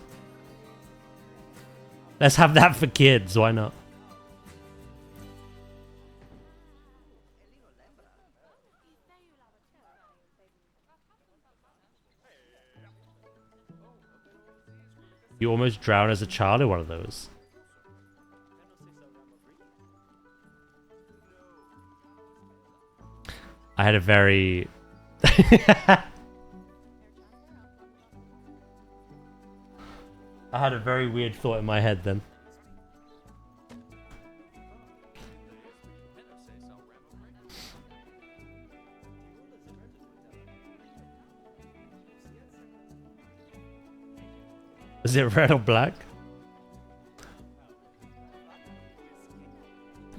Let's have that for kids, why not? You almost drowned as a child in one of those. I had a very... I had a very weird thought in my head then. Is it red or black?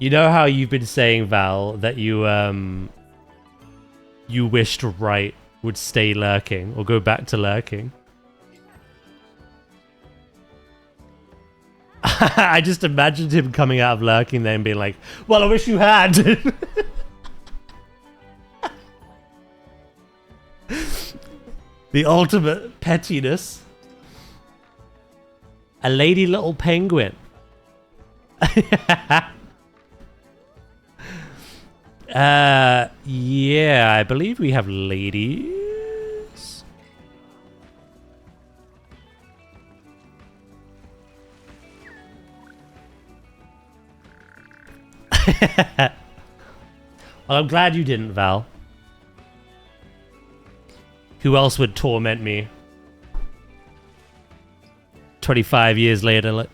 You know how you've been saying, Val, that you wished Wright would stay lurking or go back to lurking? I just imagined him coming out of lurking there and being like, well, I wish you had. The ultimate pettiness. A lady little penguin. Yeah, I believe we have ladies. Well, I'm glad you didn't, Val. Who else would torment me? 25 years later.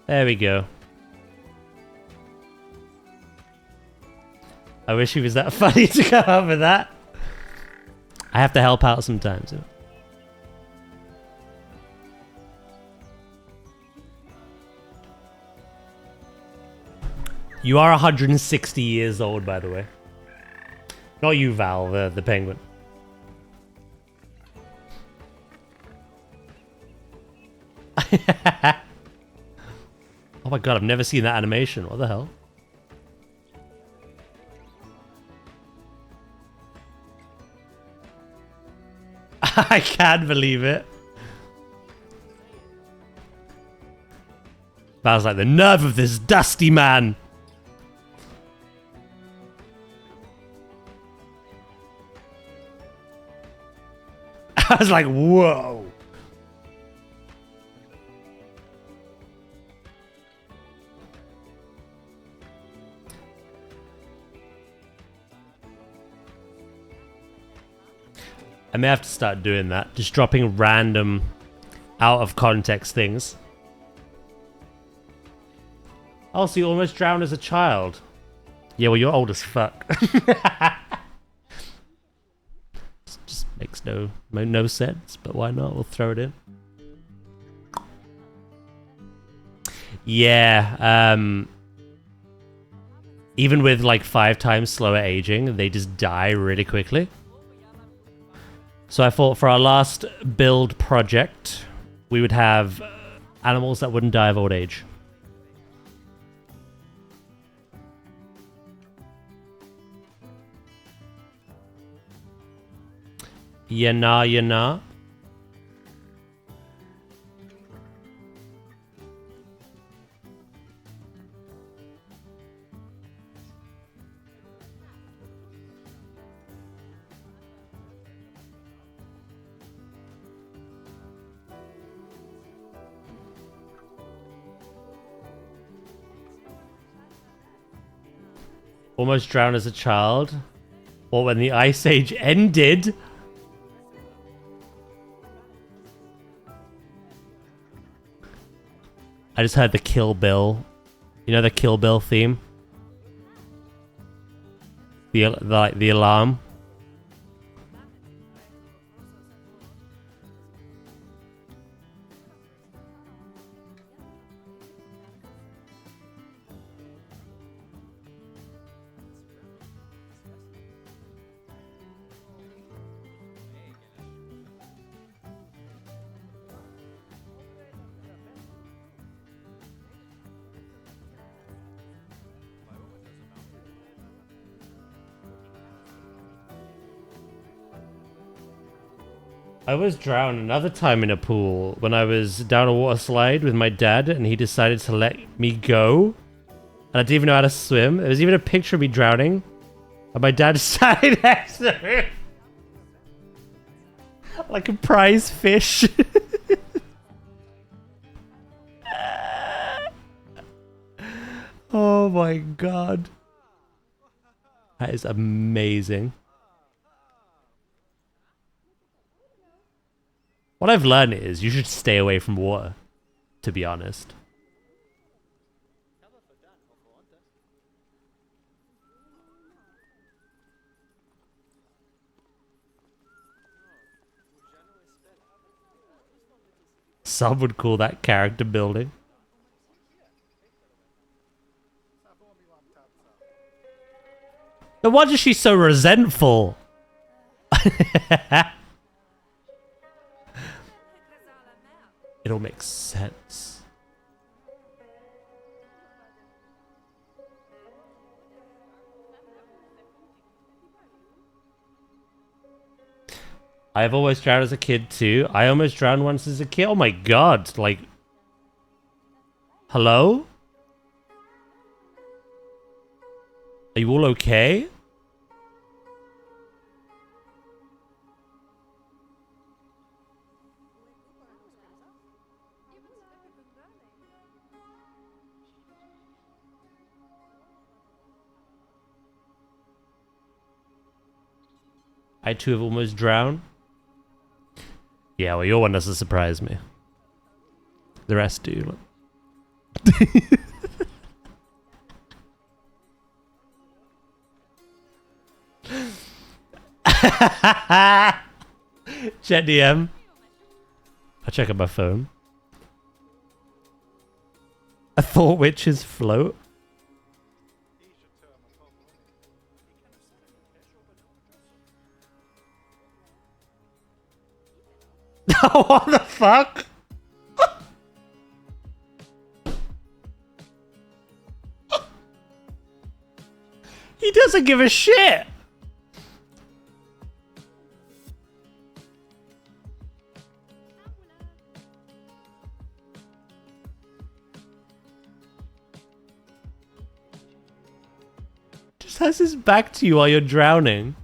There we go. I wish he was that funny to come up with that. I have to help out sometimes. You are 160 years old, by the way. Not you, Val, the penguin. Oh my god, I've never seen that animation. What the hell? I can't believe it. Val's like, the nerve of this dusty man. I was like, whoa. I may have to start doing that. Just dropping random, out of context things. Oh, so you almost drowned as a child. Yeah, well, you're old as fuck. Just makes no sense, but why not? We'll throw it in. Yeah, even with like 5 times slower aging, they just die really quickly. So I thought for our last build project, we would have animals that wouldn't die of old age. Yeah, nah, yeah, nah. Almost drowned as a child. Or when the Ice Age ended. I just heard the Kill Bill. You know the Kill Bill theme? The alarm. I was drowned another time in a pool when I was down a water slide with my dad and he decided to let me go. And I didn't even know how to swim. There was even a picture of me drowning. And my dad decided next to me. Like a prize fish. Oh my god. That is amazing. What I've learned is you should stay away from water, to be honest. Some would call that character building. No wonder she's so resentful. It all makes sense. I've always drowned as a kid too. I almost drowned once as a kid. Oh my god! Like, hello? Are you all okay? I too have almost drowned. Yeah, well, your one doesn't surprise me. The rest do. Chat DM. I'll check on my phone. I thought witches float. What the fuck? He doesn't give a shit. Just has his back to you while you're drowning.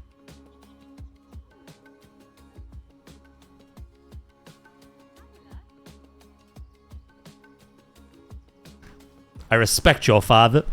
I respect your father.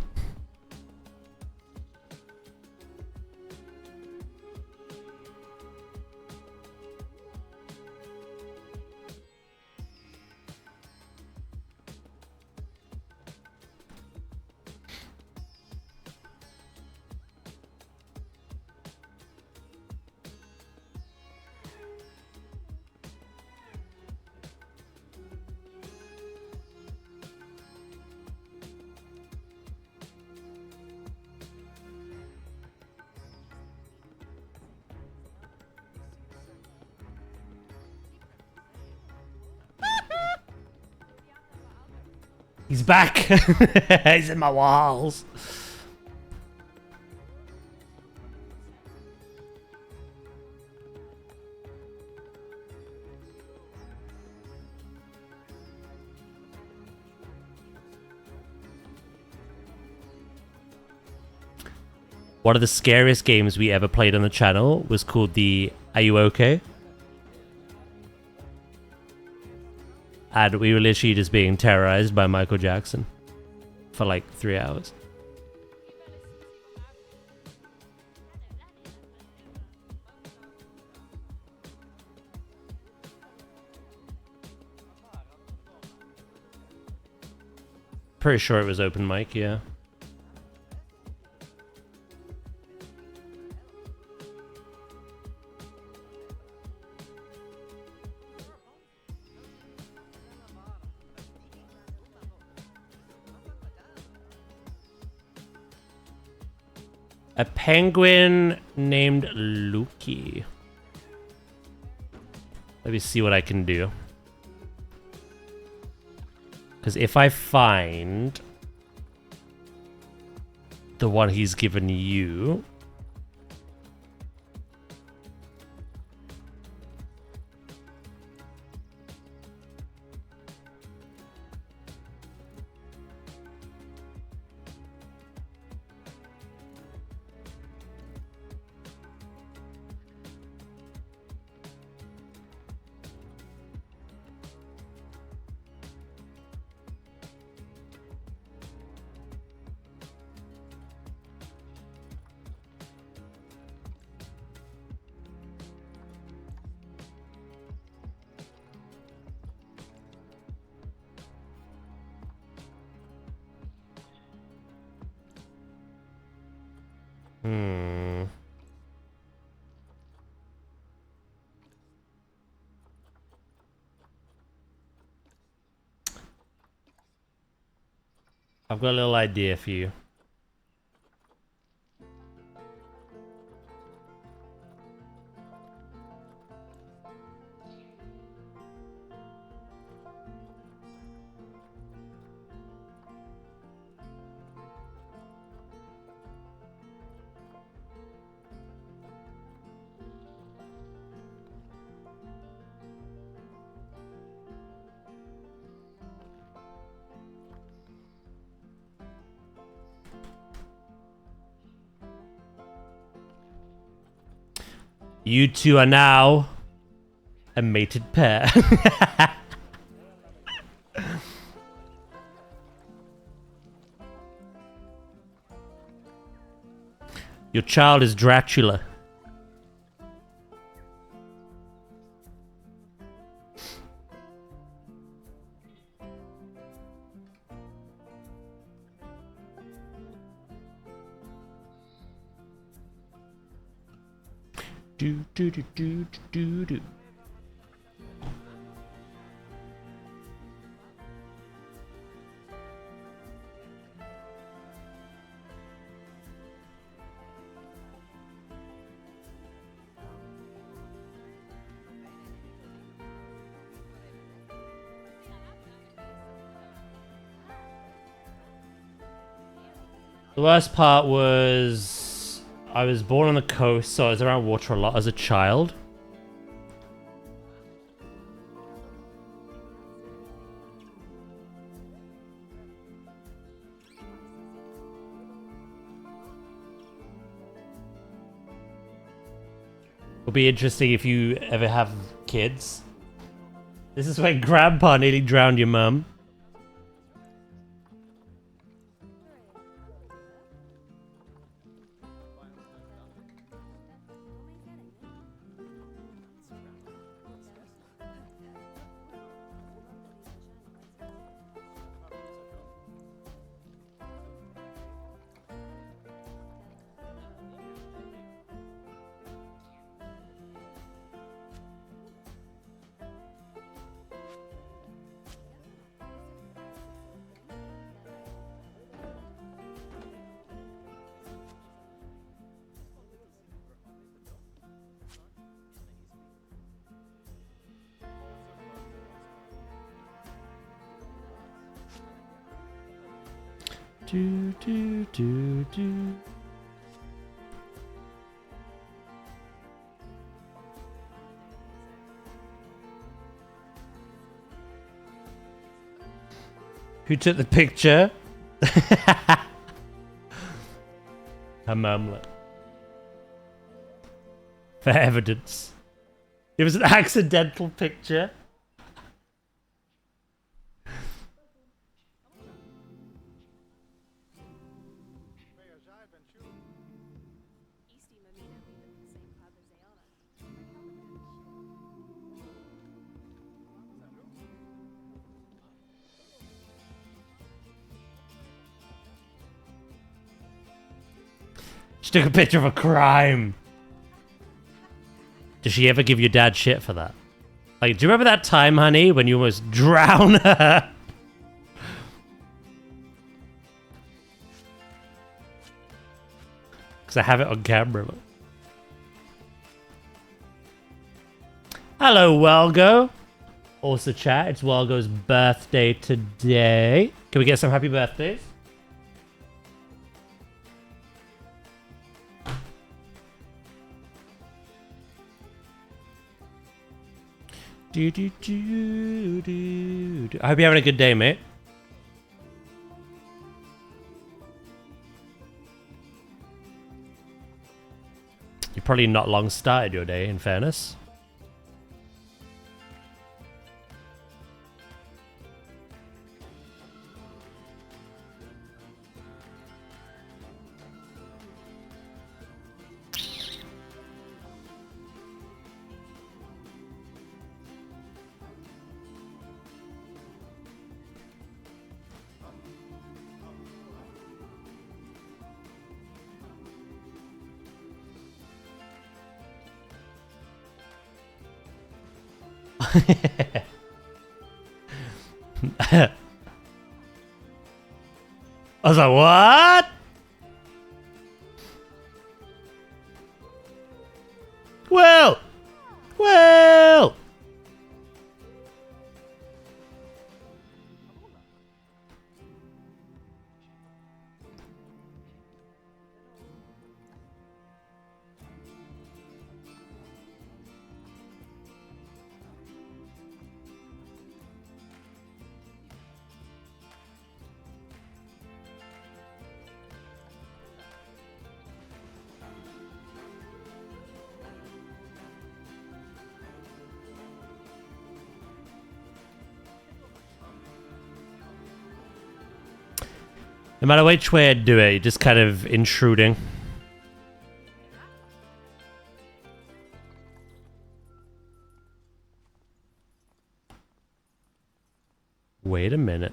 He's back. He's in my walls. One of the scariest games we ever played on the channel was called the Are You Okay? And we were literally just being terrorized by Michael Jackson for like 3 hours. Pretty sure it was open mic, yeah. A penguin named Luki. Let me see what I can do. Because if I find the one he's given you... I've got a little idea for you. You two are now a mated pair. Your child is Dracula. Do do do do do do. The worst part was I was born on the coast, so I was around water a lot as a child. It'll be interesting if you ever have kids. This is when Grandpa nearly drowned your mum. Do do do do. Who took the picture? Her mum. For evidence. It was an accidental picture. She took a picture of a crime. Does she ever give your dad shit for that? Like, do you remember that time, honey, when you almost drowned her? Because I have it on camera. Hello, Welgo. Also chat, it's Welgo's birthday today. Can we get some happy birthdays? Do, do, do, do, do. I hope you're having a good day, mate. You're probably not long started your day, in fairness. I was like, what? Well. No matter which way I do it, you're just kind of intruding. Wait a minute.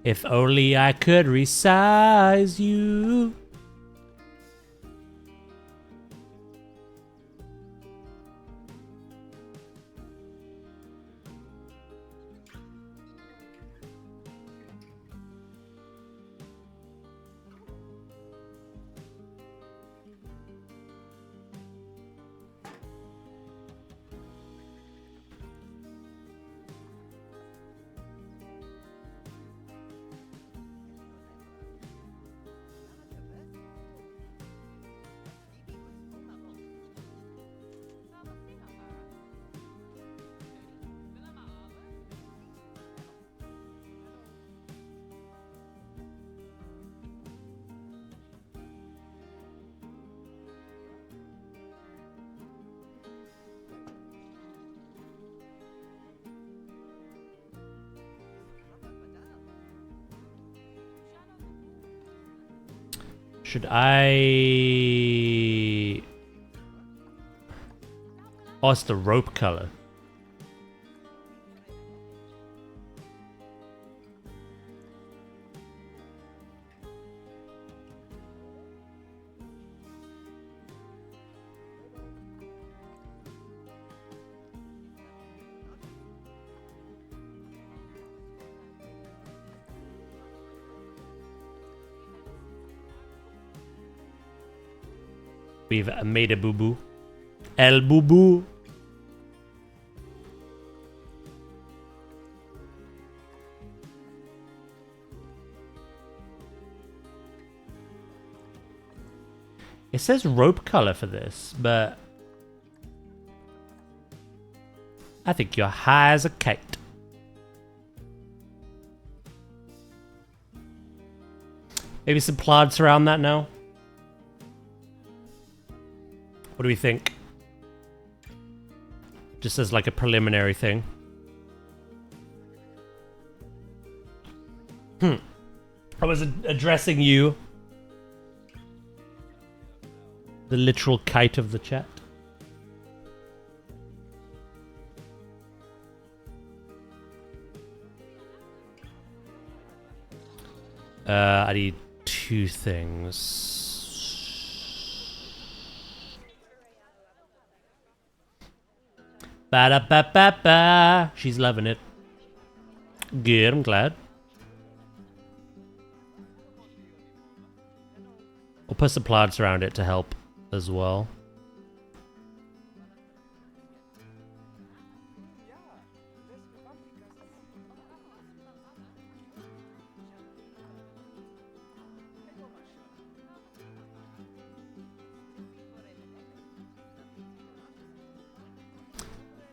If only I could resize you. Should I... Oh, it's the rope color. We've made a boo-boo. El boo-boo. It says rope color for this, but I think you're high as a kite. Maybe some plants around that now. What do we think? Just as like a preliminary thing. I was addressing you. The literal kite of the chat. I need two things. Ba-da-ba-ba-ba. She's loving it. Good, I'm glad. We'll put some plants around it to help as well.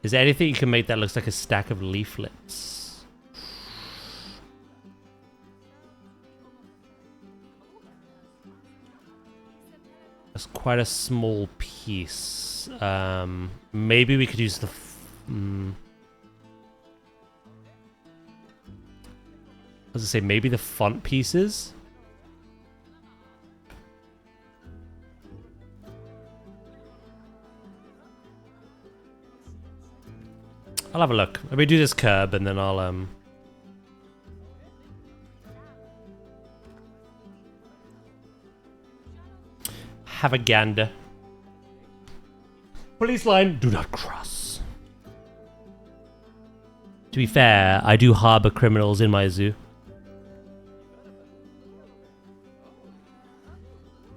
Is there anything you can make that looks like a stack of leaflets? That's quite a small piece. Maybe we could use the... I was gonna say, maybe the font pieces? I'll have a look. Let me do this curb and then I'll have a gander. Police line, do not cross. To be fair, I do harbor criminals in my zoo.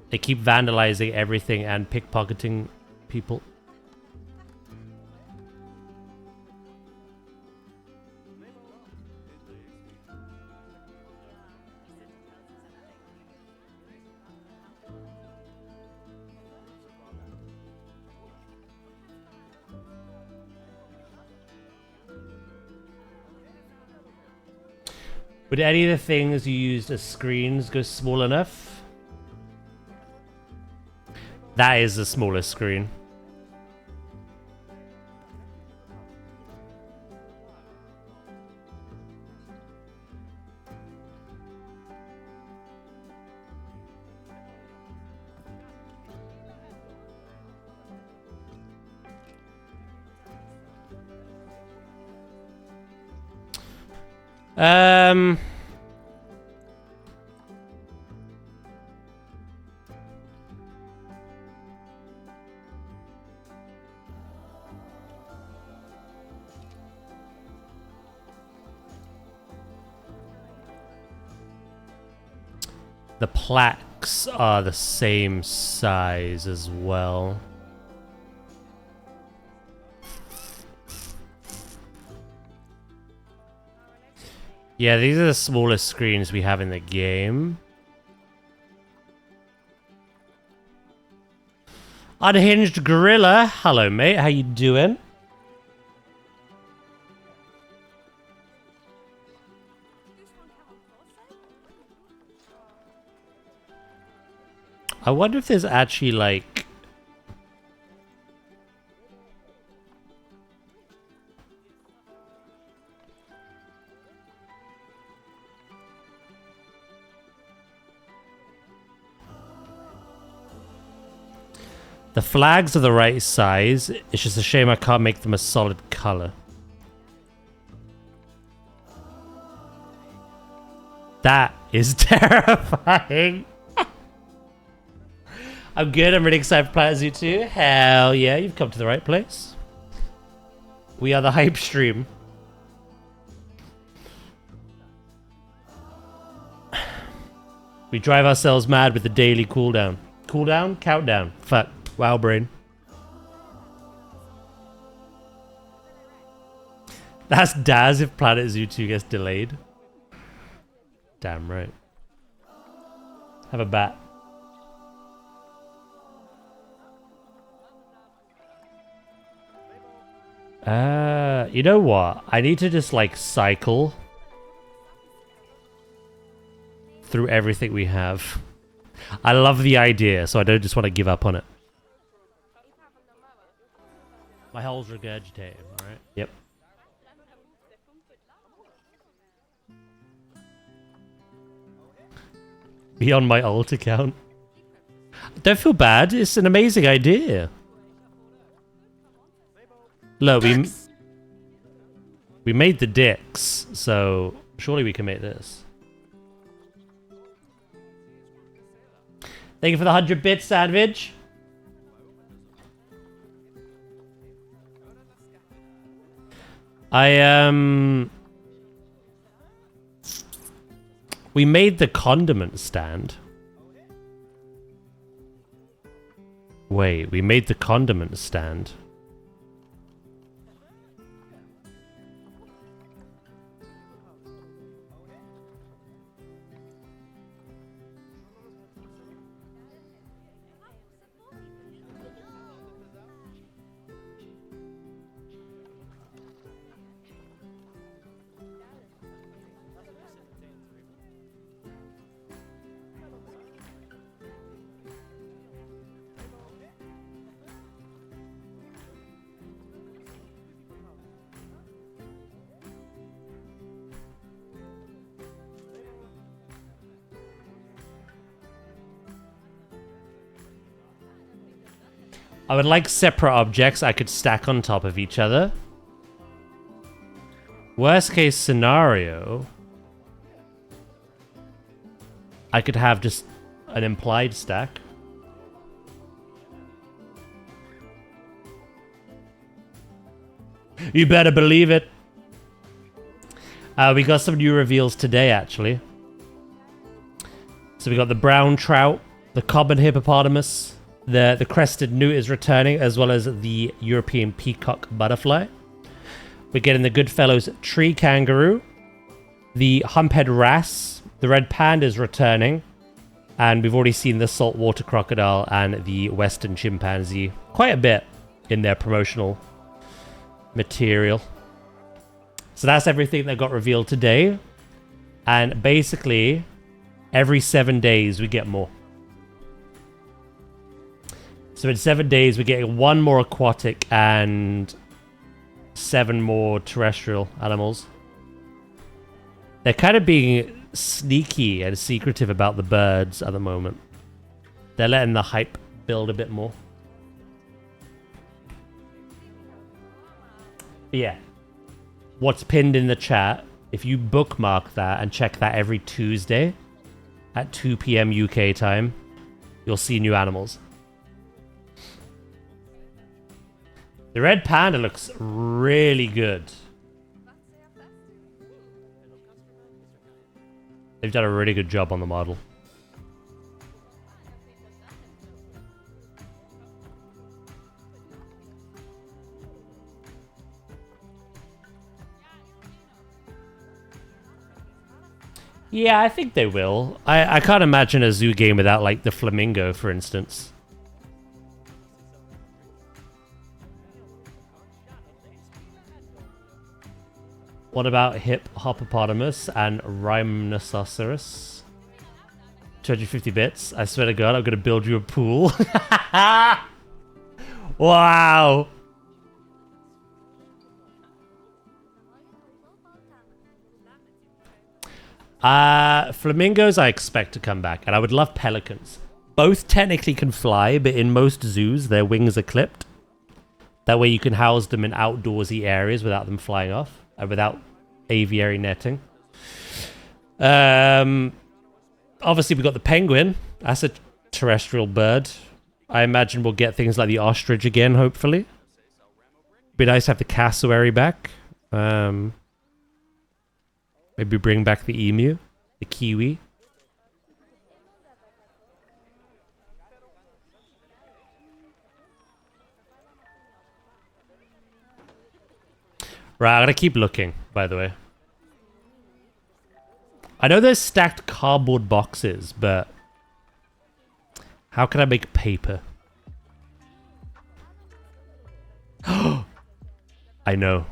They keep vandalizing everything and pickpocketing people. Would any of the things you used as screens go small enough? That is the smallest screen. Um... The plaques are the same size as well. Yeah, these are the smallest screens we have in the game. Unhinged Gorilla. Hello, mate. How you doing? I wonder if there's actually, like... The flags are the right size. It's just a shame I can't make them a solid color. That is terrifying. I'm good. I'm really excited for planetzoo 2. Hell yeah, you've come to the right place. We are the hype stream. We drive ourselves mad with the daily cooldown. Cooldown? Countdown. Fuck. Wow, brain. That's Daz if planetzoo 2 gets delayed. Damn right. Have a bat. You know what? I need to just like cycle through everything we have. I love the idea, so I don't just want to give up on it. My hole's regurgitating, alright? Yep. Be on my alt account. Don't feel bad, it's an amazing idea. Look, we made the dicks, so surely we can make this. Thank you for the 100 bits, Sandwich. We made the condiment stand. Wait, we made the condiment stand. I would like separate objects I could stack on top of each other. Worst case scenario, I could have just an implied stack. You better believe it. We got some new reveals today, actually. So we got the brown trout, the common hippopotamus, the crested newt is returning, as well as the European peacock butterfly. We're getting the Goodfellows tree kangaroo, the humphead wrasse, the red panda is returning, and we've already seen the saltwater crocodile and the western chimpanzee quite a bit in their promotional material. So that's everything that got revealed today. And basically, every 7 days we get more. So in 7 days we're getting 1 more aquatic and 7 more terrestrial animals. They're kind of being sneaky and secretive about the birds at the moment. They're letting the hype build a bit more. But yeah. What's pinned in the chat, if you bookmark that and check that every Tuesday at 2 p.m. UK time, you'll see new animals. The red panda looks really good. They've done a really good job on the model. Yeah, I think they will. I can't imagine a zoo game without, like, the flamingo, for instance. What about hippopotamus and rhinoceros? 250 bits. I swear to God, I'm gonna build you a pool. Wow. Flamingos I expect to come back, and I would love pelicans. Both technically can fly, but in most zoos, their wings are clipped. That way you can house them in outdoorsy areas without them flying off, and without aviary netting. Obviously, we've got the penguin. That's a terrestrial bird. I imagine we'll get things like the ostrich again, hopefully. Be nice to have the cassowary back. Maybe bring back the emu, the kiwi. Right, I'm gonna keep looking, by the way. I know there's stacked cardboard boxes, but how can I make paper? I know.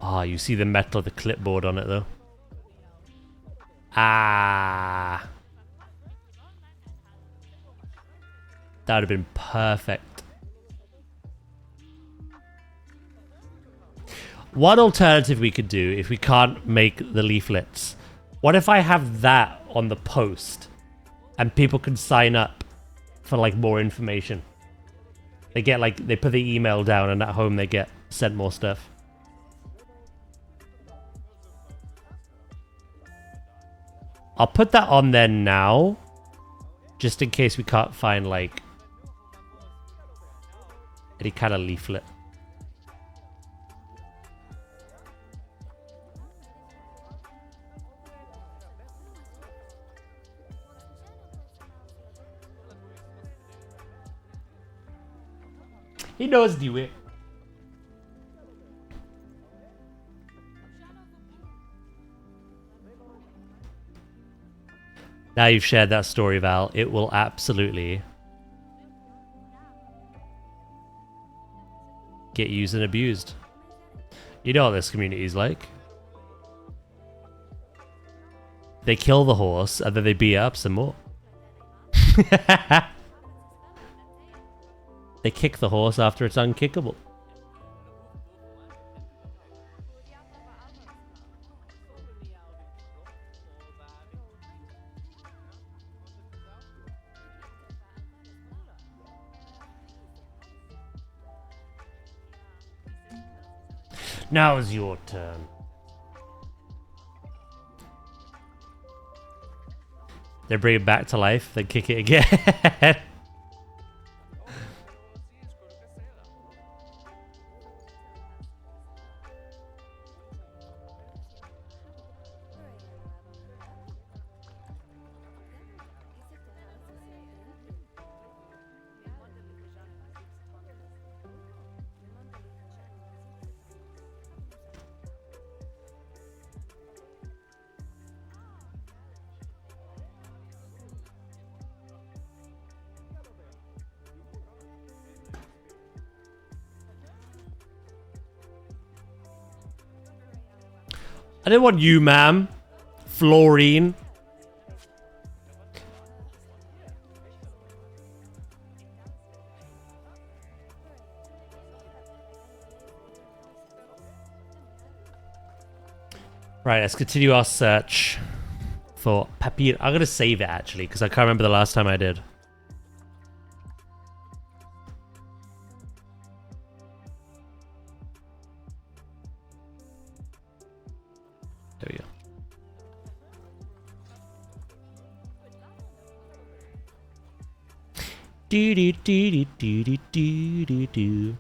Ah, you see the metal of the clipboard on it, though. Ah. That would have been perfect. One alternative we could do, if we can't make the leaflets, what if I have that on the post and people can sign up for, like, more information? They get, like, they put the email down and at home they get sent more stuff. I'll put that on there now, just in case we can't find, like, any kind of leaflet. He knows do it. Now you've shared that story, Val, it will absolutely get used and abused. You know what this community is like. They kill the horse and then they beat up some more. They kick the horse after it's unkickable. Now is your turn. They bring it back to life, then kick it again. I didn't want you, ma'am. Fluorine. Right, let's continue our search for papyr. I'm gonna save it actually because I can't remember the last time I did. There we go. Do do do do do do do do.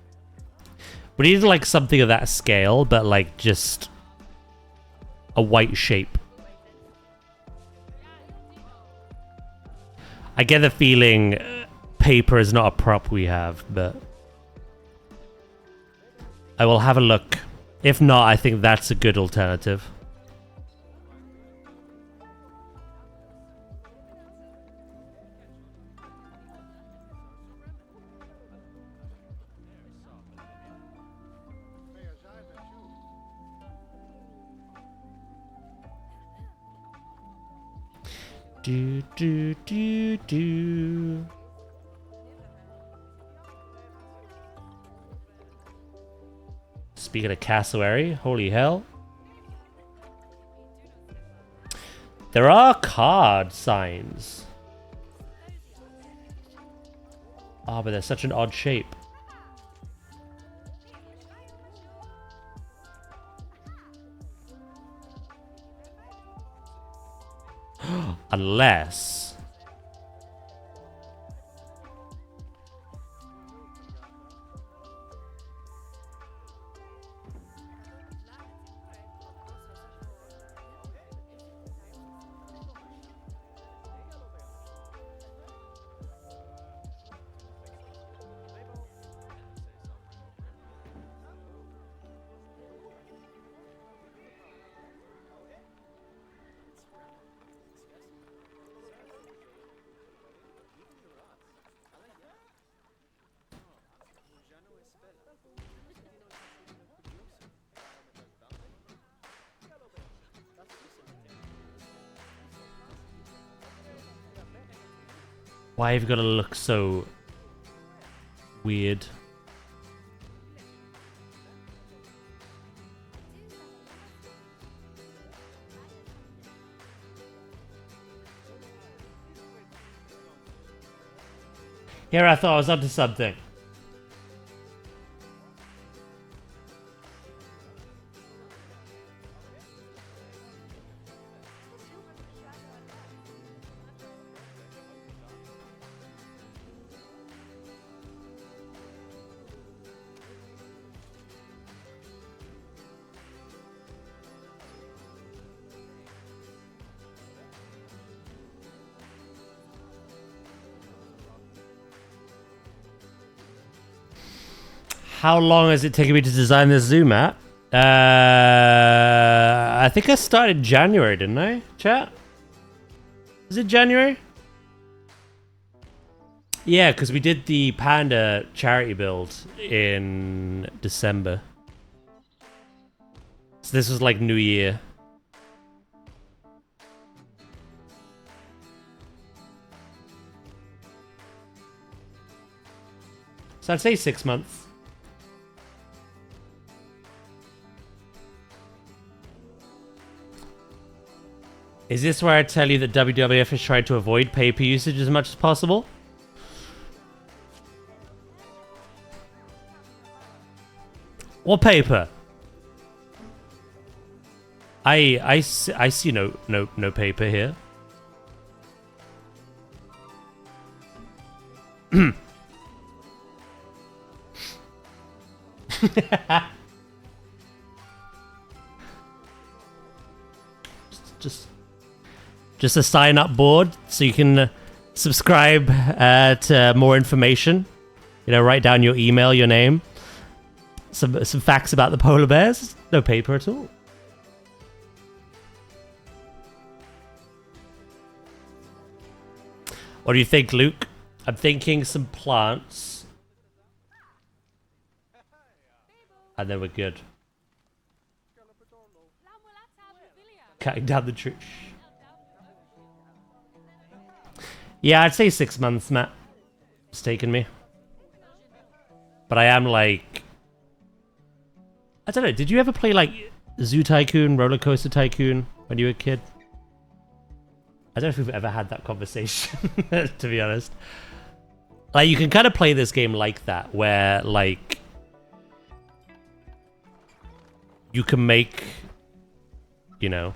We need like something of that scale, but like just a white shape. I get the feeling paper is not a prop we have, but I will have a look. If not, I think that's a good alternative. Do do do do. Speaking of cassowary, holy hell. There are card signs. Oh, but they're such an odd shape. Unless... why have you got to look so weird? Here, I thought I was onto something. How long has it taken me to design this zoo map? I think I started in January, didn't I? Chat? Is it January? Yeah, because we did the panda charity build in December. So this was like New Year. So I'd say 6 months. Is this where I tell you that WWF is trying to avoid paper usage as much as possible? What paper? I see no paper here. Just a sign-up board so you can subscribe to more information. You know, write down your email, your name, some facts about the polar bears. No paper at all. What do you think, Luke? I'm thinking some plants, and then we're good. Cutting down the tree. Yeah, I'd say 6 months, Matt. It's taken me. But I am like... I don't know, did you ever play like Zoo Tycoon, Roller Coaster Tycoon when you were a kid? I don't know if we've ever had that conversation, to be honest. Like, you can kind of play this game like that, where, like... You can make... You know...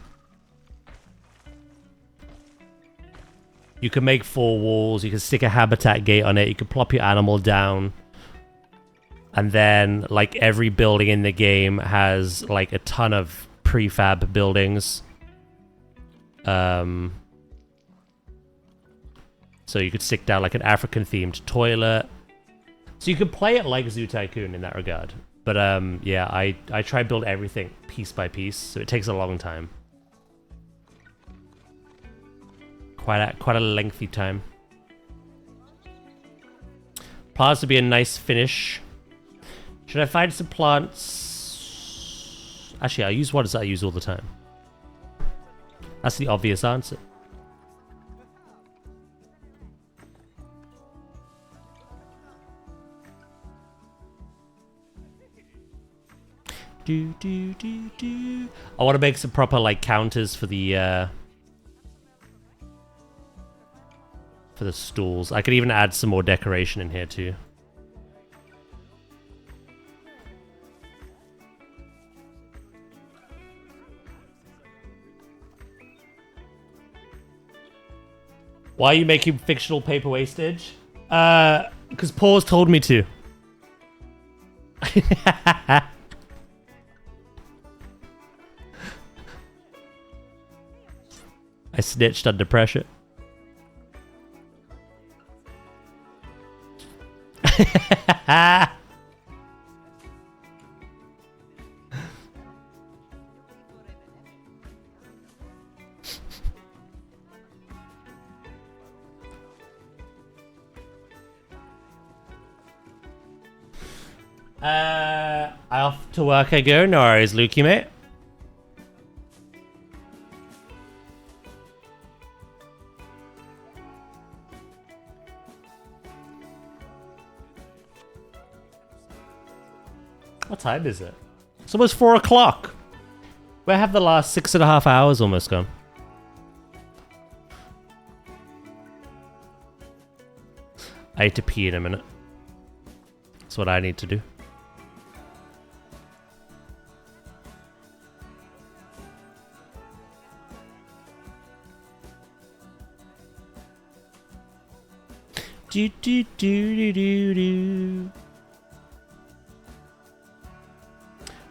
You can make 4 walls, you can stick a habitat gate on it, you can plop your animal down. And then, like, every building in the game has, like, a ton of prefab buildings. So you could stick down, like, an African-themed toilet. So you could play it like Zoo Tycoon in that regard. But, yeah, I try to build everything piece by piece, so it takes a long time. Quite a lengthy time. Plants would be a nice finish. Should I find some plants? Actually, I'll use ones that I use all the time. That's the obvious answer. I want to make some proper like counters for the stools. I could even add some more decoration in here too. Why are you making fictional paper wastage? Because Paul's told me to. I snitched under pressure. Off to work I go. No worries, Lukey, mate. What time is it? It's almost 4 o'clock. Where have the last 6.5 hours almost gone? I need to pee in a minute. That's what I need to do. Do do do do do do.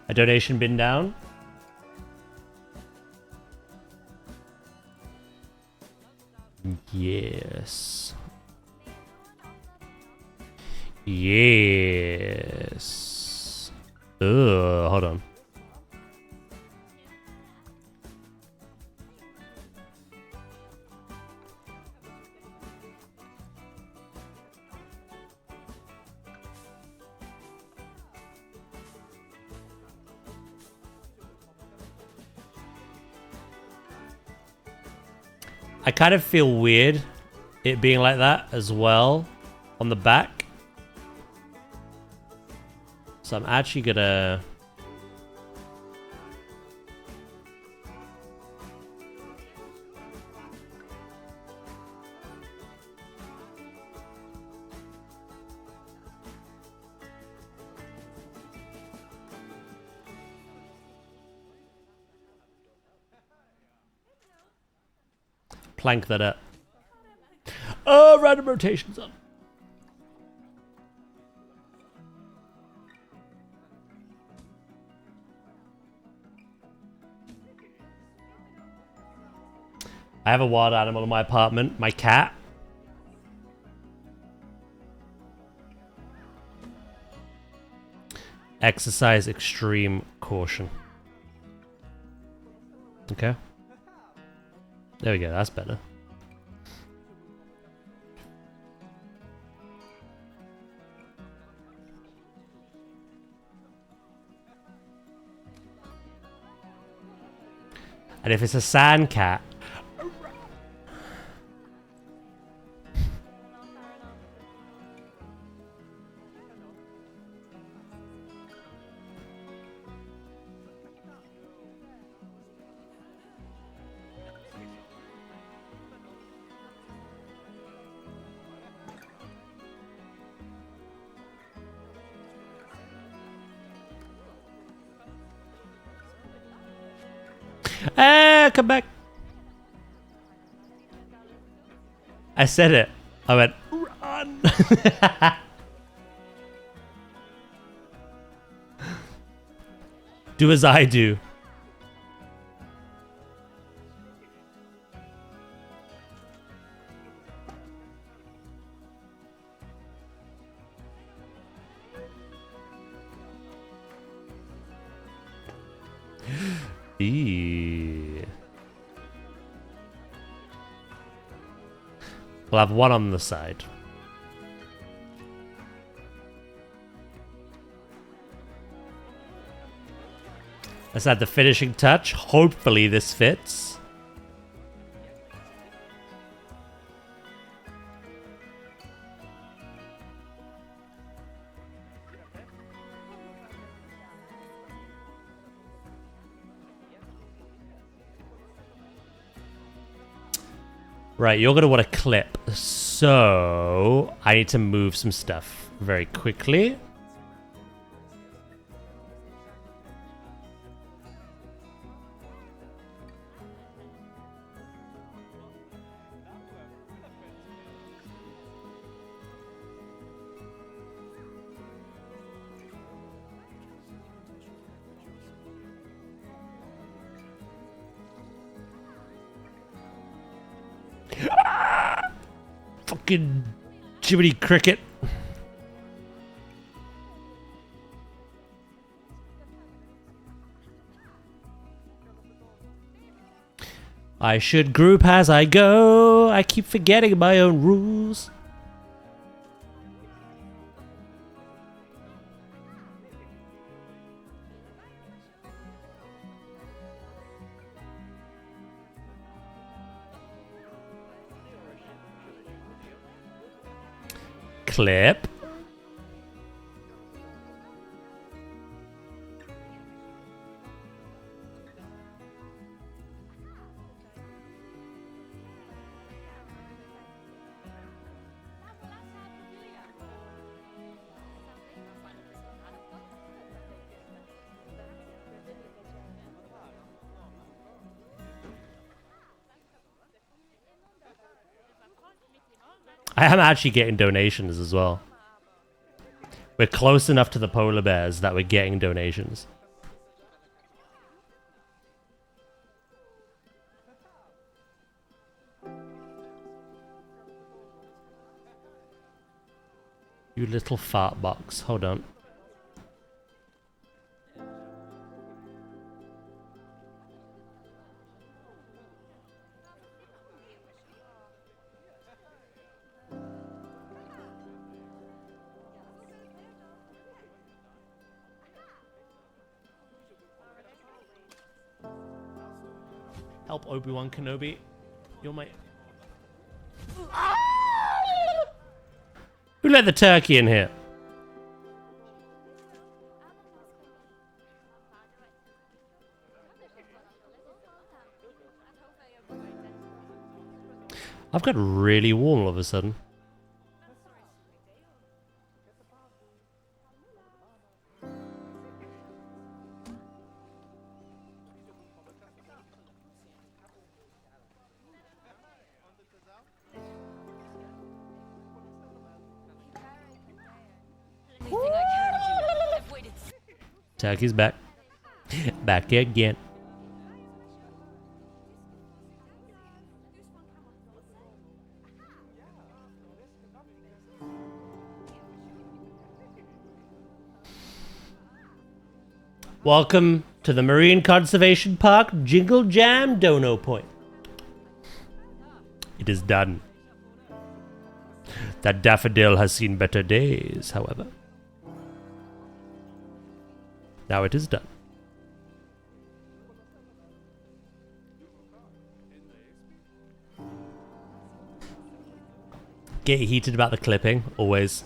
A donation bin down. Yes. Yes. Ugh, hold on. I kind of feel weird it being like that as well on the back. So I'm actually gonna... plank that up. Oh, random rotations on. I have a wild animal in my apartment, my cat. Exercise extreme caution. Okay. There we go, that's better. And if it's a sand cat... Ah, come back. I said it. I went, run. Do as I do. Eee. We'll have one on the side. Let's add the finishing touch. Hopefully this fits. Right, you're going to want a clip. So, I need to move some stuff very quickly. Fucking Jiminy Cricket. I should group as I go. I keep forgetting my own rules. Clip. I am actually getting donations as well. We're close enough to the polar bears that we're getting donations. You little fart box. Hold on. Help Obi-Wan Kenobi. You're my... Who let the turkey in here? I've got really warm all of a sudden. Turkey's back. Back again. Welcome to the Marine Conservation Park Jingle Jam Dono Point. It is done. That daffodil has seen better days, however. Now it is done. get heated about the clipping, always.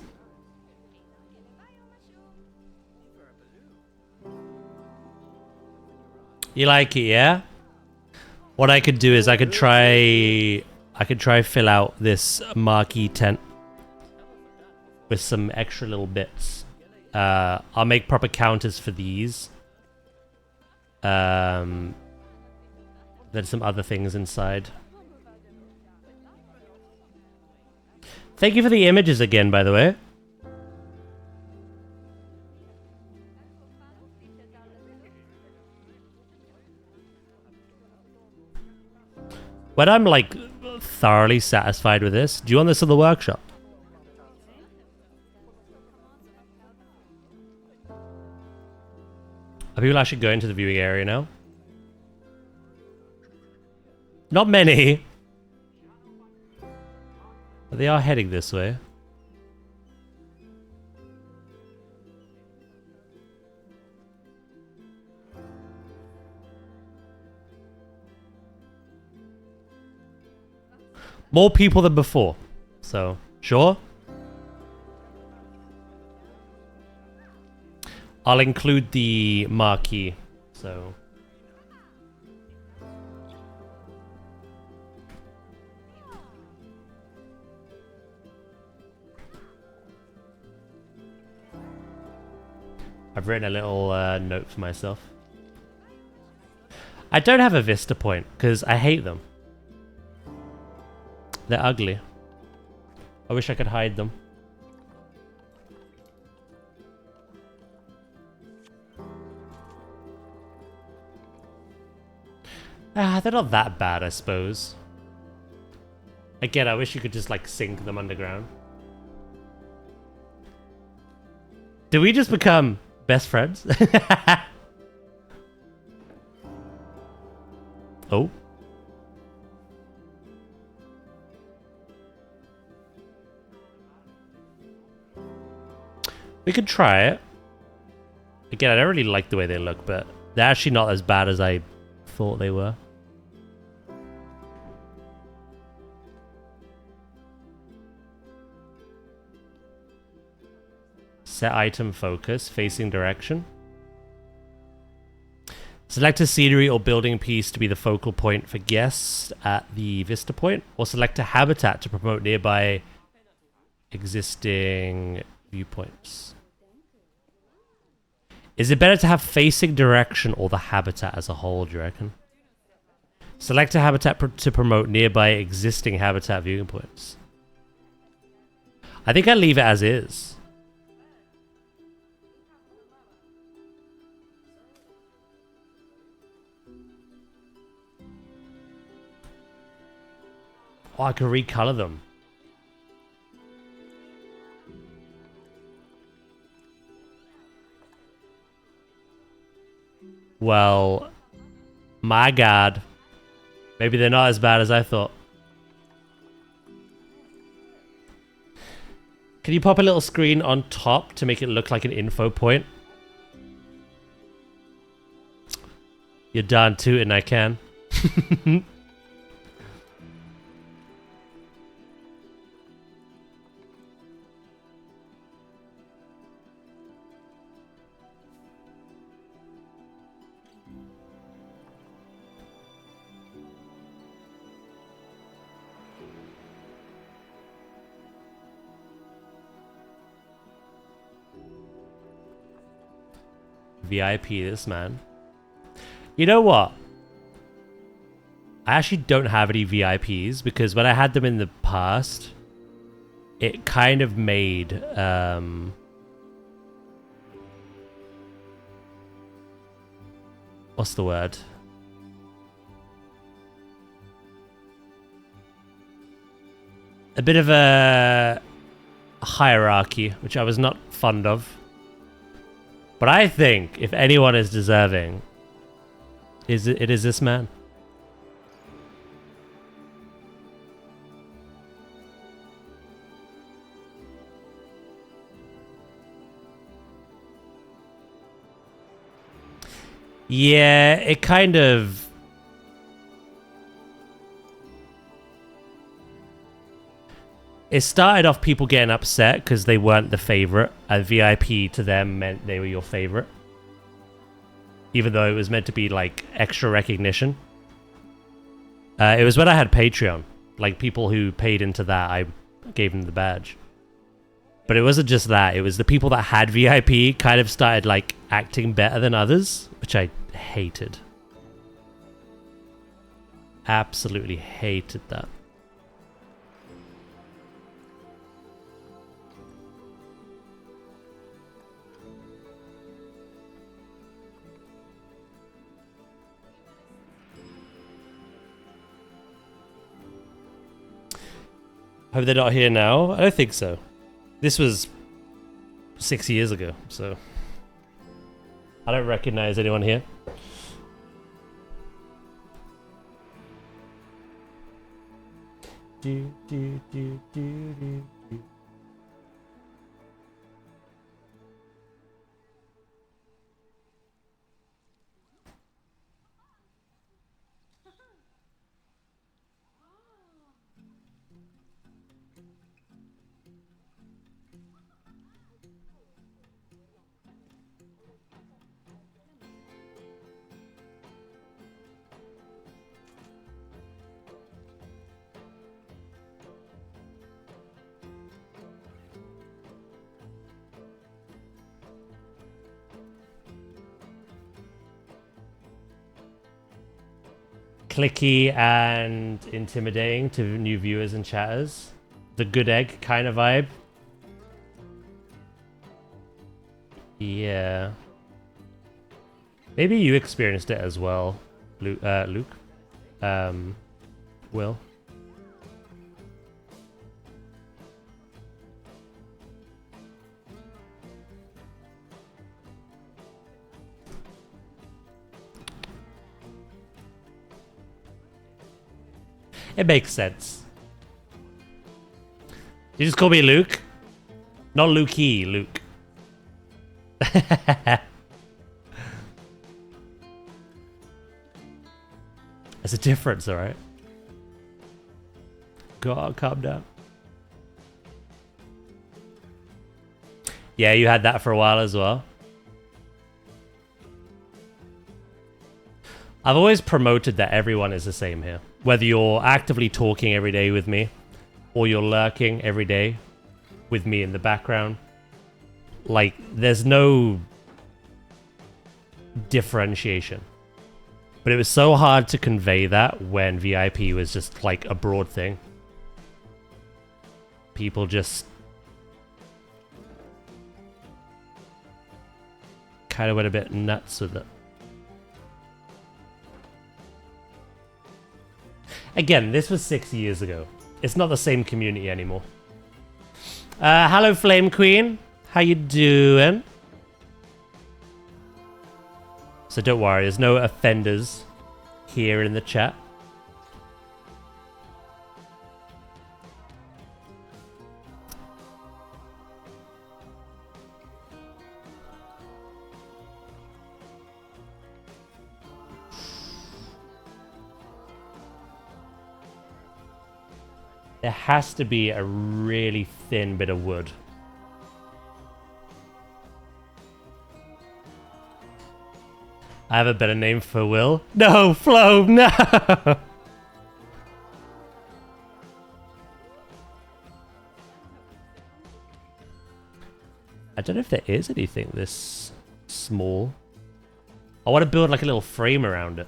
You like it, yeah? What I could do is I could try fill out this marquee tent with some extra little bits. I'll make proper counters for these. There's some other things inside. Thank you for the images again, by the way. When I'm like thoroughly satisfied with this, do you want this in the workshop? Are people actually going to the viewing area now? Not many. But they are heading this way. More people than before. So, sure. I'll include the marquee. So. I've written a little note for myself. I don't have a vista point because I hate them. They're ugly. I wish I could hide them. They're not that bad, I suppose. Again, I wish you could just like sink them underground. Did we just become best friends? Oh. We could try it. Again, I don't really like the way they look, but they're actually not as bad as I thought they were. Set item focus, facing direction. Select a scenery or building piece to be the focal point for guests at the vista point, or select a habitat to promote nearby existing viewpoints. Is it better to have facing direction or the habitat as a whole, do you reckon? Select a habitat to promote nearby existing habitat viewing points. I think I'll leave it as is. Oh, I can recolor them. Well, my God. Maybe they're not as bad as I thought. Can you pop a little screen on top to make it look like an info point? You're done tooting, I can. VIP this man. You know what? I actually don't have any VIPs because when I had them in the past, it kind of made what's the word? A bit of a hierarchy, which I was not fond of. But I think if anyone is deserving, it is this man. Yeah, it kind of... it started off people getting upset because they weren't the favorite. A VIP to them meant they were your favorite. Even though it was meant to be like extra recognition. It was when I had Patreon. Like people who paid into that, I gave them the badge. But it wasn't just that. It was the people that had VIP kind of started like acting better than others, which I hated. Absolutely hated that. Hope they're not here now. I don't think so. This was 6 years ago, so I don't recognize anyone here. Do, do, do, do, do, do. Clicky and intimidating to new viewers and chatters. The good egg kind of vibe. Yeah. Maybe you experienced it as well, Luke. Will. It makes sense. You just call me Luke? Not Lukey, Luke. There's a difference, alright? God, calm down. Yeah, you had that for a while as well. I've always promoted that everyone is the same here. Whether you're actively talking every day with me, or you're lurking every day with me in the background. Like, there's no differentiation. But it was so hard to convey that when VIP was just like a broad thing. People just kind of went a bit nuts with it. Again, this was 6 years ago. It's not the same community anymore. Hello, Flame Queen. How you doing? So don't worry, there's no offenders here in the chat. There has to be a really thin bit of wood. I have a better name for Will. No, Flo, no! I don't know if there is anything this small. I want to build like a little frame around it.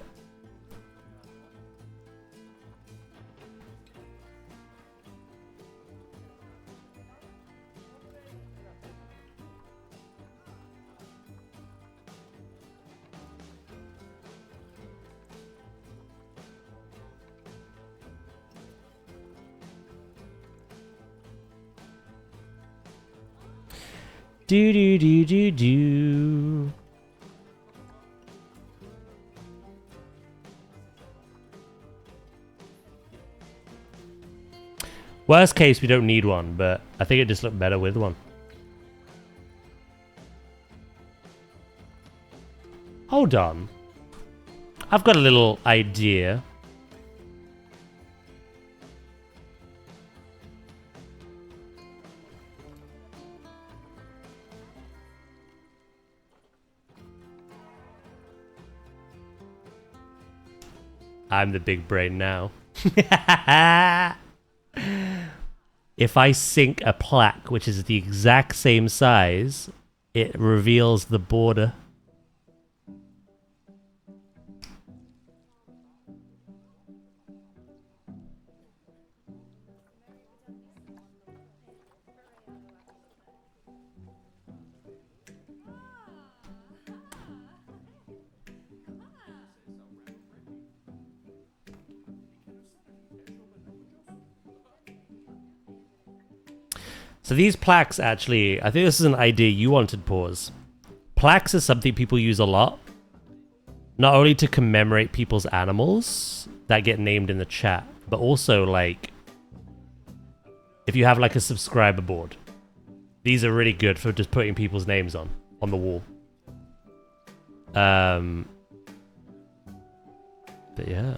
Do do do do do. Worst case, we don't need one, but I think it just looked better with one. Hold on. I've got a little idea. I'm the big brain now. If I sink a plaque, which is the exact same size, it reveals the border. So these plaques actually, I think this is an idea you wanted, Pause. Plaques is something people use a lot. Not only to commemorate people's animals that get named in the chat, but also like if you have like a subscriber board. These are really good for just putting people's names on the wall. But yeah.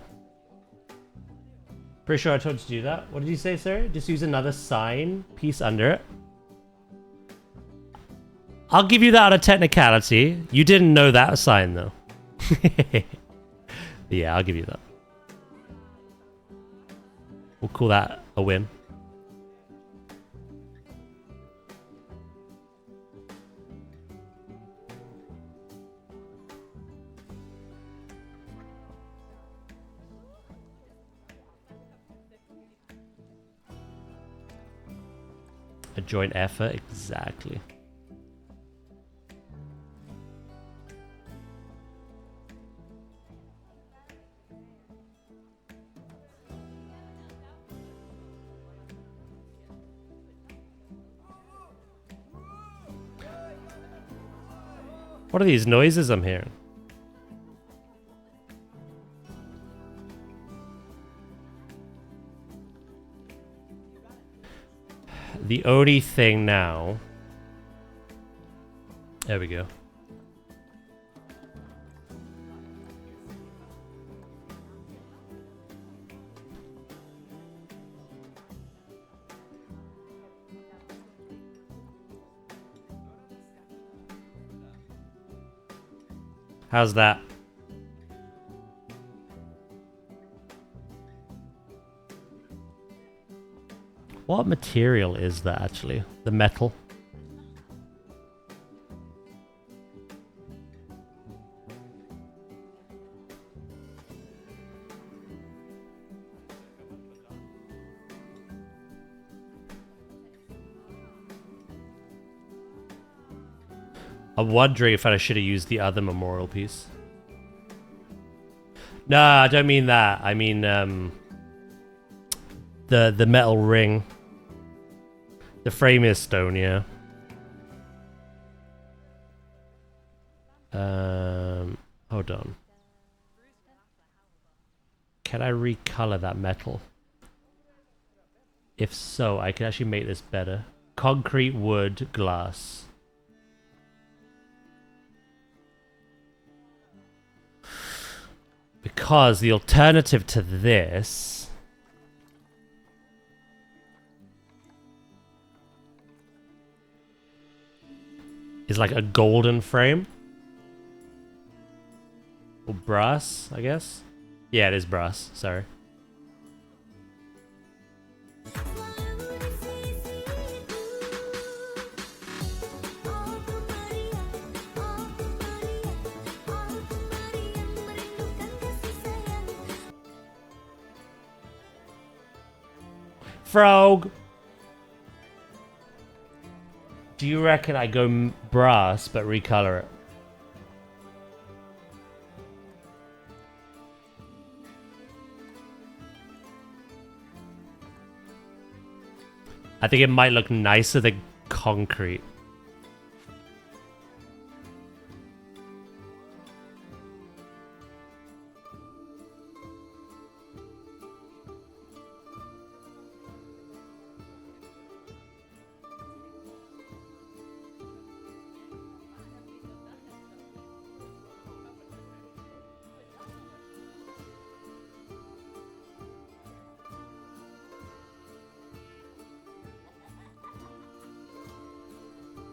Pretty sure I told you to do that. What did you say, sir? Just use another sign piece under it. I'll give you that on a technicality. You didn't know that sign, though. Yeah, I'll give you that. We'll call that a win. A joint effort, exactly. What are these noises I'm hearing? The only thing now... There we go. How's that? What material is that actually? The metal? I'm wondering if I should have used the other memorial piece. No, I don't mean that. I mean the metal ring. The frame is stone, yeah. Hold on. Can I recolor that metal? If so, I can actually make this better. Concrete, wood, glass. Because the alternative to this is like a golden frame. Or brass, I guess. Yeah, it is brass, sorry. Frog! Do you reckon I go brass but recolor it? I think it might look nicer than concrete.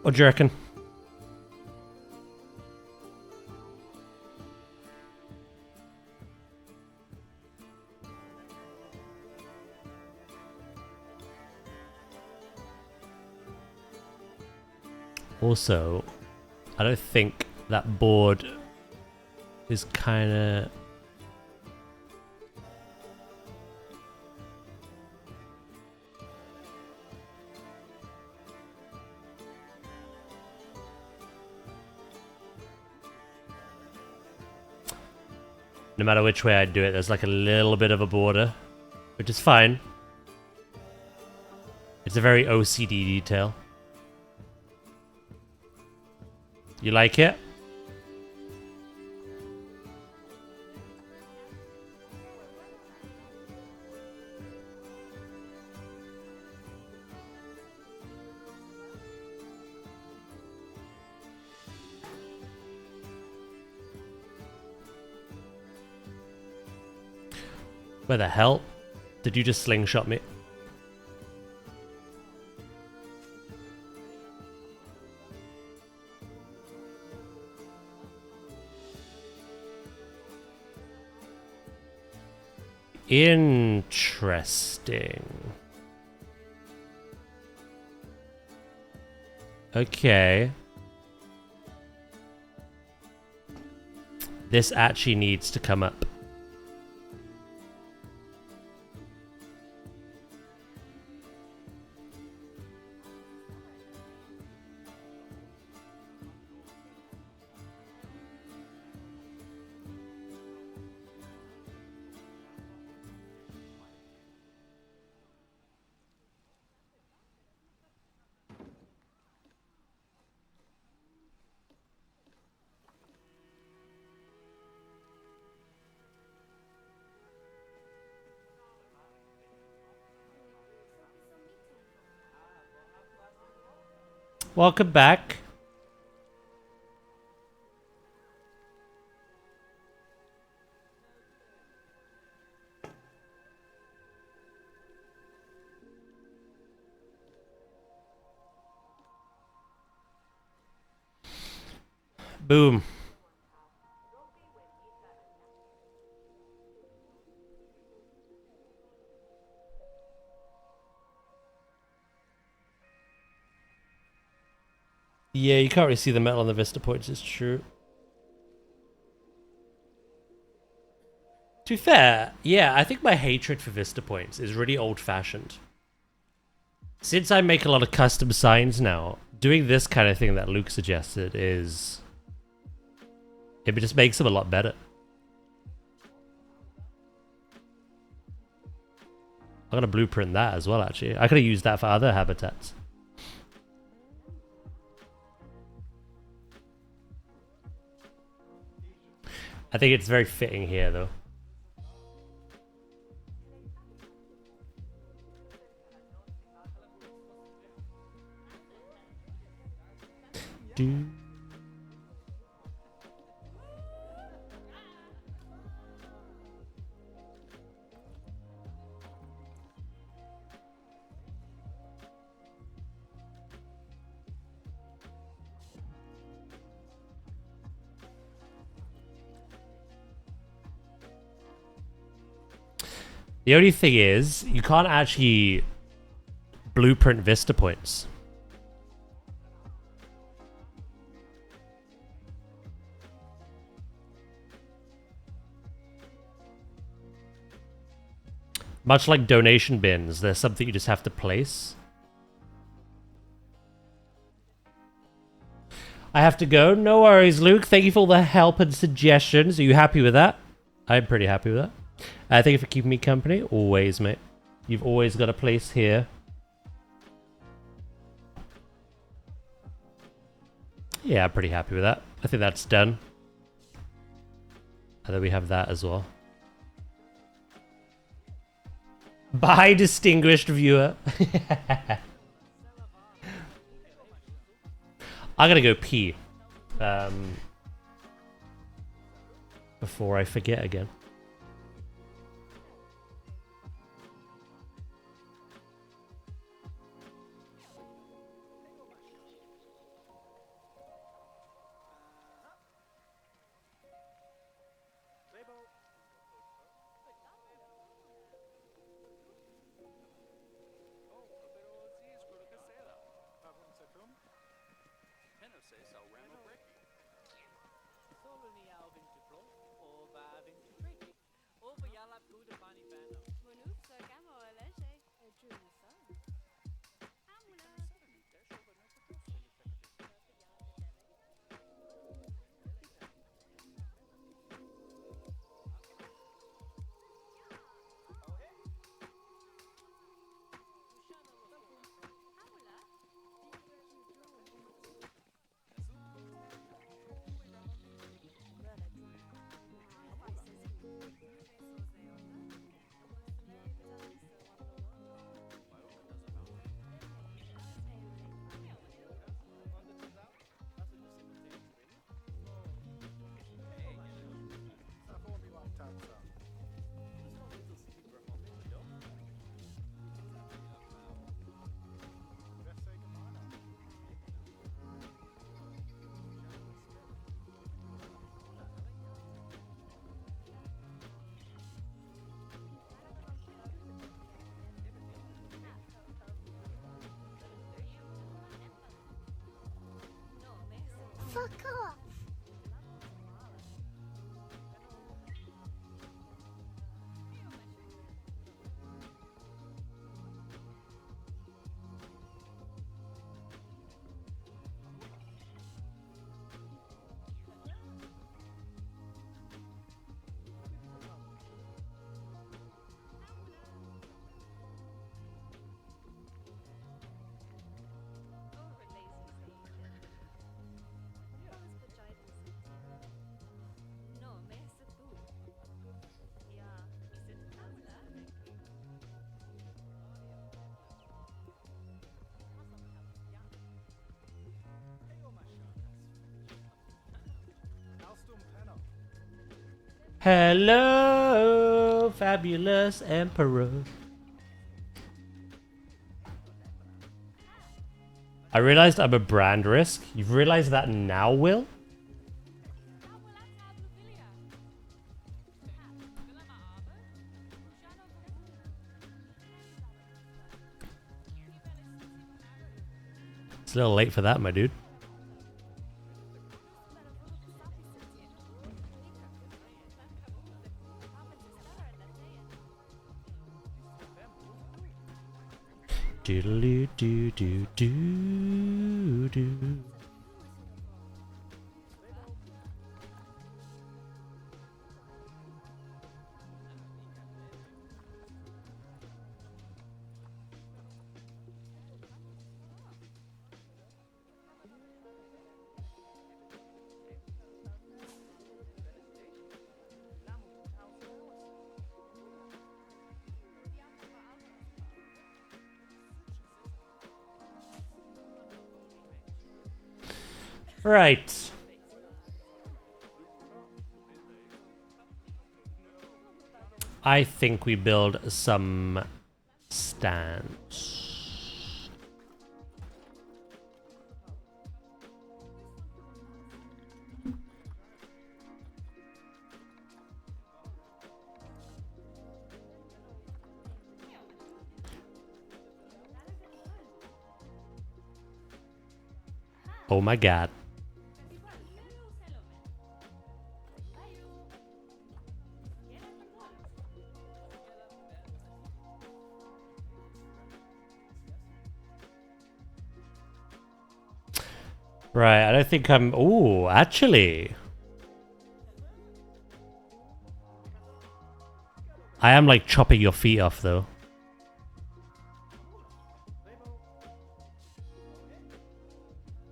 What do you reckon? Also, I don't think that board is kind of... No matter which way I do it, there's like a little bit of a border, which is fine. It's a very OCD detail. You like it? Where the hell did you just slingshot me? Interesting. Okay. This actually needs to come up. Welcome back. Boom. Yeah, you can't really see the metal on the Vista points, it's true. To be fair, yeah, I think my hatred for Vista points is really old-fashioned. Since I make a lot of custom signs now, doing this kind of thing that Luke suggested is... It just makes them a lot better. I'm gonna blueprint that as well, actually. I could have used that for other habitats. I think it's very fitting here, though. Do. The only thing is, you can't actually blueprint Vista points. Much like donation bins, there's something you just have to place. I have to go. No worries, Luke. Thank you for all the help and suggestions. Are you happy with that? I'm pretty happy with that. Thank you for keeping me company. Always, mate. You've always got a place here. Yeah, I'm pretty happy with that. I think that's done. And then we have that as well. Bye, distinguished viewer. I'm gonna go pee. Before I forget again. Fuck off. Hello, fabulous emperor. I realized I'm a brand risk. You've realized that now, Will? It's a little late for that, my dude. Doodaloo doo doo doo doo. Right. I think we build some stands. Oh my god. Right, I don't think I'm... Ooh, actually. I am like chopping your feet off though.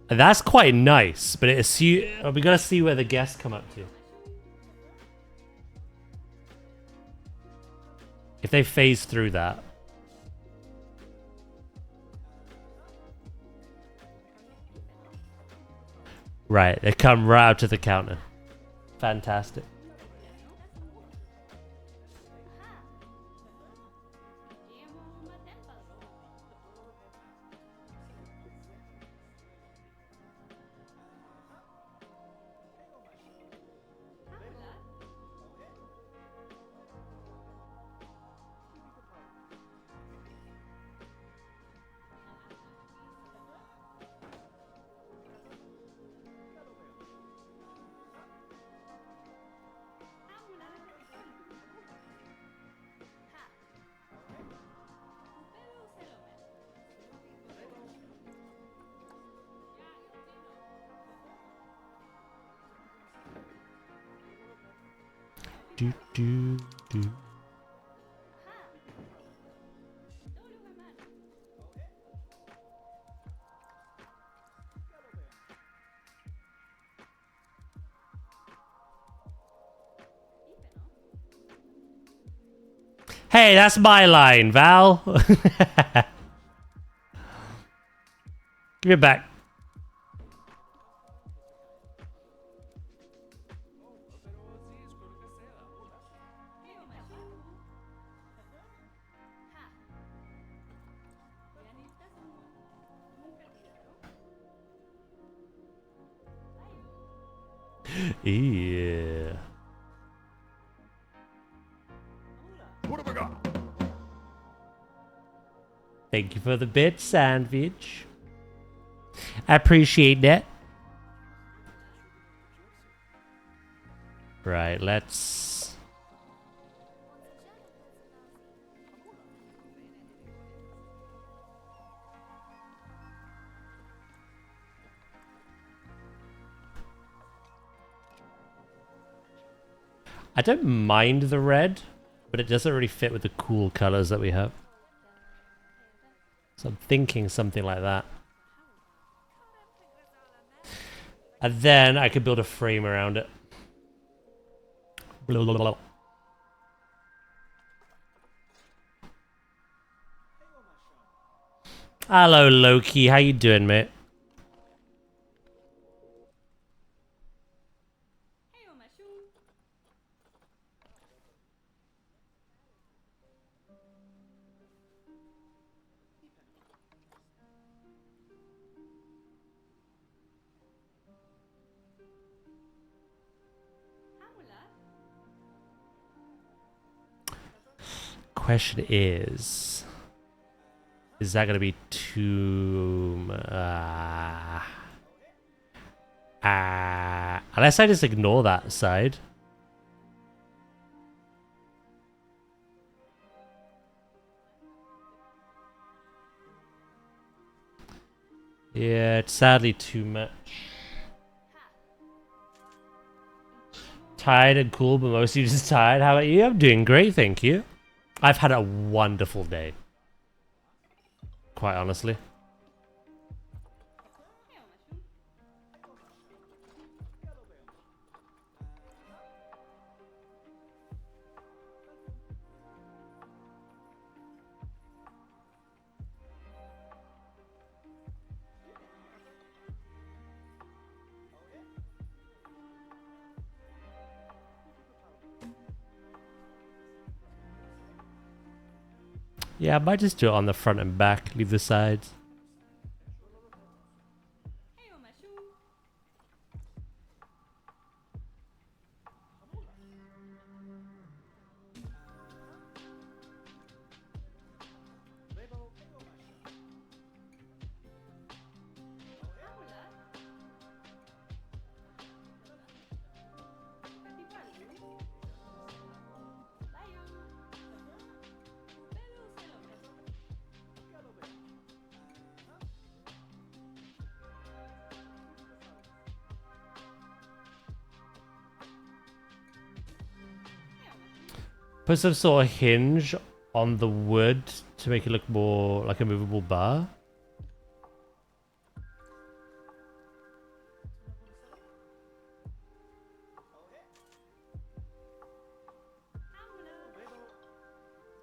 That's quite nice, but we gotta see where the guests come up to. If they phase through that. Right, they come right up to the counter. Fantastic. do. Hey, that's my line, Val. Give it back. Yeah. What have I got? Thank you for the bit, sandwich. I appreciate that. Right, let's... I don't mind the red, but it doesn't really fit with the cool colors that we have. So I'm thinking something like that. And then I could build a frame around it. Blah, blah, blah. Hello, Loki. How you doing, mate? Question is that gonna be too unless I just ignore that side. Yeah, it's sadly too much. Tired and cool, but mostly just tired. How about you? I'm doing great, thank you. I've had a wonderful day. Quite honestly. Yeah, I might just do it on the front and back, leave the sides. Put some sort of hinge on the wood to make it look more like a movable bar.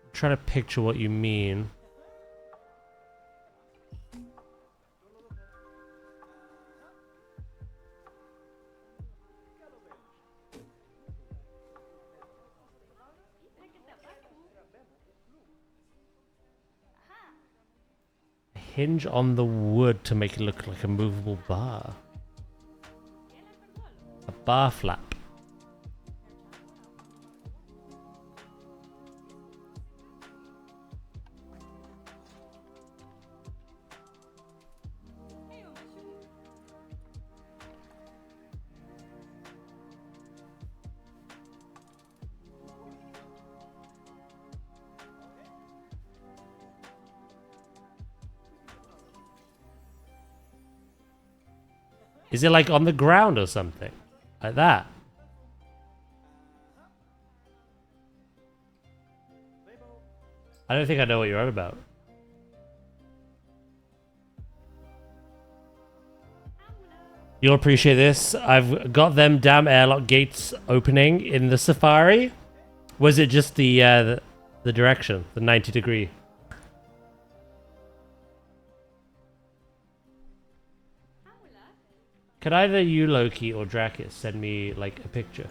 I'm trying to picture what you mean. Hinge on the wood to make it look like a movable bar. A bar flap. Is it like on the ground or something? Like that? I don't think I know what you're on about. You'll appreciate this. I've got them damn airlock gates opening in the Safari. Was it just the direction, the 90-degree? Could either you, Loki, or Drakis send me like a picture?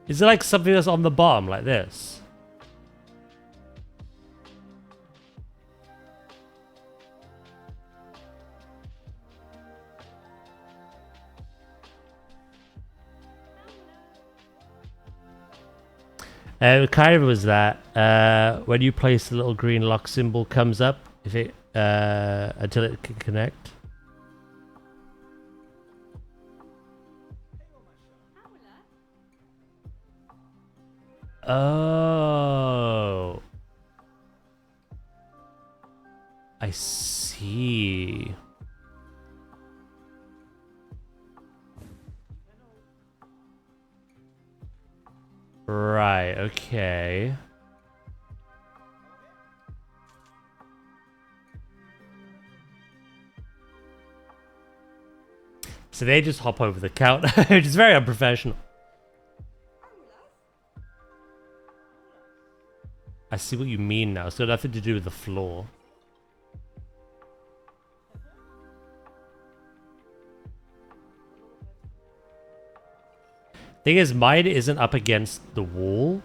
Is it like something that's on the bottom, like this? It kind of was that. When you place the little green lock symbol comes up, if it until it can connect. Oh. I see. Right, okay. So they just hop over the counter, which is very unprofessional. I see what you mean now. It's got nothing to do with the floor. Thing is, mine isn't up against the wall.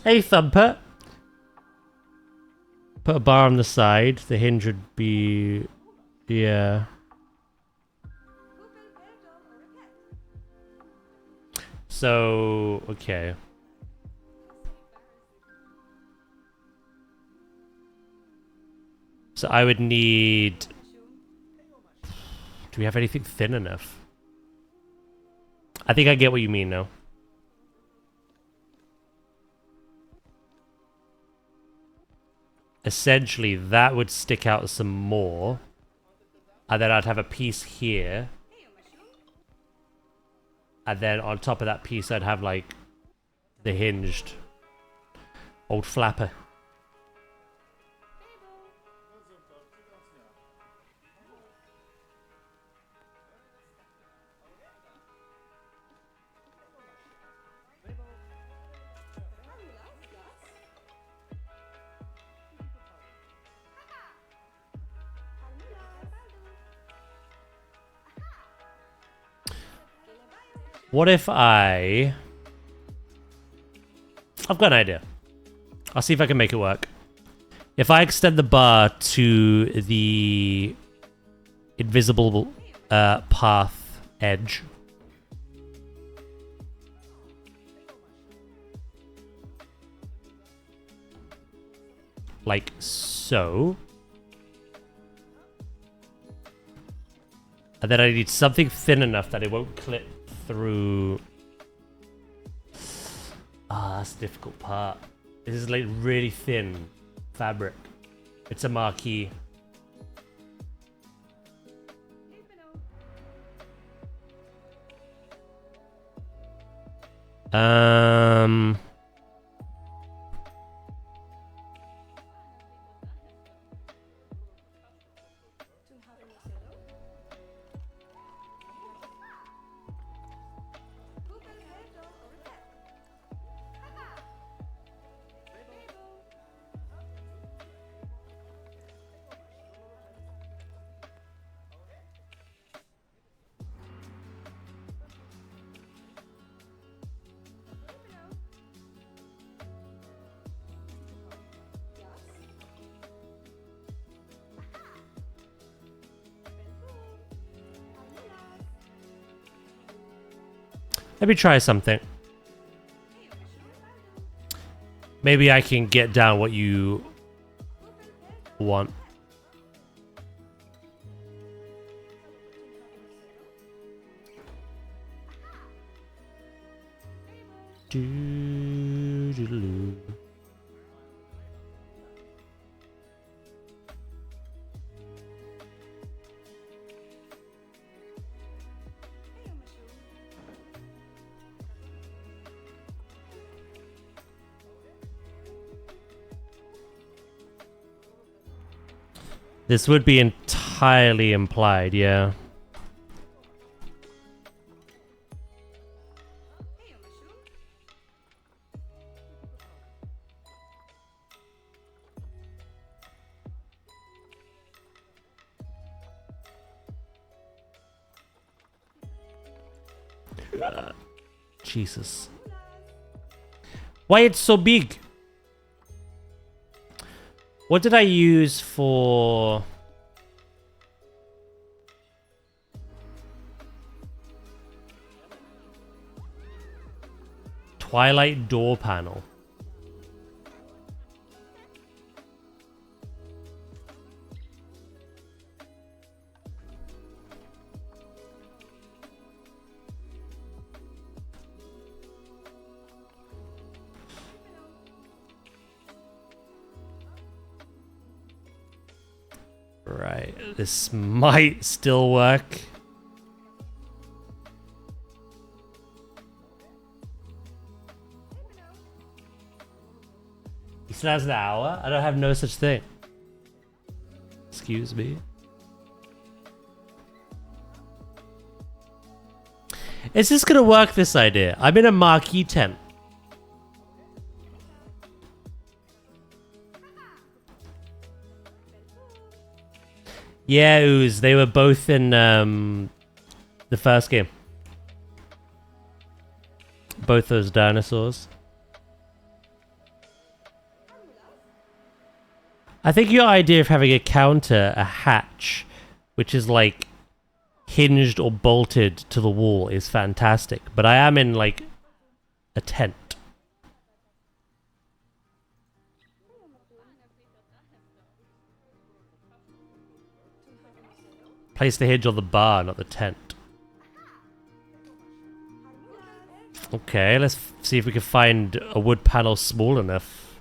Hey, Thumper. Put a bar on the side. The hinge would be... yeah. So, okay. So I would need... Do we have anything thin enough? I think I get what you mean now. Essentially, that would stick out some more. And then I'd have a piece here. And then on top of that piece, I'd have like the hinged old flapper. What if I've got an idea. I'll see if I can make it work. If I extend the bar to the invisible path edge. Like so. And then I need something thin enough that it won't clip through. That's the difficult part. This is like really thin fabric. It's a marquee. Let me try something. Maybe I can get down what you want. Doo-doo-doo. This would be entirely implied, yeah. Jesus. Why it's so big? What did I use for... Twilight door panel? Right, this might still work. He still has an hour? I don't have no such thing. Excuse me. Is this gonna work, this idea? I'm in a marquee tent. Yeah, Ooze, they were both in the first game. Both those dinosaurs. I think your idea of having a counter, a hatch, which is like hinged or bolted to the wall is fantastic. But I am in like a tent. Place the hinge on the bar, not the tent. Okay, let's see if we can find a wood panel small enough.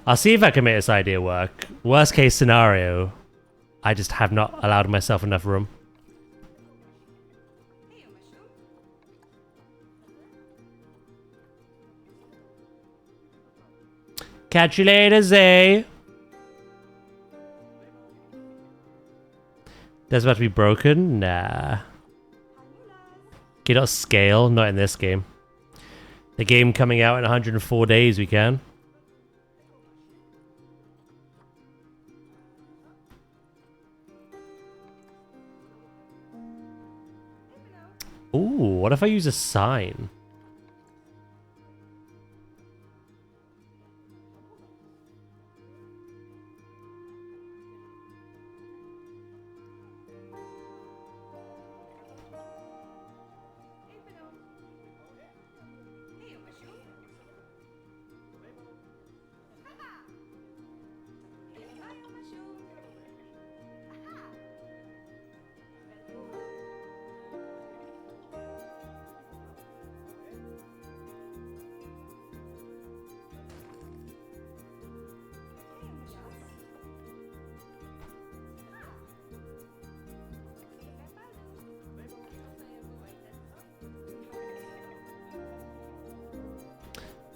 I'll see if I can make this idea work. Worst case scenario, I just have not allowed myself enough room. Catch you later, Zay. That's about to be broken? Nah. Can you not scale? Not in this game. The game coming out in 104 days, we can. Ooh, what if I use a sign?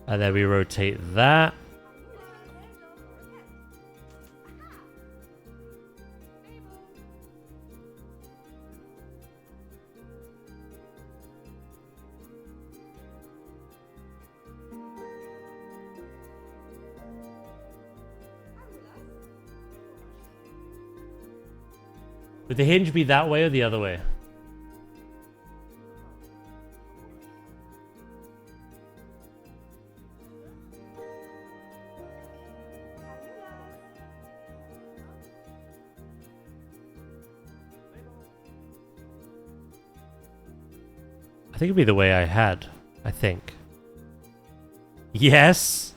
And then we rotate that. Would the hinge be that way or the other way? think it'd be the way I had. I think. Yes.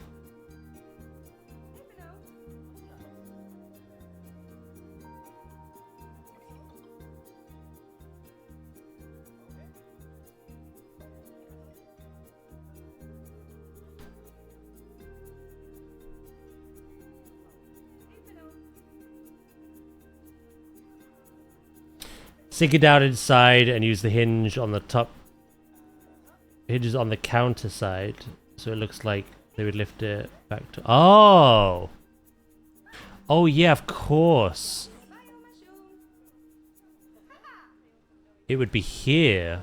Sink it down inside and use the hinge on the top. Hinges on the counter side, so it looks like they would lift it back to. Oh! Oh, yeah, of course. It would be here.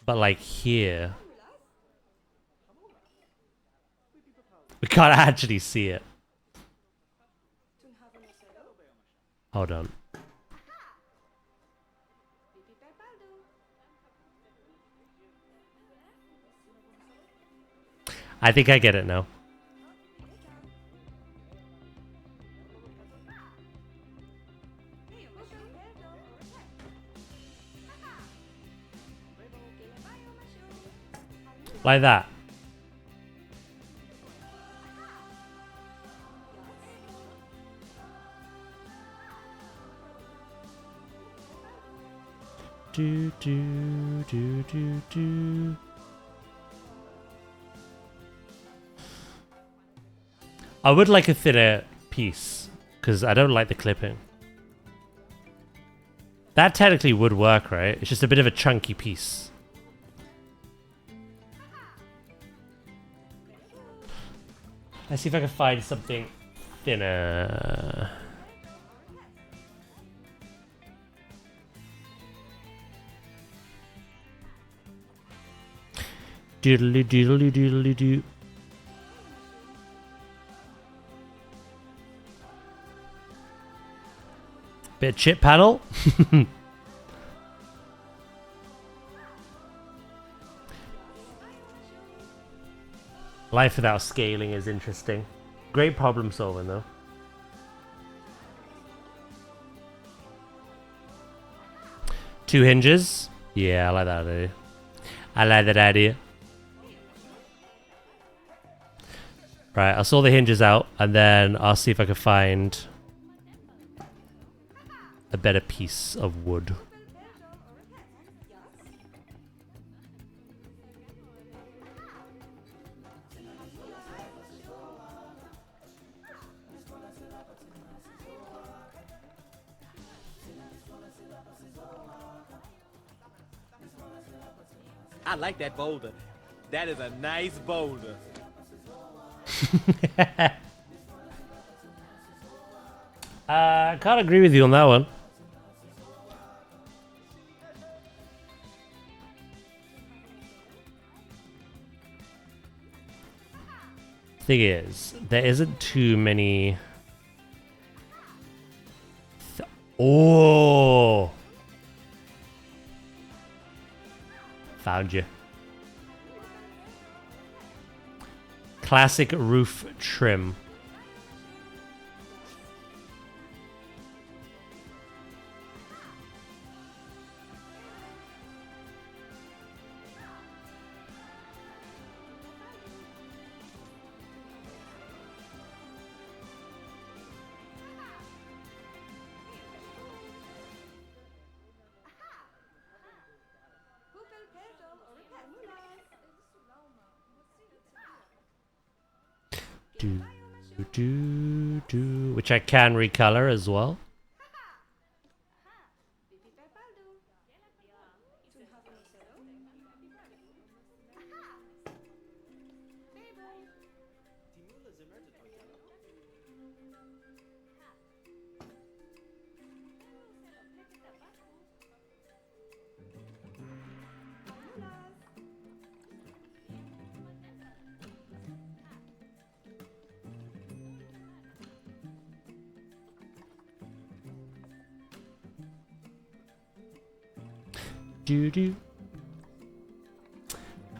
But like here. We can't actually see it. Hold on. I think I get it now. Like that. Do, do, do, do, do. I would like a thinner piece, because I don't like the clipping. That technically would work, right? It's just a bit of a chunky piece. Let's see if I can find something thinner. Doodly doodly doodly doo. Bit of chip panel. Life without scaling is interesting. Great problem solving though. Two hinges. Yeah, I like that idea. I like that idea. Right, I'll saw the hinges out and then I'll see if I can find a better piece of wood. I like that boulder. That is a nice boulder. I can't agree with you on that one. Thing is, there isn't too many. Oh, found you. Classic roof trim. Which I can recolor as well.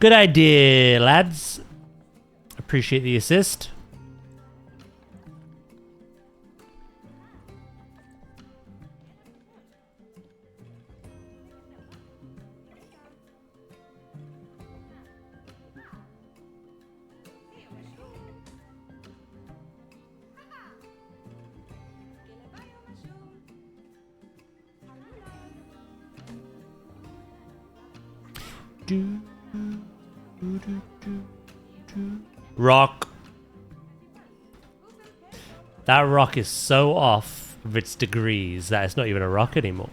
Good idea, lads. Appreciate the assist. Rock. That rock is so off of its degrees that it's not even a rock anymore.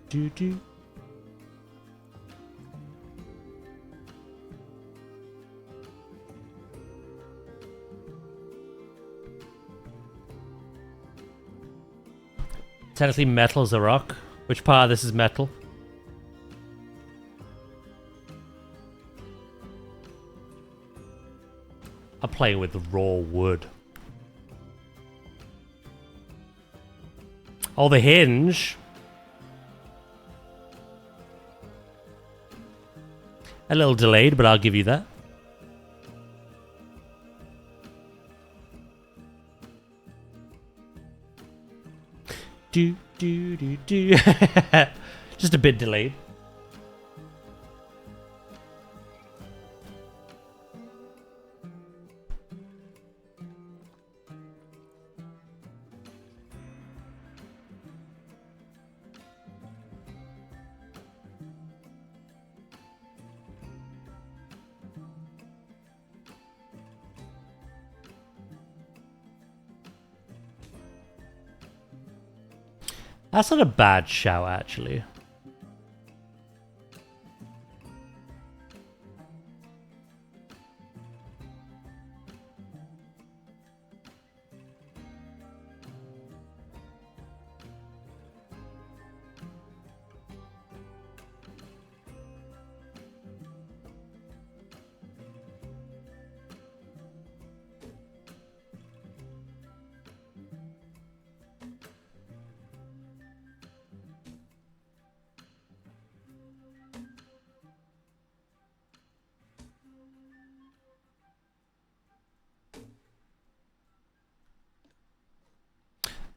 Do. Technically metal's a rock. Which part of this is metal? I'm playing with raw wood. Oh, the hinge. A little delayed, but I'll give you that. Do. Just a bit delayed. That's not a bad shout, actually.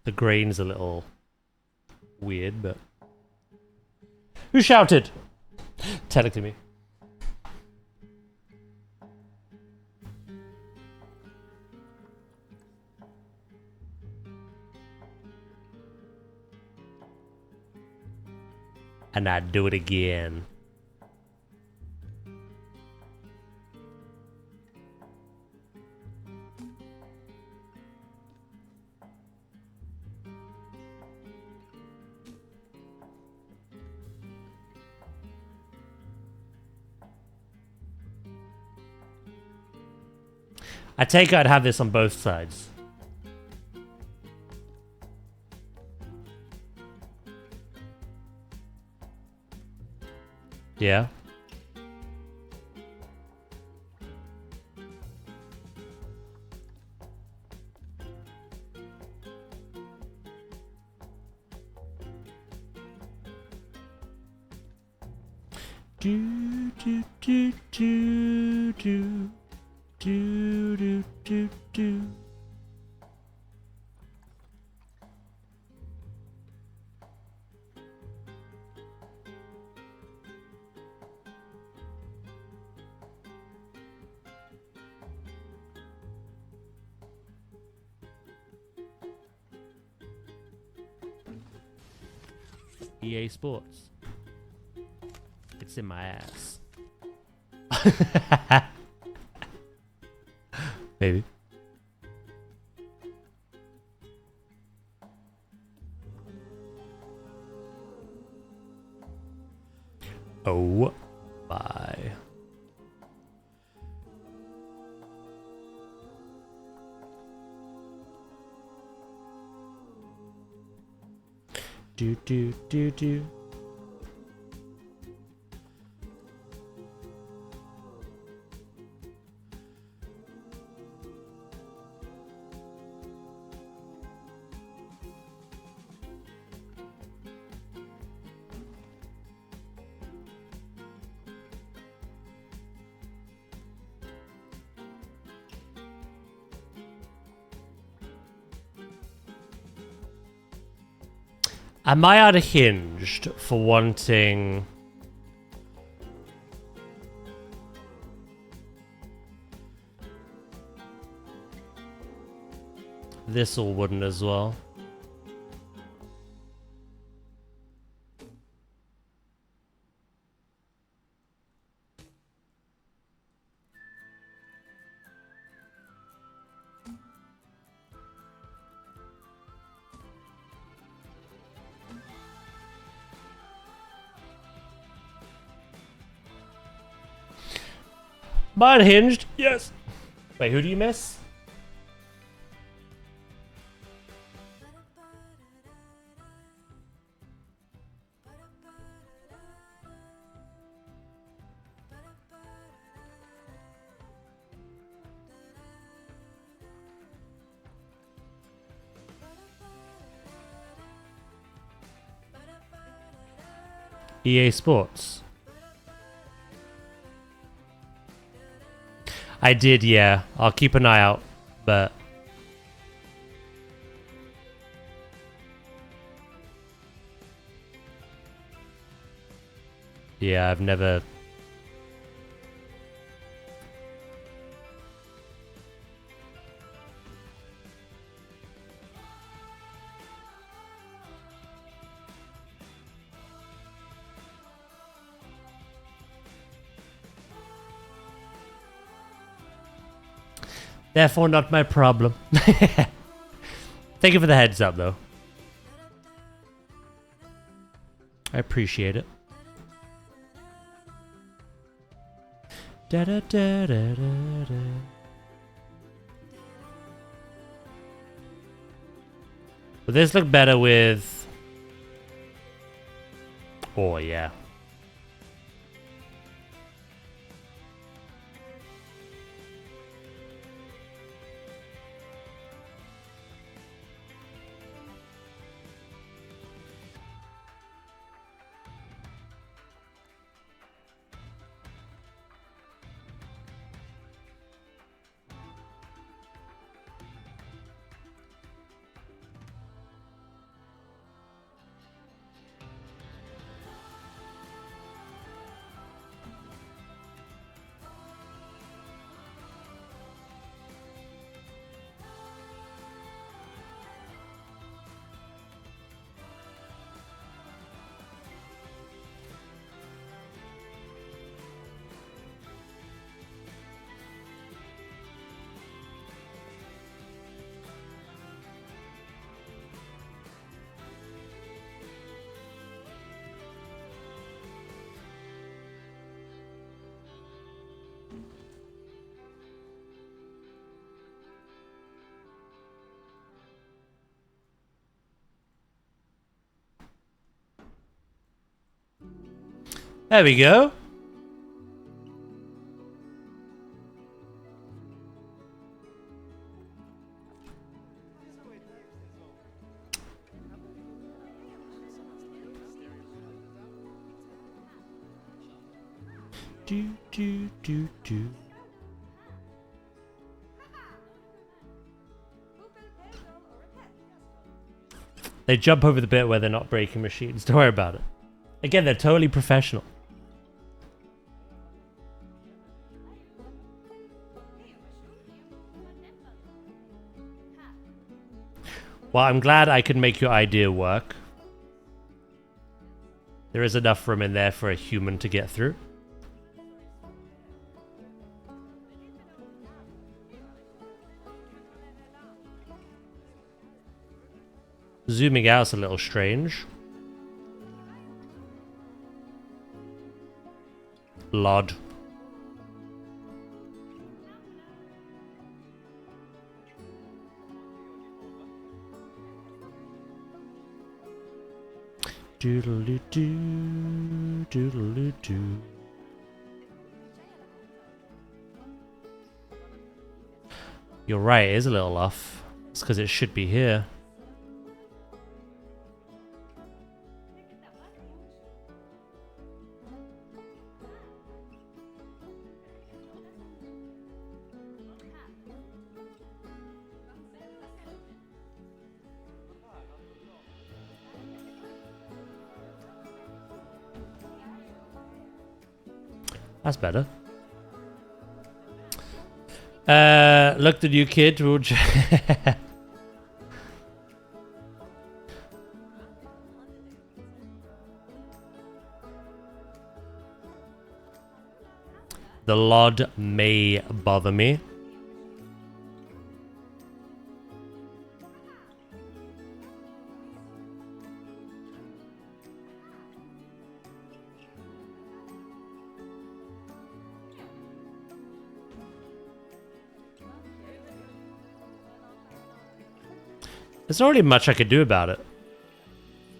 The grain's a little weird, but... Who shouted? Technically me. And I'd do it again. I take it I'd have this on both sides. Yeah. Do do do do do. Do. EA Sports. It's in my ass. Maybe. Oh my. Do. Am I unhinged for wanting This all wooden as well. But hinged, yes. Wait, who do you miss? EA Sports. I did, yeah. I'll keep an eye out, but... yeah, I've never... Therefore, not my problem. Thank you for the heads up, though. I appreciate it. Da da da da da da. Would this look better with... oh, yeah. There we go. Do do do do. They jump over the bit where they're not breaking machines. Don't worry about it. Again, they're totally professional. Well, I'm glad I could make your idea work. There is enough room in there for a human to get through. Zooming out is a little strange. Lod. Doodle-doo-doo, doodle-doo-doo. You're right, it is a little off. It's because it should be here. That's better. Look, the new kid will The Lod may bother me. There's not really much I could do about it.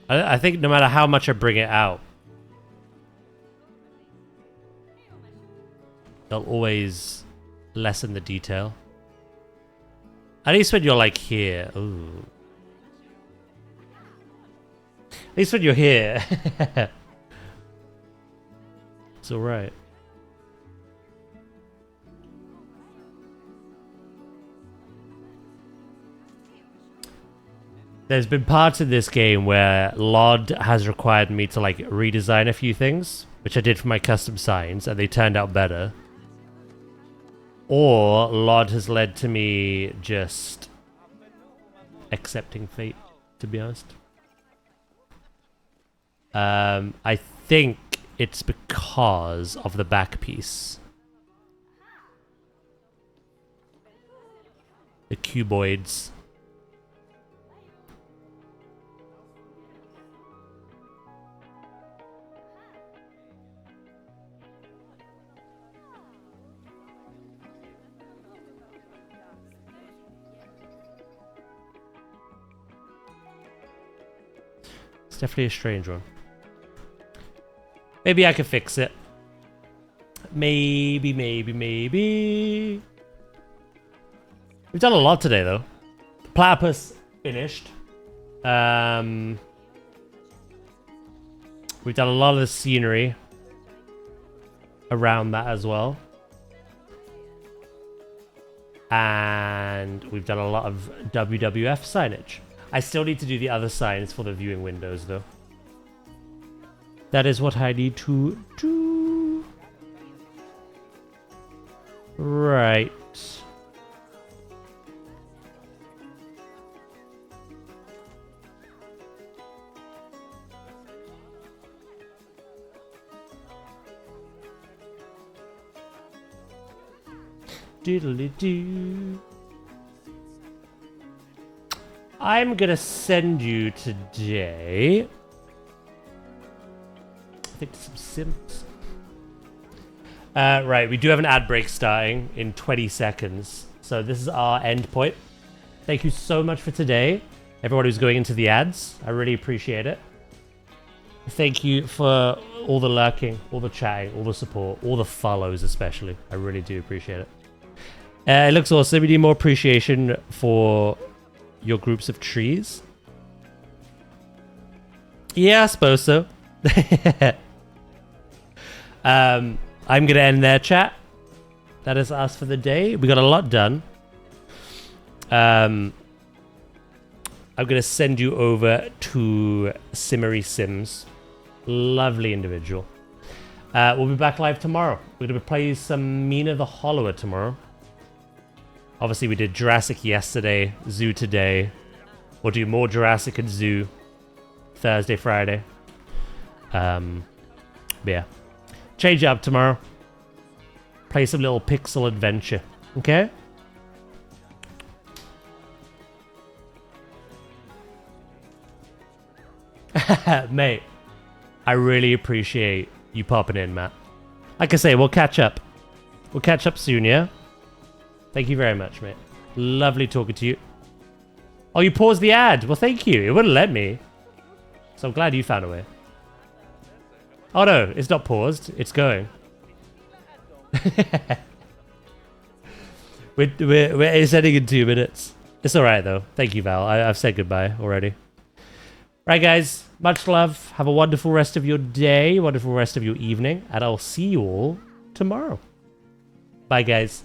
I think no matter how much I bring it out, they'll always lessen the detail. At least when you're like here. Ooh. At least when you're here. It's alright. There's been parts in this game where Lod has required me to like redesign a few things, which I did for my custom signs, and they turned out better. Or Lod has led to me just accepting fate, to be honest. I think it's because of the back piece. The cuboids. It's definitely a strange one. Maybe I could fix it. Maybe. We've done a lot today, though. Platypus finished. We've done a lot of the scenery around that as well. And we've done a lot of WWF signage. I still need to do the other signs for the viewing windows, though. That is what I need to do. Right. Diddly-doo. I'm gonna send you today, I think, some Sims. Right, we do have an ad break starting in 20 seconds. So this is our end point. Thank you so much for today, everyone who's going into the ads. I really appreciate it. Thank you for all the lurking, all the chatting, all the support, all the follows especially. I really do appreciate it. It looks awesome. We need more appreciation for your groups of trees. Yeah, I suppose so. I'm gonna end there, chat. That is us for the day. We got a lot done. I'm gonna send you over to Simmery Sims. Lovely individual. We'll be back live tomorrow. We're gonna play some Mina the Hollower tomorrow. Obviously, we did Jurassic yesterday, Zoo today. We'll do more Jurassic and Zoo Thursday, Friday. But yeah. Change it up tomorrow. Play some little pixel adventure. Okay? Mate, I really appreciate you popping in, Matt. Like I say, we'll catch up. We'll catch up soon, yeah? Thank you very much, mate. Lovely talking to you. Oh, you paused the ad. Well, thank you. It wouldn't let me. So I'm glad you found a way. Oh, no. It's not paused. It's going. It's ending in 2 minutes. It's all right, though. Thank you, Val. I've said goodbye already. Right, guys. Much love. Have a wonderful rest of your day. Wonderful rest of your evening. And I'll see you all tomorrow. Bye, guys.